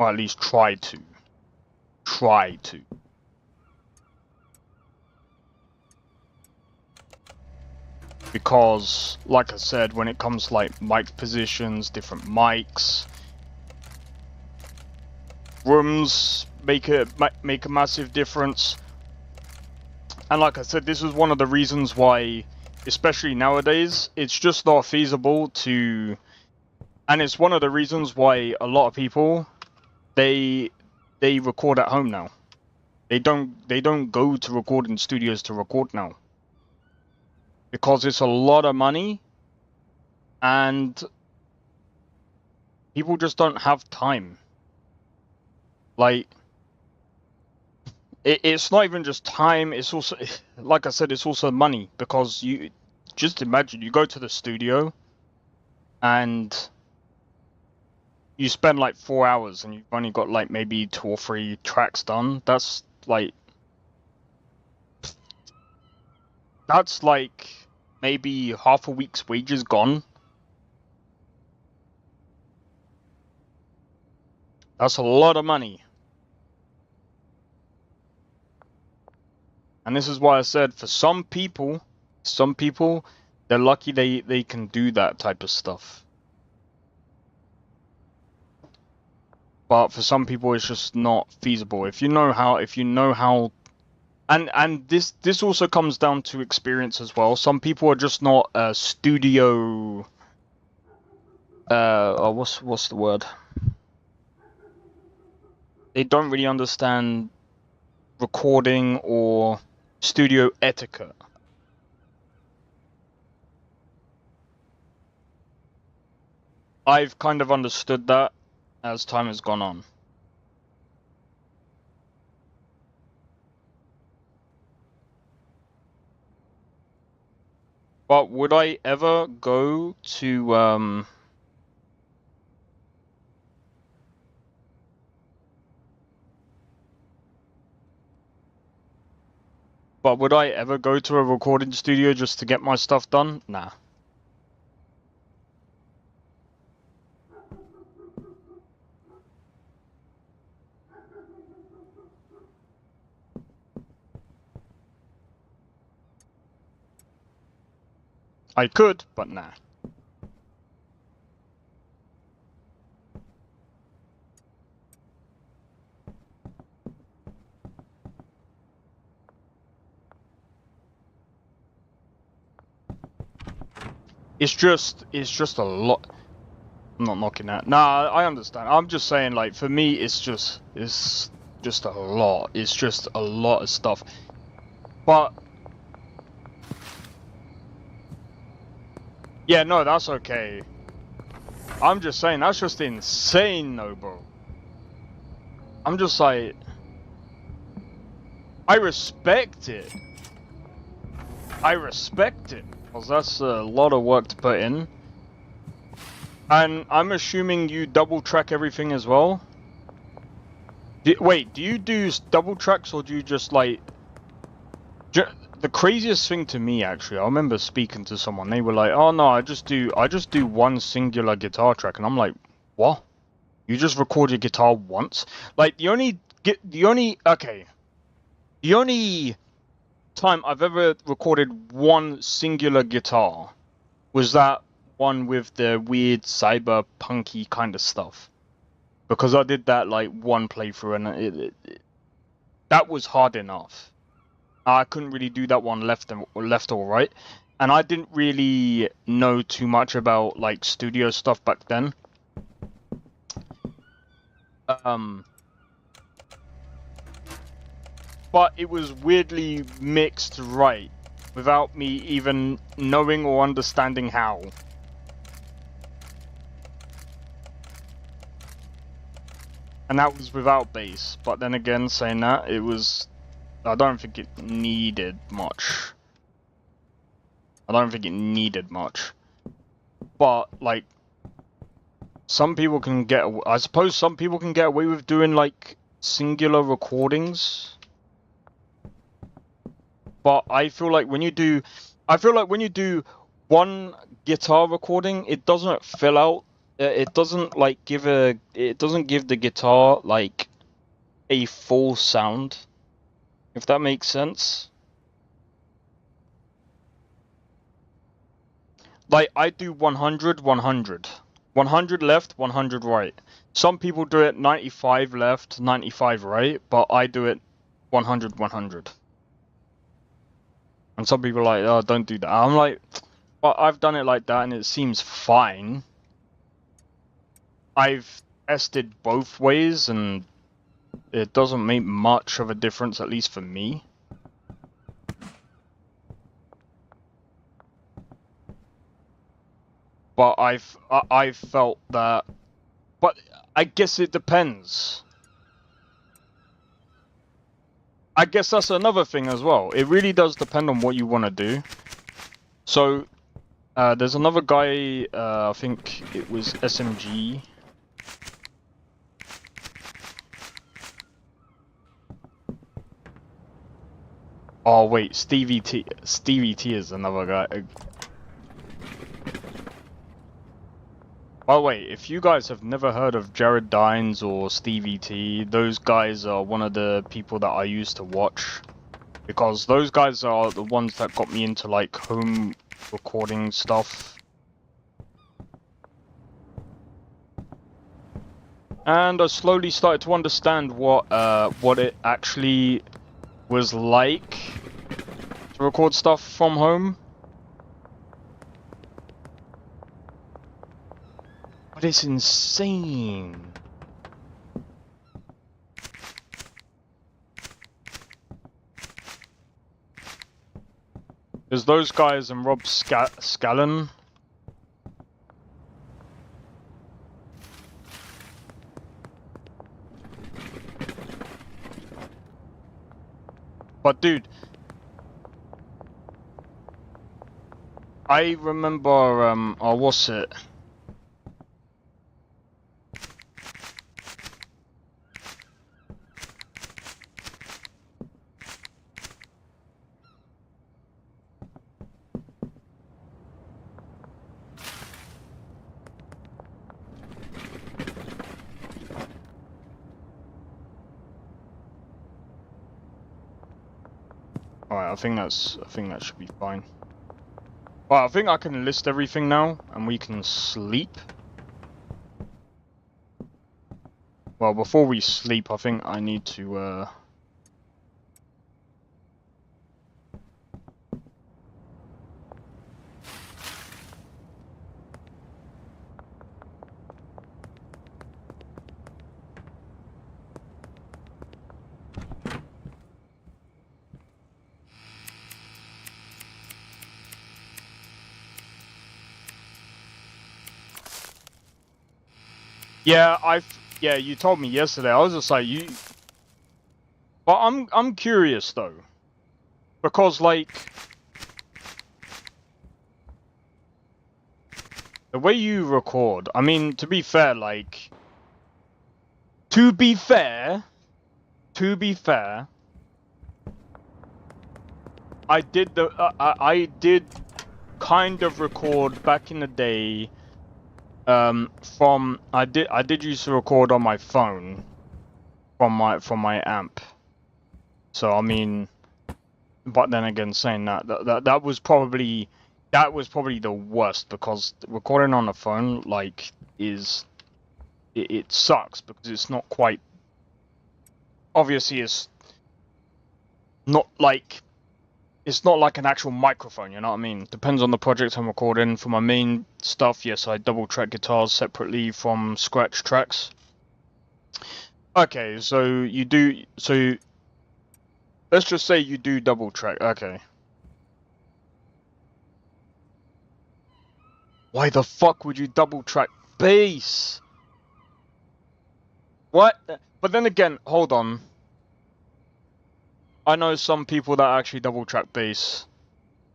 Or at least try to. Try to. Because, like I said, when it comes to like mic positions, different mics, rooms make a massive difference. And like I said, this is one of the reasons why, especially nowadays, it's just not feasible to. And it's one of the reasons why a lot of people, they record at home now. They don't go to recording studios to record now. Because it's a lot of money, and people just don't have time. Like, it's not even just time, it's also, like I said, it's also money. Because you, just imagine, you go to the studio, and you spend like 4 hours, and you've only got like maybe 2 or 3 tracks done. That's like maybe half a week's wages gone. That's a lot of money. And this is why I said, for some people, they're lucky they can do that type of stuff. But for some people, it's just not feasible. If you know how, and this also comes down to experience as well. Some people are just not studio. What's the word? They don't really understand recording or studio etiquette. I've kind of understood that as time has gone on. But would I ever go to But would I ever go to a recording studio just to get my stuff done? Nah. I could, but nah. It's just a lot. I'm not knocking that. Nah, I understand. I'm just saying, like, for me, it's just a lot. It's just a lot of stuff. But yeah, no, that's okay. I'm just saying, that's just insane, though, bro. I'm just like, I respect it. I respect it. Because that's a lot of work to put in. And I'm assuming you double track everything as well? Wait, do you do double tracks or do you just like... The craziest thing to me, actually, I remember speaking to someone, they were like, oh no, I just do one singular guitar track. And I'm like, what? You just record your guitar once? Like, the only time I've ever recorded one singular guitar was that one with the weird cyberpunky kind of stuff, because I did that like one playthrough and that was hard enough. I couldn't really do that one left or right, and I didn't really know too much about like studio stuff back then. But it was weirdly mixed right, without me even knowing or understanding how. And that was without bass, but then again, saying that, I don't think it needed much. But, like, some people can get, I suppose some people can get away with doing, like, singular recordings. But I feel like when you do one guitar recording, it doesn't fill out it doesn't like give a it doesn't give the guitar like a full sound, if that makes sense. Like I do 100 100 100 left 100 right. Some people do it 95 left 95 right, but I do it 100 100. And some people are like, oh, don't do that. I'm like, well, I've done it like that and it seems fine. I've tested both ways and it doesn't make much of a difference, at least for me. But I've felt that, but I guess it depends. I guess that's another thing as well. It really does depend on what you want to do. So, there's another guy, I think it was SMG. Oh wait, Stevie T is another guy. By the way, if you guys have never heard of Jared Dines or Stevie T, those guys are one of the people that I used to watch. Because those guys are the ones that got me into like home recording stuff. And I slowly started to understand what it actually was like to record stuff from home. But it's insane. There's those guys and Rob Scallon. But dude, I remember, oh, what's it? Alright, I think that should be fine. Well, I think I can list everything now, and we can sleep. Well, before we sleep, I think I need to, Yeah, you told me yesterday. I was just like, you... But I'm curious, though. Because, like... The way you record, I mean, to be fair, like... To be fair... I did kind of record back in the day... I did used to record on my phone from my amp. So I mean, but then again, saying that was probably the worst, because recording on a phone like it sucks because it's not quite, obviously it's not like an actual microphone, you know what I mean? Depends on the project I'm recording. For my main stuff, yes, I double track guitars separately from scratch tracks. Okay, so let's just say you do double track, okay. Why the fuck would you double track bass? What? But then again, hold on. I know some people that actually double track bass.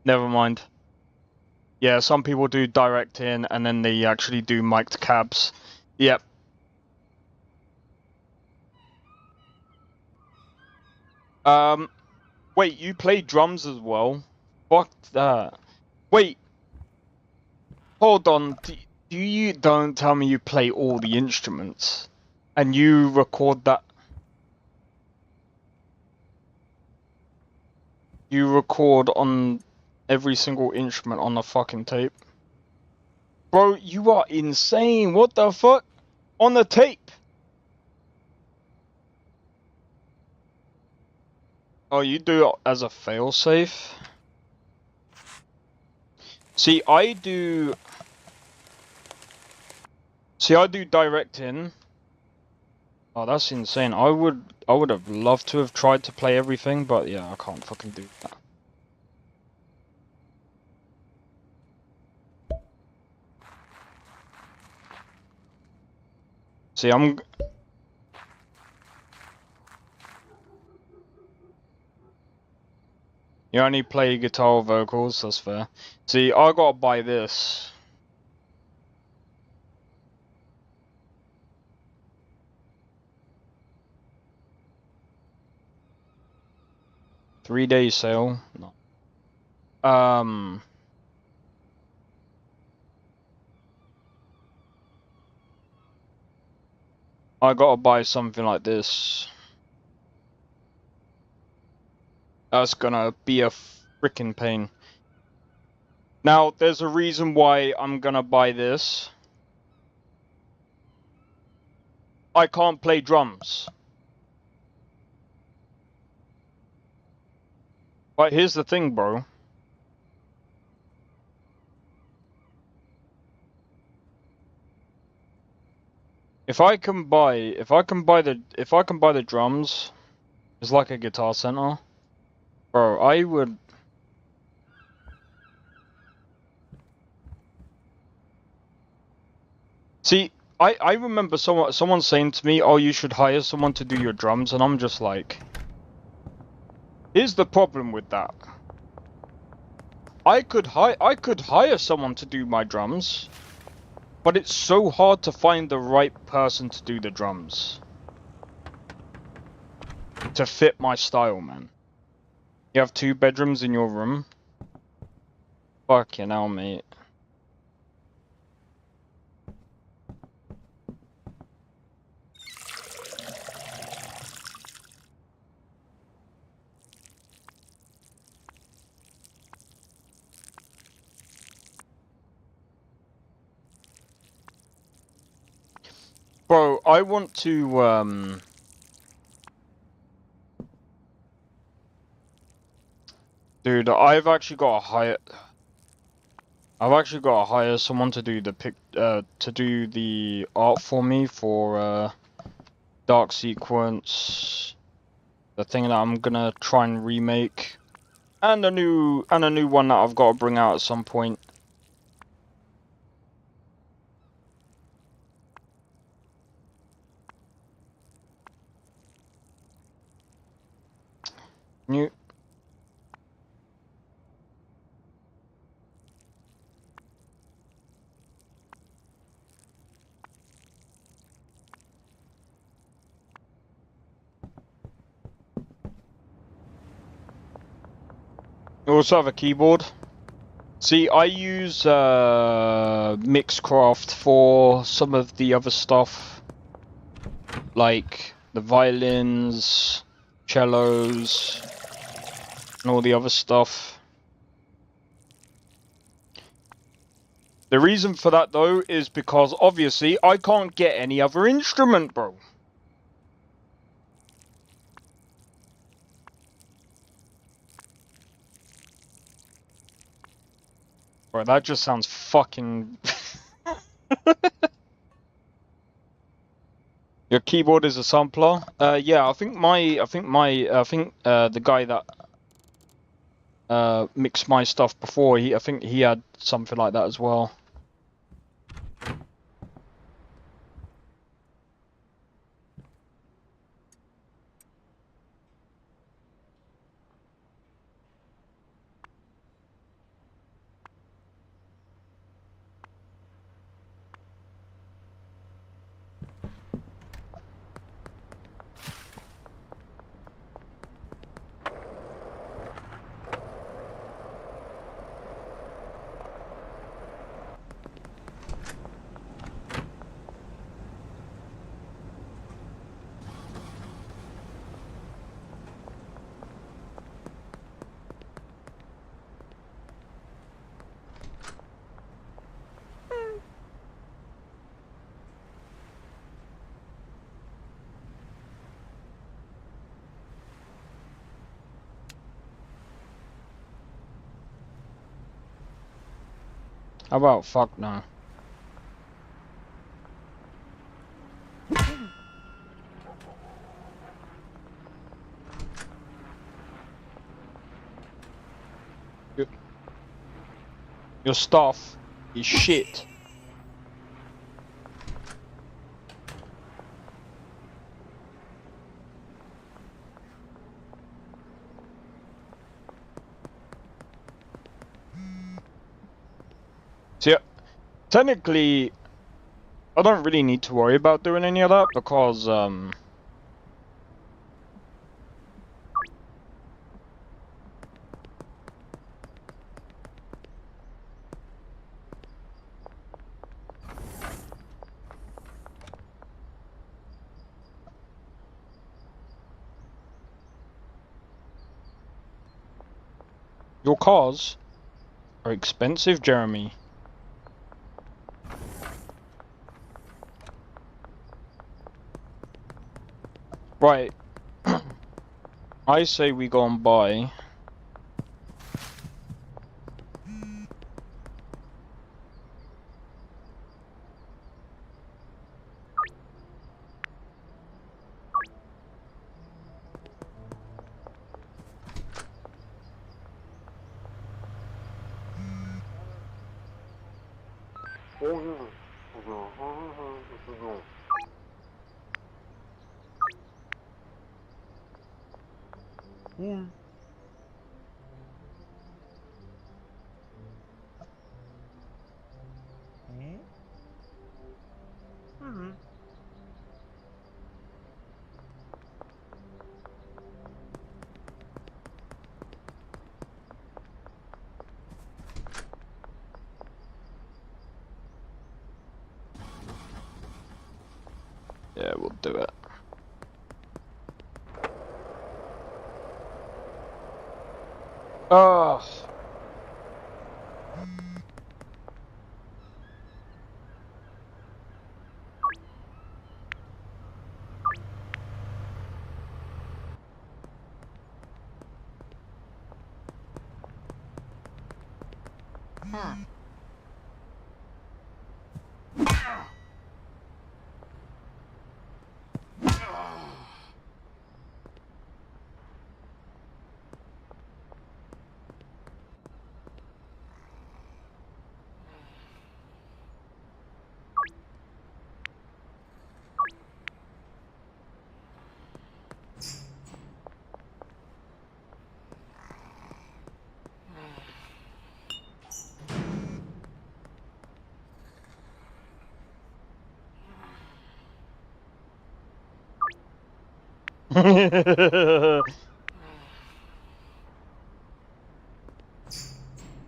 Never mind. Yeah, some people do direct in and then they actually do mic'd cabs. Yep. Wait, you play drums as well? Fuck that. Wait. Hold on. You don't tell me you play all the instruments and you record that. You record on every single instrument on the fucking tape. Bro, you are insane. What the fuck? On the tape. Oh, you do it as a failsafe? See, I do direct in. Oh, that's insane. I would have loved to have tried to play everything, but yeah, I can't fucking do that. See, you only play guitar or vocals, that's fair. See, I gotta buy this. Three-day sale? No. I gotta buy something like this. That's gonna be a freaking pain. Now, there's a reason why I'm gonna buy this. I can't play drums. But here's the thing, bro. If I can buy the drums, it's like a Guitar Center. Bro, I would. See, I remember someone saying to me, "Oh, you should hire someone to do your drums," and I'm just like, here's the problem with that. I could hire someone to do my drums, but it's so hard to find the right person to do the drums. To fit my style, man. You have 2 bedrooms in your room? Fucking hell, mate. Bro, I want to, dude, I've actually got to hire someone to do the art for me for Dark Sequence, the thing that I'm gonna try and remake, and a new one that I've got to bring out at some point. You also have a keyboard. See, I use Mixcraft for some of the other stuff, like the violins, cellos, and all the other stuff. The reason for that, though, is because obviously I can't get any other instrument, bro. Bro, that just sounds fucking. Your keyboard is a sampler? Yeah, I think the guy that mixed my stuff before, I think he had something like that as well. How about fuck no? Your stuff is shit. See, technically, I don't really need to worry about doing any of that because, your cars are expensive, Jeremy. Right. I say we go and buy. Yeah, we'll do it. Oh.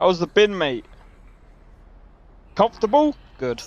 How's the bin, mate? Comfortable? Good.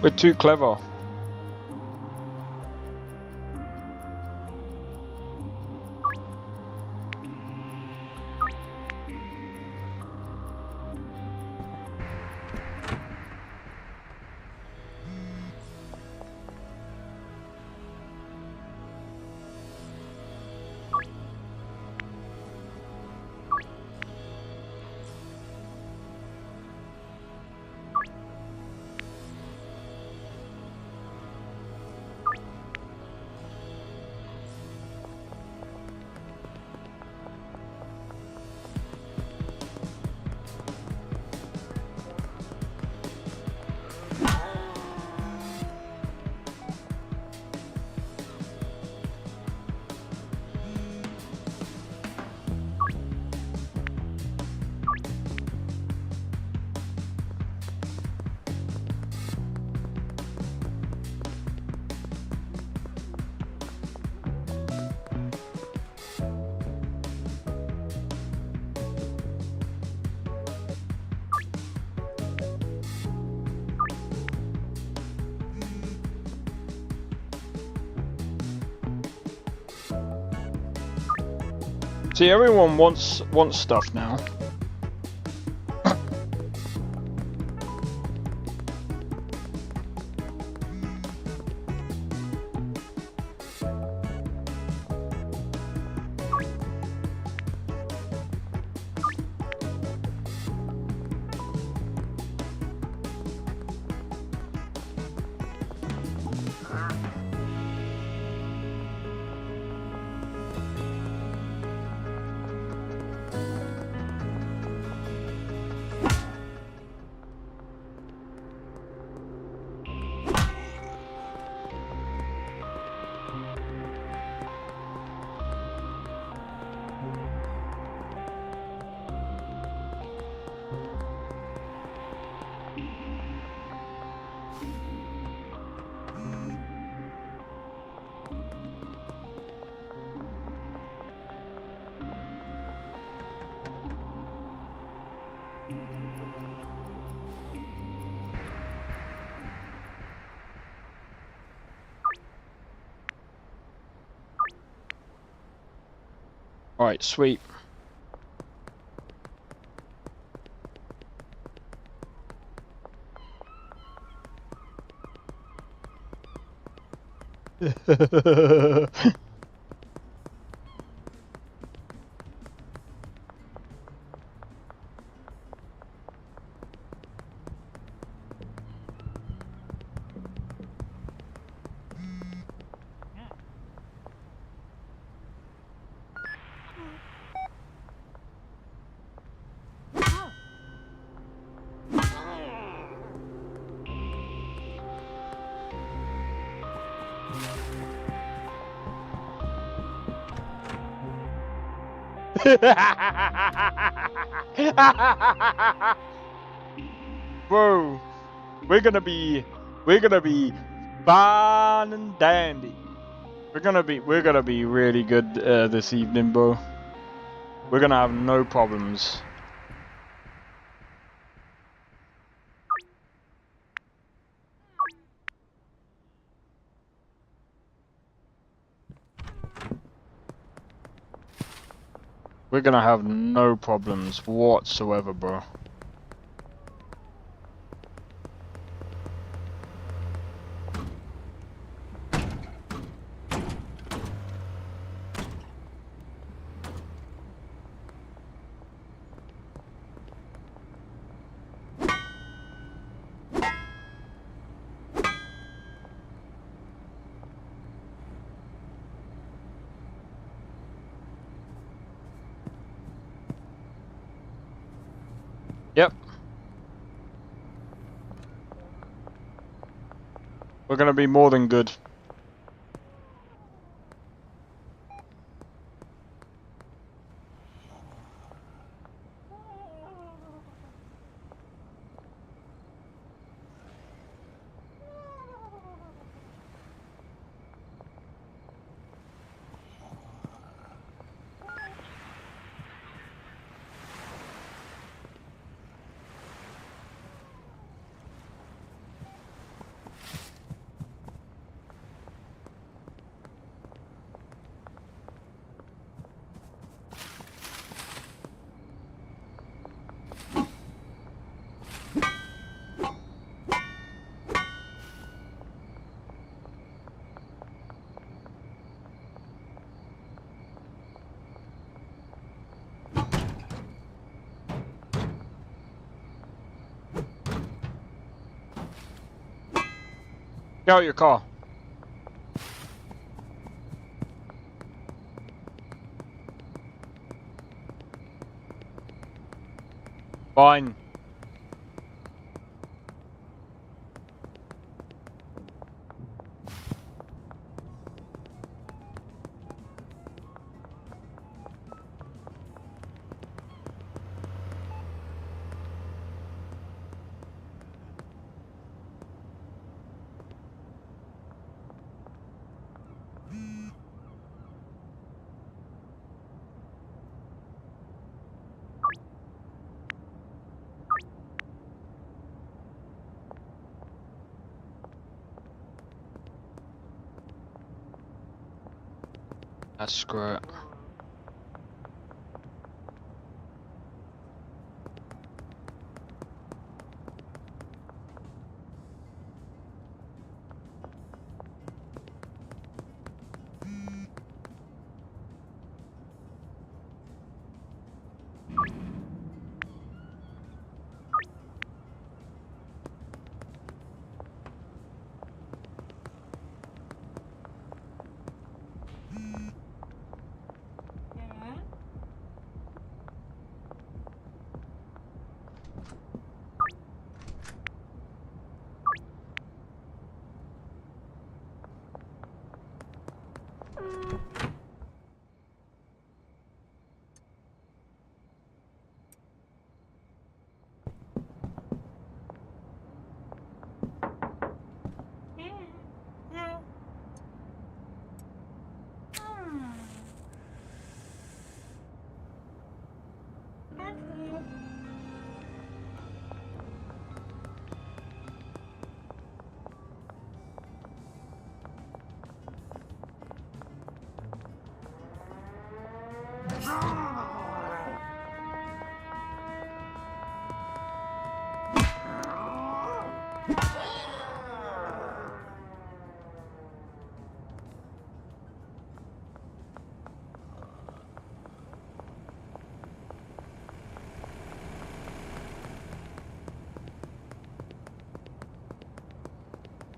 We're too clever. See, everyone wants stuff now. Alright, sweet. Bro, we're gonna be fine and dandy. We're gonna be really good this evening, bro. We're gonna have no problems. We're gonna have no problems whatsoever, bro. Yep. We're gonna be more than good. Get out your car. Fine. That's screw it.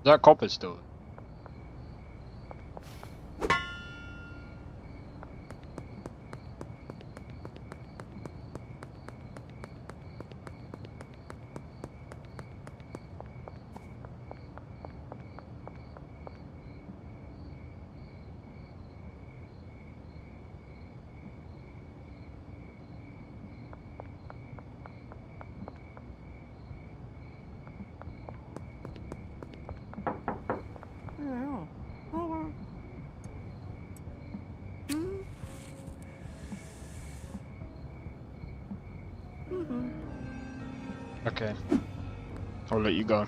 Is that copper still? Okay. I'll let you go.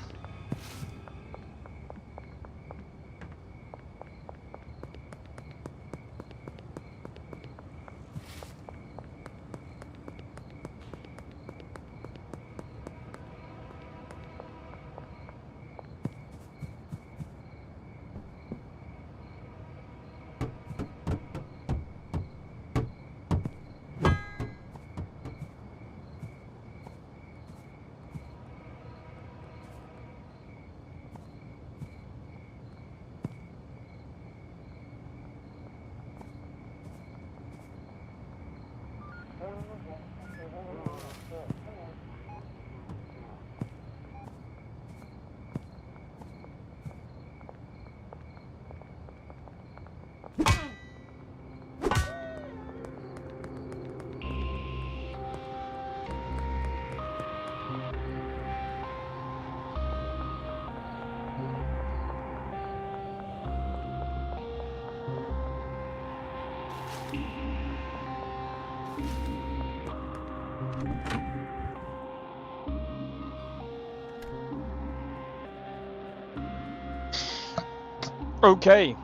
Okay.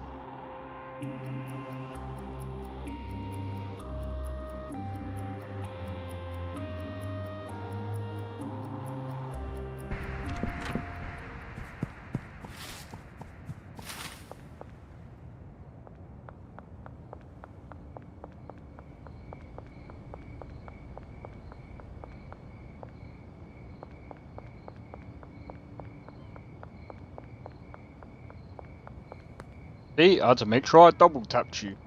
See, I had to make sure I double tapped you.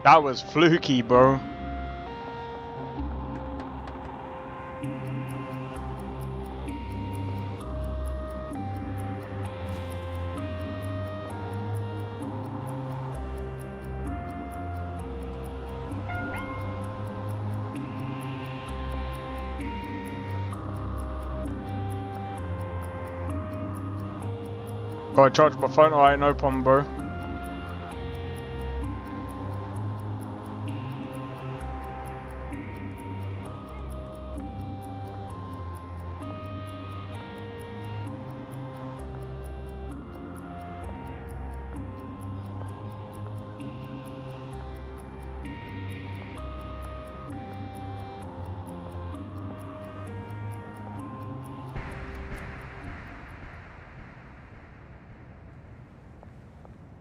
That was fluky, bro. Gotta charge my phone. Alright, no problem, bro.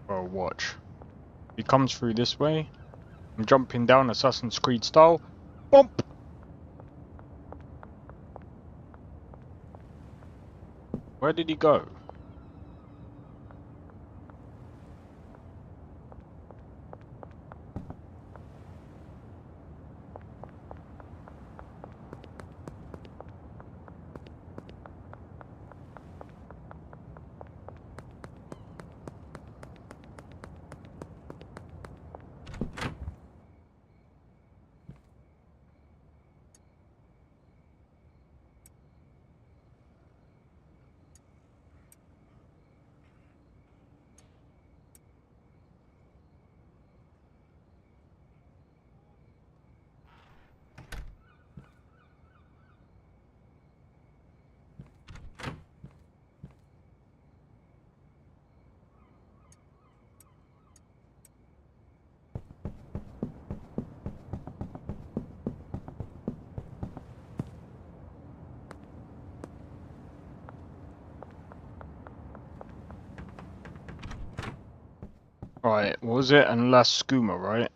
Bro, watch. He comes through this way. I'm jumping down Assassin's Creed style. Bump! Where did he go? Right, what was it? And last skooma, right?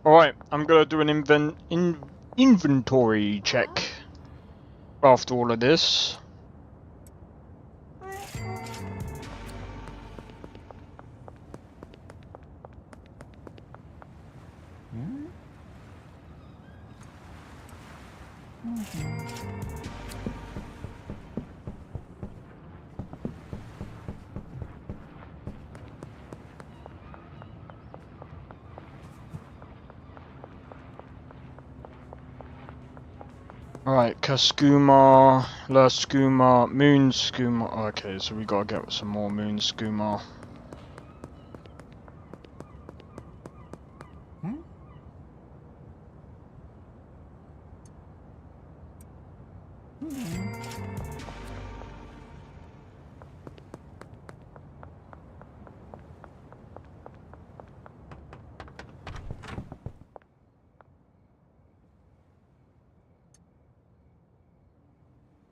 Alright, I'm gonna do an inventory check after all of this. Alright, Kaskuma, La Skuma, Moon Skuma. Okay, so we gotta get some more Moon Skuma.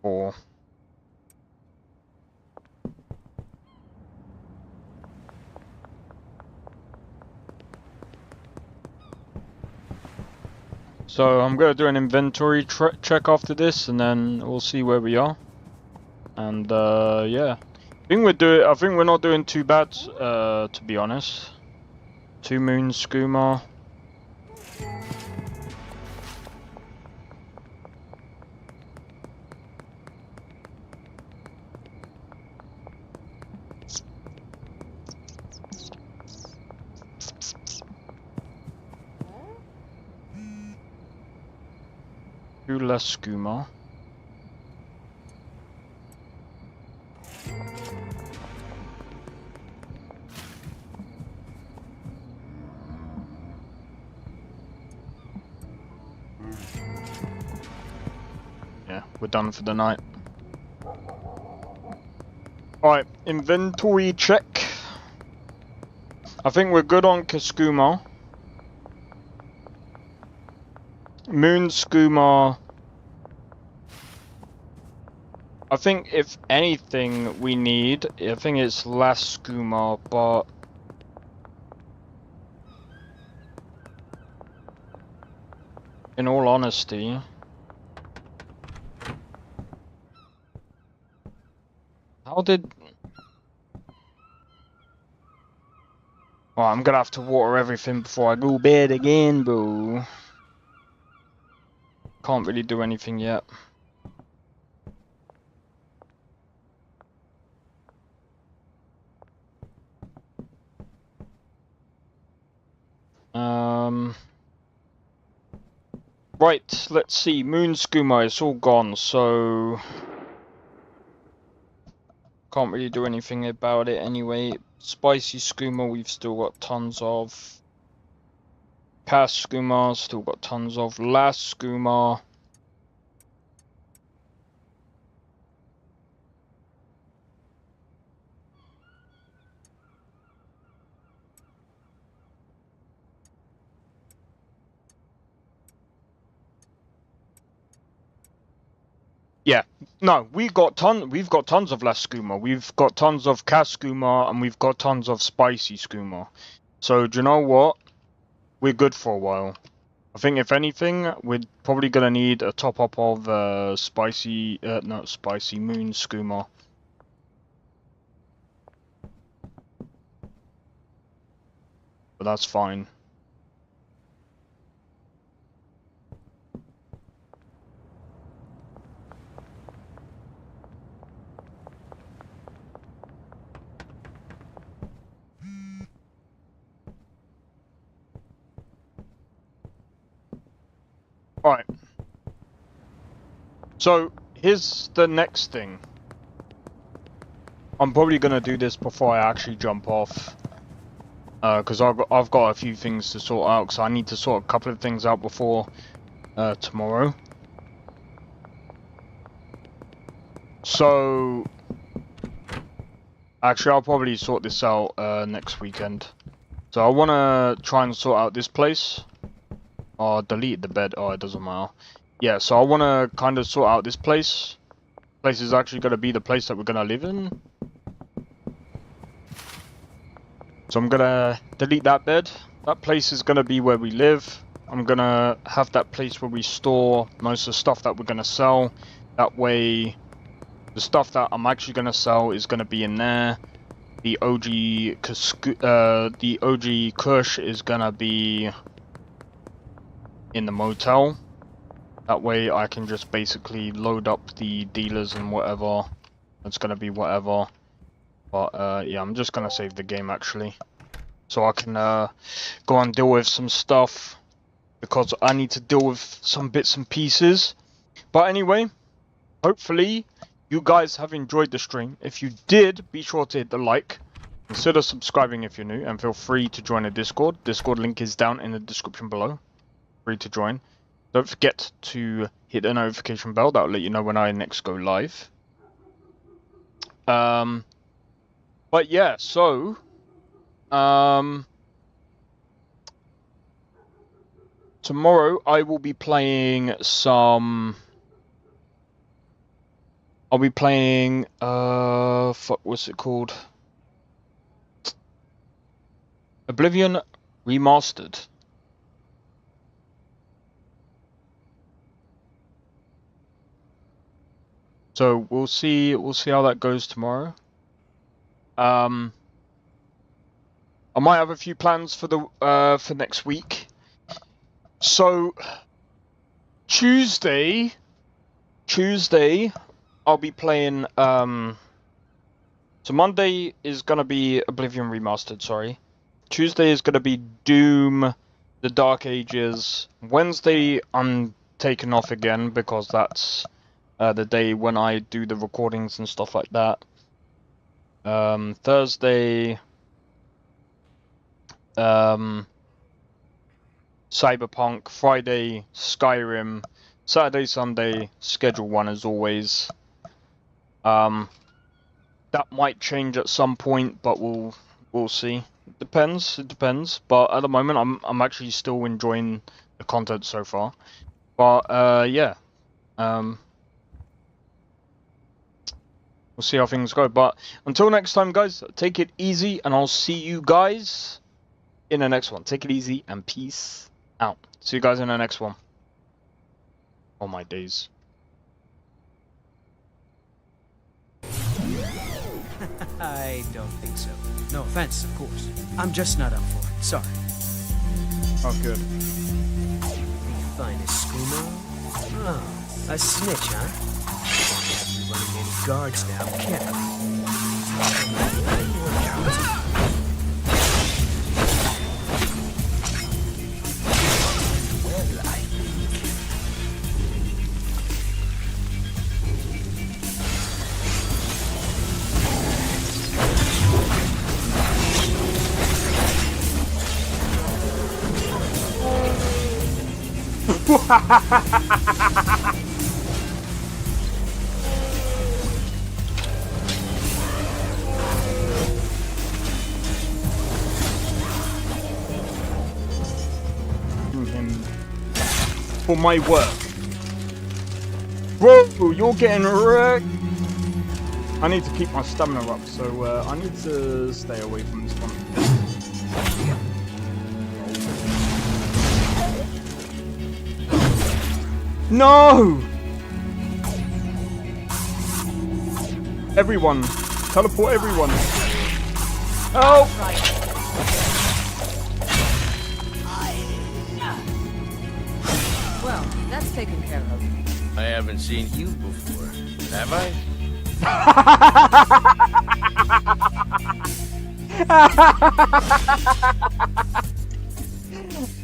Four. So I'm gonna do an inventory check after this, and then we'll see where we are. And yeah, I think we're not doing too bad, to be honest. 2 Moon Skuma. La Skuma. Yeah, we're done for the night. Alright, inventory check. I think we're good on Kaskuma. Moon Skuma. I think if anything we need, I think it's less Skuma, but in all honesty, how did... Oh, I'm gonna have to water everything before I go bed again, bro. Can't really do anything yet. Right, let's see. Moon Skuma, it's all gone, so can't really do anything about it anyway. Spicy Skuma, we've still got tons of. Cast Skuma, still got tons of. Last Skuma. Yeah, no, we've got tons of less Skuma. We've got tons of Cast Skuma, and we've got tons of Spicy Skuma. So do you know what? We're good for a while. I think if anything, we're probably gonna need a top up of not spicy Moon Skuma. But that's fine. Alright. So, here's the next thing. I'm probably gonna do this before I actually jump off. Because I've got a few things to sort out, because I need to sort a couple of things out before tomorrow. So, Actually, I'll probably sort this out next weekend. So I want to try and sort out this place. Or delete the bed. Oh, it doesn't matter. Yeah, so I want to kind of sort out this place. Place is actually going to be the place that we're going to live in. So I'm going to delete that bed. That place is going to be where we live. I'm going to have that place where we store most of the stuff that we're going to sell. That way, the stuff that I'm actually going to sell is going to be in there. The OG Kush is going to be in the motel. That way I can just basically load up the dealers and whatever. It's going to be whatever. But yeah, I'm just going to save the game actually. So I can go and deal with some stuff. Because I need to deal with some bits and pieces. But anyway, hopefully you guys have enjoyed the stream. If you did, be sure to hit the like. Consider subscribing if you're new. And feel free to join the Discord. Discord link is down in the description below. Free to join. Don't forget to hit the notification bell. That will let you know when I next go live. But yeah, so tomorrow I will be playing some. I'll be playing fuck, what's it called? Oblivion Remastered. So we'll see how that goes tomorrow. I might have a few plans for the for next week. So Tuesday I'll be playing so Monday is gonna be Oblivion Remastered, sorry. Tuesday is gonna be Doom the Dark Ages. Wednesday I'm taking off again because that's the day when I do the recordings and stuff like that. Thursday Cyberpunk, Friday Skyrim, Saturday, Sunday Schedule 1 as always. That might change at some point, but we'll see. It depends. But at the moment, I'm actually still enjoying the content so far. But yeah, we'll see how things go. But until next time, guys, take it easy, and I'll see you guys in the next one. Take it easy and peace out. See you guys in the next one. Oh my days. I don't think so. No offense, of course. I'm just not up for it. Sorry. Oh, good. The finest skooma? Oh, a snitch, huh? Won't have you running any guards now, can I? For my work. Bro, you're getting wrecked. I need to keep my stamina up, so I need to stay away from this one. No! Everyone! Teleport everyone! Help! Well, that's taken care of. I haven't seen you before, have I?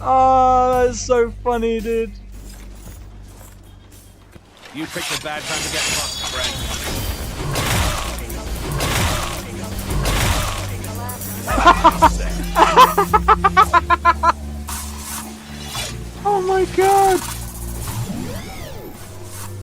Oh, that's so funny, dude. You picked a bad time to get fucked, friend.